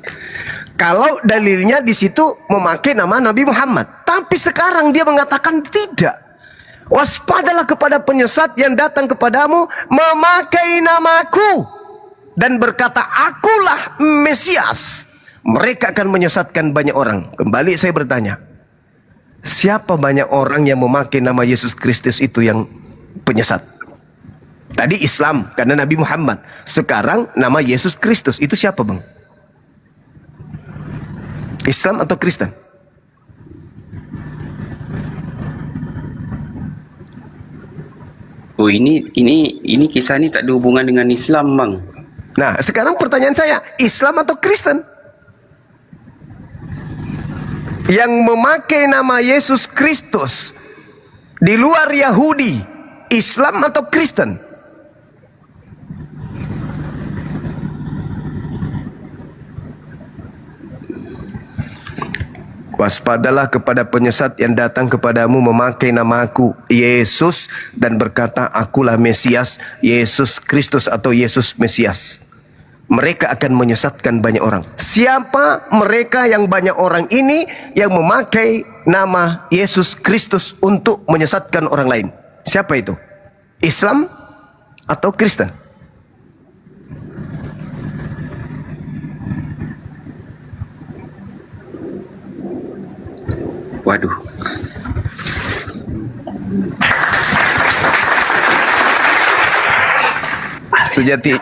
Kalau dalilnya di situ memakai nama Nabi Muhammad, tapi sekarang dia mengatakan tidak. Waspadalah kepada penyesat yang datang kepadamu memakai namaku dan berkata, akulah Mesias. Mereka akan menyesatkan banyak orang. Kembali saya bertanya, siapa banyak orang yang memakai nama Yesus Kristus itu yang penyesat? Tadi Islam karena Nabi Muhammad. Sekarang nama Yesus Kristus itu siapa, Bang? Islam atau Kristen? Oh, ini kisah ini tak ada hubungan dengan Islam, Bang. Nah, sekarang pertanyaan saya, Islam atau Kristen? Yang memakai nama Yesus Kristus di luar Yahudi, Islam atau Kristen? Waspadalah kepada penyesat yang datang kepadamu memakai namaku Yesus dan berkata, akulah Mesias, Yesus Kristus atau Yesus Mesias. Mereka akan menyesatkan banyak orang. Siapa mereka yang banyak orang ini yang memakai nama Yesus Kristus untuk menyesatkan orang lain? Siapa itu? Islam atau Kristen? Waduh. Sejati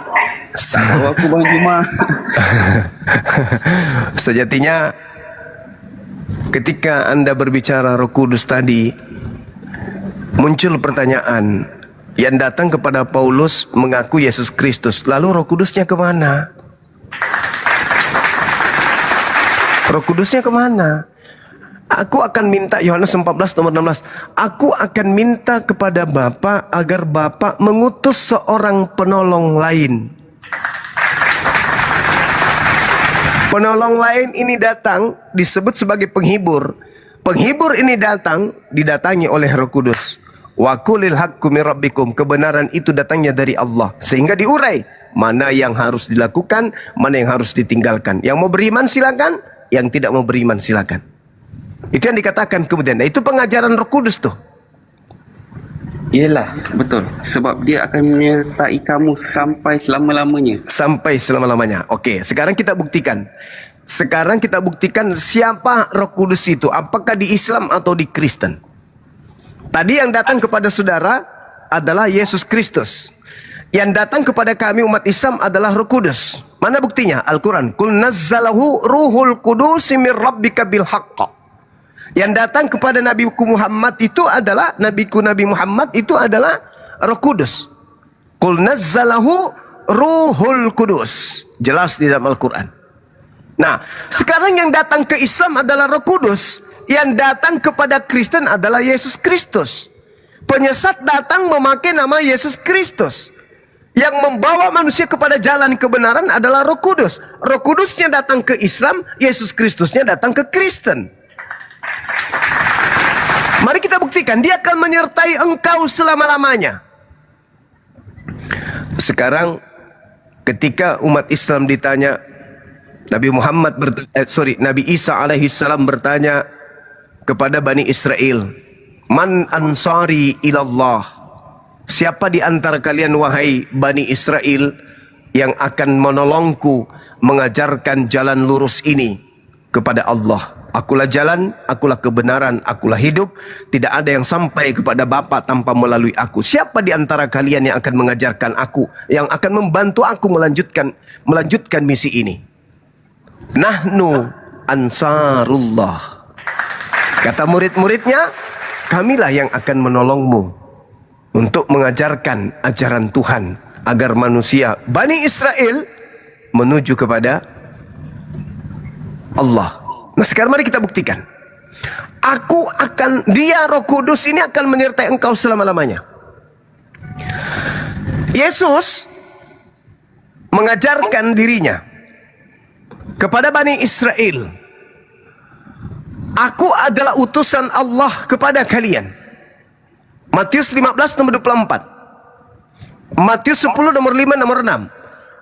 tahu aku, Bang Juma. Sejatinya ketika Anda berbicara Roh Kudus tadi, muncul pertanyaan yang datang kepada Paulus mengaku Yesus Kristus. Lalu Roh Kudusnya kemana? Roh Kudusnya kemana? Aku akan minta, Yohanes 14 nomor 16, aku akan minta kepada Bapa agar Bapa mengutus seorang penolong lain. Penolong lain ini datang disebut sebagai penghibur. Penghibur ini datang didatangi oleh Roh Kudus. Wa qulil haqqu mir rabbikum, kebenaran itu datangnya dari Allah. Sehingga diurai mana yang harus dilakukan, mana yang harus ditinggalkan. Yang mau beriman silakan, yang tidak mau beriman silakan. Itu yang dikatakan kemudian. Nah, itu pengajaran Roh Kudus tuh. Iyalah, betul. Sebab dia akan menyertai kamu sampai selama-lamanya. Sampai selama-lamanya. Oke, sekarang kita buktikan. Sekarang kita buktikan siapa Roh Kudus itu. Apakah di Islam atau di Kristen? Tadi yang datang kepada saudara adalah Yesus Kristus. Yang datang kepada kami umat Islam adalah Roh Kudus. Mana buktinya? Al-Quran. Qul nazzalahu ruhul qudusi mir rabbika bil haqqa. Yang datang kepada Nabiku Muhammad itu adalah Nabi Muhammad itu adalah Roh Kudus. Qul nazzalahu ruhul kudus. Jelas di dalam Al-Quran. Nah, sekarang yang datang ke Islam adalah Roh Kudus. Yang datang kepada Kristen adalah Yesus Kristus. Penyesat datang memakai nama Yesus Kristus. Yang membawa manusia kepada jalan kebenaran adalah Roh Kudus. Roh Kudusnya datang ke Islam, Yesus Kristusnya datang ke Kristen. Mari kita buktikan, dia akan menyertai engkau selama-lamanya. Sekarang ketika umat Islam ditanya, Nabi Isa alaihissalam bertanya kepada Bani Israel, Man ansari ilallah, siapa di antara kalian wahai Bani Israel yang akan menolongku mengajarkan jalan lurus ini kepada Allah? Akulah jalan, akulah kebenaran, akulah hidup. Tidak ada yang sampai kepada Bapa tanpa melalui aku. Siapa di antara kalian yang akan mengajarkan aku, yang akan membantu aku melanjutkan misi ini? Nahnu ansarullah. Kata murid-muridnya, kamilah yang akan menolongmu untuk mengajarkan ajaran Tuhan agar manusia Bani Israel menuju kepada Allah. Nah, sekarang mari kita buktikan. Dia Roh Kudus ini akan menyertai engkau selama-lamanya. Yesus mengajarkan dirinya kepada Bani Israel, aku adalah utusan Allah kepada kalian. Matius 15 nomor 24, Matius 10 nomor 5 nomor 6.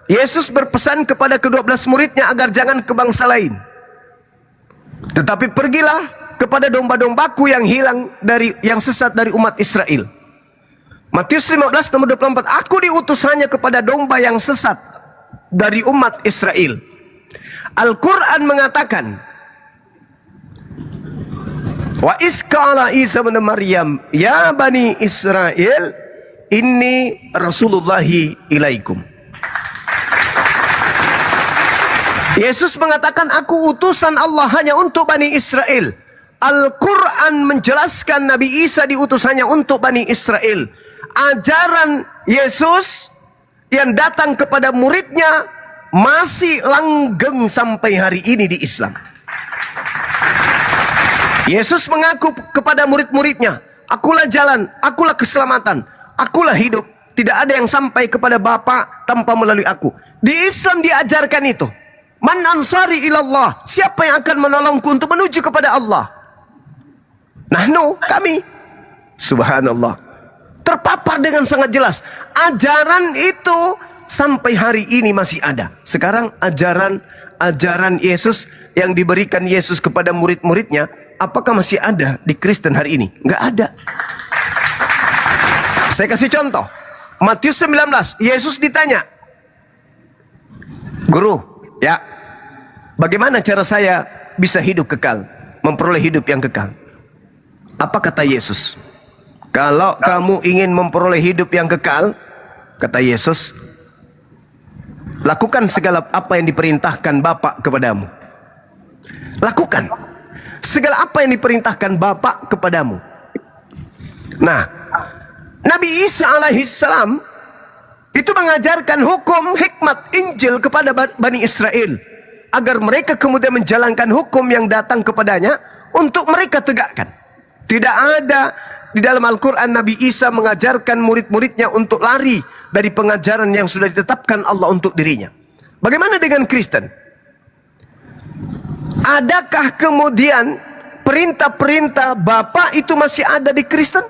Yesus berpesan kepada ke-12 muridnya agar jangan ke bangsa lain, tetapi pergilah kepada domba-dombaku yang yang sesat dari umat Israel. Matius 15 nomor 24, aku diutus hanya kepada domba yang sesat dari umat Israel. Al-Quran mengatakan, wa iskala Isa bin Maryam ya Bani Israel inni rasulullahi ilaikum. Yesus mengatakan, aku utusan Allah hanya untuk Bani Israel. Al-Quran menjelaskan Nabi Isa diutus hanya untuk Bani Israel. Ajaran Yesus yang datang kepada muridnya masih langgeng sampai hari ini di Islam. Yesus mengaku kepada murid-muridnya, akulah jalan, akulah keselamatan, akulah hidup. Tidak ada yang sampai kepada Bapa tanpa melalui aku. Di Islam diajarkan itu. Man ansari ilallah, siapa yang akan menolongku untuk menuju kepada Allah? Nahnu, kami. Subhanallah, terpapar dengan sangat jelas. Ajaran itu sampai hari ini masih ada. Sekarang ajaran Yesus yang diberikan Yesus kepada murid-muridnya, apakah masih ada di Kristen hari ini? Nggak ada. Saya kasih contoh. Matius 19, Yesus ditanya, Guru, ya, bagaimana cara saya bisa hidup kekal, memperoleh hidup yang kekal? Apa kata Yesus? Kalau kamu ingin memperoleh hidup yang kekal, kata Yesus, lakukan segala apa yang diperintahkan Bapa kepadamu. Lakukan segala apa yang diperintahkan Bapa kepadamu. Nah, Nabi Isa alaihissalam itu mengajarkan hukum hikmat Injil kepada Bani Israel, agar mereka kemudian menjalankan hukum yang datang kepadanya untuk mereka tegakkan. Tidak ada di dalam Al-Quran Nabi Isa mengajarkan murid-muridnya untuk lari dari pengajaran yang sudah ditetapkan Allah untuk dirinya. Bagaimana dengan Kristen? Adakah kemudian perintah-perintah Bapa itu masih ada di Kristen?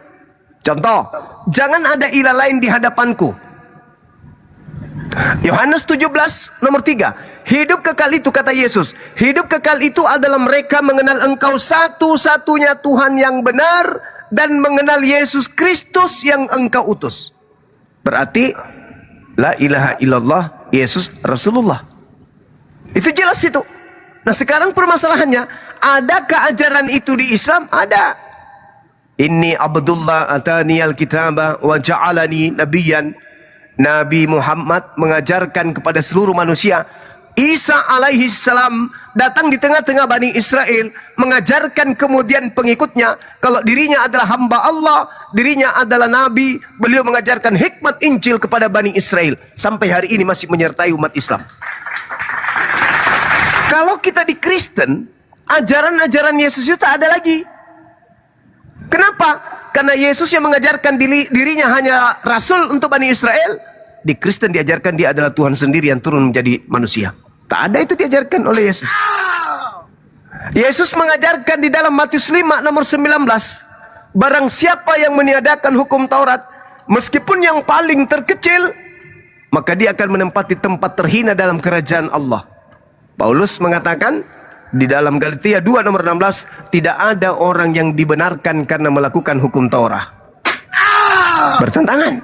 Contoh, jangan ada ilah lain di hadapanku. Yohanes 17 nomor 3. Hidup kekal itu, kata Yesus, hidup kekal itu adalah mereka mengenal engkau satu-satunya Tuhan yang benar dan mengenal Yesus Kristus yang engkau utus. Berarti la ilaha illallah, Yesus Rasulullah. Itu jelas itu. Nah, sekarang permasalahannya, adakah ajaran itu di Islam? Ada. Inni Abdullah atani al-kitaba wa ja'alani nabiyan. Nabi Muhammad mengajarkan kepada seluruh manusia. Isa alaihi salam datang di tengah-tengah Bani Israel, mengajarkan kemudian pengikutnya kalau dirinya adalah hamba Allah, dirinya adalah nabi. Beliau mengajarkan hikmat Injil kepada Bani Israel, sampai hari ini masih menyertai umat Islam. Kalau kita di Kristen, ajaran-ajaran Yesus itu tak ada lagi. Kenapa? Karena Yesus yang mengajarkan dirinya hanya rasul untuk Bani Israel. Di Kristen diajarkan dia adalah Tuhan sendiri yang turun menjadi manusia. Tak ada itu diajarkan oleh Yesus. Yesus mengajarkan di dalam Matius 5 nomor 19, barang siapa yang meniadakan hukum Taurat, meskipun yang paling terkecil, maka dia akan menempati tempat terhina dalam kerajaan Allah. Paulus mengatakan di dalam Galatia 2 nomor 16, tidak ada orang yang dibenarkan karena melakukan hukum Taurat. Bertentangan.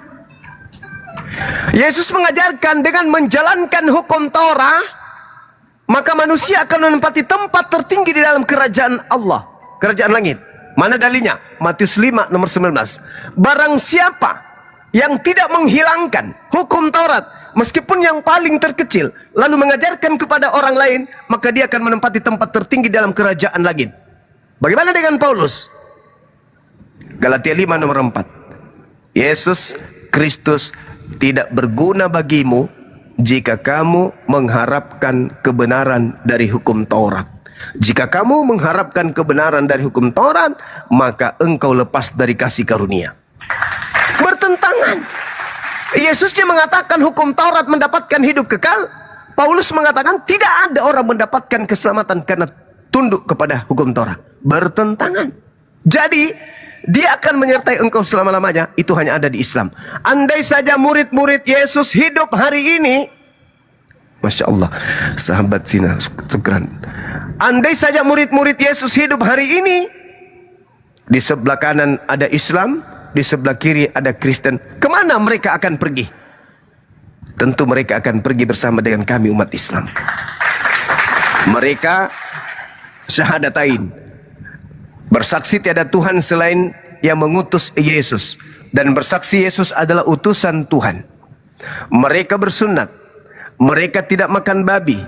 Yesus mengajarkan dengan menjalankan hukum Taurat, maka manusia akan menempati tempat tertinggi di dalam kerajaan Allah, kerajaan langit. Mana dalilnya? Matius 5 nomor 19. Barang siapa yang tidak menghilangkan hukum Taurat, meskipun yang paling terkecil, lalu mengajarkan kepada orang lain, maka dia akan menempati tempat tertinggi dalam kerajaan langit. Bagaimana dengan Paulus? Galatia 5 nomor 4. Yesus Kristus tidak berguna bagimu jika kamu mengharapkan kebenaran dari hukum Taurat. Jika kamu mengharapkan kebenaran dari hukum Taurat, maka engkau lepas dari kasih karunia. Bertentangan. Yesusnya mengatakan hukum Taurat mendapatkan hidup kekal. Paulus mengatakan tidak ada orang mendapatkan keselamatan karena tunduk kepada hukum Taurat. Bertentangan. Jadi dia akan menyertai engkau selama-lamanya. Itu hanya ada di Islam. Andai saja murid-murid Yesus hidup hari ini, Masya Allah, sahabat Sina, syukran. Andai saja murid-murid Yesus hidup hari ini, di sebelah kanan ada Islam, di sebelah kiri ada Kristen, kemana mereka akan pergi? Tentu mereka akan pergi bersama dengan kami umat Islam. Mereka syahadatain, bersaksi tiada Tuhan selain yang mengutus Yesus, dan bersaksi Yesus adalah utusan Tuhan. Mereka bersunat, mereka tidak makan babi,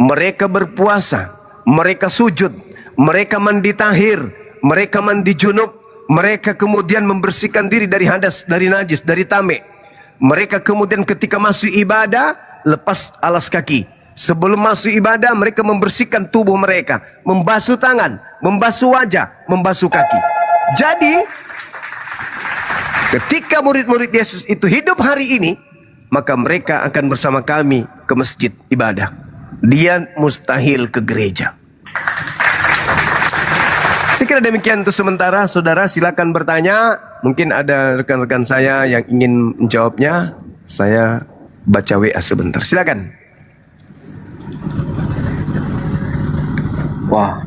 mereka berpuasa, mereka sujud, mereka mandi tahir, mereka mandi junub, mereka kemudian membersihkan diri dari hadas, dari najis, dari tame. Mereka kemudian ketika masuk ibadah, lepas alas kaki. Sebelum masuk ibadah, mereka membersihkan tubuh mereka, membasuh tangan, membasuh wajah, membasuh kaki. Jadi, ketika murid-murid Yesus itu hidup hari ini, maka mereka akan bersama kami ke masjid ibadah. Dia mustahil ke gereja. Sekira demikian untuk sementara. Saudara silakan bertanya. Mungkin ada rekan-rekan saya yang ingin menjawabnya. Saya baca WA sebentar. Silakan. Wah.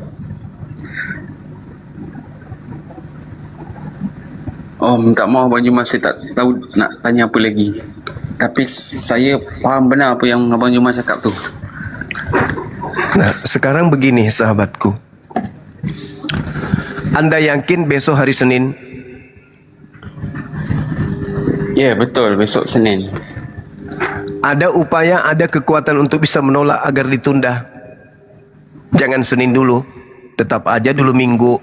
Oh, minta maaf Abang Juma, saya tak tahu nak tanya apa lagi. Tapi saya faham benar apa yang Abang Juma cakap tu. Nah, sekarang begini sahabatku. Anda yakin besok hari Senin? Ya, betul, besok Senin. Ada upaya, ada kekuatan untuk bisa menolak agar ditunda. Jangan Senin dulu, tetap aja dulu Minggu.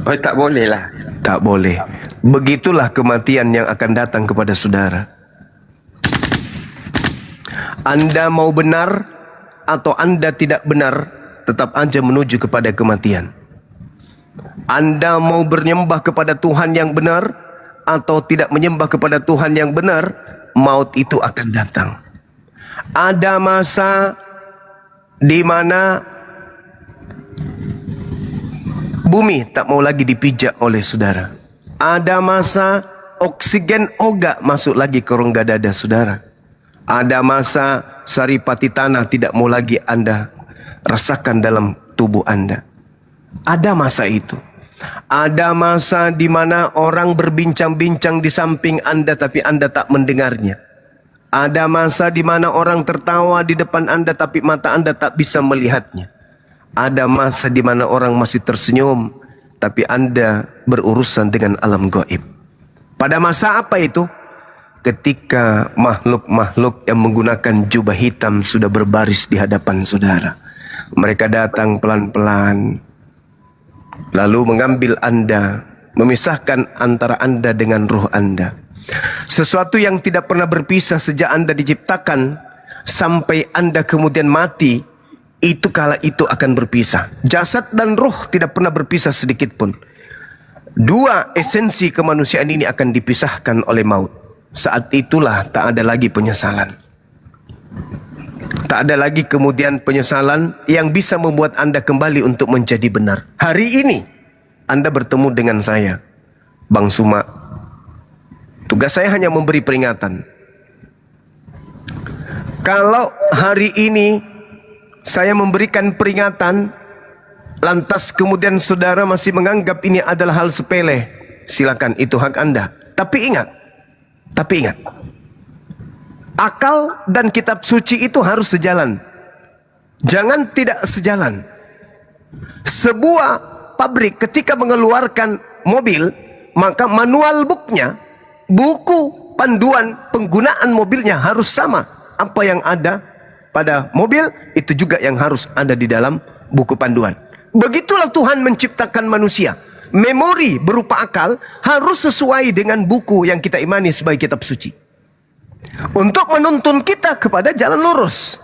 Oh, tak boleh lah. Tak boleh. Begitulah kematian yang akan datang kepada saudara. Anda mau benar atau Anda tidak benar, tetap aja menuju kepada kematian. Anda mau menyembah kepada Tuhan yang benar atau tidak menyembah kepada Tuhan yang benar, maut itu akan datang. Ada masa di mana bumi tak mau lagi dipijak oleh saudara. Ada masa oksigen ogak masuk lagi ke rongga dada saudara. Ada masa saripati tanah tidak mau lagi Anda rasakan dalam tubuh Anda. Ada masa itu. Ada masa di mana orang berbincang-bincang di samping Anda tapi Anda tak mendengarnya. Ada masa di mana orang tertawa di depan Anda tapi mata Anda tak bisa melihatnya. Ada masa di mana orang masih tersenyum tapi Anda berurusan dengan alam gaib. Pada masa apa itu? Ketika makhluk-makhluk yang menggunakan jubah hitam sudah berbaris di hadapan saudara. Mereka datang pelan-pelan, lalu mengambil Anda, memisahkan antara Anda dengan ruh Anda. Sesuatu yang tidak pernah berpisah sejak Anda diciptakan sampai Anda kemudian mati, itu kala itu akan berpisah. Jasad dan ruh tidak pernah berpisah sedikit pun. Dua esensi kemanusiaan ini akan dipisahkan oleh maut. Saat itulah tak ada lagi penyesalan. Tak ada lagi kemudian penyesalan yang bisa membuat Anda kembali untuk menjadi benar. Hari ini Anda bertemu dengan saya, Bang Suma. Tugas saya hanya memberi peringatan. Kalau hari ini saya memberikan peringatan, lantas kemudian saudara masih menganggap ini adalah hal sepele, silakan, itu hak Anda. Tapi ingat, akal dan kitab suci itu harus sejalan. Jangan tidak sejalan. Sebuah pabrik ketika mengeluarkan mobil, maka manual booknya, buku panduan penggunaan mobilnya harus sama. Apa yang ada pada mobil, itu juga yang harus ada di dalam buku panduan. Begitulah Tuhan menciptakan manusia. Memori berupa akal harus sesuai dengan buku yang kita imani sebagai kitab suci, untuk menuntun kita kepada jalan lurus.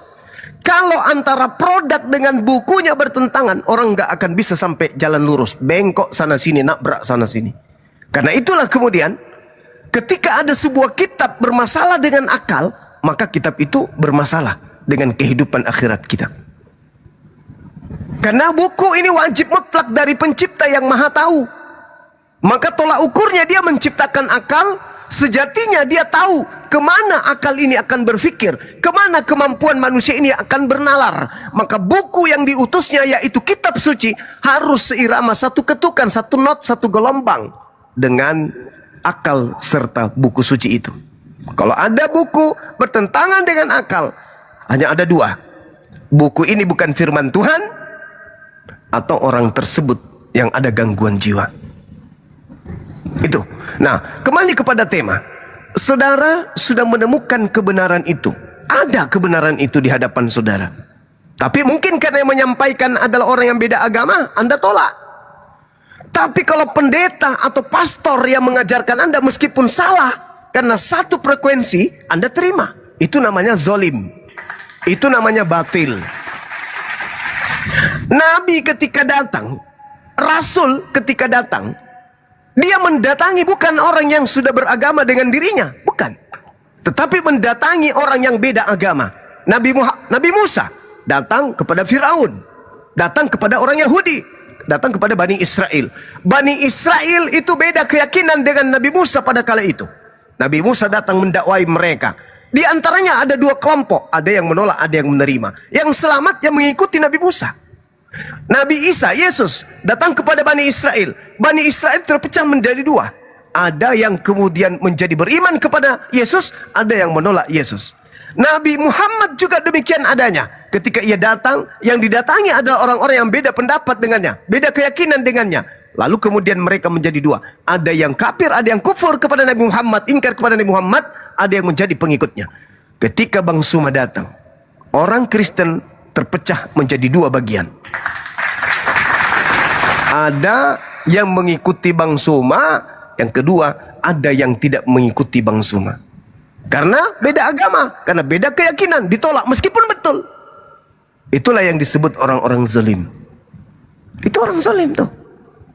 Kalau antara produk dengan bukunya bertentangan, orang nggak akan bisa sampai jalan lurus, bengkok sana sini, nabrak sana sini. Karena itulah kemudian ketika ada sebuah kitab bermasalah dengan akal, maka kitab itu bermasalah dengan kehidupan akhirat kita. Karena buku ini wajib mutlak dari pencipta yang maha tahu. Maka tolak ukurnya dia menciptakan akal, sejatinya dia tahu kemana akal ini akan berpikir, kemana kemampuan manusia ini akan bernalar. Maka buku yang diutusnya yaitu kitab suci harus seirama, satu ketukan, satu not, satu gelombang dengan akal serta buku suci itu. Kalau ada buku bertentangan dengan akal, hanya ada dua. Buku ini bukan firman Tuhan, atau orang tersebut yang ada gangguan jiwa. Itu. Nah, kembali kepada tema. Saudara sudah menemukan kebenaran itu. Ada kebenaran itu di hadapan saudara. Tapi mungkin karena yang menyampaikan adalah orang yang beda agama, Anda tolak. Tapi kalau pendeta atau pastor yang mengajarkan Anda meskipun salah, karena satu frekuensi, Anda terima. Itu namanya zolim. Itu namanya batil. Nabi ketika datang, Rasul ketika datang, dia mendatangi bukan orang yang sudah beragama dengan dirinya, bukan. Tetapi mendatangi orang yang beda agama. Nabi Musa datang kepada Firaun, datang kepada orang Yahudi, datang kepada Bani Israel. Bani Israel itu beda keyakinan dengan Nabi Musa pada kala itu. Nabi Musa datang mendakwai mereka. Di antaranya ada dua kelompok, ada yang menolak, ada yang menerima. Yang selamat yang mengikuti Nabi Musa. Nabi Isa, Yesus, datang kepada Bani Israel. Bani Israel terpecah menjadi dua. Ada yang kemudian menjadi beriman kepada Yesus, ada yang menolak Yesus. Nabi Muhammad juga demikian adanya. Ketika ia datang, yang didatangi adalah orang-orang yang beda pendapat dengannya, beda keyakinan dengannya. Lalu kemudian mereka menjadi dua. Ada yang kafir, ada yang kufur kepada Nabi Muhammad, ingkar kepada Nabi Muhammad, ada yang menjadi pengikutnya. Ketika Bang Suma datang, orang Kristen terpecah menjadi dua bagian. Ada yang mengikuti Bang Suma, yang kedua ada yang tidak mengikuti Bang Suma. Karena beda agama, karena beda keyakinan, ditolak meskipun betul. Itulah yang disebut orang-orang zalim. Itu orang zalim tuh.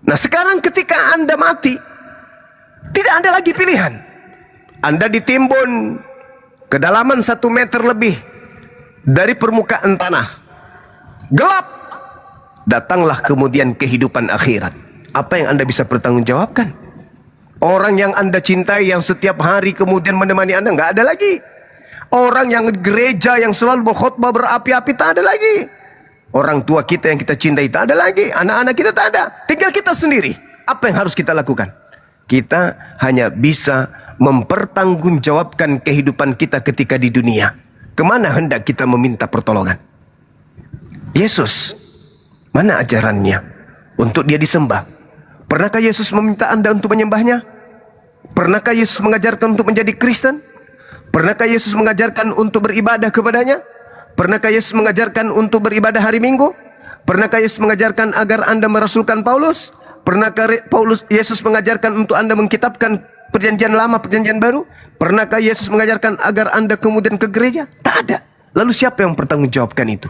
Nah sekarang ketika Anda mati, tidak ada lagi pilihan. Anda ditimbun kedalaman 1 meter lebih dari permukaan tanah. Gelap. Datanglah kemudian kehidupan akhirat. Apa yang Anda bisa pertanggungjawabkan? Orang yang Anda cintai, yang setiap hari kemudian menemani Anda, nggak ada lagi. Orang yang gereja, yang selalu berkhotbah berapi-api, tak ada lagi. Orang tua kita yang kita cintai, tak ada lagi. Anak-anak kita tak ada. Tinggal kita sendiri. Apa yang harus kita lakukan? Kita hanya bisa mempertanggungjawabkan kehidupan kita ketika di dunia. Kemana hendak kita meminta pertolongan? Yesus, mana ajarannya untuk dia disembah? Pernahkah Yesus meminta Anda untuk menyembahnya? Pernahkah Yesus mengajarkan untuk menjadi Kristen? Pernahkah Yesus mengajarkan untuk beribadah kepadanya? Pernahkah Yesus mengajarkan untuk beribadah hari Minggu? Pernahkah Yesus mengajarkan agar Anda merasulkan Paulus? Pernahkah Yesus mengajarkan untuk Anda mengkitabkan perjanjian lama, perjanjian baru? Pernahkah Yesus mengajarkan agar Anda kemudian ke gereja? Tak ada. Lalu siapa yang bertanggungjawabkan itu?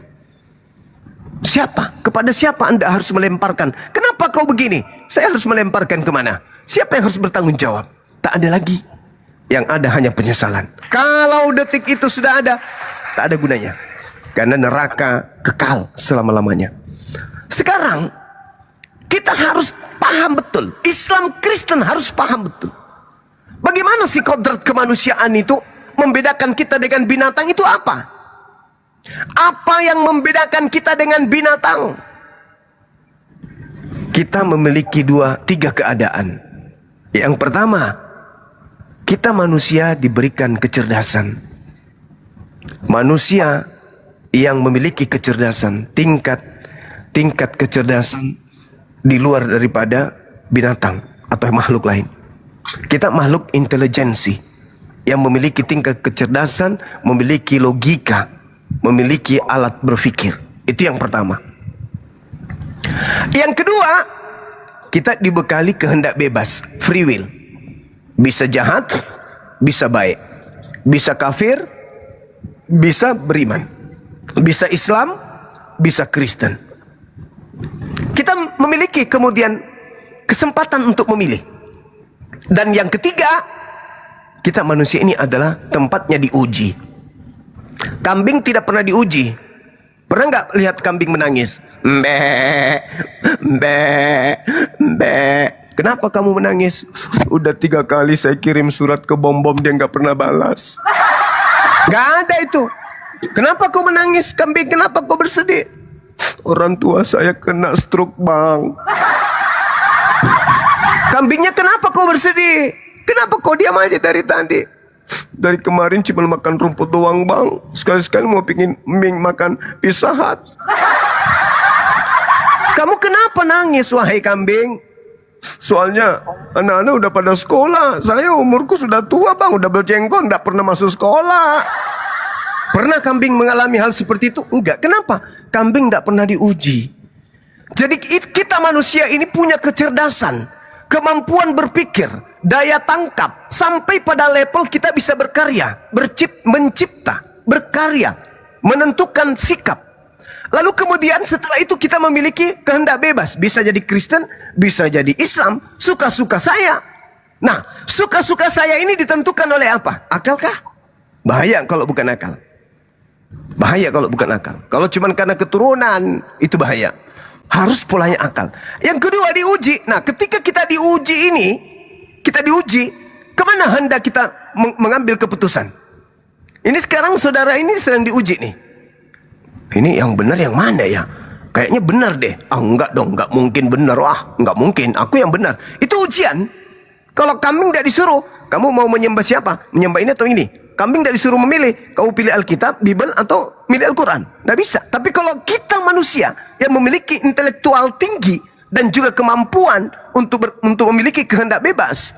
Siapa? Kepada siapa Anda harus melemparkan? Kenapa kau begini? Saya harus melemparkan kemana? Siapa yang harus bertanggung jawab? Tak ada lagi. Yang ada hanya penyesalan. Kalau detik itu sudah ada, tak ada gunanya. Karena neraka kekal selama-lamanya. Sekarang kita harus paham betul. Islam Kristen harus paham betul. Bagaimana sih kodrat kemanusiaan itu membedakan kita dengan binatang itu apa? Apa yang membedakan kita dengan binatang? Kita memiliki 3 keadaan. Yang pertama, kita manusia diberikan kecerdasan. Manusia yang memiliki kecerdasan, tingkat kecerdasan di luar daripada binatang atau makhluk lain. Kita makhluk intelijensi yang memiliki tingkat kecerdasan, memiliki logika, memiliki alat berpikir. Itu yang pertama. Yang kedua, kita dibekali kehendak bebas, free will. Bisa jahat, bisa baik. Bisa kafir, bisa beriman. Bisa Islam, bisa Kristen. Kita memiliki kemudian kesempatan untuk memilih. Dan yang ketiga, kita manusia ini adalah tempatnya diuji. Kambing tidak pernah diuji. Pernah nggak lihat kambing menangis? Mbe, mbe, mbe. Kenapa kamu menangis? Udah 3 kali saya kirim surat ke Bom-Bom, dia nggak pernah balas. Nggak ada itu. Kenapa kau menangis, kambing? Kenapa kau bersedih? Orang tua saya kena stroke, Bang. Kambingnya, kenapa kau bersedih? Kenapa kau diam aja dari tadi? Dari kemarin cuma makan rumput doang, Bang. Sekali-sekali mau pingin makan Pizza Hut. Kamu kenapa nangis, wahai kambing? Soalnya anak-anak udah pada sekolah. Saya umurku sudah tua, Bang. Udah berjenggot, nggak pernah masuk sekolah. Pernah kambing mengalami hal seperti itu? Enggak. Kenapa? Kambing nggak pernah diuji. Jadi kita manusia ini punya kecerdasan, kemampuan berpikir, daya tangkap, sampai pada level kita bisa berkarya, mencipta, berkarya, menentukan sikap. Lalu kemudian setelah itu kita memiliki kehendak bebas. Bisa jadi Kristen, bisa jadi Islam, suka-suka saya. Nah, suka-suka saya ini ditentukan oleh apa? Akalkah? Bahaya kalau bukan akal. Bahaya kalau bukan akal. Kalau cuma karena keturunan, itu bahaya. Harus polanya akal. Yang kedua, diuji. Nah, ketika kita diuji ini, kita diuji, kemana hendak kita mengambil keputusan? Ini sekarang saudara ini sedang diuji nih. Ini yang benar yang mana ya? Kayaknya benar deh. Ah, enggak dong, enggak mungkin benar. Wah, enggak mungkin, aku yang benar. Itu ujian. Kalau kambing tidak disuruh, kamu mau menyembah siapa? Menyembah ini atau ini? Kambing tidak disuruh memilih, kamu pilih Alkitab, Bible, atau milih Al-Quran. Tidak bisa. Tapi kalau kita manusia yang memiliki intelektual tinggi dan juga kemampuan untuk memiliki kehendak bebas,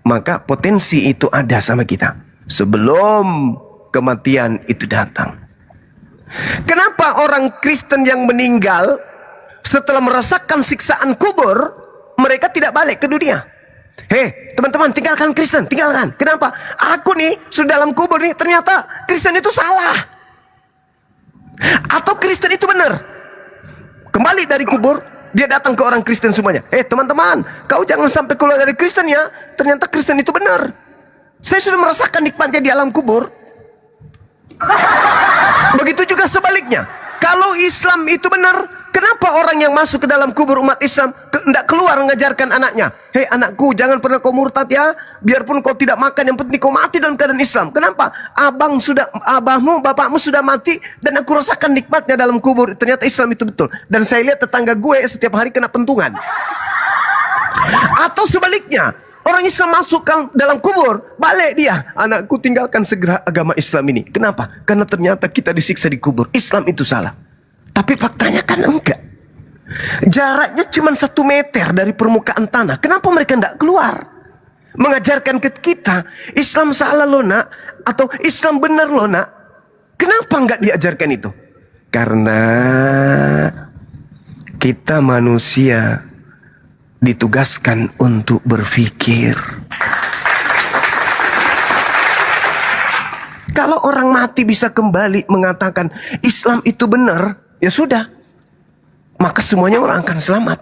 maka potensi itu ada sama kita sebelum kematian itu datang. Kenapa orang Kristen yang meninggal setelah merasakan siksaan kubur, mereka tidak balik ke dunia? Hei, teman-teman, tinggalkan Kristen, tinggalkan. Kenapa? Aku nih, sudah dalam kubur nih, ternyata Kristen itu salah. Atau Kristen itu benar. Kembali dari kubur, dia datang ke orang Kristen semuanya. Hei, teman-teman, kau jangan sampai keluar dari Kristen ya. Ternyata Kristen itu benar. Saya sudah merasakan nikmatnya di alam kubur. Begitu juga sebaliknya. Kalau Islam itu benar, kenapa orang yang masuk ke dalam kubur umat Islam tidak keluar mengajarkan anaknya? Hei anakku, jangan pernah kau murtad ya. Biarpun kau tidak makan, yang penting kau mati dalam keadaan Islam. Kenapa? Abahmu, bapakmu sudah mati dan aku rasakan nikmatnya dalam kubur. Ternyata Islam itu betul. Dan saya lihat tetangga gue setiap hari kena pentungan. Atau sebaliknya, orang Islam masuk dalam kubur, balik dia. Anakku, tinggalkan segera agama Islam ini. Kenapa? Karena ternyata kita disiksa di kubur. Islam itu salah. Tapi faktanya kan enggak. Jaraknya cuma 1 meter dari permukaan tanah. Kenapa mereka enggak keluar? Mengajarkan ke kita, Islam salah loh nak, atau Islam benar loh nak. Kenapa enggak diajarkan itu? Karena kita manusia ditugaskan untuk berpikir. Kalau orang mati bisa kembali mengatakan Islam itu benar, ya sudah, maka semuanya orang akan selamat.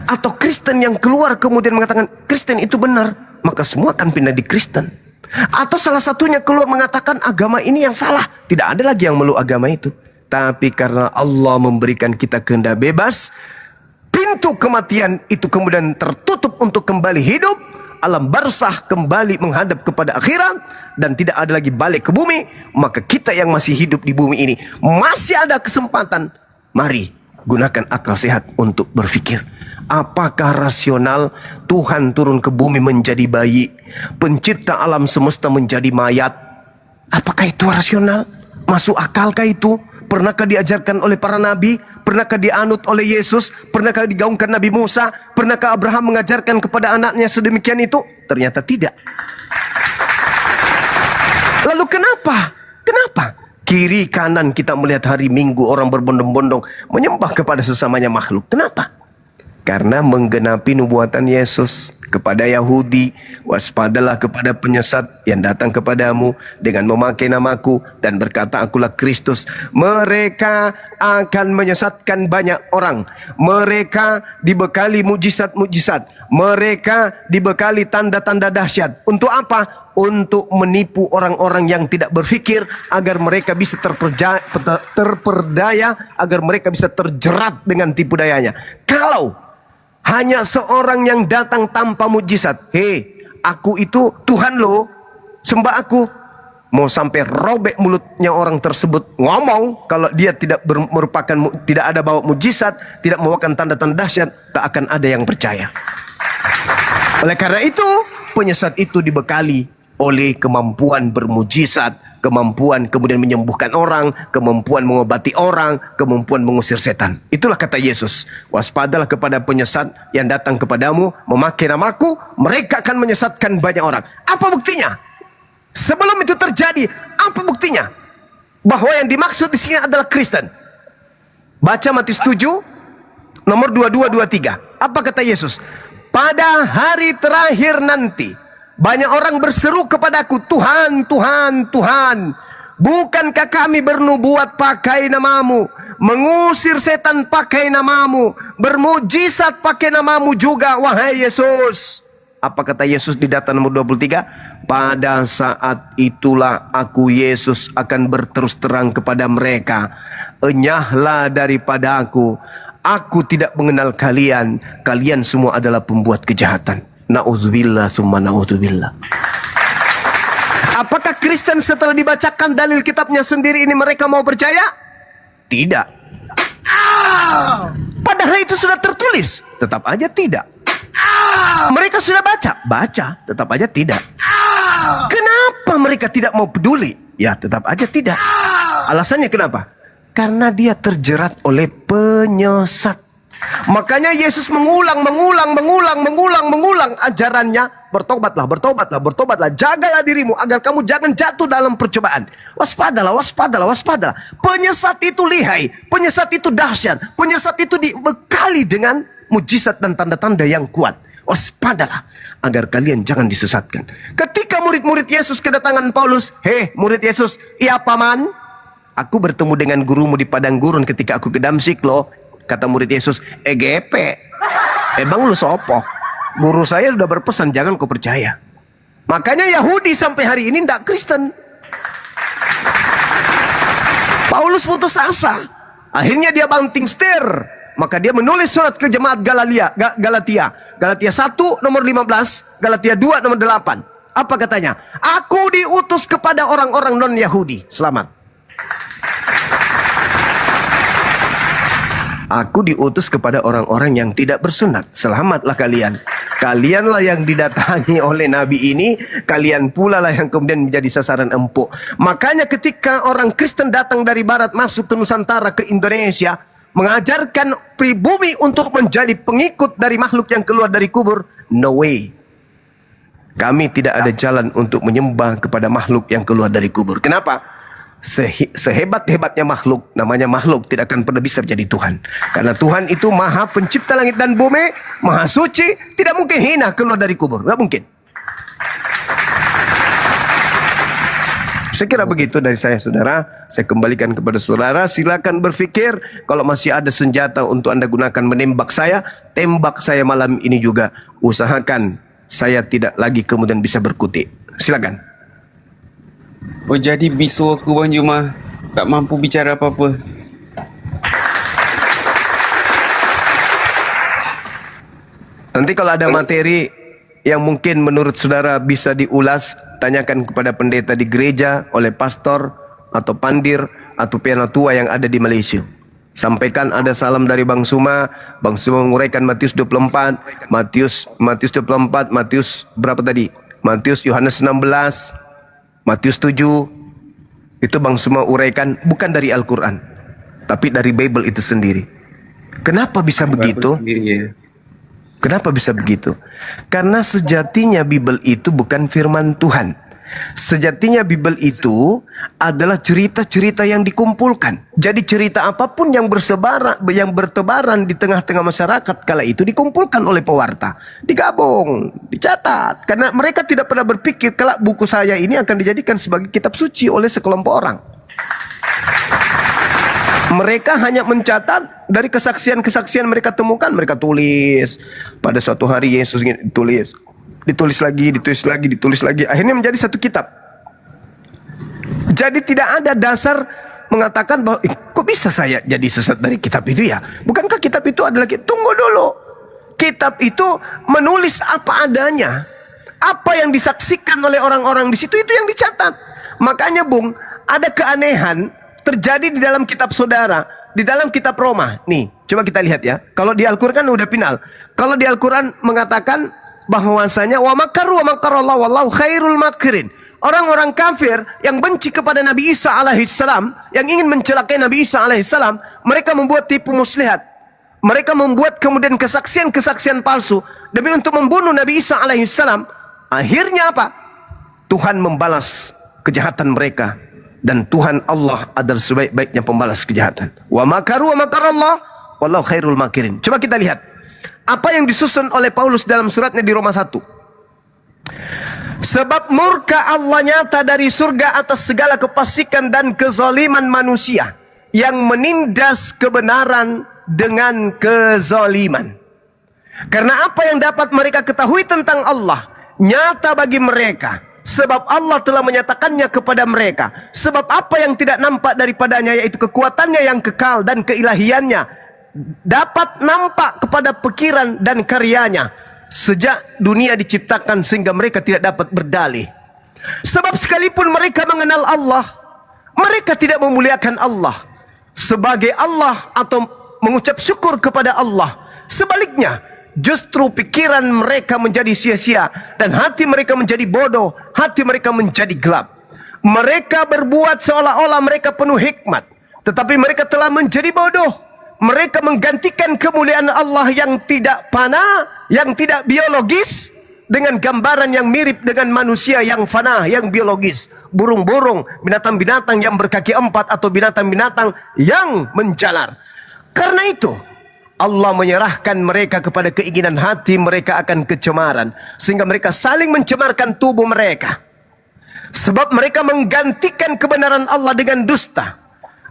Atau Kristen yang keluar kemudian mengatakan Kristen itu benar, maka semua akan pindah di Kristen. Atau salah satunya keluar mengatakan agama ini yang salah, tidak ada lagi yang meluk agama itu. Tapi karena Allah memberikan kita kehendak bebas, pintu kematian itu kemudian tertutup untuk kembali hidup. Alam barzah kembali menghadap kepada akhirat dan tidak ada lagi balik ke bumi. Maka kita yang masih hidup di bumi ini masih ada kesempatan. Mari gunakan akal sehat untuk berpikir. Apakah rasional Tuhan turun ke bumi menjadi bayi, pencipta alam semesta menjadi mayat? Apakah itu rasional? Masuk akalkah itu? Pernahkah diajarkan oleh para nabi? Pernahkah dianut oleh Yesus? Pernahkah digaungkan Nabi Musa? Pernahkah Abraham mengajarkan kepada anaknya sedemikian itu? Ternyata tidak. Lalu kenapa? Kenapa? Kiri kanan kita melihat hari Minggu orang berbondong-bondong menyembah kepada sesamanya makhluk. Kenapa? Karena menggenapi nubuatan Yesus. kepada Yahudi, waspadalah kepada penyesat yang datang kepadamu dengan memakai namaku dan berkata akulah Kristus. Mereka akan menyesatkan banyak orang. Mereka dibekali mujizat-mujizat. Mereka dibekali tanda-tanda dahsyat. Untuk apa? Untuk menipu orang-orang yang tidak berfikir agar mereka bisa terperdaya, agar mereka bisa terjerat dengan tipu dayanya. Kalau hanya seorang yang datang tanpa mujizat, hei, aku itu Tuhan lo, sembah aku, mau sampai robek mulutnya orang tersebut ngomong, kalau dia tidak tidak ada bawa mujizat, tidak membawakan tanda-tanda dahsyat, tak akan ada yang percaya. Oleh karena itu, penyesat itu dibekali oleh kemampuan bermujizat, kemampuan kemudian menyembuhkan orang, kemampuan mengobati orang, kemampuan mengusir setan. Itulah kata Yesus, waspadalah kepada penyesat yang datang kepadamu memakai namaku, mereka akan menyesatkan banyak orang. Apa buktinya? Sebelum itu terjadi, apa buktinya? Bahwa yang dimaksud di sini adalah Kristen. Baca Matius 7 nomor 22-23. Apa kata Yesus? Pada hari terakhir nanti banyak orang berseru kepadaku, Tuhan, Tuhan, Tuhan, bukankah kami bernubuat pakai namamu, mengusir setan pakai namamu, bermujizat pakai namamu juga, wahai Yesus? Apa kata Yesus di data nomor 23? Pada saat itulah aku Yesus akan berterus terang kepada mereka, enyahlah daripada aku tidak mengenal kalian, kalian semua adalah pembuat kejahatan. Na'udzubillah summa na'udzubillah. Apakah Kristen setelah dibacakan dalil kitabnya sendiri ini mereka mau percaya? Tidak. Padahal itu sudah tertulis, tetap aja tidak. Mereka sudah baca, tetap aja tidak. Kenapa mereka tidak mau peduli? Ya, tetap aja tidak. Alasannya kenapa? Karena dia terjerat oleh penyesat. Makanya Yesus mengulang ajarannya, bertobatlah, jagalah dirimu agar kamu jangan jatuh dalam percobaan. Waspadalah. Penyesat itu lihai, penyesat itu dahsyat, penyesat itu dibekali dengan mujizat dan tanda-tanda yang kuat. Waspadalah agar kalian jangan disesatkan. Ketika murid-murid Yesus kedatangan Paulus, hei murid Yesus, iya paman, aku bertemu dengan gurumu di padang gurun ketika aku ke Damsyik loh. Kata murid Yesus, EGP, emang lu sopo? Guru saya sudah berpesan jangan kau percaya. Makanya Yahudi sampai hari ini tidak Kristen. Paulus putus asa, akhirnya dia banting setir. Maka dia menulis surat ke jemaat Galatia 1 nomor 15, Galatia 2 nomor 8. Apa katanya? Aku diutus kepada orang-orang non-Yahudi. Selamat. Aku diutus kepada orang-orang yang tidak bersunat. Selamatlah kalian. Kalianlah yang didatangi oleh Nabi ini. Kalian pula lah yang kemudian menjadi sasaran empuk. Makanya ketika orang Kristen datang dari barat masuk ke Nusantara, ke Indonesia, mengajarkan pribumi untuk menjadi pengikut dari makhluk yang keluar dari kubur, no way. Kami tidak ada jalan untuk menyembah kepada makhluk yang keluar dari kubur. Kenapa? Sehebat-hebatnya makhluk, namanya makhluk, tidak akan pernah bisa menjadi Tuhan. Karena Tuhan itu maha pencipta langit dan bumi, maha suci, tidak mungkin hina keluar dari kubur, nggak mungkin. Saya kira begitu dari saya, saudara. Saya kembalikan kepada saudara, silakan berpikir. Kalau masih ada senjata untuk Anda gunakan menembak saya, tembak saya malam ini juga. Usahakan saya tidak lagi kemudian bisa berkutik. Silakan. Oh, jadi bisu aku Bang Juma tak mampu bicara apa-apa. Nanti kalau ada materi yang mungkin menurut saudara bisa diulas, tanyakan kepada pendeta di gereja, oleh pastor atau pandir atau penatua yang ada di Malaysia. Sampaikan ada salam dari Bang Suma. Bang Suma menguraikan Matius 24, Matius 24, Matius berapa tadi? Matius Yohanes 16, Matius 7. Itu Bang Suma uraikan bukan dari Al-Quran, tapi dari Bible itu sendiri. Kenapa bisa begitu? Kenapa bisa begitu? Karena sejatinya Bible itu bukan firman Tuhan. Sejatinya Bible itu adalah cerita-cerita yang dikumpulkan. Jadi cerita apapun yang bertebaran di tengah-tengah masyarakat kala itu dikumpulkan oleh pewarta, digabung, dicatat. Karena mereka tidak pernah berpikir kalau buku saya ini akan dijadikan sebagai kitab suci oleh sekelompok orang. Mereka hanya mencatat dari kesaksian-kesaksian mereka temukan, mereka tulis. Pada suatu hari Yesus ditulis lagi, akhirnya menjadi satu kitab. Jadi tidak ada dasar mengatakan bahwa kok bisa saya jadi sesat dari kitab itu ya? Bukankah kitab itu adalah, tunggu dulu, kitab itu menulis apa adanya, apa yang disaksikan oleh orang-orang di situ itu yang dicatat. Makanya Bung, ada keanehan terjadi di dalam kitab saudara, di dalam kitab Roma. Nih, coba kita lihat ya. Kalau di Al-Quran udah final. Kalau di Al-Quran mengatakan bahwasanya wa makaru wa makarallahu wallahu khairul makirin. Orang-orang kafir yang benci kepada Nabi Isa alaihissalam, yang ingin mencelakai Nabi Isa alaihissalam, mereka membuat tipu muslihat. Mereka membuat kemudian kesaksian-kesaksian palsu demi untuk membunuh Nabi Isa alaihissalam. Akhirnya apa? Tuhan membalas kejahatan mereka. Dan Tuhan Allah adalah sebaik-baiknya pembalas kejahatan. Wa makaru wa makarallah wallahu khairul makirin. Coba kita lihat apa yang disusun oleh Paulus dalam suratnya di Roma 1. Sebab murka Allah nyata dari surga atas segala kefasikan dan kezaliman manusia yang menindas kebenaran dengan kezaliman. Karena apa yang dapat mereka ketahui tentang Allah nyata bagi mereka, sebab Allah telah menyatakannya kepada mereka. Sebab apa yang tidak nampak daripadanya, yaitu kekuatannya yang kekal dan keilahiannya, dapat nampak kepada pikiran dan karyanya sejak dunia diciptakan, sehingga mereka tidak dapat berdalih. Sebab sekalipun mereka mengenal Allah, mereka tidak memuliakan Allah sebagai Allah atau mengucap syukur kepada Allah. Sebaliknya, justru pikiran mereka menjadi sia-sia dan hati mereka menjadi bodoh, hati mereka menjadi gelap. Mereka berbuat seolah-olah mereka penuh hikmat, tetapi mereka telah menjadi bodoh. Mereka menggantikan kemuliaan Allah yang tidak fana, yang tidak biologis, dengan gambaran yang mirip dengan manusia yang fana, yang biologis. Burung-burung, binatang-binatang yang berkaki 4, atau binatang-binatang yang menjalar. Karena itu Allah menyerahkan mereka kepada keinginan hati mereka akan kecemaran, sehingga mereka saling mencemarkan tubuh mereka. Sebab mereka menggantikan kebenaran Allah dengan dusta,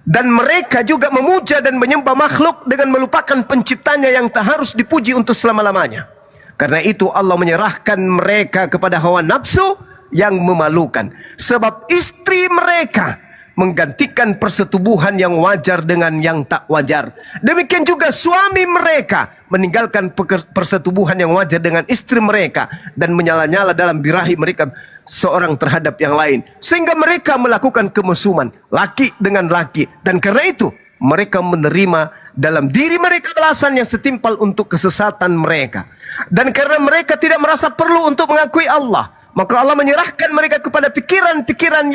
dan mereka juga memuja dan menyembah makhluk dengan melupakan penciptanya yang tak harus dipuji untuk selama-lamanya. Karena itu Allah menyerahkan mereka kepada hawa nafsu yang memalukan. Sebab istri mereka menggantikan persetubuhan yang wajar dengan yang tak wajar. Demikian juga suami mereka meninggalkan persetubuhan yang wajar dengan istri mereka dan menyala-nyala dalam birahi mereka seorang terhadap yang lain, sehingga mereka melakukan kemesuman laki dengan laki. Dan karena itu mereka menerima dalam diri mereka balasan yang setimpal untuk kesesatan mereka. Dan karena mereka tidak merasa perlu untuk mengakui Allah, maka Allah menyerahkan mereka kepada pikiran-pikiran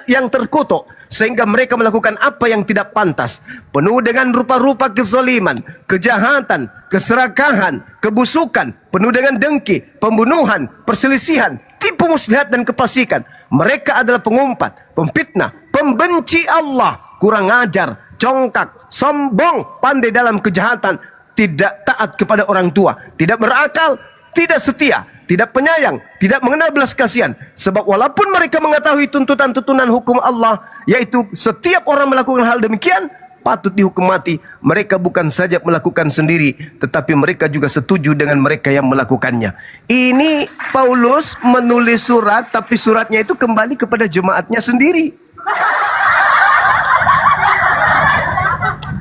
yang terkutuk, sehingga mereka melakukan apa yang tidak pantas, penuh dengan rupa-rupa kezaliman, kejahatan, keserakahan, kebusukan, penuh dengan dengki, pembunuhan, perselisihan, tipu muslihat dan kefasikan. Mereka adalah pengumpat, pemfitnah, pembenci Allah, kurang ajar, congkak, sombong, pandai dalam kejahatan, tidak taat kepada orang tua, tidak berakal, tidak setia, tidak penyayang, tidak mengenal belas kasihan. Sebab walaupun mereka mengetahui tuntutan-tuntunan hukum Allah, yaitu setiap orang melakukan hal demikian patut dihukum mati, mereka bukan saja melakukan sendiri, tetapi mereka juga setuju dengan mereka yang melakukannya. Ini Paulus menulis surat, tapi suratnya itu kembali kepada jemaatnya sendiri.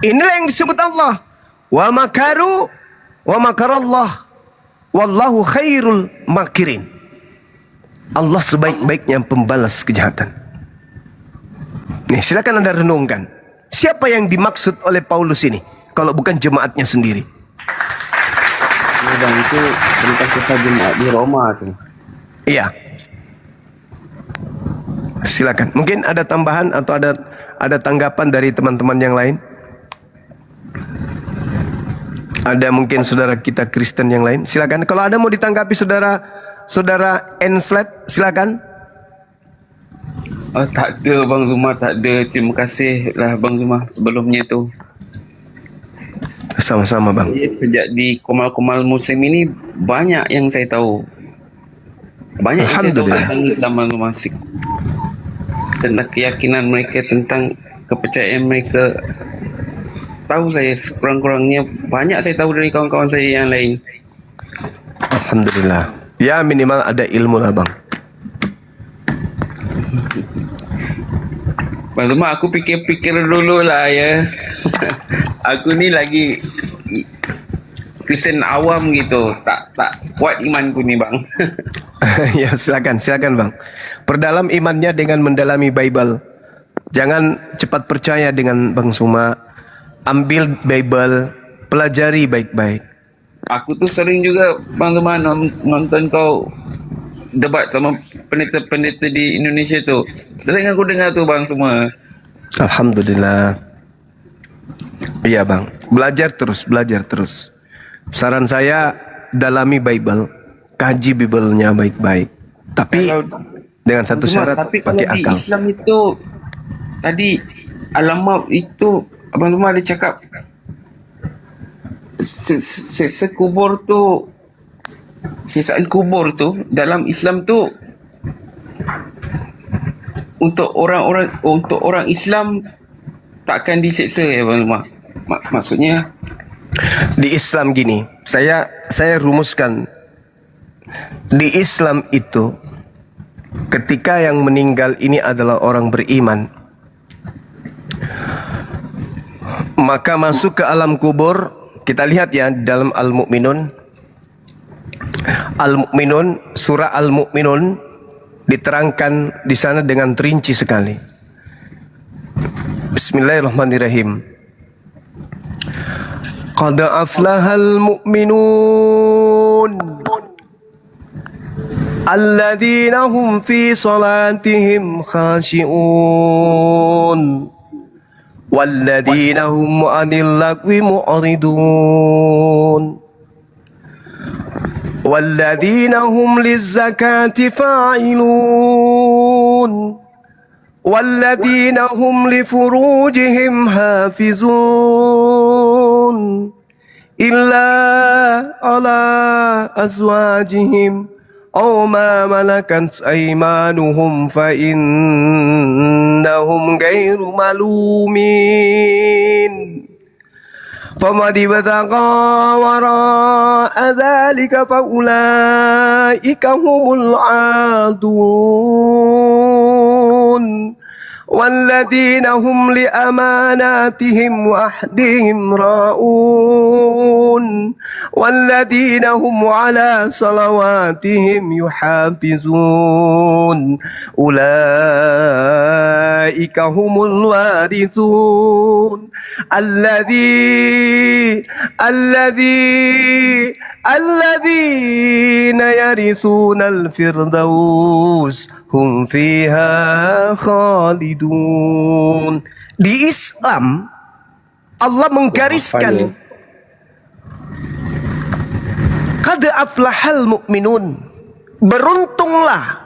Inilah yang disebut Allah, wa makaru wa makarallah wallahu khairul makirin. Allah sebaik-baiknya pembalas kejahatan. Nih, silakan Anda renungkan. Siapa yang dimaksud oleh Paulus ini kalau bukan jemaatnya sendiri? Dan itu tentang kita jemaat di Roma tuh. Iya. Silakan. Mungkin ada tambahan atau ada tanggapan dari teman-teman yang lain? Ada mungkin saudara kita Kristen yang lain? Silakan. Kalau ada mau ditanggapi saudara Enslap, silakan. Tak ada Bang Zuma, tak ada. Terima kasih lah Bang Zuma sebelumnya tu. Sama-sama bang. Sejak di Komal-Komal Muslim ini banyak yang saya tahu. Banyak yang saya tahu tentang Islam Bang Zuma. Tentang keyakinan mereka, tentang kepercayaan mereka. Tahu saya sekurang-kurangnya, banyak saya tahu dari kawan-kawan saya yang lain. Alhamdulillah. Ya minimal ada ilmu lah bang. Bang Zuma, aku fikir-fikir dulu lah ya. Aku ni lagi Kristen awam gitu. Tak kuat imanku ni bang. Ya silakan bang. Perdalam imannya dengan mendalami Bible. Jangan cepat percaya dengan Bang Zuma. Ambil Bible, pelajari baik-baik. Aku tuh sering juga Bang Zuma nonton kau debat sama pendeta-pendeta di Indonesia tu. Sering aku dengar tu bang semua. Alhamdulillah. Iya bang, belajar terus. Saran saya dalami Bible, kaji Bible-nya baik-baik. Tapi dengan satu syarat, pakai akal. Di Islam itu tadi alamat itu Abang Zuma ada cakap sekubur tu, sisaan kubur tu dalam Islam tu untuk orang Islam takkan diseksa ya Bang Zuma. Maksudnya di Islam gini, saya rumuskan. Di Islam itu ketika yang meninggal ini adalah orang beriman, maka masuk ke alam kubur. Kita lihat ya dalam Al-Mu'minun, surah Al-Mu'minun diterangkan di sana dengan terinci sekali. Bismillahirrahmanirrahim. Qad aflahal mu'minun alladzina hum fi salatihim khashi'un walladzina hum 'anil lagwi mu'ridun walladzina hum lizzakati fa'ilun والذين هم لفروجهم حافظون إلا على أزواجهم أو ما ملكت أيمانهم فإنهم غير ملومين فمن ابتغى وراء ذلك فأولئك هم العادون والذين هم لأماناتهم وعهدهم راؤون والذين هم على صلواتهم يحافظون أولئك هم الوارثون الذين يرثون الفردوس هم فيها خالدون. Di Islam Allah menggariskan qad aflahal mu'minun, beruntunglah,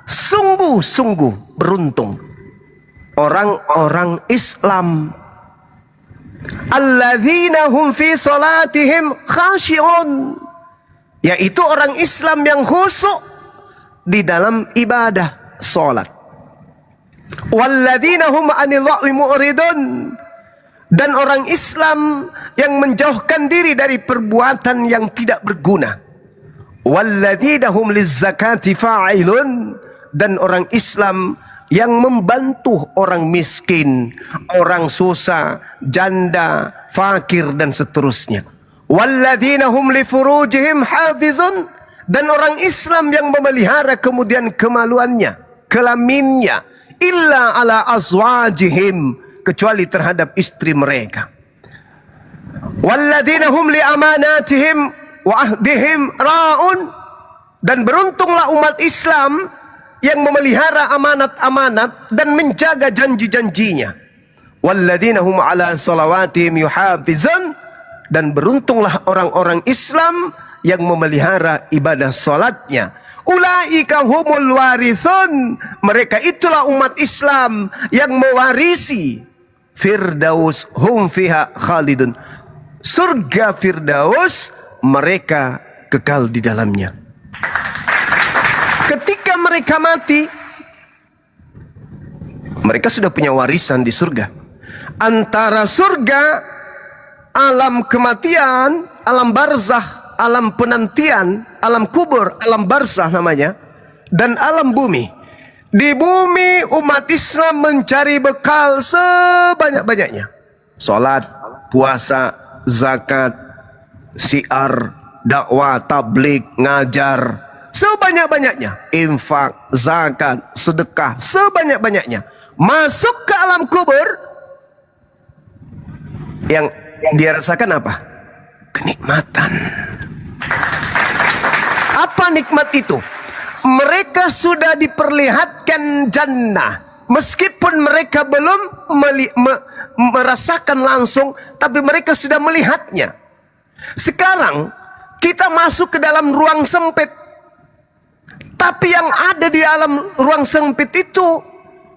sungguh-sungguh beruntung orang-orang Islam. Alladzina hum fi salatihim khashi'un, yaitu orang Islam yang khusyuk di dalam ibadah salat. Walladzina hum 'anil lagwi mu'ridun, dan orang Islam yang menjauhkan diri dari perbuatan yang tidak berguna. Walladzina hum lizzakati fa'ilun, dan orang Islam yang membantu orang miskin, orang susah, janda, fakir dan seterusnya. Walladzina hum li furujihim hafizun, dan orang Islam yang memelihara kemudian kemaluannya, kelaminnya, illa ala azwajihim, kecuali terhadap istri mereka. Walladzina hum li amanatihim wa ahdihim raun, dan beruntunglah umat Islam yang memelihara amanat-amanat dan menjaga janji-janjinya. Walladzina hum ala salawatihim yuhafizun, dan beruntunglah orang-orang Islam yang memelihara ibadah salatnya. Ulaika humul warithun. Mereka itulah umat Islam yang mewarisi Firdaus hum fiha khalidun. Surga Firdaus mereka kekal di dalamnya. Ketika mereka mati, mereka sudah punya warisan di surga. Antara surga, alam kematian, alam barzah, alam penantian, alam kubur, alam barzah namanya, dan alam bumi. Di bumi umat Islam mencari bekal sebanyak-banyaknya. Salat, puasa, zakat, syiar, dakwah, tabligh, ngajar, sebanyak-banyaknya. Infak, zakat, sedekah, sebanyak-banyaknya. Masuk ke alam kubur, yang dia rasakan apa? Kenikmatan. Apa nikmat itu? Mereka sudah diperlihatkan jannah. Meskipun mereka belum merasakan langsung, tapi mereka sudah melihatnya. Sekarang kita masuk ke dalam ruang sempit. Tapi yang ada di dalam ruang sempit itu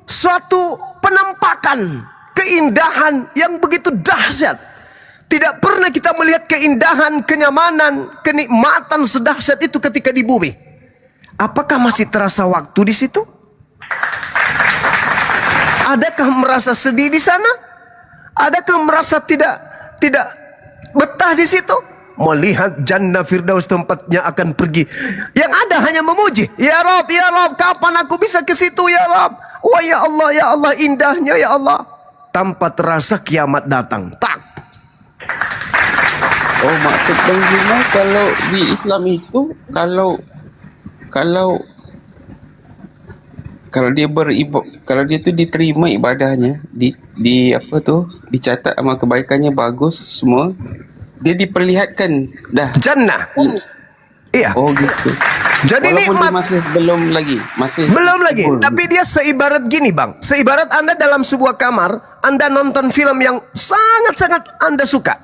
suatu penampakan keindahan yang begitu dahsyat. Tidak pernah kita melihat keindahan, kenyamanan, kenikmatan sedahsyat itu ketika di bumi. Apakah masih terasa waktu di situ? Adakah merasa sedih di sana? Adakah merasa tidak betah di situ? Melihat jannah Firdaus tempatnya akan pergi. Yang ada hanya memuji. Ya Rabb, kapan aku bisa ke situ ya Rabb? Wah ya Allah, indahnya ya Allah. Tanpa terasa kiamat datang. Tak. Oh, maksud Bang Juma kalau di Islam itu kalau dia tu diterima ibadahnya, di apa tu, dicatat amal kebaikannya bagus semua, dia diperlihatkan dah jannah. Iya. Oh gitu. Jadi walaupun nikmat dia masih belum lagi. Tapi dia seibarat gini bang. Seibarat Anda dalam sebuah kamar, Anda nonton film yang sangat-sangat Anda suka.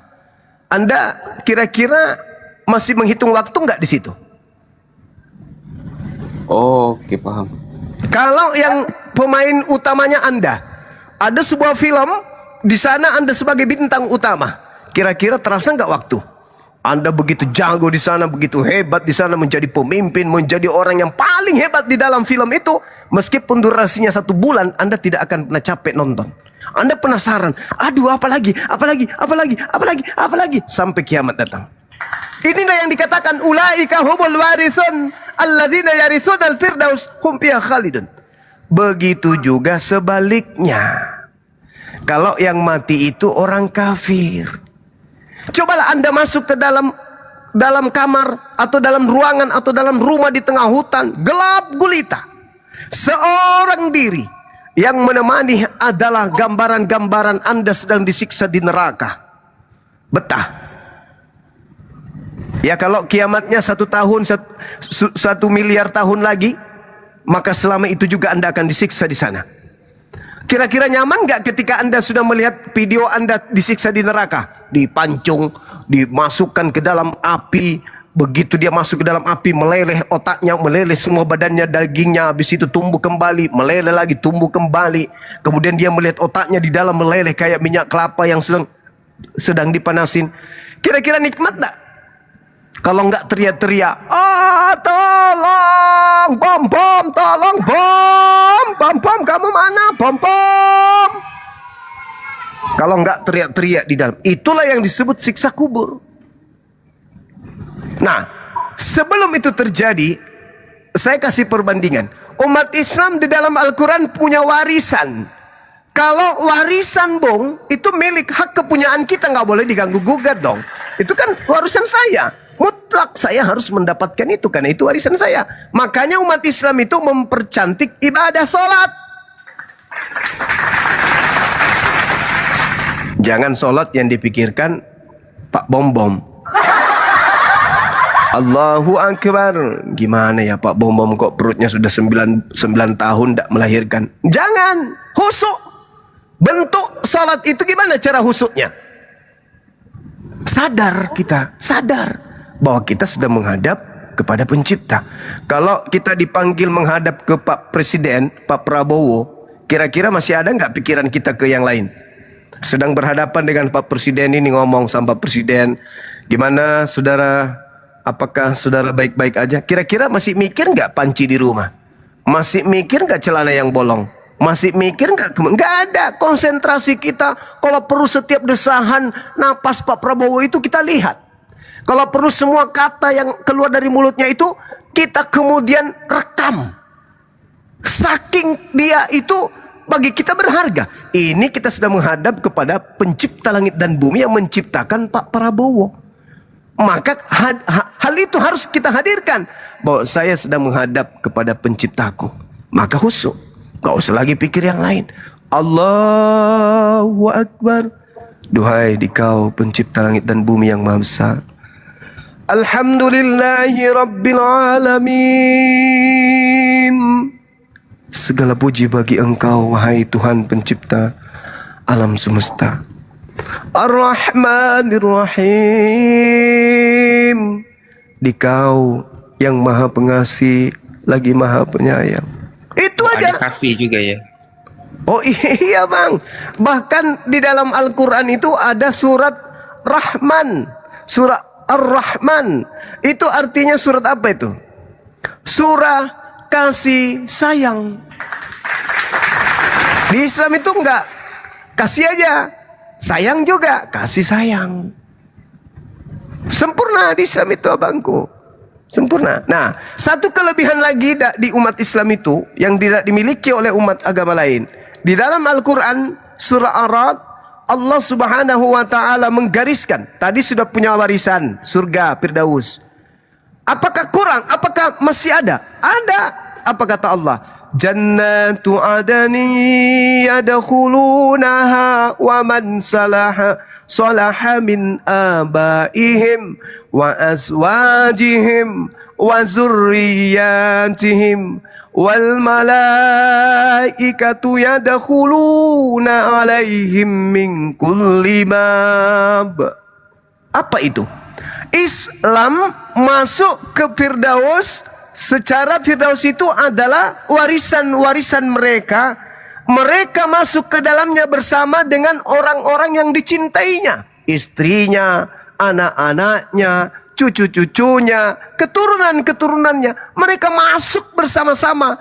Anda kira-kira masih menghitung waktu nggak di situ? Oh, oke, paham. Kalau yang pemain utamanya Anda, ada sebuah film di sana Anda sebagai bintang utama, kira-kira terasa nggak waktu? Anda begitu jago di sana, begitu hebat di sana, menjadi pemimpin, menjadi orang yang paling hebat di dalam film itu. Meskipun durasinya 1 bulan, Anda tidak akan pernah capek nonton. Anda penasaran, aduh apalagi, sampai kiamat datang. Inilah yang dikatakan ulaika humul warithun alladzina yarithuna al-firdaus hum fiha khalidun. Begitu juga sebaliknya. Kalau yang mati itu orang kafir. Cobalah Anda masuk ke dalam kamar atau dalam ruangan atau dalam rumah di tengah hutan, gelap gulita. Seorang diri yang menemani adalah gambaran-gambaran Anda sedang disiksa di neraka. Betah. Ya kalau kiamatnya 1 tahun, 1 miliar tahun lagi, maka selama itu juga Anda akan disiksa di sana. Kira-kira nyaman nggak ketika Anda sudah melihat video Anda disiksa di neraka? Dipancung, dimasukkan ke dalam api. Begitu dia masuk ke dalam api, meleleh otaknya, meleleh semua badannya, dagingnya, habis itu tumbuh kembali, meleleh lagi, tumbuh kembali. Kemudian dia melihat otaknya di dalam meleleh kayak minyak kelapa yang sedang dipanasin. Kira-kira nikmat nggak? Kalau nggak teriak-teriak, tolong, bom, tolong, bom, kamu mana, bom. Kalau nggak teriak-teriak di dalam, itulah yang disebut siksa kubur. Nah, sebelum itu terjadi, saya kasih perbandingan. Umat Islam di dalam Al-Quran punya warisan. Kalau warisan bong, itu milik hak kepunyaan kita, nggak boleh diganggu-gugat dong. Itu kan warisan saya. Mutlak saya harus mendapatkan itu karena itu warisan saya. Makanya umat Islam itu mempercantik ibadah sholat. Jangan sholat yang dipikirkan Pak Bom. Allahu Akbar. Gimana ya Pak Bom kok perutnya sudah 9 tahun tidak melahirkan. Jangan. Husuk. Bentuk sholat itu gimana cara husuknya? Sadar kita. Sadar bahwa kita sedang menghadap kepada pencipta. Kalau kita dipanggil menghadap ke Pak Presiden, Pak Prabowo, kira-kira masih ada nggak pikiran kita ke yang lain? Sedang berhadapan dengan Pak Presiden ini, ngomong sama Pak Presiden, gimana saudara, apakah saudara baik-baik aja? Kira-kira masih mikir nggak panci di rumah? Masih mikir nggak celana yang bolong? Masih mikir nggak? Nggak ada. Konsentrasi kita, kalau perlu setiap desahan napas Pak Prabowo itu kita lihat. Kalau perlu semua kata yang keluar dari mulutnya itu kita kemudian rekam. Saking dia itu bagi kita berharga. Ini kita sedang menghadap kepada pencipta langit dan bumi yang menciptakan Pak Prabowo. Maka hal itu harus kita hadirkan, bahwa saya sedang menghadap kepada penciptaku. Maka khusyuk, gak usah lagi pikir yang lain. Allahu Akbar. Duhai Dikau pencipta langit dan bumi yang maha besar. Alhamdulillahi Rabbil Alamin. Segala puji bagi Engkau, wahai Tuhan pencipta alam semesta. Ar-Rahmanir Rahim. Dikau yang maha pengasih lagi maha penyayang. Itu aja. Ada kasih juga ya. Oh iya bang. Bahkan di dalam Al-Quran itu ada surat Rahman. Surah Ar-Rahman. Itu artinya surat apa itu? Surah kasih sayang. Di Islam itu enggak kasih aja, sayang juga, kasih sayang. Sempurna di Islam itu abangku. Sempurna. Nah, satu kelebihan lagi di umat Islam itu yang tidak dimiliki oleh umat agama lain. Di dalam Al-Quran surah Ar-Ra'd, Allah Subhanahu wa taala menggariskan, tadi sudah punya warisan surga Firdaus. Apakah kurang? Apakah masih ada? Ada. Apa kata Allah? Jannatu adani yadkhulunaha wa man salaha min abaihim wa azwajihim wa zurriyatihim wal malaikatu yadkhuluna alaihim min kulli bab. Apa itu? Islam masuk ke Firdaus. Secara Firdaus itu adalah warisan-warisan mereka. Mereka masuk ke dalamnya bersama dengan orang-orang yang dicintainya. Istrinya, anak-anaknya, cucu-cucunya, keturunan-keturunannya. Mereka masuk bersama-sama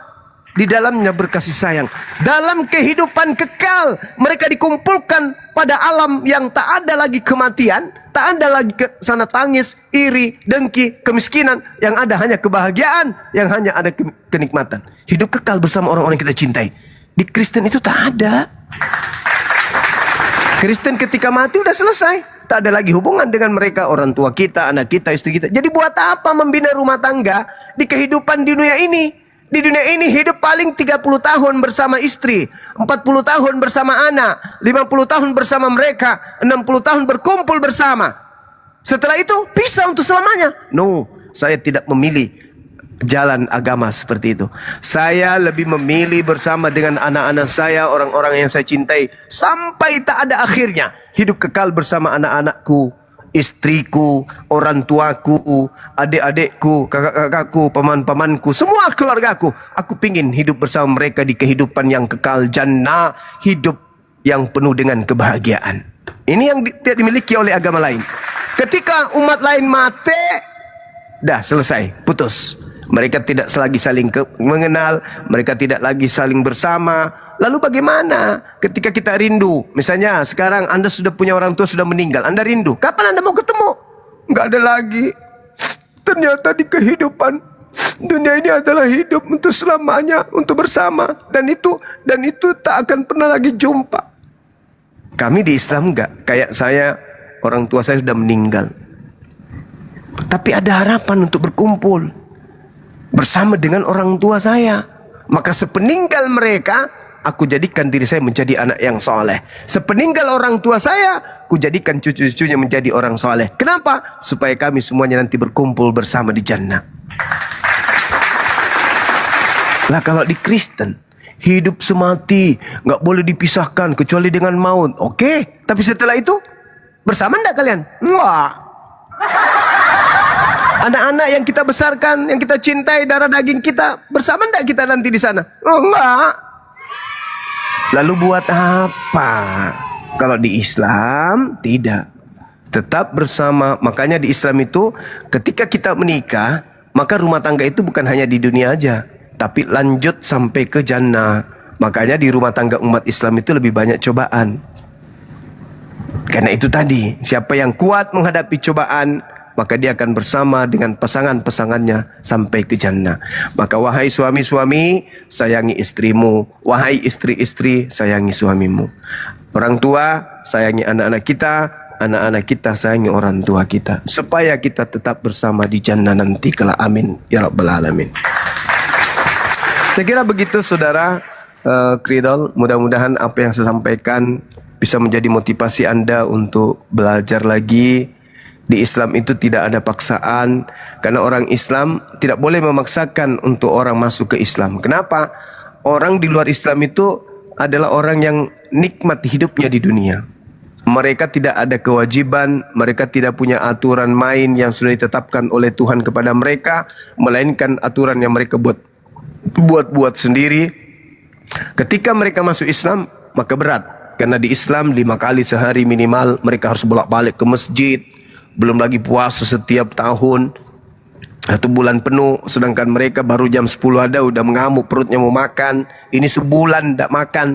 di dalamnya berkasih sayang. Dalam kehidupan kekal, mereka dikumpulkan pada alam yang tak ada lagi kematian, tak ada lagi sana tangis, iri, dengki, kemiskinan. Yang ada hanya kebahagiaan, yang hanya ada kenikmatan. Hidup kekal bersama orang-orang yang kita cintai. Di Kristen itu tak ada. Kristen ketika mati udah selesai. Tak ada lagi hubungan dengan mereka, orang tua kita, anak kita, istri kita. Jadi buat apa membina rumah tangga di kehidupan di dunia ini? Di dunia ini hidup paling 30 tahun bersama istri, 40 tahun bersama anak, 50 tahun bersama mereka, 60 tahun berkumpul bersama. Setelah itu pisah untuk selamanya. No, saya tidak memilih jalan agama seperti itu. Saya lebih memilih bersama dengan anak-anak saya, orang-orang yang saya cintai, sampai tak ada akhirnya. Hidup kekal bersama anak-anakku, istriku, orang tuaku, adik-adikku, kakak-kakakku, paman-pamanku, semua keluargaku. Aku pingin hidup bersama mereka di kehidupan yang kekal jannah, hidup yang penuh dengan kebahagiaan. Ini yang tidak dimiliki oleh agama lain. Ketika umat lain mati, dah selesai, putus. Mereka tidak lagi saling mengenal, mereka tidak lagi saling bersama. Lalu bagaimana ketika kita rindu? Misalnya sekarang Anda sudah punya orang tua sudah meninggal, Anda rindu. Kapan Anda mau ketemu? Nggak ada lagi. Ternyata di kehidupan dunia ini adalah hidup untuk selamanya, untuk bersama. Dan itu tak akan pernah lagi jumpa. Kami di Islam enggak. Kayak saya, orang tua saya sudah meninggal. Tapi ada harapan untuk berkumpul bersama dengan orang tua saya. Maka sepeninggal mereka, aku jadikan diri saya menjadi anak yang soleh. Sepeninggal orang tua saya, aku jadikan cucu-cucunya menjadi orang soleh. Kenapa? Supaya kami semuanya nanti berkumpul bersama di jannah. Lah kalau di Kristen, hidup semati, nggak boleh dipisahkan kecuali dengan maut. Oke, tapi setelah itu bersama enggak kalian? Enggak. Anak-anak yang kita besarkan, yang kita cintai, darah daging kita, bersama enggak kita nanti di sana? Oh, enggak. Lalu buat apa? Kalau di Islam tidak. Tetap bersama. Makanya di Islam itu ketika kita menikah, maka rumah tangga itu bukan hanya di dunia aja, tapi lanjut sampai ke jannah. Makanya di rumah tangga umat Islam itu lebih banyak cobaan. Karena itu tadi, siapa yang kuat menghadapi cobaan, maka dia akan bersama dengan pasangan-pasangannya sampai ke jannah. Maka wahai suami-suami, sayangi istrimu. Wahai istri-istri, sayangi suamimu. Orang tua, sayangi anak-anak kita. Anak-anak kita sayangi orang tua kita. Supaya kita tetap bersama di jannah nanti kelak. Amin. Ya Rabbal Alamin. Saya kira begitu saudara Kridol. Mudah-mudahan apa yang saya sampaikan bisa menjadi motivasi Anda untuk belajar lagi. Di Islam itu tidak ada paksaan, karena orang Islam tidak boleh memaksakan untuk orang masuk ke Islam. Kenapa? Orang di luar Islam itu adalah orang yang nikmat hidupnya di dunia. Mereka tidak ada kewajiban, mereka tidak punya aturan main yang sudah ditetapkan oleh Tuhan kepada mereka, melainkan aturan yang mereka buat sendiri. Ketika mereka masuk Islam, maka berat. Karena di Islam 5 kali sehari minimal mereka harus bolak-balik ke masjid. Belum lagi puasa setiap tahun 1 bulan penuh, sedangkan mereka baru jam 10 ada udah mengamuk, perutnya mau makan. Ini sebulan tidak makan.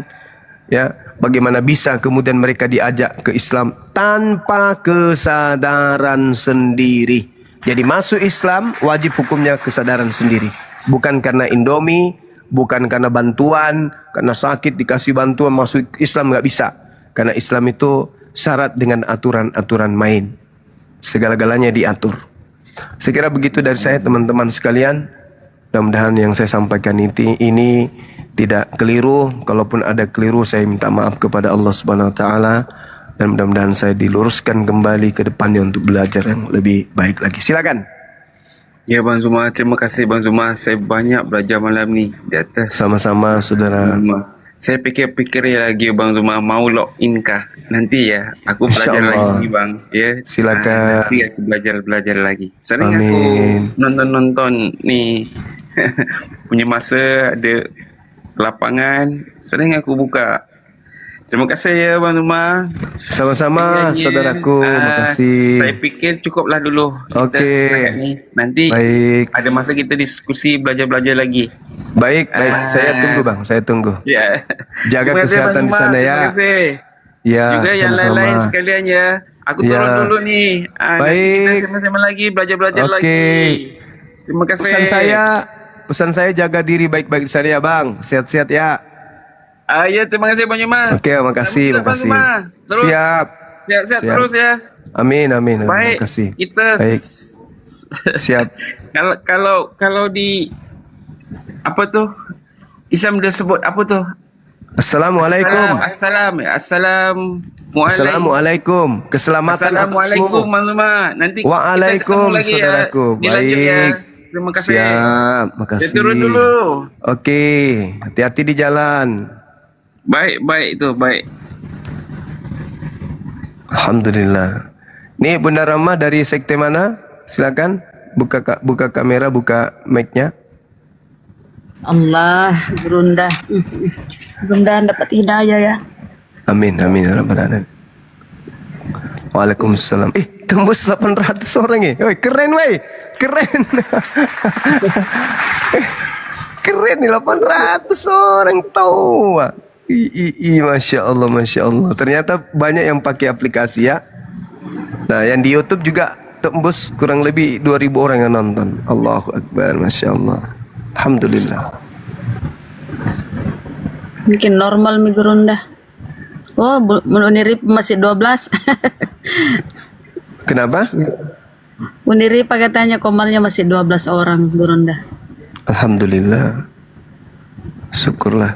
Ya, bagaimana bisa kemudian mereka diajak ke Islam tanpa kesadaran sendiri? Jadi masuk Islam wajib hukumnya kesadaran sendiri. Bukan karena Indomie, bukan karena bantuan, karena sakit dikasih bantuan masuk Islam, nggak bisa. Karena Islam itu syarat dengan aturan-aturan main. Segala-galanya diatur. Saya kira begitu dari saya teman-teman sekalian. Mudah-mudahan yang saya sampaikan ini tidak keliru. Kalaupun ada keliru, saya minta maaf kepada Allah Subhanahu Wa Taala. Dan mudah-mudahan saya diluruskan kembali ke depannya untuk belajar yang lebih baik lagi. Silakan. Ya Bang Zuma, terima kasih Bang Zuma. Saya banyak belajar malam ni di atas. Sama-sama saudara. Saya fikir-fikir lagi Bang Zuma, mau login kah? Nanti ya, aku belajar lagi Bang. Ya. Silakan. Nanti aku belajar lagi. Sering Amin. aku nonton nih. Punya masa ada lapangan, sering aku buka. Terima kasih ya Bang Zuma. Sama-sama saudaraku, makasih. Saya fikir cukuplah dulu. Okey. Nanti baik. Ada masa kita diskusi belajar-belajar lagi. Baik, saya tunggu Bang, saya tunggu. Ya. Jaga Terima kasih, kesehatan Bang di Zuma. sana ya. Terima kasih. Ya, Juga yang sama-sama. lain-lain sekalian ya. Aku turun dulu nih. Baik. Nanti kita sama-sama lagi belajar-belajar lagi. Okey. Terima kasih. Pesan saya jaga diri baik-baik di sana ya Bang. Sehat-sehat ya. Ya, terima kasih Bang Zuma. Oke, makasih, makasih. Terus, Siap. Sehat-sehat Siap. terus ya. Amin, amin. Baik. Makasih. Kita Baik. Siap. kalau di apa tuh? Islam dia sebut apa tuh? Assalamualaikum. Assalamualaikum. Keselamatan atas Assalamualaikum semua. Bang Zuma. Nanti Waalaikum, kita ketemu lagi saudaraku. ya. Dilanjut ya. Baik. Terima kasih. Siap, makasih. Saya turun dulu. Oke, hati-hati di jalan. Baik itu, baik. Alhamdulillah. Nih Bunda Rama dari sekte mana? Silakan buka kamera, buka mic-nya. Allah, Gurunda. Gurunda dapat hidayah ya. Amin, amin ya rabbal alamin. Waalaikumsalam. Tembus 800 orang Woi, keren woi. Keren. Keren nih 800 orang tahu. Masya Allah, Masya Allah. Ternyata banyak yang pakai aplikasi ya. Nah, yang di YouTube juga tembus kurang lebih 2000 orang yang nonton. Allahu Akbar, Masya Allah. Alhamdulillah. Mungkin normal mi Gurunda. Oh, Unirip masih 12. Kenapa? Unirip katanya komalnya masih 12 orang Gurunda. Alhamdulillah. Syukurlah.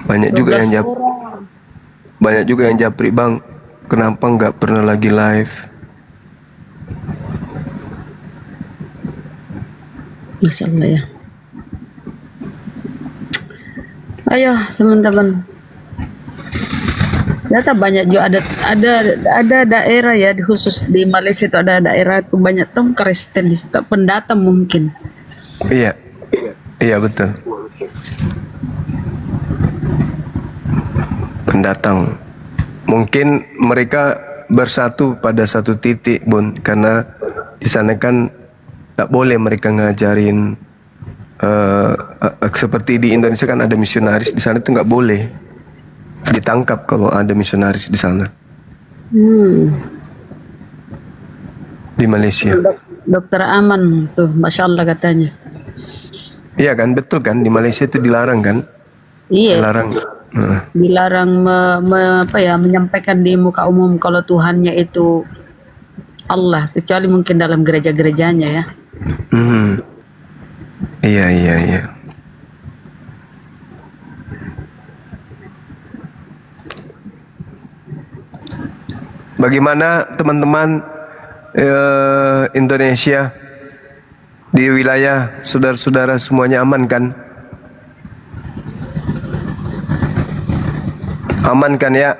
Banyak juga yang japri Bang. Kenapa nggak pernah lagi live? Masya Allah ya. Ayo teman-teman. Ternyata banyak juga ada daerah ya khusus di Malaysia itu ada daerah itu banyak tuh Kristen pendatang mungkin. Iya. Iya betul. Pendatang. Mungkin mereka bersatu pada satu titik, Bun, karena di sana kan tak boleh mereka ngajarin seperti di Indonesia kan ada misionaris, di sana itu nggak boleh ditangkap kalau ada misionaris di sana. Di Malaysia. Dokter aman tuh, masya Allah katanya. Iya kan, betul kan, di Malaysia itu dilarang kan? Iya. Dilarang. Dilarang menyampaikan di muka umum kalau Tuhannya itu Allah, kecuali mungkin dalam gereja-gerejanya ya. Iya. Bagaimana teman-teman Indonesia di wilayah saudara-saudara semuanya aman kan? Aman kan ya?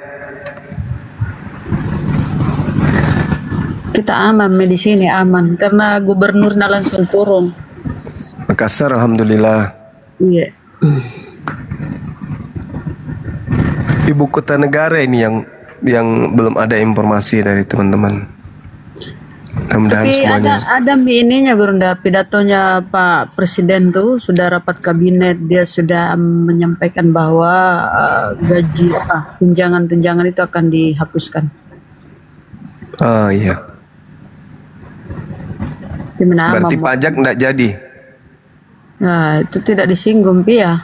Kita aman, di sini aman karena gubernurnya langsung turun. Makassar alhamdulillah. Iya. Ibu kota negara ini yang belum ada informasi dari teman-teman. Mudah-mudahan Tapi semuanya. ada ininya Gurunda, pidatonya Pak Presiden tuh sudah rapat kabinet, dia sudah menyampaikan bahwa gaji tunjangan itu akan dihapuskan. Oh iya. Berarti pajak enggak jadi. Nah, itu tidak disinggung ya.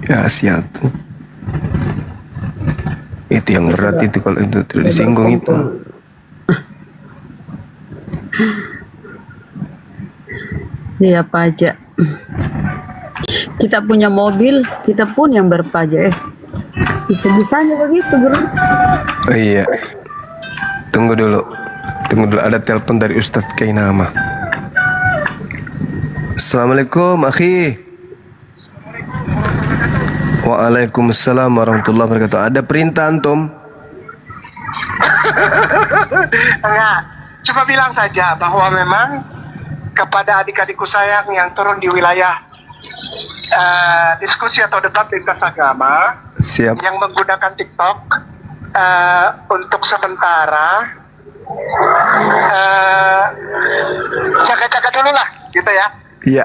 Ya siap. Itu yang berat itu kalau itu tidak disinggung itu. Iya pajak. Kita punya mobil, kita pun yang berpajak. Bisa-bisanya begitu, Bro. Oh iya. Tunggu dulu, ada telepon dari Ustadz Kainama. Assalamualaikum, akhi. Waalaikumsalam warahmatullahi wabarakatuh. Ada perintah antum? Enggak, cuma bilang saja bahwa memang kepada adik-adikku sayang yang turun di wilayah diskusi atau debat lintas agama. Siap. Yang menggunakan TikTok untuk sementara jaga-jaga dulu lah gitu ya. Iya.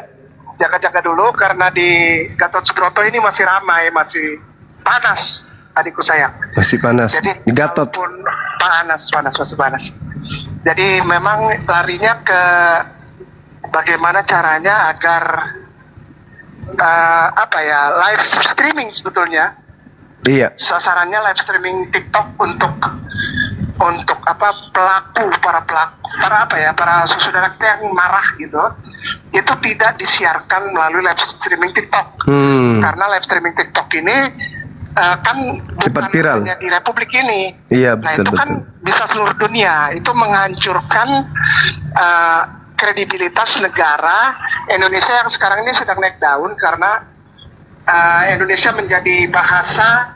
Jaga-jaga dulu karena di Gatot Subroto ini masih ramai, masih panas adikku sayang. Masih panas. Jadi Di Gatot. masih panas. Jadi memang larinya ke bagaimana caranya agar live streaming sebetulnya. Iya. Sasarannya live streaming TikTok untuk para saudara kita yang marah gitu, itu tidak disiarkan melalui live streaming TikTok. Karena live streaming TikTok ini kan cepat bukan viral hanya di Republik ini. Iya, Nah betul, itu kan bisa seluruh dunia. Itu menghancurkan kredibilitas negara Indonesia yang sekarang ini sedang naik daun karena Indonesia menjadi bahasa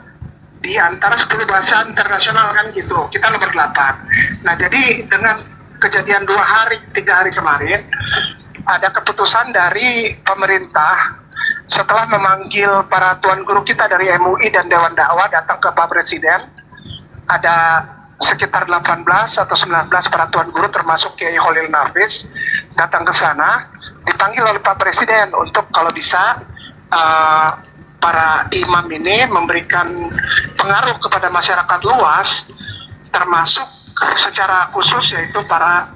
di antara 10 bahasa internasional kan gitu. Kita nomor 8. Nah jadi dengan kejadian 3 hari kemarin ada keputusan dari pemerintah setelah memanggil para tuan guru kita dari MUI dan Dewan Dakwah datang ke Pak Presiden. Ada sekitar 18 atau 19 para tuan guru termasuk Kiai Holil Nafis datang ke sana, dipanggil oleh Pak Presiden untuk kalau bisa para imam ini memberikan pengaruh kepada masyarakat luas, termasuk secara khusus yaitu para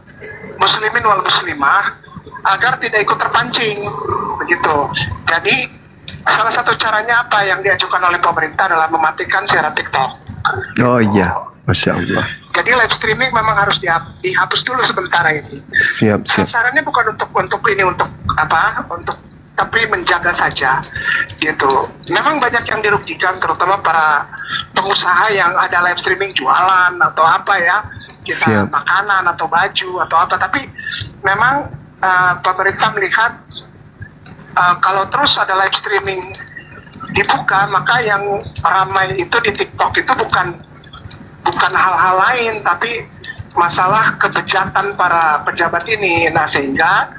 muslimin wal muslimah, agar tidak ikut terpancing begitu. Jadi salah satu caranya apa yang diajukan oleh pemerintah adalah mematikan siaran TikTok. Oh iya, Masya Allah. Jadi live streaming memang harus dihapus dulu sementara ini. Siap. Sasarannya bukan untuk tapi menjaga saja gitu. Memang banyak yang dirugikan, terutama para pengusaha yang ada live streaming jualan atau apa ya, kita makanan atau baju atau apa. Tapi memang pemerintah melihat kalau terus ada live streaming dibuka, maka yang ramai itu di TikTok itu bukan bukan hal-hal lain, tapi masalah kebejatan para pejabat ini. Nah, sehingga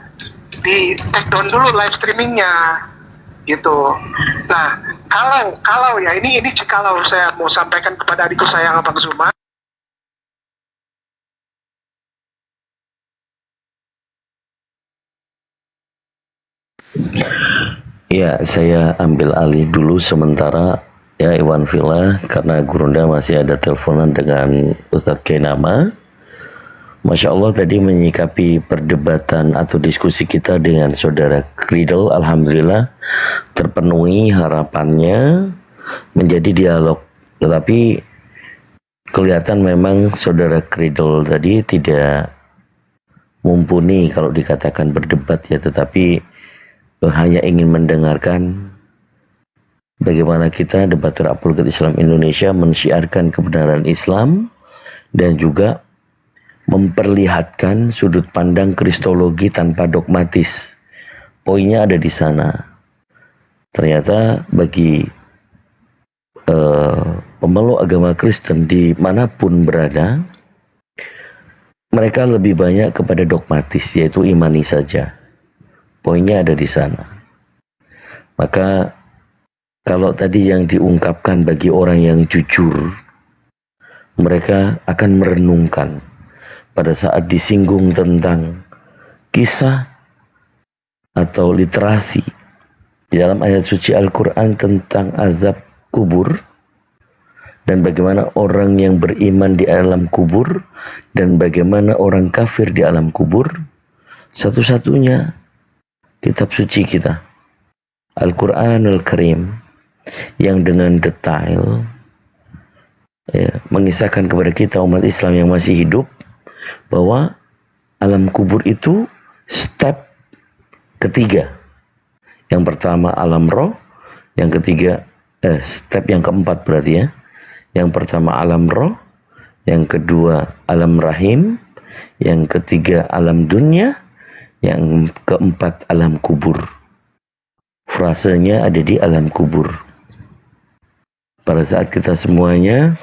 di take down dulu live streamingnya gitu. Nah, kalau ya ini jikalau saya mau sampaikan kepada adikku sayang Abang Zuma. Ya, saya ambil alih dulu sementara ya Iwan Villa, karena Gurunda masih ada teleponan dengan Ustadz Kenama. Masya Allah tadi menyikapi perdebatan atau diskusi kita dengan saudara Kridel, alhamdulillah terpenuhi harapannya menjadi dialog. Tetapi kelihatan memang saudara Kridel tadi tidak mumpuni kalau dikatakan berdebat ya, tetapi hanya ingin mendengarkan bagaimana kita debater apologet Islam Indonesia mensyiarkan kebenaran Islam dan juga memperlihatkan sudut pandang kristologi tanpa dogmatis. Poinnya ada di sana. Ternyata bagi pemeluk agama Kristen dimanapun berada, mereka lebih banyak kepada dogmatis, yaitu imani saja. Poinnya ada di sana. Maka kalau tadi yang diungkapkan bagi orang yang jujur, mereka akan merenungkan pada saat disinggung tentang kisah atau literasi di dalam ayat suci Al-Quran tentang azab kubur dan bagaimana orang yang beriman di alam kubur dan bagaimana orang kafir di alam kubur. Satu-satunya kitab suci kita, Al-Quranul Karim, yang dengan detail ya, mengisahkan kepada kita umat Islam yang masih hidup bahwa alam kubur itu step ketiga. Yang pertama alam roh, yang ketiga step yang keempat berarti ya. Yang pertama alam roh, yang kedua alam rahim, yang ketiga alam dunia, yang keempat alam kubur. Frasenya ada di alam kubur. Pada saat kita semuanya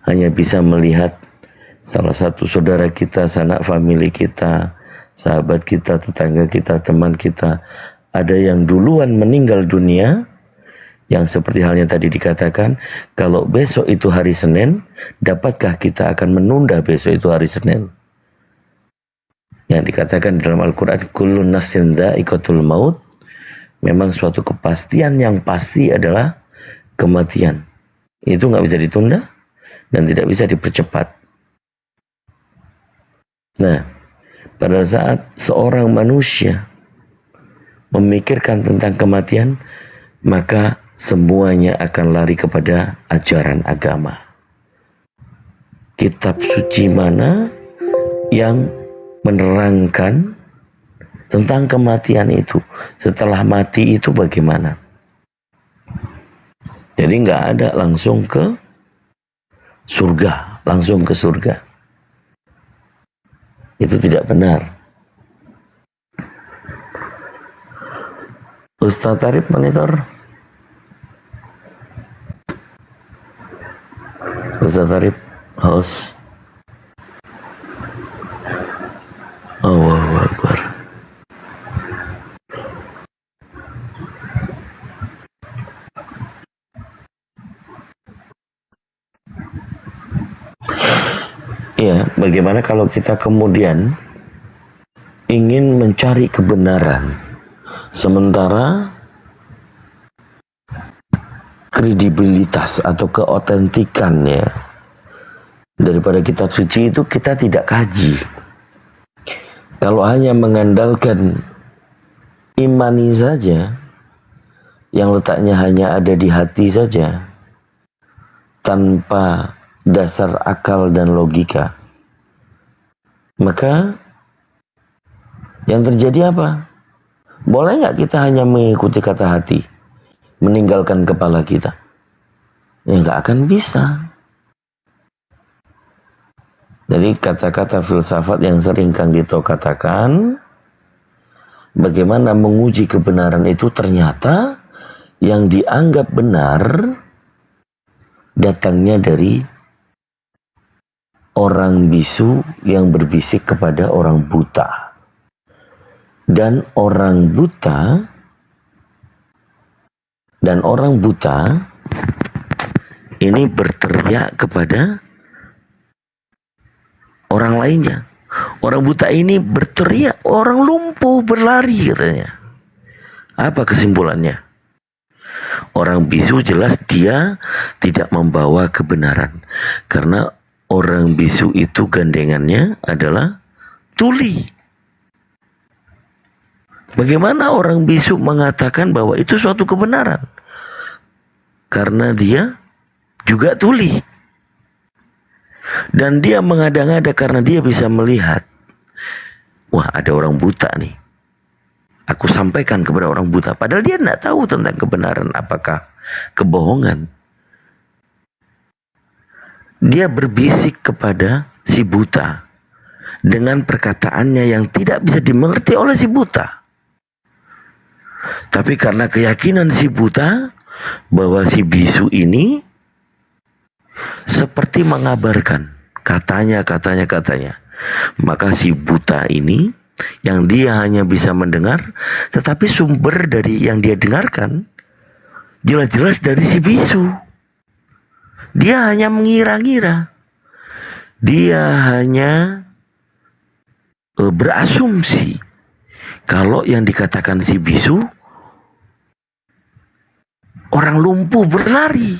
hanya bisa melihat salah satu saudara kita, sanak famili kita, sahabat kita, tetangga kita, teman kita, ada yang duluan meninggal dunia, yang seperti halnya tadi dikatakan, kalau besok itu hari Senin, dapatkah kita akan menunda besok itu hari Senin? Yang dikatakan dalam Al-Quran, kullun nafsin dha'iqatul maut, memang suatu kepastian yang pasti adalah kematian. Itu nggak bisa ditunda dan tidak bisa dipercepat. Nah, pada saat seorang manusia memikirkan tentang kematian, maka semuanya akan lari kepada ajaran agama. Kitab suci mana yang menerangkan tentang kematian itu, setelah mati itu bagaimana? Jadi nggak ada langsung ke surga, langsung ke surga. Itu tidak benar. Ustaz Arif monitor. Ustaz Arif host. Allahu Akbar. Ya, bagaimana kalau kita kemudian ingin mencari kebenaran, sementara kredibilitas atau keotentikannya daripada kitab suci itu kita tidak kaji. Kalau hanya mengandalkan imani saja, yang letaknya hanya ada di hati saja, tanpa dasar akal dan logika, maka yang terjadi apa? Boleh nggak kita hanya mengikuti kata hati, meninggalkan kepala kita? Ya nggak akan bisa. Jadi kata-kata filsafat yang sering Kang Dito katakan, bagaimana menguji kebenaran itu ternyata yang dianggap benar datangnya dari orang bisu yang berbisik kepada orang buta. Dan orang buta ini berteriak kepada orang lainnya. Orang buta ini berteriak, orang lumpuh berlari katanya. Apa kesimpulannya? Orang bisu jelas dia tidak membawa kebenaran. Karena orang bisu itu gandengannya adalah tuli. Bagaimana orang bisu mengatakan bahwa itu suatu kebenaran? Karena dia juga tuli. Dan dia mengada-ngada karena dia bisa melihat. Wah, ada orang buta nih. Aku sampaikan kepada orang buta. Padahal dia tidak tahu tentang kebenaran, apakah kebohongan. Dia berbisik kepada si buta dengan perkataannya yang tidak bisa dimengerti oleh si buta. Tapi karena keyakinan si buta bahwa si bisu ini seperti mengabarkan katanya, maka si buta ini yang dia hanya bisa mendengar, tetapi sumber dari yang dia dengarkan jelas-jelas dari si bisu. Dia hanya mengira-ngira, dia hanya berasumsi kalau yang dikatakan si bisu orang lumpuh berlari.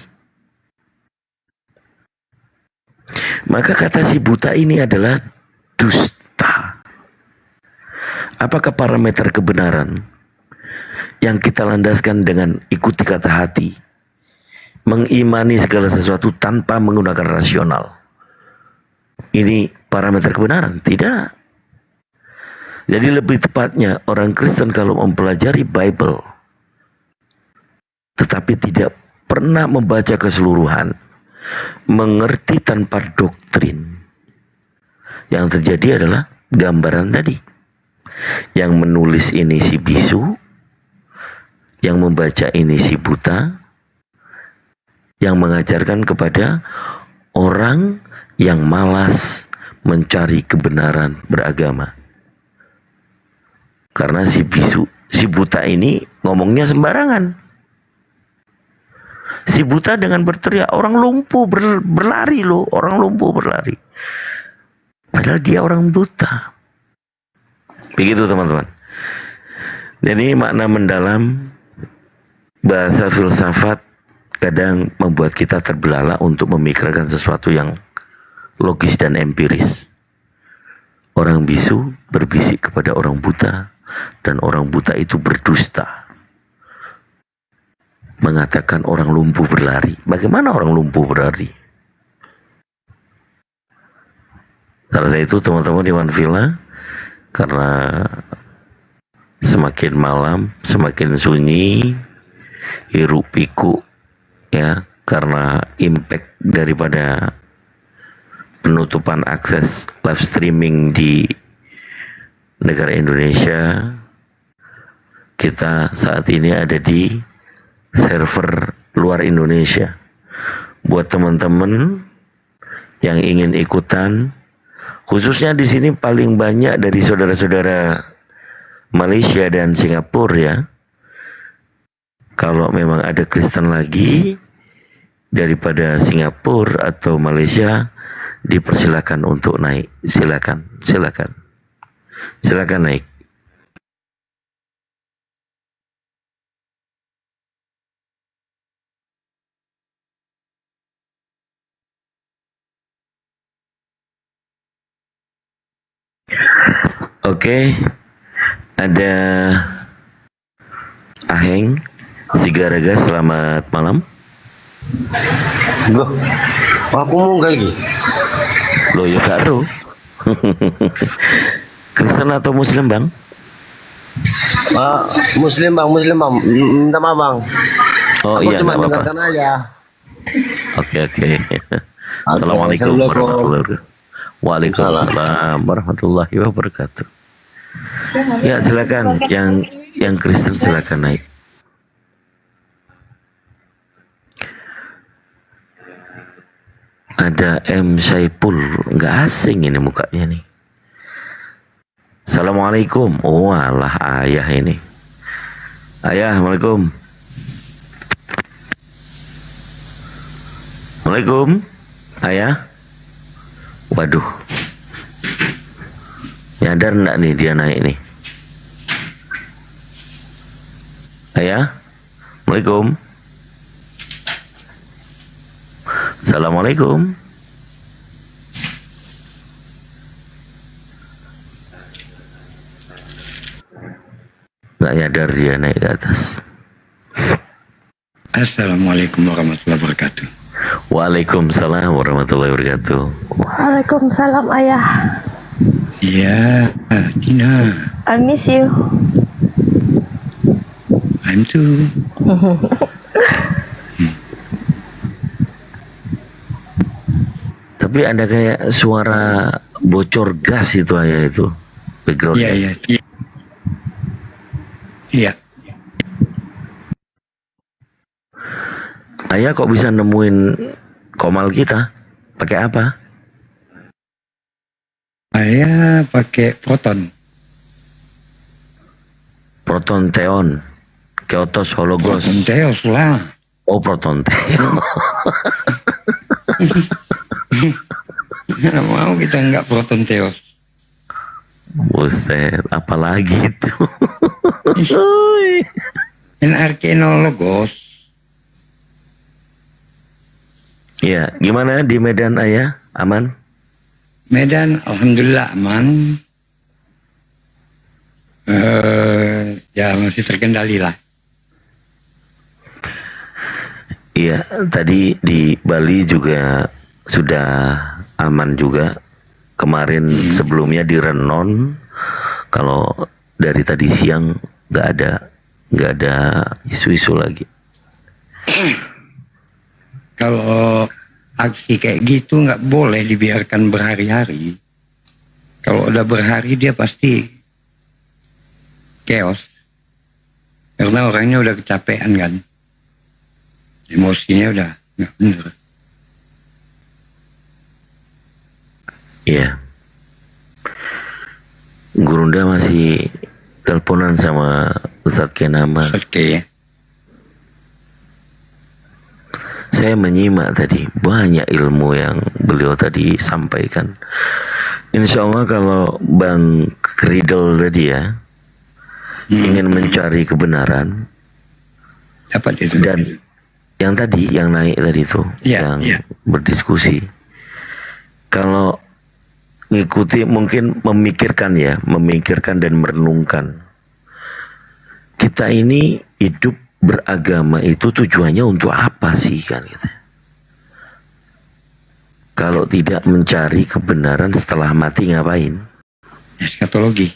Maka kata si buta ini adalah dusta. Apakah parameter kebenaran yang kita landaskan dengan ikuti kata hati, mengimani segala sesuatu tanpa menggunakan rasional? Ini parameter kebenaran? Tidak. Jadi lebih tepatnya orang Kristen kalau mempelajari Bible tetapi tidak pernah membaca keseluruhan, mengerti tanpa doktrin, yang terjadi adalah gambaran tadi. Yang menulis ini si bisu, yang membaca ini si buta, yang mengajarkan kepada orang yang malas mencari kebenaran beragama. Karena si bisu, si buta ini ngomongnya sembarangan. Si buta dengan berteriak, orang lumpuh berlari loh, orang lumpuh berlari. Padahal dia orang buta. Begitu teman-teman. Jadi makna mendalam bahasa filsafat kadang membuat kita terbelalak untuk memikirkan sesuatu yang logis dan empiris. Orang bisu berbisik kepada orang buta, dan orang buta itu berdusta. Mengatakan orang lumpuh berlari. Bagaimana orang lumpuh berlari? Karena itu teman-teman di One Villa, karena semakin malam, semakin sunyi, hiruk pikuk, ya, karena impact daripada penutupan akses live streaming di negara Indonesia, kita saat ini ada di server luar Indonesia. Buat teman-teman yang ingin ikutan, khususnya di sini paling banyak dari saudara-saudara Malaysia dan Singapura ya. Kalau memang ada Kristen lagi daripada Singapura atau Malaysia, dipersilakan untuk naik. Silakan naik. Oke, ada Aheng Sigaraga, selamat malam. Loh, aku mau lagi. Loh ya karo. Kristen atau Muslim bang? Muslim bang. Minta maaf bang. Oh aku iya, cuma nggak apa-apa. dengarkan aja. Oke. Assalamualaikum warahmatullahi wabarakatuh. Waalaikumsalam warahmatullahi wabarakatuh. Ya silakan, yang Kristen silakan naik. Ada M. Saipul, nggak asing ini mukanya nih. Assalamualaikum. Oh alah ayah ini. Ayah, Assalamualaikum. Assalamualaikum. Ayah. Waduh. Nyadar enggak nih dia naik nih? Ayah. Assalamualaikum. Assalamualaikum. Nggak nyadar dia naik ke atas. Assalamualaikum warahmatullahi wabarakatuh. Waalaikumsalam warahmatullahi wabarakatuh. Waalaikumsalam ayah. Ya, Tina. I miss you. I'm too. Tapi ada kayak suara bocor gas itu ayah itu. Background. Iya, iya. Iya. Ayah kok bisa nemuin komal kita? Pakai apa? Saya pakai proton. Proton teon. Keotos hologos. Proton teos lah. Oh, proton teon. Mana mau kita nggak proton teos. Buset, apalagi itu. Arkeologos. Ya, gimana di Medan ayah? Aman? Medan, alhamdulillah aman. Ya masih terkendali lah. Iya, tadi di Bali juga sudah aman juga. Kemarin sebelumnya di Renon, kalau dari tadi siang nggak ada isu-isu lagi. Kalau aksi kayak gitu nggak boleh dibiarkan berhari-hari. Kalau udah berhari dia pasti chaos. Karena orangnya udah kecapean kan. Emosinya udah nggak bener. Iya. Gurunda masih teleponan sama Ustadz Kenama. Ustadz Ke ya. Saya menyimak tadi banyak ilmu yang beliau tadi sampaikan. Insya Allah kalau Bang Kridel tadi ya ingin mencari kebenaran, dapat itu. Dan yang tadi yang naik tadi itu yang berdiskusi. Kalau ngikuti mungkin memikirkan dan merenungkan. Kita ini hidup beragama itu tujuannya untuk apa sih kan gitu. Kalau tidak mencari kebenaran setelah mati ngapain? Eskatologi.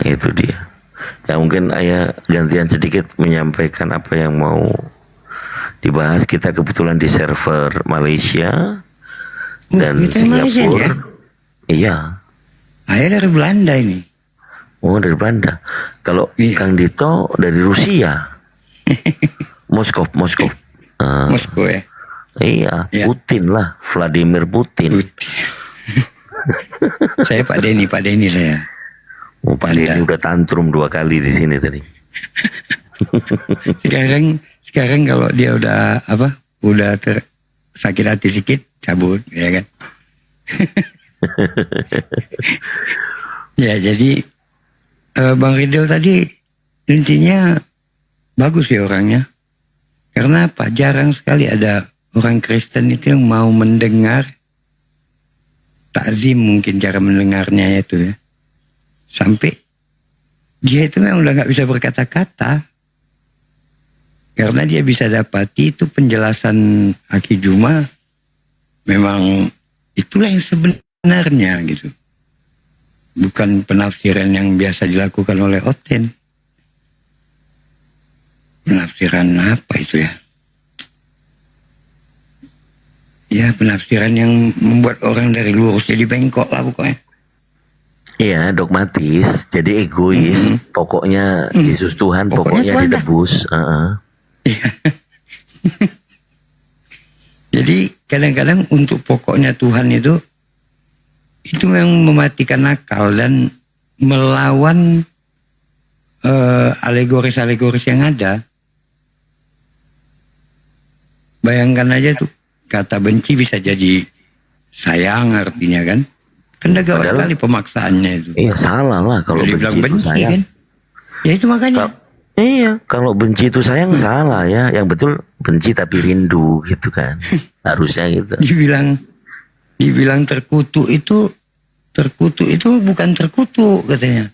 Itu dia. Ya mungkin ayah gantian sedikit menyampaikan apa yang mau dibahas. Kita kebetulan di server Malaysia dan Singapura. Ya? Iya. Ayah dari Belanda ini. Oh dari Belanda. Kalau Kang Dito dari Rusia. Moskow. Moskow ya. Iya, Putin lah, Vladimir Putin. Saya Pak Denny saya. Oh, Pak Denny udah tantrum 2 kali di sini tadi. sekarang kalau dia udah sakit hati sedikit cabut, ya kan? Ya jadi Bang Ridel tadi intinya bagus ya orangnya. Karena apa? Jarang sekali ada orang Kristen itu yang mau mendengar takzim, mungkin cara mendengarnya itu ya. Sampai dia itu memang udah nggak bisa berkata-kata. Karena dia bisa dapati itu penjelasan Aki Juma memang itulah yang sebenarnya gitu. Bukan penafsiran yang biasa dilakukan oleh Oten. Penafsiran apa itu ya? Ya penafsiran yang membuat orang dari lurus jadi bengkok lah pokoknya. Iya, dogmatis, jadi egois. Pokoknya Yesus Tuhan, pokoknya ditebus. Jadi kadang-kadang untuk pokoknya Tuhan itu memang mematikan akal dan melawan alegoris-alegoris yang ada. Bayangkan aja tuh, kata benci bisa jadi sayang artinya kan. Kan udah gawat kali pemaksaannya itu. Iya salah lah kalau benci dibilang itu benci sayang. kan. Ya itu makanya. Iya, kalau benci itu sayang salah ya. Yang betul benci tapi rindu gitu kan. Harusnya gitu. Dibilang terkutuk itu bukan terkutuk katanya.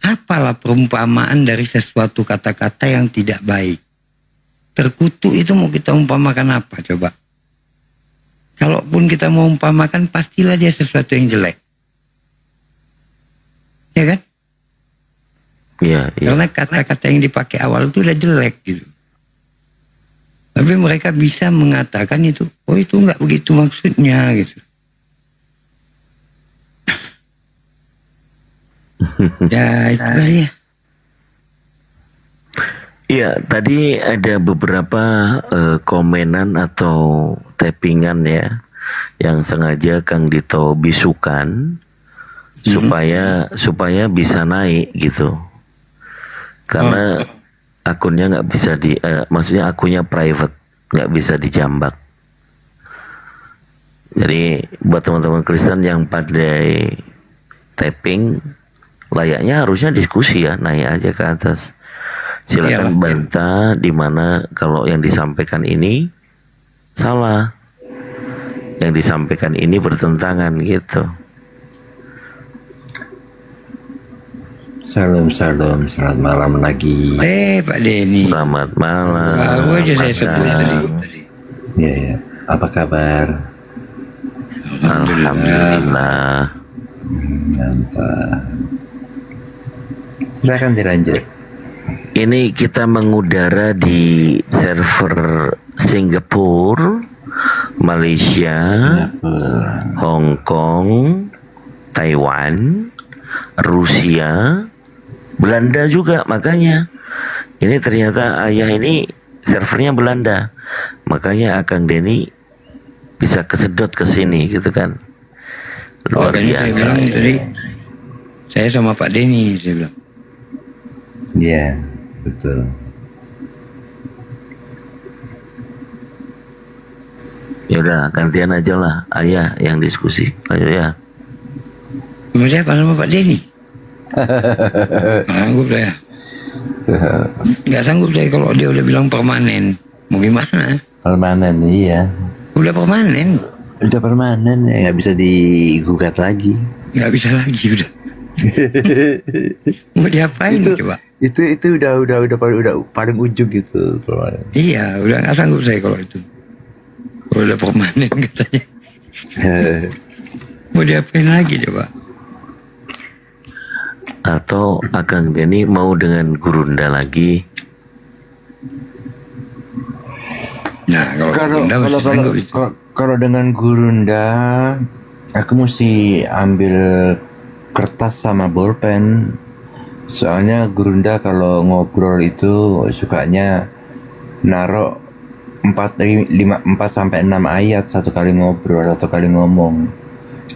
Apalah perumpamaan dari sesuatu kata-kata yang tidak baik. Terkutuk itu mau kita umpamakan apa coba? Kalaupun kita mau umpamakan pastilah dia sesuatu yang jelek. Ya kan? Iya. Karena kata-kata yang dipakai awal itu udah jelek gitu. Tapi mereka bisa mengatakan itu, oh itu nggak begitu maksudnya gitu. Ya itulah ya. Iya, tadi ada beberapa komenan atau tappingan ya yang sengaja Kang Dito bisukan supaya bisa naik gitu. Karena akunnya nggak bisa maksudnya akunnya private, nggak bisa dijambak. Jadi buat teman-teman Kristen yang pandai tapping, layaknya harusnya diskusi ya, naik aja ke atas. Silakan bantah di mana kalau yang disampaikan ini salah, yang disampaikan ini bertentangan gitu. Salam, selamat malam lagi. Pak Denny. Selamat malam. Baru aja saya sebut tadi. Ya. Apa kabar? Alhamdulillah. Mantap. Silakan dilanjut. Ini kita mengudara di server Singapura, Malaysia, Hong Kong, Taiwan, Rusia, Belanda juga. Makanya ini ternyata ayah ini servernya Belanda, makanya Akang Denny bisa kesedot ke sini gitu kan. Luar biasa. Saya bilang tadi, saya sama Pak Denny saya bilang. Iya, betul. Ya udah gantian aja lah ayah yang diskusi. Ayo ya. Sama siapa? Sama Pak Denny. Sanggup saya. Nggak sanggup saya kalau dia udah bilang permanen. Mau gimana? Permanen, iya. Udah permanen. Udah permanen ya, nggak bisa digugat lagi. Nggak bisa lagi udah. Mau diapain coba? Itu udah paling ujung gitu permanen. Iya, udah nggak sanggup saya kalau itu. Kalau udah permanen katanya. Mau diapain lagi coba? Atau Akang Denny mau dengan Gurunda lagi? Nah, kalau dengan Gurunda, aku mesti ambil kertas sama bolpen. Soalnya Gurunda kalau ngobrol itu sukanya naruh 4 sampai 6 ayat satu kali ngobrol, satu kali ngomong.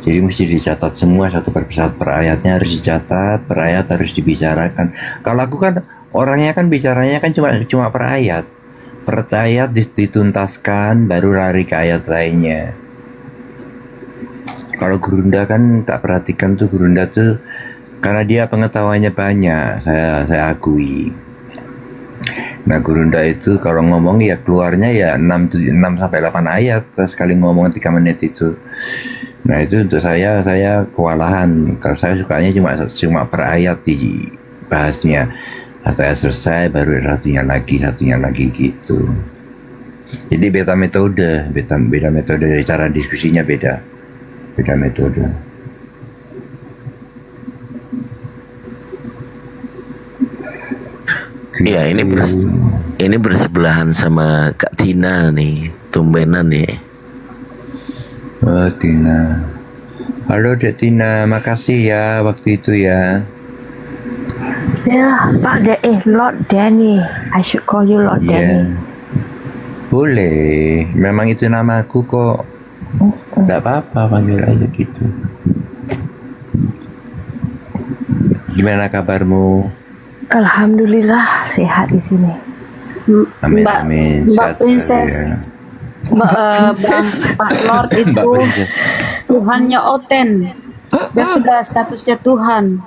Jadi mesti dicatat semua satu persatu, per ayatnya harus dicatat, per ayat harus dibicarakan. Kalau aku kan orangnya kan bicaranya kan cuma per ayat. Per ayat dituntaskan baru lari ke ayat lainnya. Kalau Gurunda kan tak perhatikan tuh, Gurunda tuh karena dia pengetahuannya banyak, saya akui. Nah Gurunda itu kalau ngomong ya keluarnya ya 6 sampai 8 ayat sekali ngomong 3 menit itu. Nah itu untuk saya kewalahan. Kalau saya sukanya cuma per ayat dibahasnya. Satu ayat selesai baru satunya lagi gitu. Jadi beda metode dari cara diskusinya beda metode. Iya ini bersebelahan sama Kak Tina nih, tumbenan nih. Oh Tina, halo Dek Tina, makasih ya waktu itu ya. Ya, Lord Danny. I should call you Lord Danny. Boleh. Memang itu nama aku kok. Tidak apa-apa panggil aja gitu. Gimana kabarmu? Alhamdulillah sehat di sini. Amin amin. Mbak Sehat Princess, Pak Lord itu Mbak Princess. Tuhannya Oten. Dia sudah statusnya Tuhan.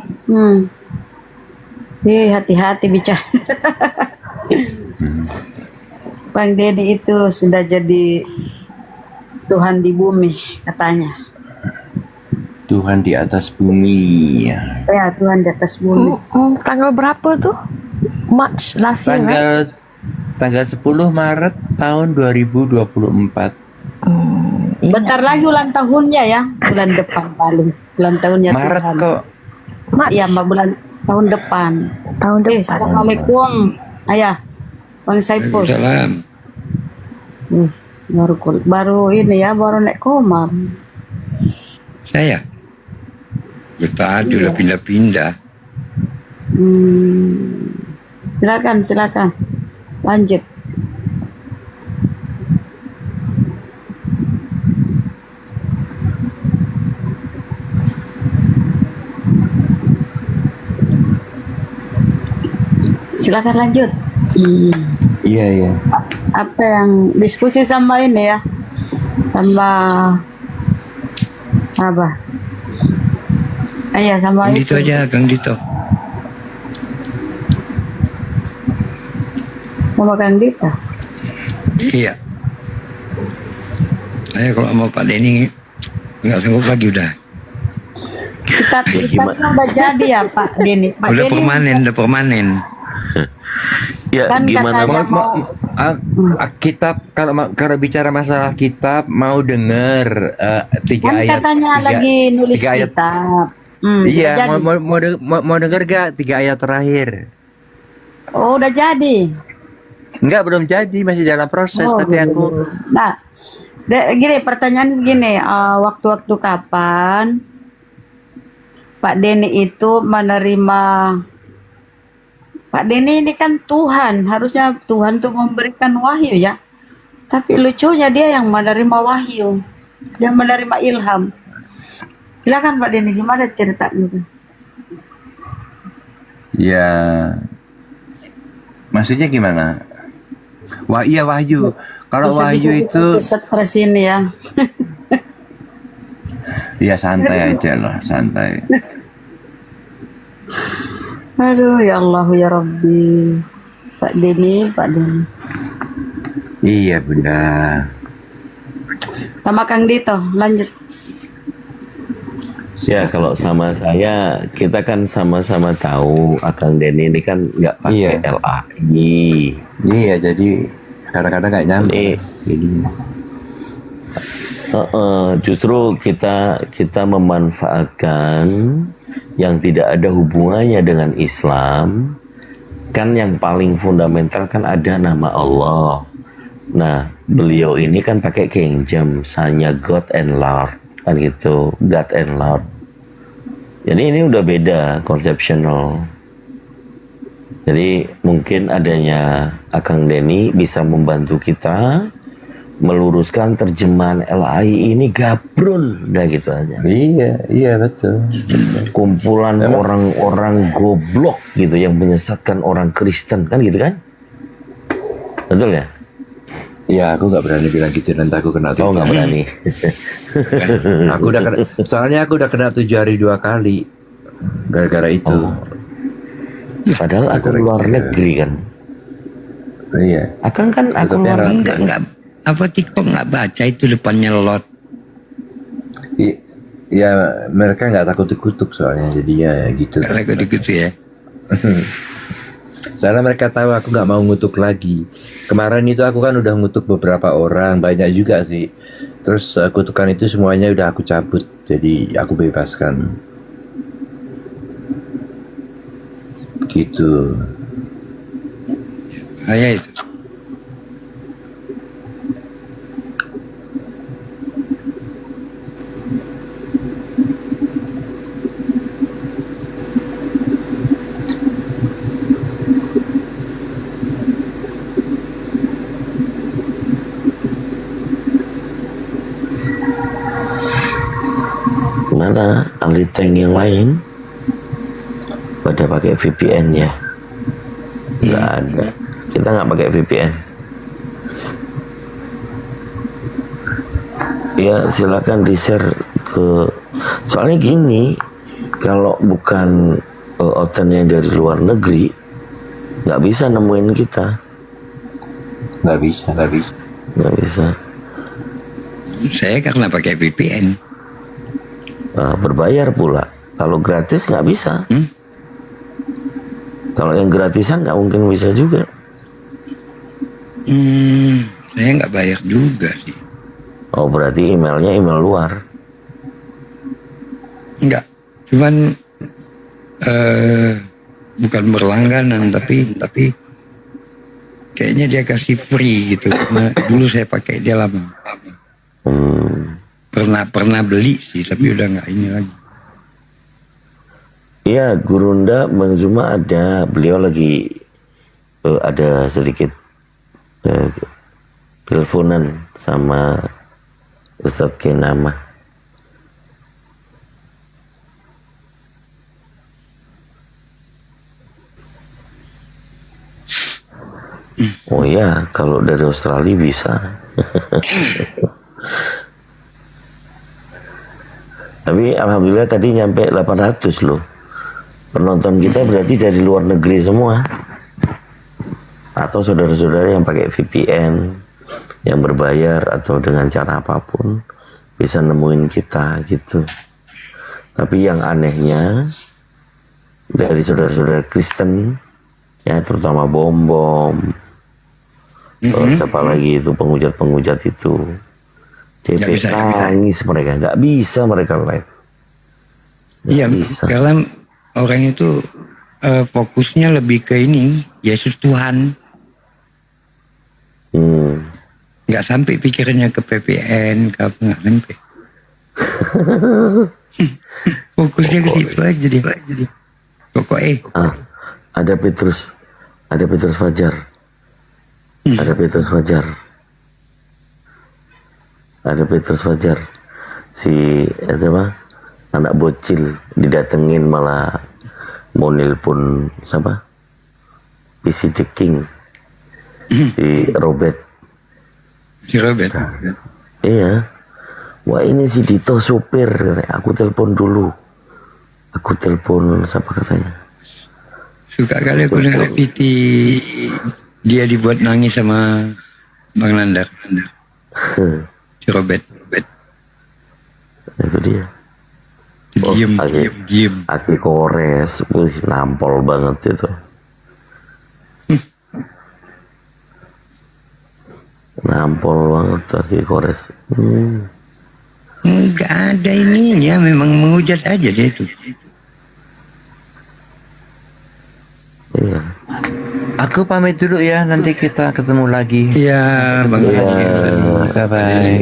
Hati-hati bicara. Bang Dedi itu sudah jadi Tuhan di bumi katanya. Tuhan di atas bumi. Ya, Tuhan di atas bumi. Tanggal berapa tuh? March last year, right? Tanggal 10 Maret tahun 2024. Bentar lagi ulang tahunnya ya, bulan depan paling. Ulang tahunnya Maret Tuhan. kok. Iya, Mbak, bulan tahun depan. Tahun depan. Assalamualaikum. Ayah, Bang Saiful. Salam. Baru ini ya, baru naik komar. Saya. Tadi udah pindah-pindah. Silakan. Lanjut. Silakan lanjut. Iya. Apa yang diskusi sama ini ya? Sama apa? Ayah sama Kang itu. Dito aja, Kang Dito. Sama Kang Dito. Iya. Saya kalau sama Pak Denny nggak sanggup lagi udah. Kita udah jadi ya Pak Denny. Pak Udah Denny permanen. Ya, kan gimana katanya mau kitab kalau bicara masalah kitab mau dengar tiga kan ayat. katanya lagi nulis tiga ayat. kitab. Iya, udah jadi. mau dengar gak 3 ayat terakhir? Oh, udah jadi. Enggak, belum jadi, masih dalam proses tapi aku. Nah, gini pertanyaan gini, waktu-waktu kapan Pak Denny itu menerima? Pak Denny ini kan Tuhan, harusnya Tuhan tuh memberikan wahyu ya. Tapi lucunya dia yang menerima wahyu, dia menerima ilham. Silakan Pak Denny, gimana ceritanya? Ya, maksudnya gimana? Iya wahyu. Kalau wahyu itu stres ini ya. ya santai aja lah, santai. Aduh ya Allah ya Rabbi. Pak Denny. Iya bunda. Sama Kang Dito, lanjut. Ya kalau sama saya, kita kan sama-sama tahu Akang Denny ini kan nggak pakai LAI. Iya, jadi kadang-kadang nggak nyampe. Jadi justru kita memanfaatkan yang tidak ada hubungannya dengan Islam. Kan yang paling fundamental kan ada nama Allah. Nah, beliau ini kan pakai King James, hanya God and Lord, kan gitu, God and Lord. Jadi ini udah beda konsepsional. Jadi mungkin adanya Akang Denny bisa membantu kita meluruskan terjemahan LAI ini gabrun, udah gitu aja. Iya betul. Kumpulan orang-orang goblok gitu yang menyesatkan orang Kristen, kan gitu kan? Betul ya? Ya, aku nggak berani bilang gitu, nanti aku kena. Oh, nggak berani. Aku udah kena, soalnya aku udah kena 7 hari 2 kali gara-gara itu. Padahal aku luar negeri kan. Iya. Akang kan aku luar negeri. Enggak. Apa TikTok nggak baca itu depannya Lord? Ya mereka nggak takut dikutuk soalnya, jadinya gitu. Takut dikutuk ya. Soalnya mereka tahu aku nggak mau ngutuk lagi. Kemarin itu aku kan udah ngutuk beberapa orang, banyak juga sih. Terus kutukan itu semuanya udah aku cabut, jadi aku bebaskan. Gitu. Ayah itu. Mana ahli tank yang lain pada pakai VPN ya? Nggak ada. Kita nggak pakai VPN. Ya silakan di-share ke. Soalnya gini, kalau bukan outernya dari luar negeri, nggak bisa nemuin kita. Nggak bisa. Saya karena pakai VPN. Berbayar pula. Kalau gratis nggak bisa. Kalau yang gratisan nggak mungkin bisa juga. Saya nggak bayar juga sih. Oh berarti emailnya email luar. Enggak, cuman bukan berlangganan tapi kayaknya dia kasih free gitu. Karena dulu saya pakai dia lama. Pernah beli sih tapi udah nggak ini lagi. Iya, Gurunda Bang Zuma ada, beliau lagi ada sedikit teleponan sama Ustadz Kenama. Oh ya, kalau dari Australia bisa. Tapi alhamdulillah tadi nyampe 800 loh. Penonton kita berarti dari luar negeri semua. Atau saudara-saudara yang pakai VPN, yang berbayar atau dengan cara apapun bisa nemuin kita gitu. Tapi yang anehnya dari saudara-saudara Kristen, ya terutama Bom, siapa lagi itu penghujat itu, CP nangis mereka, nggak bisa mereka live. Iya, karena orang itu fokusnya lebih ke ini, Yesus Tuhan. Nggak sampai pikirnya ke PPN, ke apa, nggak sampai. Fokusnya ke situ aja dia. Pokoknya. Ada Petrus Fajar. Ada Petrus Fajar. Si siapa? Anak bocil didatengin malah mau nelpon siapa? PC The King. Si Robert. Iya. Wah ini si Dito supir. Aku telepon dulu. Siapa katanya? Suka kali aku dengar Piti dia dibuat nangis sama Bang Landar. Si Robert. Itu dia. Diem. Aki Kores, nampol banget itu. Nampol banget Aki Kores. Enggak ada ininya, memang menghujat aja dia itu. Iya. Aku pamit dulu ya, nanti kita ketemu lagi. Iya, Bang. Bye-bye.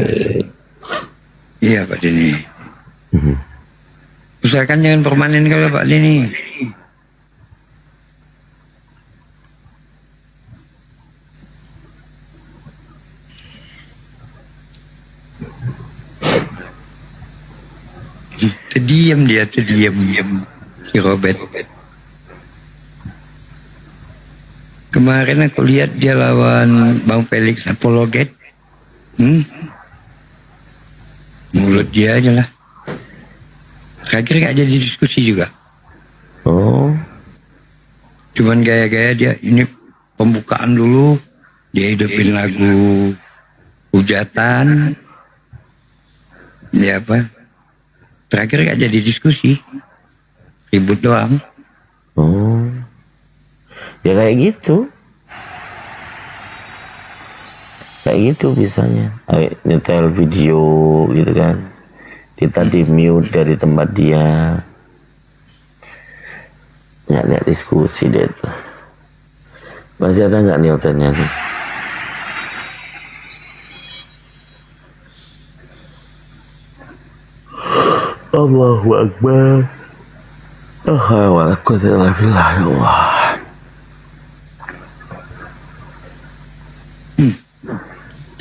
Iya, Pak Dini. Usahakan jangan permanen kalau Pak Dini. Terdiam si Robert. Kemarin aku lihat dia lawan Bang Felix Apologet. Mulut dia aja lah. Terakhir gak jadi diskusi juga. Oh. Cuman gaya-gaya dia, ini pembukaan dulu, dia hidupin lagu hujatan. Ya apa? Terakhir gak jadi diskusi. Ribut doang. Oh. Ya kayak gitu. Kayak gitu bisanya. Nyetel video gitu kan. Kita di mute dari tempat dia. Nggak ada diskusi deh tuh. Masih ada nggak nih hotelnya nih? Allahu Akbar. Alhamdulillah ya Allah.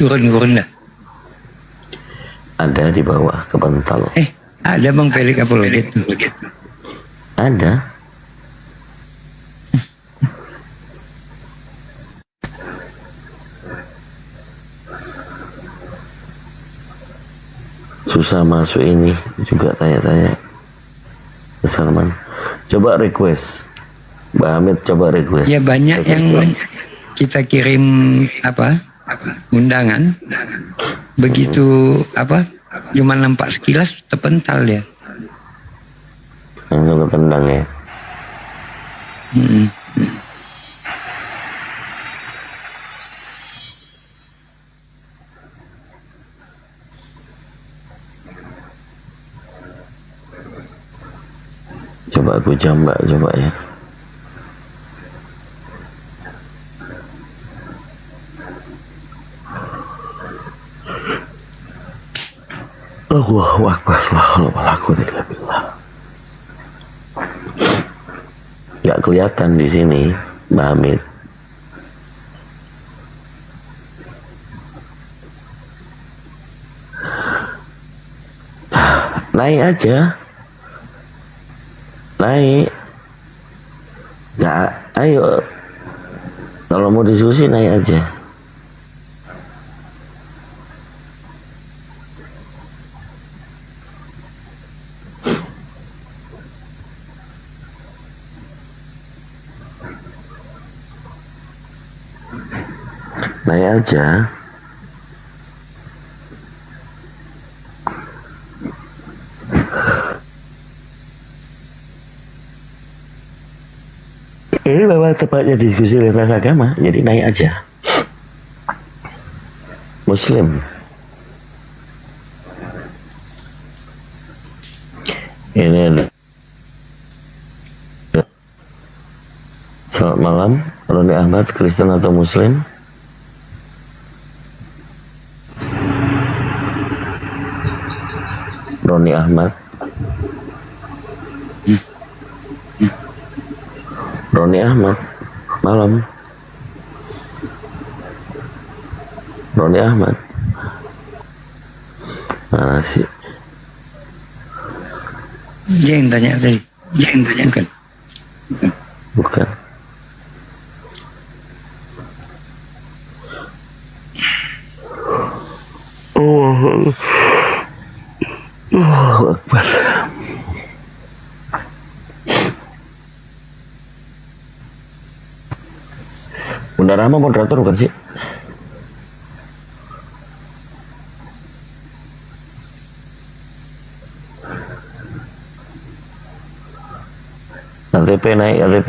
Turun dah. Ada di bawah kepental. Ada Bang Felix apologet tuh. Ada. Susah masuk ini juga tanya-tanya. Salman, coba request. Mbak Hamid coba request. Ya banyak yang kita kirim undangan. Begitu cuma nampak sekilas terpental ya. Langsung ketendang ya. Coba aku jambak coba ya. Allahu Akbar, la haula wala quwwata illa billah. Gak kelihatan di sini, Mbak Hamid. Naik aja. Naik. Gak, ayo. Kalau mau diskusi naik aja. Naik aja. Ini memang tepatnya diskusi lintas agama, jadi naik aja. Muslim. Ini ada. Selamat malam, Roni Ahmad, Kristen atau Muslim? Roni Ahmad. Roni Ahmad, malam. Roni Ahmad. Mana sih? Dia yang tanya tadi. Bukan. Bukan. Allahu Akbar. Bunda Rahma moderator bukan sih? KTP naik KTP.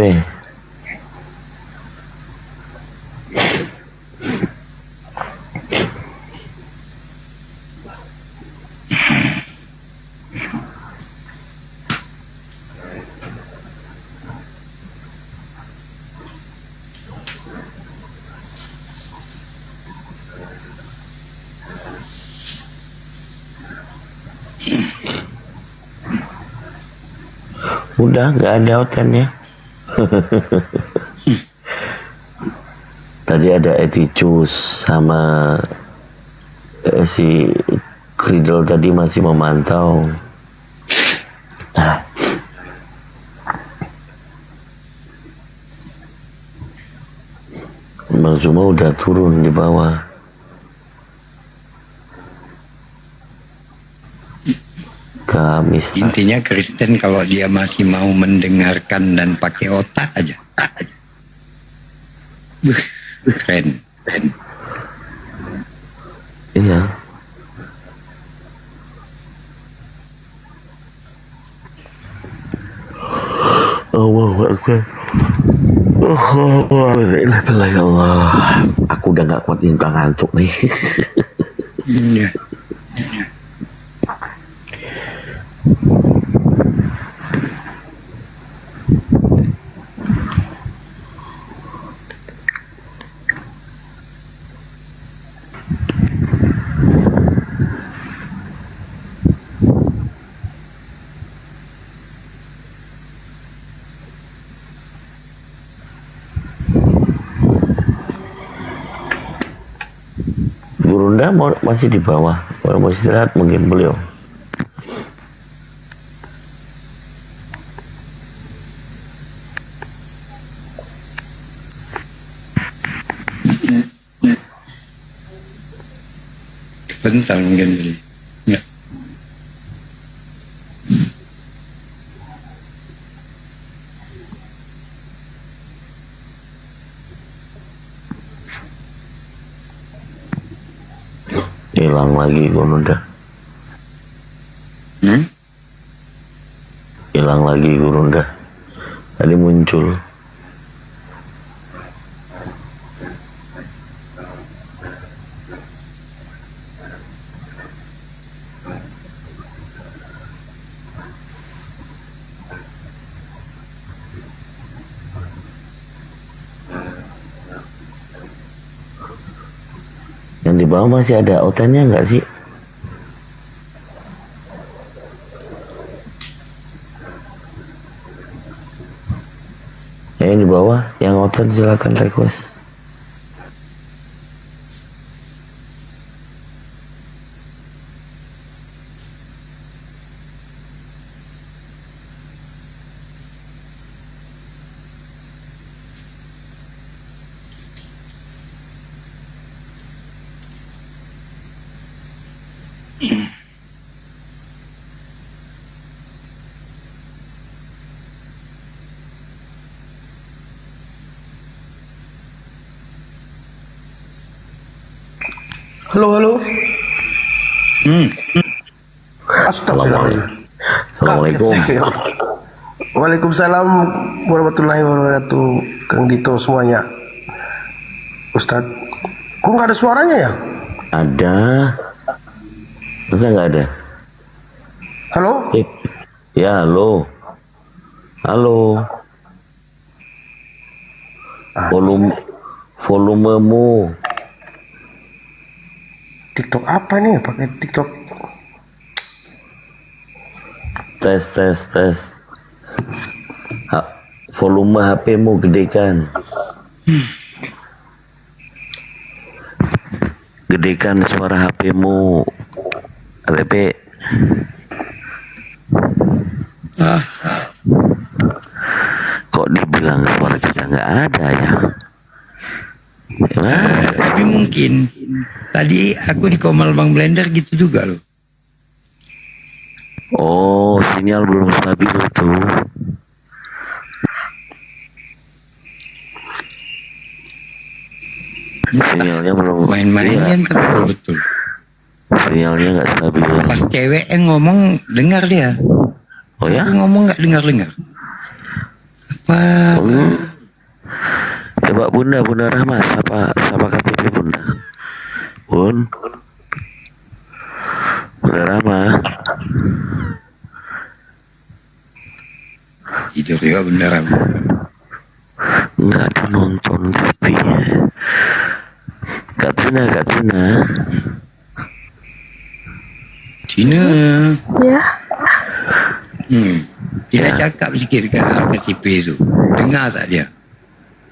Udah nggak ada outannya. Tadi ada Eticus sama si Kridol tadi masih memantau. Nah, Bang Zuma udah turun di bawah. Kamis. Intinya Kristen kalau dia masih mau mendengarkan dan pakai otak aja. Keren. Iya. Allahu Akbar. Ya Allah. Aku udah gak kuat udah ngantuk nih. Iya. Gurunda masih di bawah. Kalau mau istirahat mungkin beliau. Bentar mungkin beli. Ya. Hilang lagi Gurunda. Hilang lagi Gurunda. Tadi muncul. Yang di bawah masih ada outannya nggak sih? Yang di bawah, yang outan silakan request. Halo. Astagfirullahaladzim. Assalamualaikum. Waalaikumsalam warahmatullahi wabarakatuh. Kang Dito semuanya. Ustadz, kok nggak ada suaranya ya? Ada. Masa nggak ada? Halo? Cek. Ya, halo. Halo. Volumemu. TikTok apa nih? Pakai TikTok. Tes. Volume HP-mu gedekan. Gedekan suara HP-mu. LP. Kok dibilang suara kita nggak ada ya? Tapi mungkin tadi aku di Komal Bang Blender gitu juga loh. Oh, sinyal belum stabil tuh. Sinyalnya belum. Main-mainnya betul. Sinyalnya nggak stabil. Pas cewek yang ngomong dengar dia. Oh ya? Aku ngomong nggak dengar. Apa? Coba Bunda Rahma, sapa KTP Bunda. Bunda Rahma. Tidur ya Bunda Rahma. Nggak ada nonton TV. Kak Tina. Cina. Ya. Kita cakap sikit kan KTP itu. Dengar tak dia?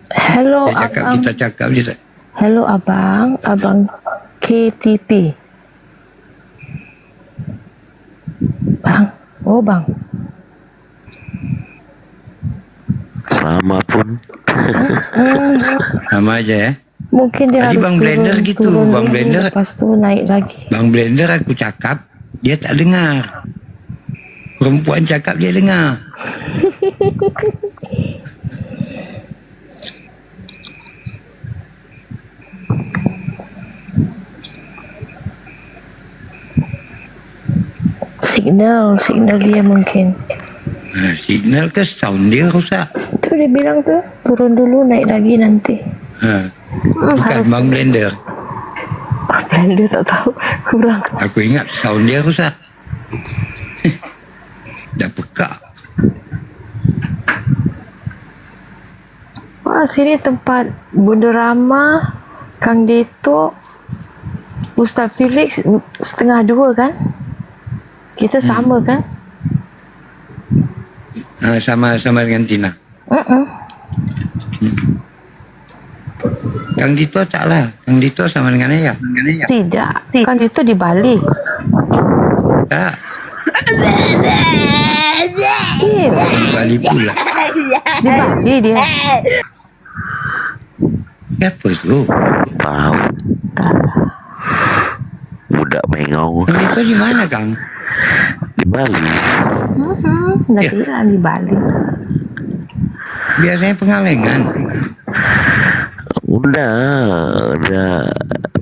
Hello Kita cakap je tak? Hello abang KTP. Bang. Sama pun. Sama aja ya. Mungkin dia tadi harus Bang Blender gitu, Bang dulu, Blender. Lepas tu naik lagi. Bang Blender aku cakap, dia tak dengar. Perempuan cakap dia dengar. Signal dia mungkin. Signal ke sound dia rusak. Itu dia bilang tuh turun dulu naik lagi nanti. Bukan Bang Blender. Bang Blender tak tahu kurang. Aku ingat sound dia rusak. Dah pekak. Wah, sini tempat Bunda Rama, Kang Dito, Ustaz Felix 1:30 kan? Kita sama kan? Sama dengan Tina. Kang Dito tak lah. Kang Dito sama dengan ayah. Tidak. Kan itu di Bali. Tak. Iya. Di Bali pula. Di Bali dia. Siapa tu? Tahu. Budak mengau. Kang Dito di mana, Kang? Di Bali. Dah bilang di Bali. Biasanya Pengalengan. Udah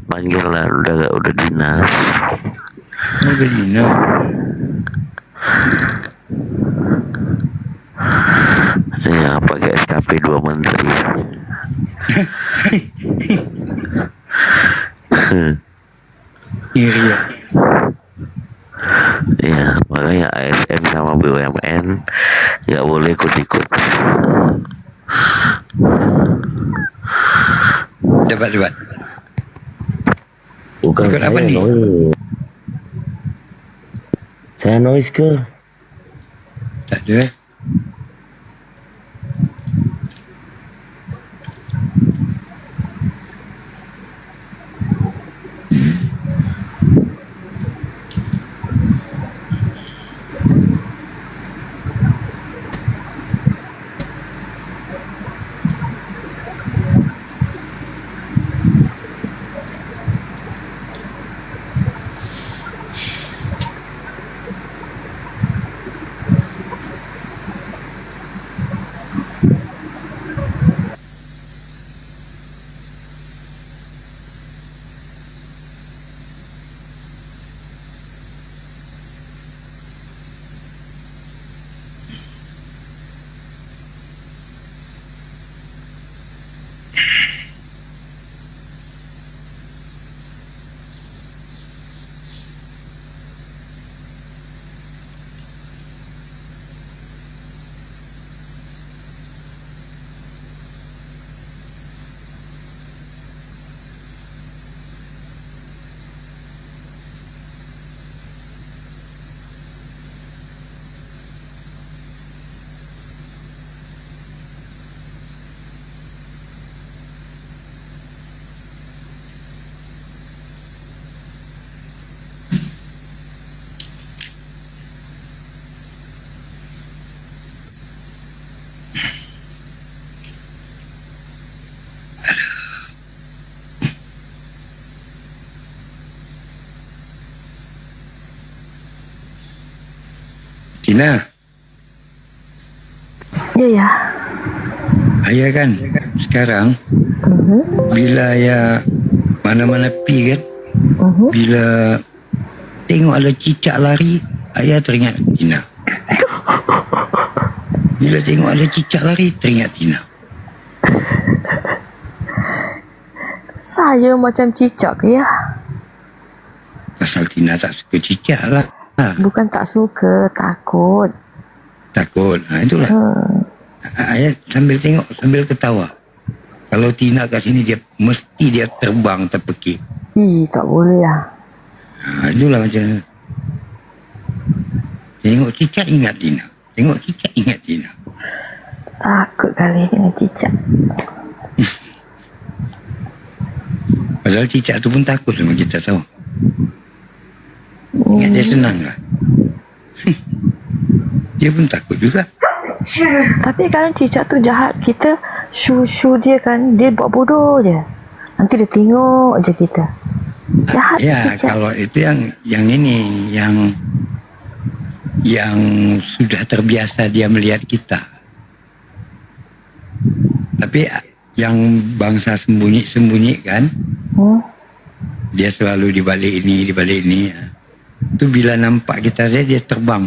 panggilan, udah dinas. Udah dinas. Ya, pakai SKP 2 menteri. Iya. Ya, makanya ASN sama BUMN nggak boleh ikut-ikut. Debat. Bukan Ikut saya apa nih? noise. Saya noise ke? Tak ada. Tina, Ya. ayah kan sekarang bila ayah mana-mana pi kan, bila tengok ada cicak lari, ayah teringat Tina. Bila tengok ada cicak lari, teringat Tina. Saya macam cicak ke ya? Pasal Tina tak suka cicak lah. Bukan tak suka, takut. Takut, itulah. Ayah sambil tengok, sambil ketawa. Kalau Tina kat sini, dia mesti dia terbang, terpekik. Tak boleh lah. Itulah macam tengok cicak ingat Tina. Tengok cicak ingat Tina. Takut kali dengan cicak. Padahal cicak tu pun takut sama kita tahu. Ingat dia senang lah. Dia pun takut juga. Tapi kadang cicak tu jahat. Kita shoo dia kan, dia buat bodoh je. Nanti dia tengok je kita. Jahat Ya, cicak. kalau itu yang ini, yang sudah terbiasa dia melihat kita. Tapi yang bangsa sembunyi kan, dia selalu di balik ini. Itu bila nampak kita saja dia terbang.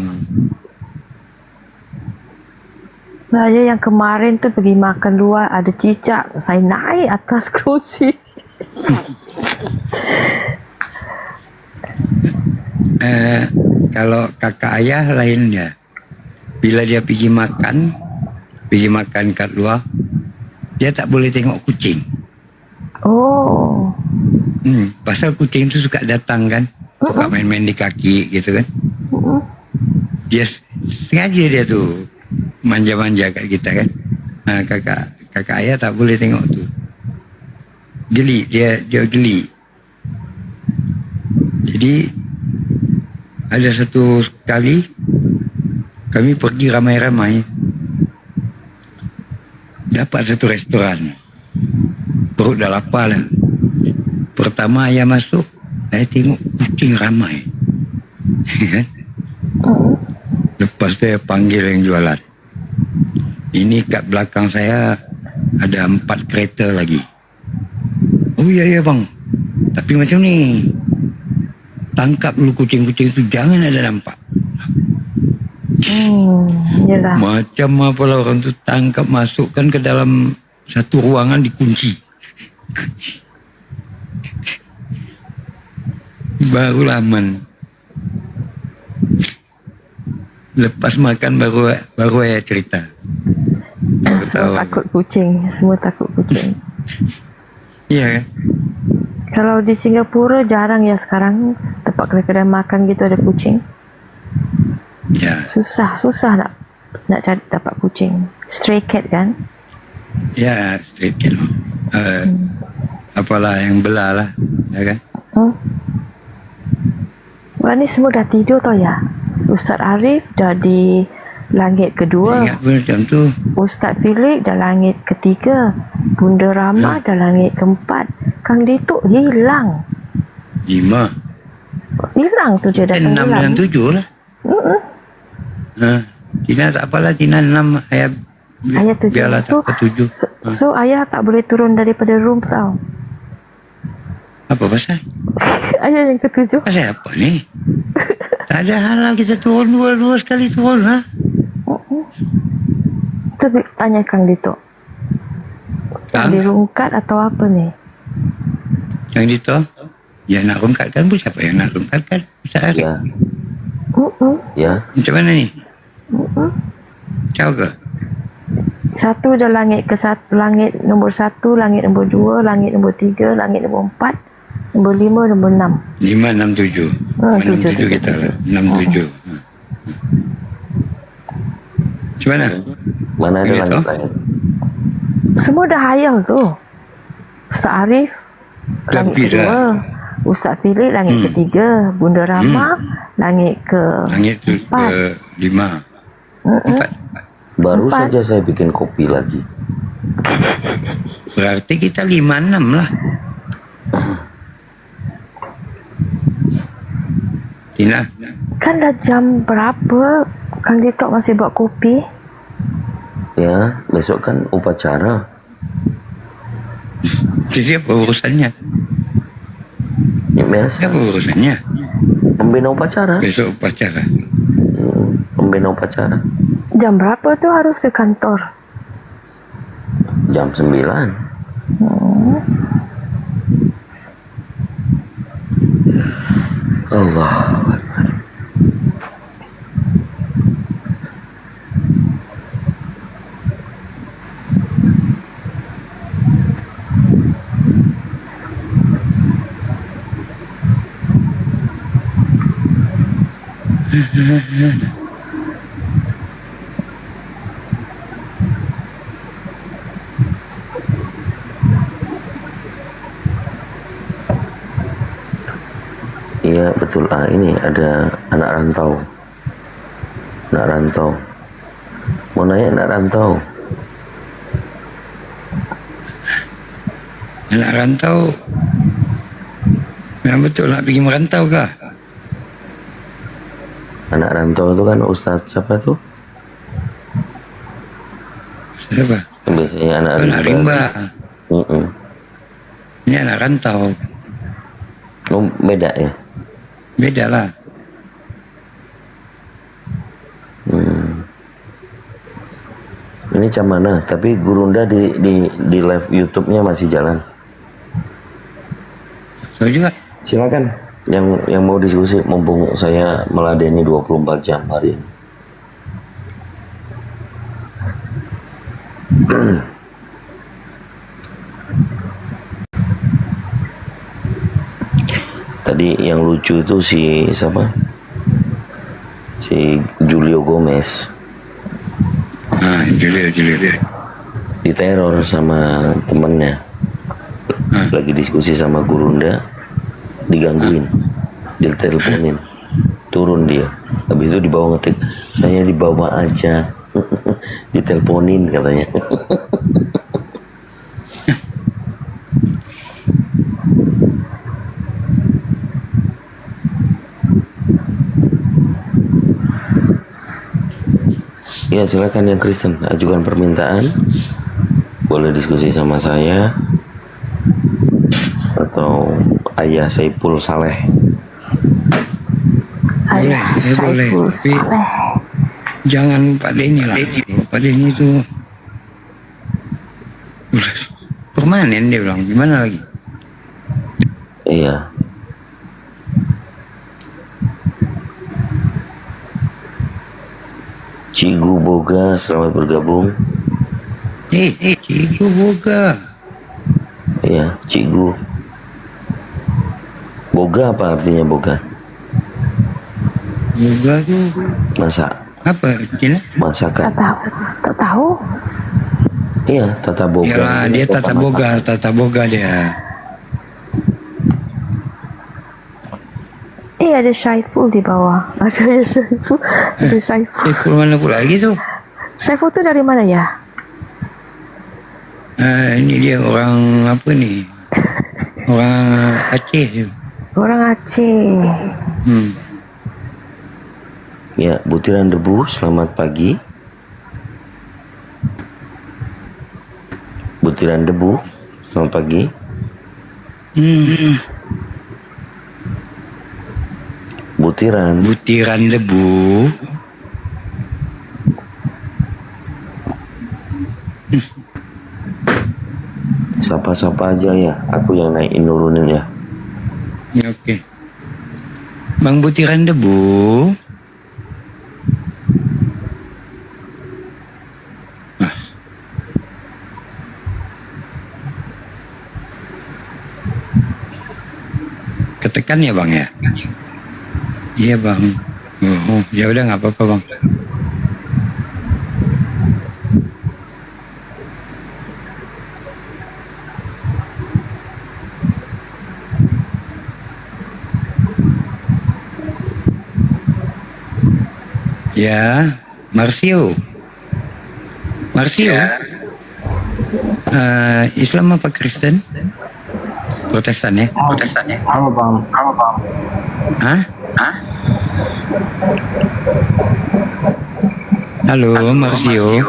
Saya yang kemarin tu pergi makan luar, ada cicak. Saya naik atas kerusi. Kalau kakak ayah lain dia. Bila dia pergi makan kat luar, dia tak boleh tengok kucing. Oh. Pasal kucing tu suka datang kan, suka main-main di kaki gitu kan. Dia sengaja dia tu manja-manja kat kita kan. Kakak ayah tak boleh tengok tu. geli, dia geli. Jadi ada satu kali kami pergi ramai-ramai, dapat satu restoran, perut dah lapar lah. Pertama ayah masuk, saya tengok kucing ramai. Lepas tu saya panggil yang jualan. Ini kat belakang saya ada 4 kereta lagi. Oh ya bang, tapi macam ni, tangkap dulu kucing-kucing itu, jangan ada nampak. Yelah. Macam apalah orang tu tangkap, masukkan ke dalam satu ruangan, dikunci. Baru aman. Lepas makan baru ayah cerita. Semua takut kucing. Semua takut kucing. Iya kan? Kalau di Singapura jarang ya sekarang tempat kedai-kedai makan gitu ada kucing. Ya. Susah nak cari dapat kucing. Stray cat kan? Ya, stray cat. Apalah yang belah lah, ya kan? Wah, ni semua dah tidur tau ya. Ustaz Arif dah di langit kedua. Ingat pun macam tu. Ustaz Felix dah langit ketiga. Bunda Rama dah langit keempat. Kang Dituk hilang. 5. Hilang tu dia dah 6 dengan 7 lah. Tina tak apalah, Tina 6, ayah 7. biarlah tak apa 7. So ayah tak boleh turun daripada room tau. Apa pasal? Ayah yang ke-7. Pasal apa ni? Tak ada hal lah kita turun dua sekali turun lah. Tu tanya Kang Dituk. Dirungkat atau apa ni? Yang itu, ya nak rungkatkan pun siapa yang nak rungkatkan? Ustaz Arif. Ya. Macam mana ni? Tahu ke? Satu dah langit ke satu, langit nombor 1, langit nombor 2, langit nombor 3, langit nombor 4, nombor 5, nombor 6. 5, 6, 7. 6, 7 kita lah. 6, 7. Macam mana? Mana ada langit-langit? Semua dah hayal tu. Ustaz Arif langit Tapi kedua, Ustaz Felix langit ketiga, Bunda Rama langit Langit tu ke 5. 4. Baru saja saya bikin kopi lagi. Berarti kita 5, 6 lah. Tina. Kan dah jam berapa Kang Ditok masih buat kopi? Ya, besok kan upacara. Jadi apa urusannya? Ya, biasa. Apa urusannya? Pembina upacara. Besok upacara. Pembina upacara. Jam berapa tu harus ke kantor? Jam 9. Allah. Iya betul, ini ada anak rantau. Mau nanya anak rantau. Anak rantau memang betul nak pergi merantau kah? Anak rantau itu kan Ustaz siapa tuh? Siapa? Biasanya anak rimba. Ini anak rantau. Oh, beda ya? Beda lah. Ini macam mana? Tapi Gurunda di live YouTube-nya masih jalan. Saya juga. Silakan yang mau diskusi, mumpung saya meladeni 24 jam hari ini. Tadi yang lucu itu si siapa? Si Julio Gomez. Julio. Diteror sama temennya. lagi diskusi sama Gurunda, digangguin, diteleponin, turun dia. Habis itu dibawa ngetik, saya dibawa aja, diteleponin katanya. Ya silakan yang Kristen ajukan permintaan, boleh diskusi sama saya atau Ayah Saiful Saleh. Ayah Saiful Saleh. Jangan pada inilah. Pada ini tuh permanen dia bilang. Gimana lagi? Iya. Cigu Boga, selamat bergabung. Cigu Boga. Iya, Cigu. Boga apa artinya Boga? Boga tuh masak. Apa artinya? Masakan. Tak tahu. Iya, tata boga. Yalah, dia tata boga dia. Ada Saiful di bawah. Ada ya Saiful. Ada Saiful. Saiful mana pula lagi tuh? Saiful tuh dari mana ya? Ini dia orang apa nih? Orang Aceh tuh. Orang Aceh. Ya, butiran debu, selamat pagi. Butiran debu, selamat pagi. Butiran debu. Sapa-sapa aja ya, aku yang naikin nurunin ya. Ya, oke. Bang butiran debu. Ketekan ya bang ya? Iya bang. Oh, ya udah nggak apa-apa bang. Ya, Marsio. Islam apa Kristen? Protestan ya? Apa bang? Hah? Halo, Marsio.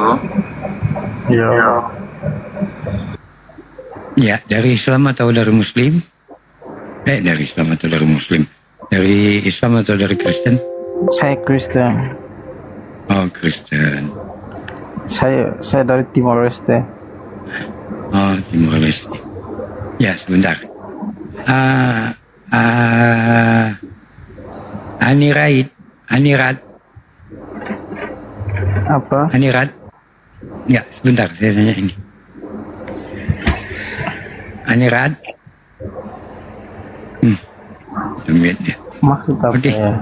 Ya. Ya, dari Islam atau dari Muslim? Dari Islam atau dari Muslim? Dari Islam atau dari Kristen? Saya Kristen. Oh, Kristen. Saya dari Timor Leste. Oh, Timor Leste. Ya, sebentar. Anirat. Apa? Anirat. Ya, sebentar saya tanya ini. Anirat. Tungguin ya. Maksud apa ya?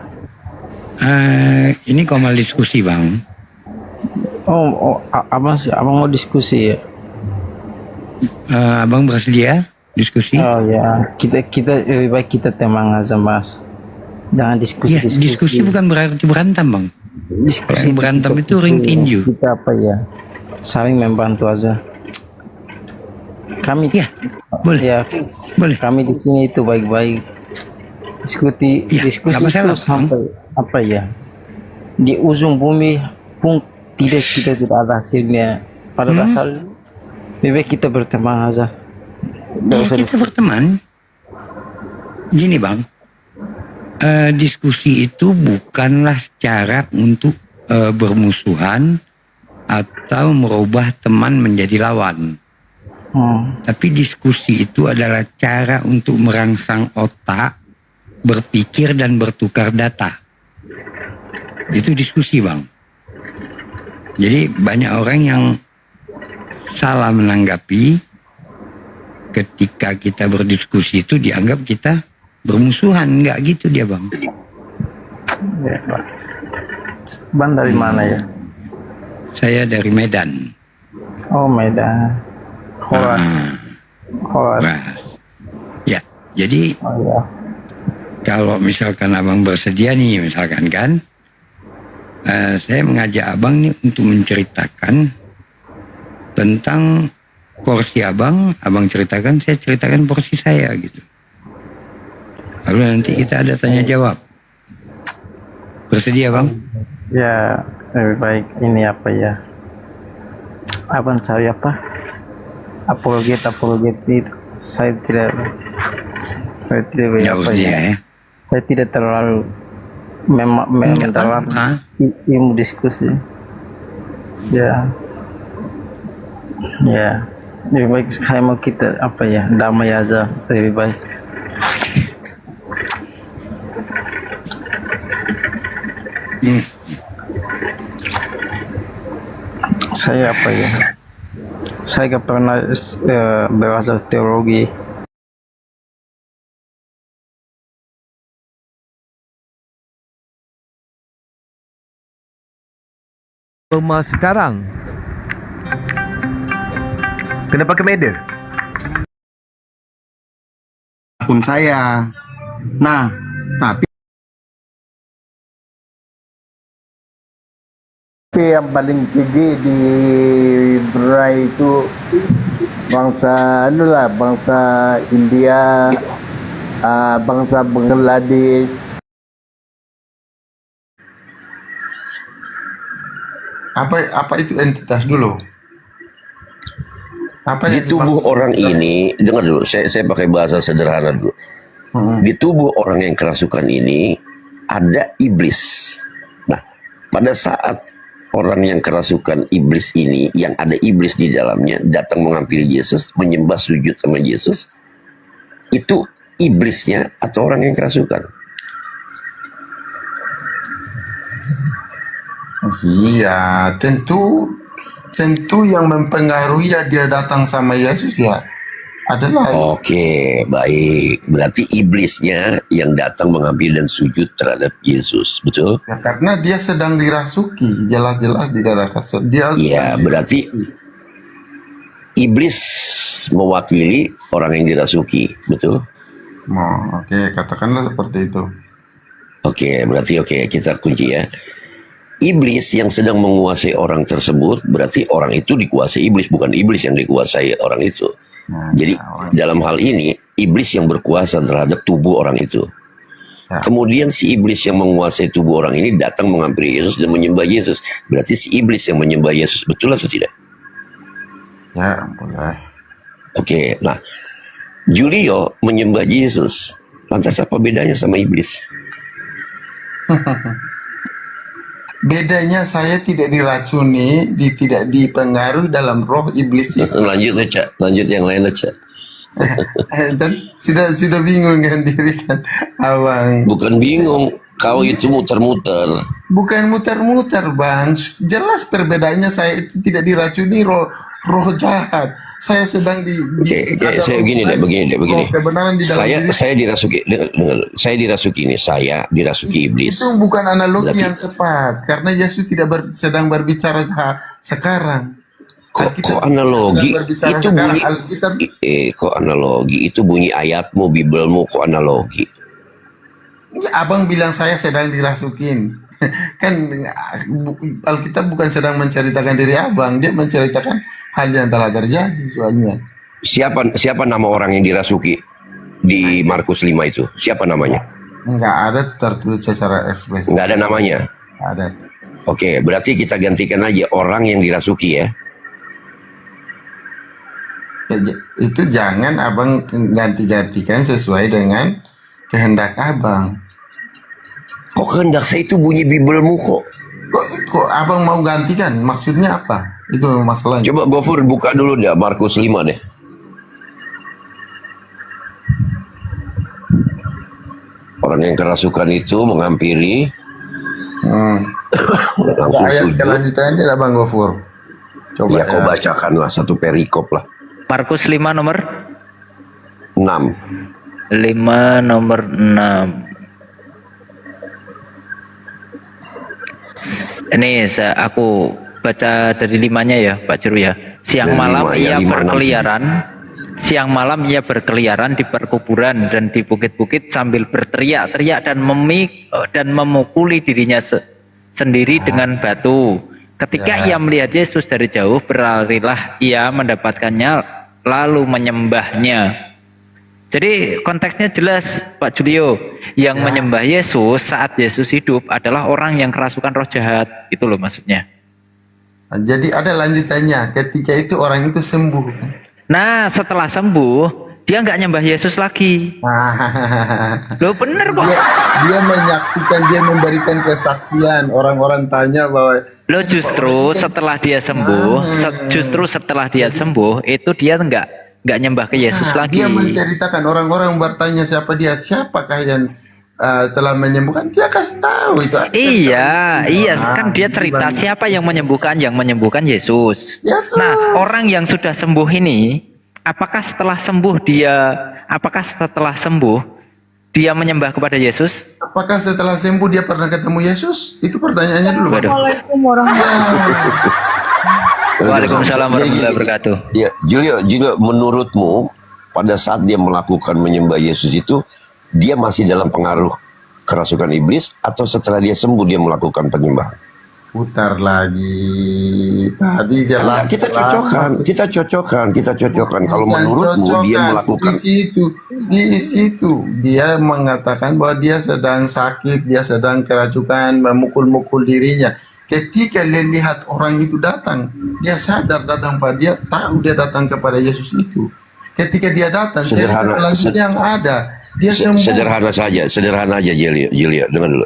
Ini komal diskusi bang. Abang mau diskusi ya? Abang bersedia diskusi? Oh ya, kita lebih baik kita temang aja mas. Jangan diskusi. Ya, diskusi bukan berarti berantem bang. Diskusi berantem itu ring tinju. Kita apa ya? Saling membantu aja. Kami boleh. Ya, boleh. Kami di sini itu baik-baik. Diskusi itu sampai apa ya? Di ujung bumi pun kita tidak ada hasilnya. Pada dasarnya lebih baik kita berteman aja. Kita berteman. Gini bang, diskusi itu bukanlah cara untuk bermusuhan atau merubah teman menjadi lawan. Tapi diskusi itu adalah cara untuk merangsang otak, berpikir dan bertukar data. Itu diskusi bang. Jadi banyak orang yang salah menanggapi ketika kita berdiskusi itu dianggap kita bermusuhan. Enggak gitu dia bang. Ya, Pak. Bang dari mana ya? Saya dari Medan. Oh Medan. Horas. Jadi kalau misalkan abang bersedia nih, misalkan kan, saya mengajak abang nih untuk menceritakan tentang porsi abang ceritakan, saya ceritakan porsi saya gitu. Lalu nanti kita ada tanya jawab. Bersedia bang? Ya, lebih baik ini apa ya? Abang saya apa? Apologet itu saya tidak apa ya? Saya tidak terlalu dalam ilmu diskusi. Ya, lebih baik saya mau kita apa ya, damai aja lebih baik. Saya apa ya? Saya gak pernah belajar teologi. Rumah sekarang. Kenapa ke Medan? Akun saya. Nah, tapi yang paling tinggi di Brunei itu bangsa bangsa India, bangsa Bangladesh. Apa itu entitas dulu? Di tubuh orang ini, dengar dulu, saya pakai bahasa sederhana dulu. Di tubuh orang yang kerasukan ini ada iblis. Nah, pada saat orang yang kerasukan iblis ini, yang ada iblis di dalamnya, datang menghampiri Yesus, menyembah sujud sama Yesus, itu iblisnya atau orang yang kerasukan? Iya, tentu yang mempengaruhi dia datang sama Yesus ya adalah. Oke, baik. Berarti iblisnya yang datang mengambil dan sujud terhadap Yesus, betul? Ya, karena dia sedang dirasuki, jelas-jelas dikatakan dia. Iya, berarti iblis mewakili orang yang dirasuki, betul? Oke, katakanlah seperti itu. Oke, berarti kita kunci ya. Iblis yang sedang menguasai orang tersebut, berarti orang itu dikuasai iblis, bukan iblis yang dikuasai orang itu. Jadi dalam hal ini iblis yang berkuasa terhadap tubuh orang itu. Kemudian si iblis yang menguasai tubuh orang ini datang menghampiri Yesus dan menyembah Yesus. Berarti si iblis yang menyembah Yesus, betul atau tidak? Ya, boleh. Oke, nah Julio menyembah Yesus. Lantas apa bedanya sama iblis? Bedanya saya tidak diracuni, tidak dipengaruhi dalam roh iblis itu. Lanjut yang lain aja. Dan sudah bingung kan diri kan, abang? Bukan bingung, kau itu muter-muter. Bukan muter-muter, bang. Jelas perbedaannya, saya itu tidak diracuni roh jahat. Saya sedang saya begini. Kebenaran di dalam Saya dirasuki, saya dirasuki iblis. Itu bukan analogi Berarti, yang tepat, karena Yesus tidak sedang berbicara sekarang. Kok analogi itu bunyi? Kok analogi itu bunyi ayatmu, Bibelmu, kok analogi? Ya, abang bilang saya sedang dirasukin. Kan Alkitab bukan sedang menceritakan diri abang, dia menceritakan hal yang telah terjadi soalnya. Siapa nama orang yang dirasuki di Markus 5 itu? Siapa namanya? Enggak ada tertulis secara eksplisit. Enggak ada namanya? Ada. Oke, berarti kita gantikan aja orang yang dirasuki ya. Itu jangan abang ganti-gantikan sesuai dengan kehendak abang. Kok kehendak saya itu bunyi Bibelmu kok? Kok abang mau gantikan? Maksudnya apa? Itu masalahnya. Coba Gofur buka dulu deh Markus 5 deh. Orang yang kerasukan itu menghampiri langsung ayat sujud. kelanjutannya tidak bang Gofur? Coba ya kau bacakanlah satu perikop lah. Markus 5 nomor 6. 5 nomor 6. Ini aku baca dari 5-nya ya Pak Juru ya. Siang Dari malam 5, ya, ia 5, berkeliaran Siang malam ia berkeliaran di perkuburan dan di bukit-bukit sambil berteriak-teriak dan memukuli dirinya sendiri dengan batu. Ketika ia melihat Yesus dari jauh, berlarilah ia mendapatkannya lalu menyembahnya. Jadi konteksnya jelas, Pak Julio. Yang menyembah Yesus saat Yesus hidup adalah orang yang kerasukan roh jahat. Itu loh maksudnya. Nah, jadi ada lanjutannya. Ketika itu orang itu sembuh. Nah, setelah sembuh, dia nggak nyembah Yesus lagi. Loh bener kok. Dia menyaksikan, dia memberikan kesaksian. Orang-orang tanya bahwa Loh justru setelah dia sembuh, itu dia nggak nyembah ke Yesus lagi. dia menceritakan, orang-orang bertanya siapakah yang telah menyembuhkan, dia kasih tahu itu. Iya, kan dia cerita siapa yang menyembuhkan Yesus. Nah, orang yang sudah sembuh ini, apakah setelah sembuh dia menyembah kepada Yesus? Apakah setelah sembuh dia pernah ketemu Yesus? Itu pertanyaannya dulu. Assalamualaikum warahmatullahi Waalaikumsalam warahmatullahi wabarakatuh. Ya, Julio, menurutmu pada saat dia melakukan menyembah Yesus itu, dia masih dalam pengaruh kerasukan iblis, atau setelah dia sembuh dia melakukan penyembahan? Putar lagi. Tadi jalan. Nah, kita cocokkan. Kalau menurutmu dia melakukan di situ dia mengatakan bahwa dia sedang sakit, dia sedang keracukan, memukul-mukul dirinya. Ketika dia lihat orang itu datang, dia sadar datang pada dia, tahu dia datang kepada Yesus itu. Ketika dia datang, selanjutnya yang ada, dia sembuh. Sederhana aja, Julio, dengar dulu.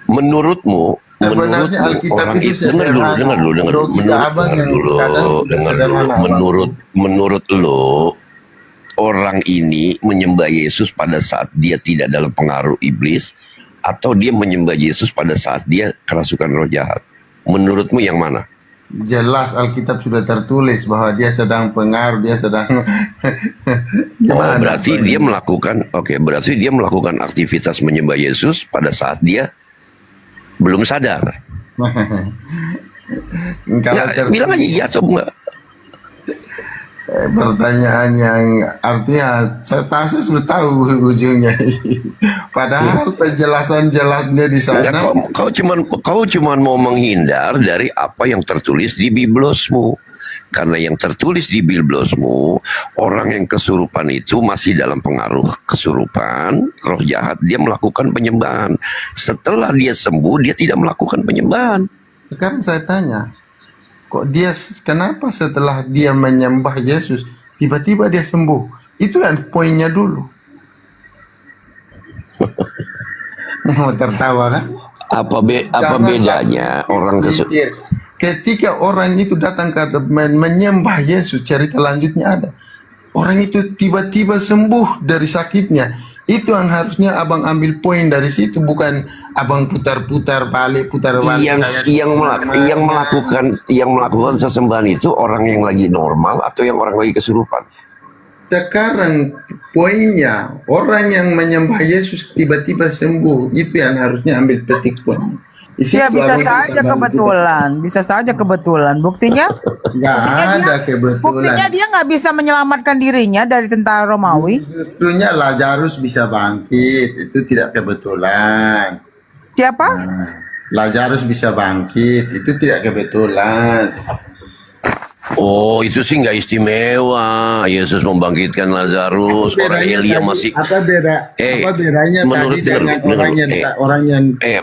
Menurutmu orang itu, dengar dulu. Menurut lo, orang ini menyembah Yesus pada saat dia tidak dalam pengaruh iblis, atau dia menyembah Yesus pada saat dia kerasukan roh jahat? Menurutmu yang mana? Jelas Alkitab sudah tertulis bahwa dia sedang pengaruh, dia sedang berarti dia melakukan aktivitas menyembah Yesus pada saat dia belum sadar. Bilang aja iya atau enggak. Pertanyaan yang artinya saya sudah tahu ujungnya. Padahal penjelasan jelasnya di sana. Kau cuman mau menghindar dari apa yang tertulis di biblosmu. Karena yang tertulis di biblosmu, orang yang kesurupan itu masih dalam pengaruh kesurupan, roh jahat, dia melakukan penyembahan. Setelah dia sembuh, dia tidak melakukan penyembahan. Sekarang saya tanya, kenapa setelah dia menyembah Yesus tiba-tiba dia sembuh? Itu yang poinnya dulu. Mau tertawa kan? Apa bedanya orang ketika orang itu datang ke menyembah Yesus, cerita lanjutnya ada. Orang itu tiba-tiba sembuh dari sakitnya. Itu yang harusnya abang ambil poin dari situ, bukan abang putar-putar balik. Yang melakukan sesembahan itu orang yang lagi normal atau yang orang lagi kesurupan? Sekarang poinnya, orang yang menyembah Yesus tiba-tiba sembuh, itu yang harusnya ambil petik poin. Ya bisa saja kebetulan. Buktinya? Nggak ada kebetulan. Buktinya dia nggak bisa menyelamatkan dirinya dari tentara Romawi. Justrunya Lazarus bisa bangkit, itu tidak kebetulan. Siapa? Lazarus bisa bangkit, itu tidak kebetulan. Oh, itu sih nggak istimewa. Yesus membangkitkan Lazarus. Orang Elia masih. Apa bedanya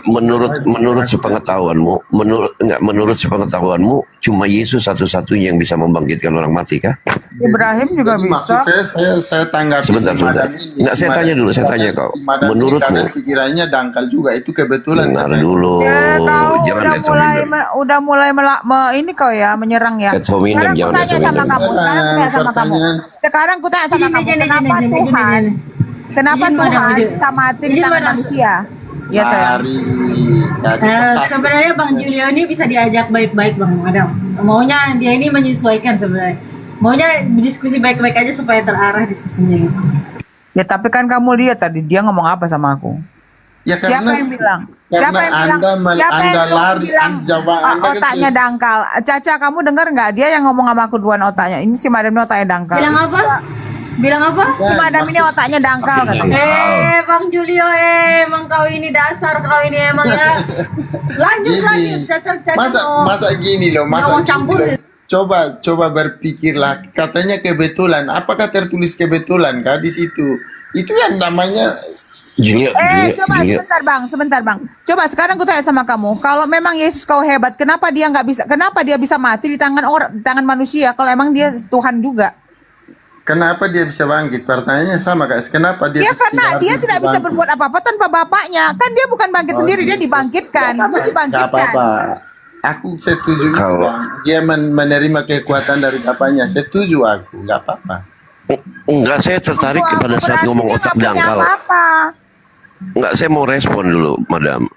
menurut menurut sepengetahuanmu, cuma Yesus satu-satunya yang bisa membangkitkan orang mati, kah? Ibrahim juga bisa. Maksud saya tanggapi. Sebentar. Nggak, saya tanya dulu. Kau. Menurutmu? Pikirannya dangkal juga, itu kebetulan. Dengar dulu. Ya, udah mulai ini kau ya menyerang ya. Sekarang ku tanya sama kamu. Sekarang ku tanya sama kamu. Kenapa Tuhan bisa mati di tangan manusia? Ya saya. Sebenarnya Bang Julio ini bisa diajak baik-baik Bang Adam. Maunya dia ini menyesuaikan sebenarnya. Maunya diskusi baik-baik aja supaya terarah diskusinya gitu. Ya tapi kan kamu lihat tadi dia ngomong apa sama aku. Ya, siapa yang bilang? Anda lari, otaknya dangkal. Caca, kamu dengar nggak dia yang ngomong sama aku duluan otaknya? Ini si Madam otaknya dangkal. Bilang apa? Bilang apa? Si madam ini otaknya dangkal katanya. Bang Julio, emang kau ini dasar kau ini emang ya. Lanjut. Cacat. Masa gini loh, Nggak mau campur. Coba berpikirlah. Katanya kebetulan. Apakah tertulis kebetulan kah di situ? Itu yang namanya Julio, Coba sebentar bang. Coba sekarang gue tanya sama kamu. Kalau memang Yesus kau hebat, kenapa dia nggak bisa? Kenapa dia bisa mati di tangan orang, di tangan manusia? Kalau emang dia Tuhan juga. kenapa dia bisa bangkit? Pertanyaannya sama guys. Kenapa dia? Ya karena dia tidak bisa berbuat apa-apa tanpa bapaknya. Kan dia bukan bangkit sendiri, dia dibangkitkan. Dia dibangkitkan. Gak apa-apa. Aku setuju kalau dia menerima kekuatan dari bapaknya. Setuju aku, nggak apa-apa. Enggak, saya tertarik kepada saat ngomong otak dangkal. Enggak, saya mau respon dulu, Madam.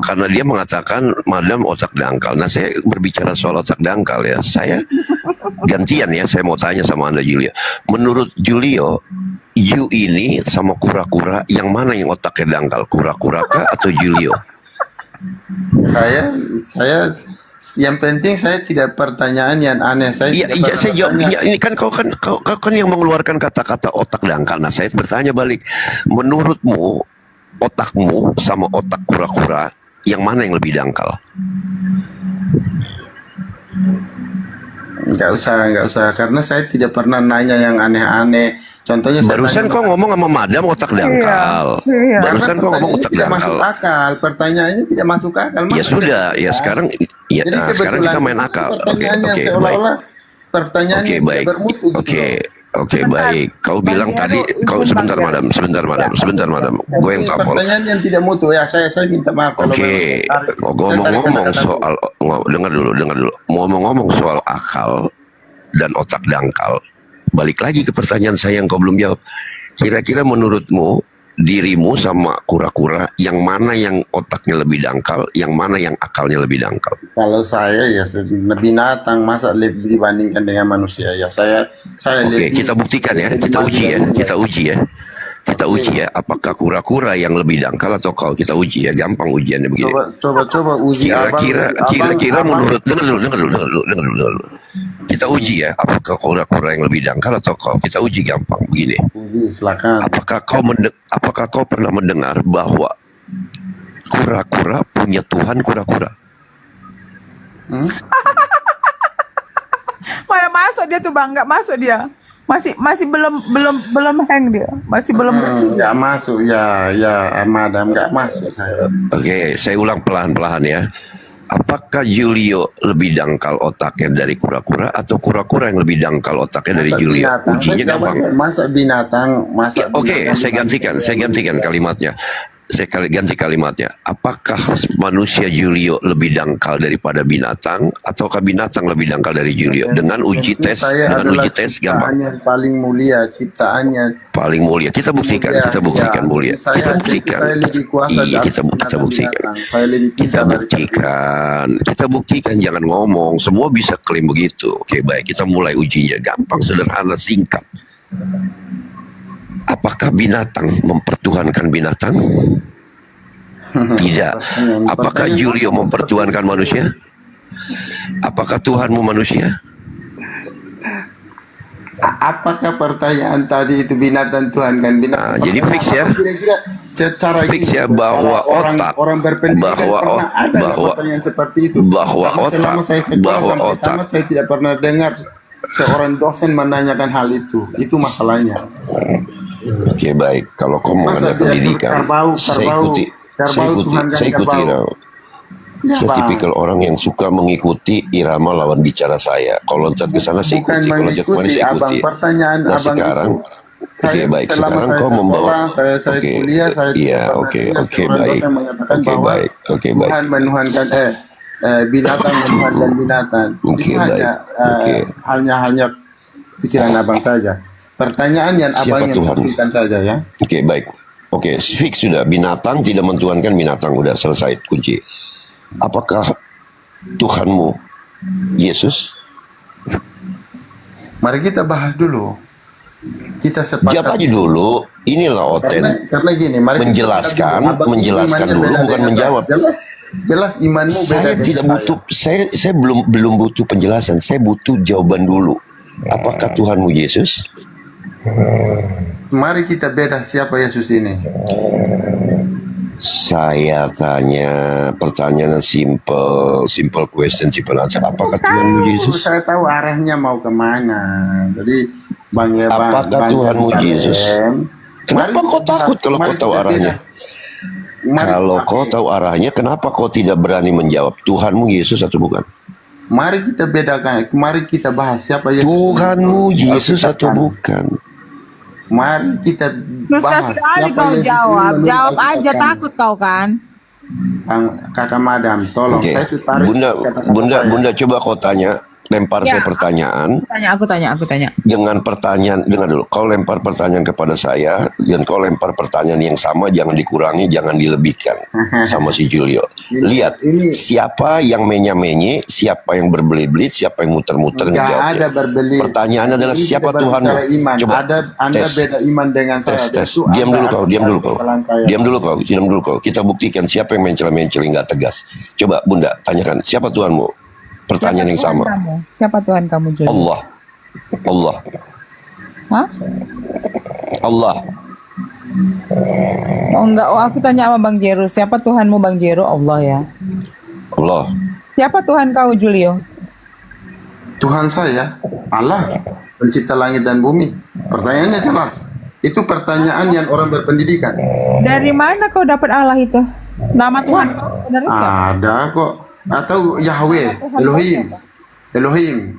Karena dia mengatakan Madam otak dangkal. Nah, saya berbicara soal otak dangkal ya. Saya gantian ya, saya mau tanya sama Anda Julio. Menurut Julio, you ini sama kura-kura, yang mana yang otaknya dangkal? Kura-kura kah atau Julio? Saya yang penting saya tidak pertanyaan yang aneh. Saya jawab. Ini kan kau kan yang mengeluarkan kata-kata otak dangkal. Nah, saya bertanya balik. Menurutmu otakmu sama otak kura-kura yang mana yang lebih dangkal? Nggak usah, karena saya tidak pernah nanya yang aneh-aneh. Contohnya barusan kau ngomong sama Madam otak dangkal. Iya. Barusan kau ngomong otak tidak dangkal. Masuk akal. Pertanyaannya tidak masuk akal. Ya sudah, ya sekarang sekarang kita main akal. Oke, baik. Pertanyaan baik. Oke, baik. Kau bilang tadi, kau sebentar madam. Gue yang tapol. Pertanyaan yang tidak mutu ya, saya minta maaf. Oke, ngomong-ngomong soal, dengar dulu. Ngomong-ngomong soal akal dan otak dangkal, balik lagi ke pertanyaan saya yang kau belum jawab. Kira-kira menurutmu dirimu sama kura-kura yang mana yang otaknya lebih dangkal, yang mana yang akalnya lebih dangkal? Kalau saya ya binatang, masa lebih dibandingkan dengan manusia ya saya Oke, kita buktikan ya, kita uji ya, apakah kura-kura yang lebih dangkal atau kau? Kita uji ya, gampang ujiannya begini. Coba uji. Kira-kira menurut, dengar dulu. Kita uji ya, apakah kura-kura yang lebih dangkal atau kau? Kita uji gampang begini. Silakan. Apakah kau pernah mendengar bahwa kura-kura punya Tuhan kura-kura? Mana masuk dia tuh bang? Nggak masuk dia. Masih belum hang dia. Masih belum. Nggak masuk ya madam, nggak masuk saya. Oke, saya ulang pelan-pelan ya. Apakah Julio lebih dangkal otaknya dari kura-kura atau kura-kura yang lebih dangkal otaknya dari Julio? Ujinya gampang. Masa binatang. Oke, saya gantikan kalimatnya. Saya ganti kalimatnya. Apakah manusia Julio lebih dangkal daripada binatang, ataukah binatang lebih dangkal dari Julio? Dengan uji tes, gampang. Yang paling mulia ciptaannya. Paling mulia. Kita buktikan mulia. Kita buktikan. Jangan ngomong. Semua bisa klaim begitu. Oke, baik. Kita mulai ujinya. Gampang, sederhana, singkat. Apakah binatang mempertuhankan binatang? Tidak. Apakah Julio mempertuhankan manusia? Apakah Tuhanmu manusia? Apakah pertanyaan tadi itu binatang Tuhan kan binatang? Nah, jadi fix ya. Fix ya bahwa otak, bahwa otak, saya tidak pernah dengar seorang dosen menanyakan hal itu. Itu masalahnya. Oke, baik. Kalau kau mau ada pendidikan, saya ikuti. Saya tipikal orang yang suka mengikuti irama lawan bicara saya. Kalau loncat ke sana saya ikuti, kalau loncat kemana saya ikuti. Nah sekarang, oke baik. Sekarang kau membawa. Baik. Tuhan menuhankan binatang menuhankan binatang. Itu hanya pikiran abang saja. Pertanyaan yang abang yang maksudkan saja ya. Oke, baik. Oke, fix sudah. Binatang tidak mentuhankan binatang. Udah selesai kunci. Apakah Tuhanmu Yesus? Mari kita bahas dulu. Kita sepakat. Jawab aja dulu. Inilah Oten. Karena gini, mari menjelaskan dulu, bukan menjawab. Jelas imanmu beda. Saya tidak butuh. Saya belum butuh penjelasan. Saya butuh jawaban dulu. Apakah Tuhanmu Yesus? Mari kita beda siapa Yesus ini. Saya tanya pertanyaan simple question, simple answer. Apakah Tuhanmu Yesus? Saya tahu arahnya mau kemana. Jadi apakah Tuhanmu Yesus? Kenapa kau takut kalau kau tahu arahnya? Kalau kau tahu arahnya, kenapa kau tidak berani menjawab Tuhanmu Yesus atau bukan? Mari kita bedakan. Mari kita bahas siapa Yesus. Tuhanmu Yesus atau bukan? Mari kita Susah bahas sekali siapa kau Yesus jawab. ini Jawab menurut aja, katakan. takut kau kan? Kakak Madam, tolong. Oke. Saya sudah tarik kata-kata saya. Bunda coba kau tanya, lempar Ya, saya pertanyaan. Aku tanya. Dengan pertanyaan, dengar dulu. Kau lempar pertanyaan kepada saya, dan kau lempar pertanyaan yang sama, jangan dikurangi, jangan dilebihkan sama si Julio. Lihat, siapa yang menye-menye, siapa yang berbelit-belit, siapa yang muter-muter Nggak ngejawabnya. ada berbelit. Pertanyaannya adalah Ini siapa kita Tuhanmu? berbicara iman. Coba Anda tes. beda iman dengan saya. Tes. Itu Diam Anda dulu kau, diam dulu kau. kesalahan saya. Diam dulu kau. Kita buktikan siapa yang mencela-mencela nggak tegas. Coba Bunda tanyakan, siapa Tuhanmu? Pertanyaan yang sama. Siapa Tuhan kamu, Julio? Allah. Hah? Allah. Oh enggak, aku tanya sama Bang Jero. Siapa Tuhanmu, Bang Jero? Allah ya. Allah. Siapa Tuhan kau, Julio? Tuhan saya, Allah, pencipta langit dan bumi. Pertanyaannya jelas. Itu pertanyaan yang orang berpendidikan. Dari mana kau dapat Allah itu? Nama Tuhan kau sebenarnya siapa? Ada kok. Atau Yahweh, Elohim.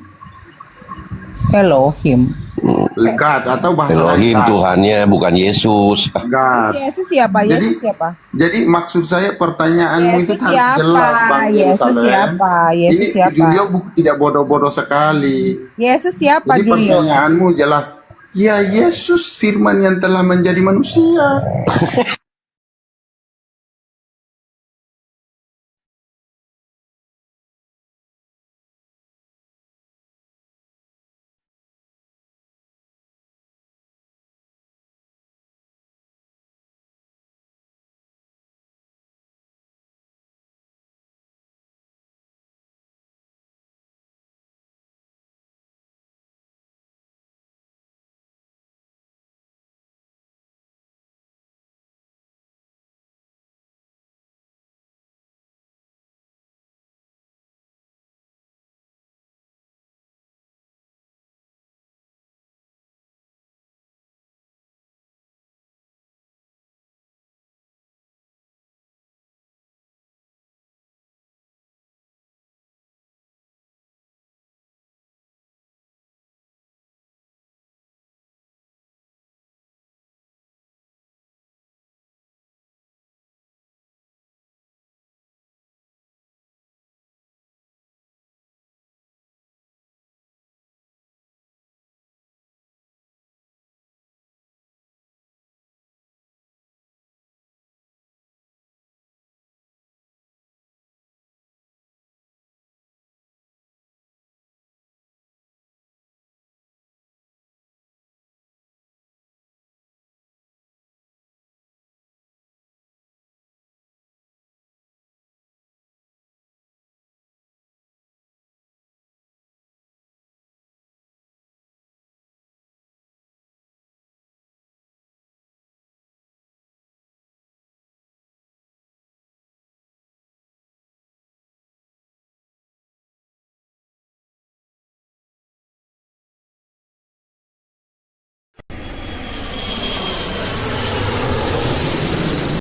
Lekat atau bahasa Elohim lain. Tuhannya bukan Yesus. God. Yesus siapa? Yesus siapa? Jadi maksud saya pertanyaanmu itu Yesus harus siapa? jelas, Bang Yesus Yerusalem. siapa? Yesus Ini siapa? Julio tidak bodoh-bodoh sekali. Yesus siapa, Jadi Julio? pertanyaanmu jelas. Ya Yesus firman yang telah menjadi manusia.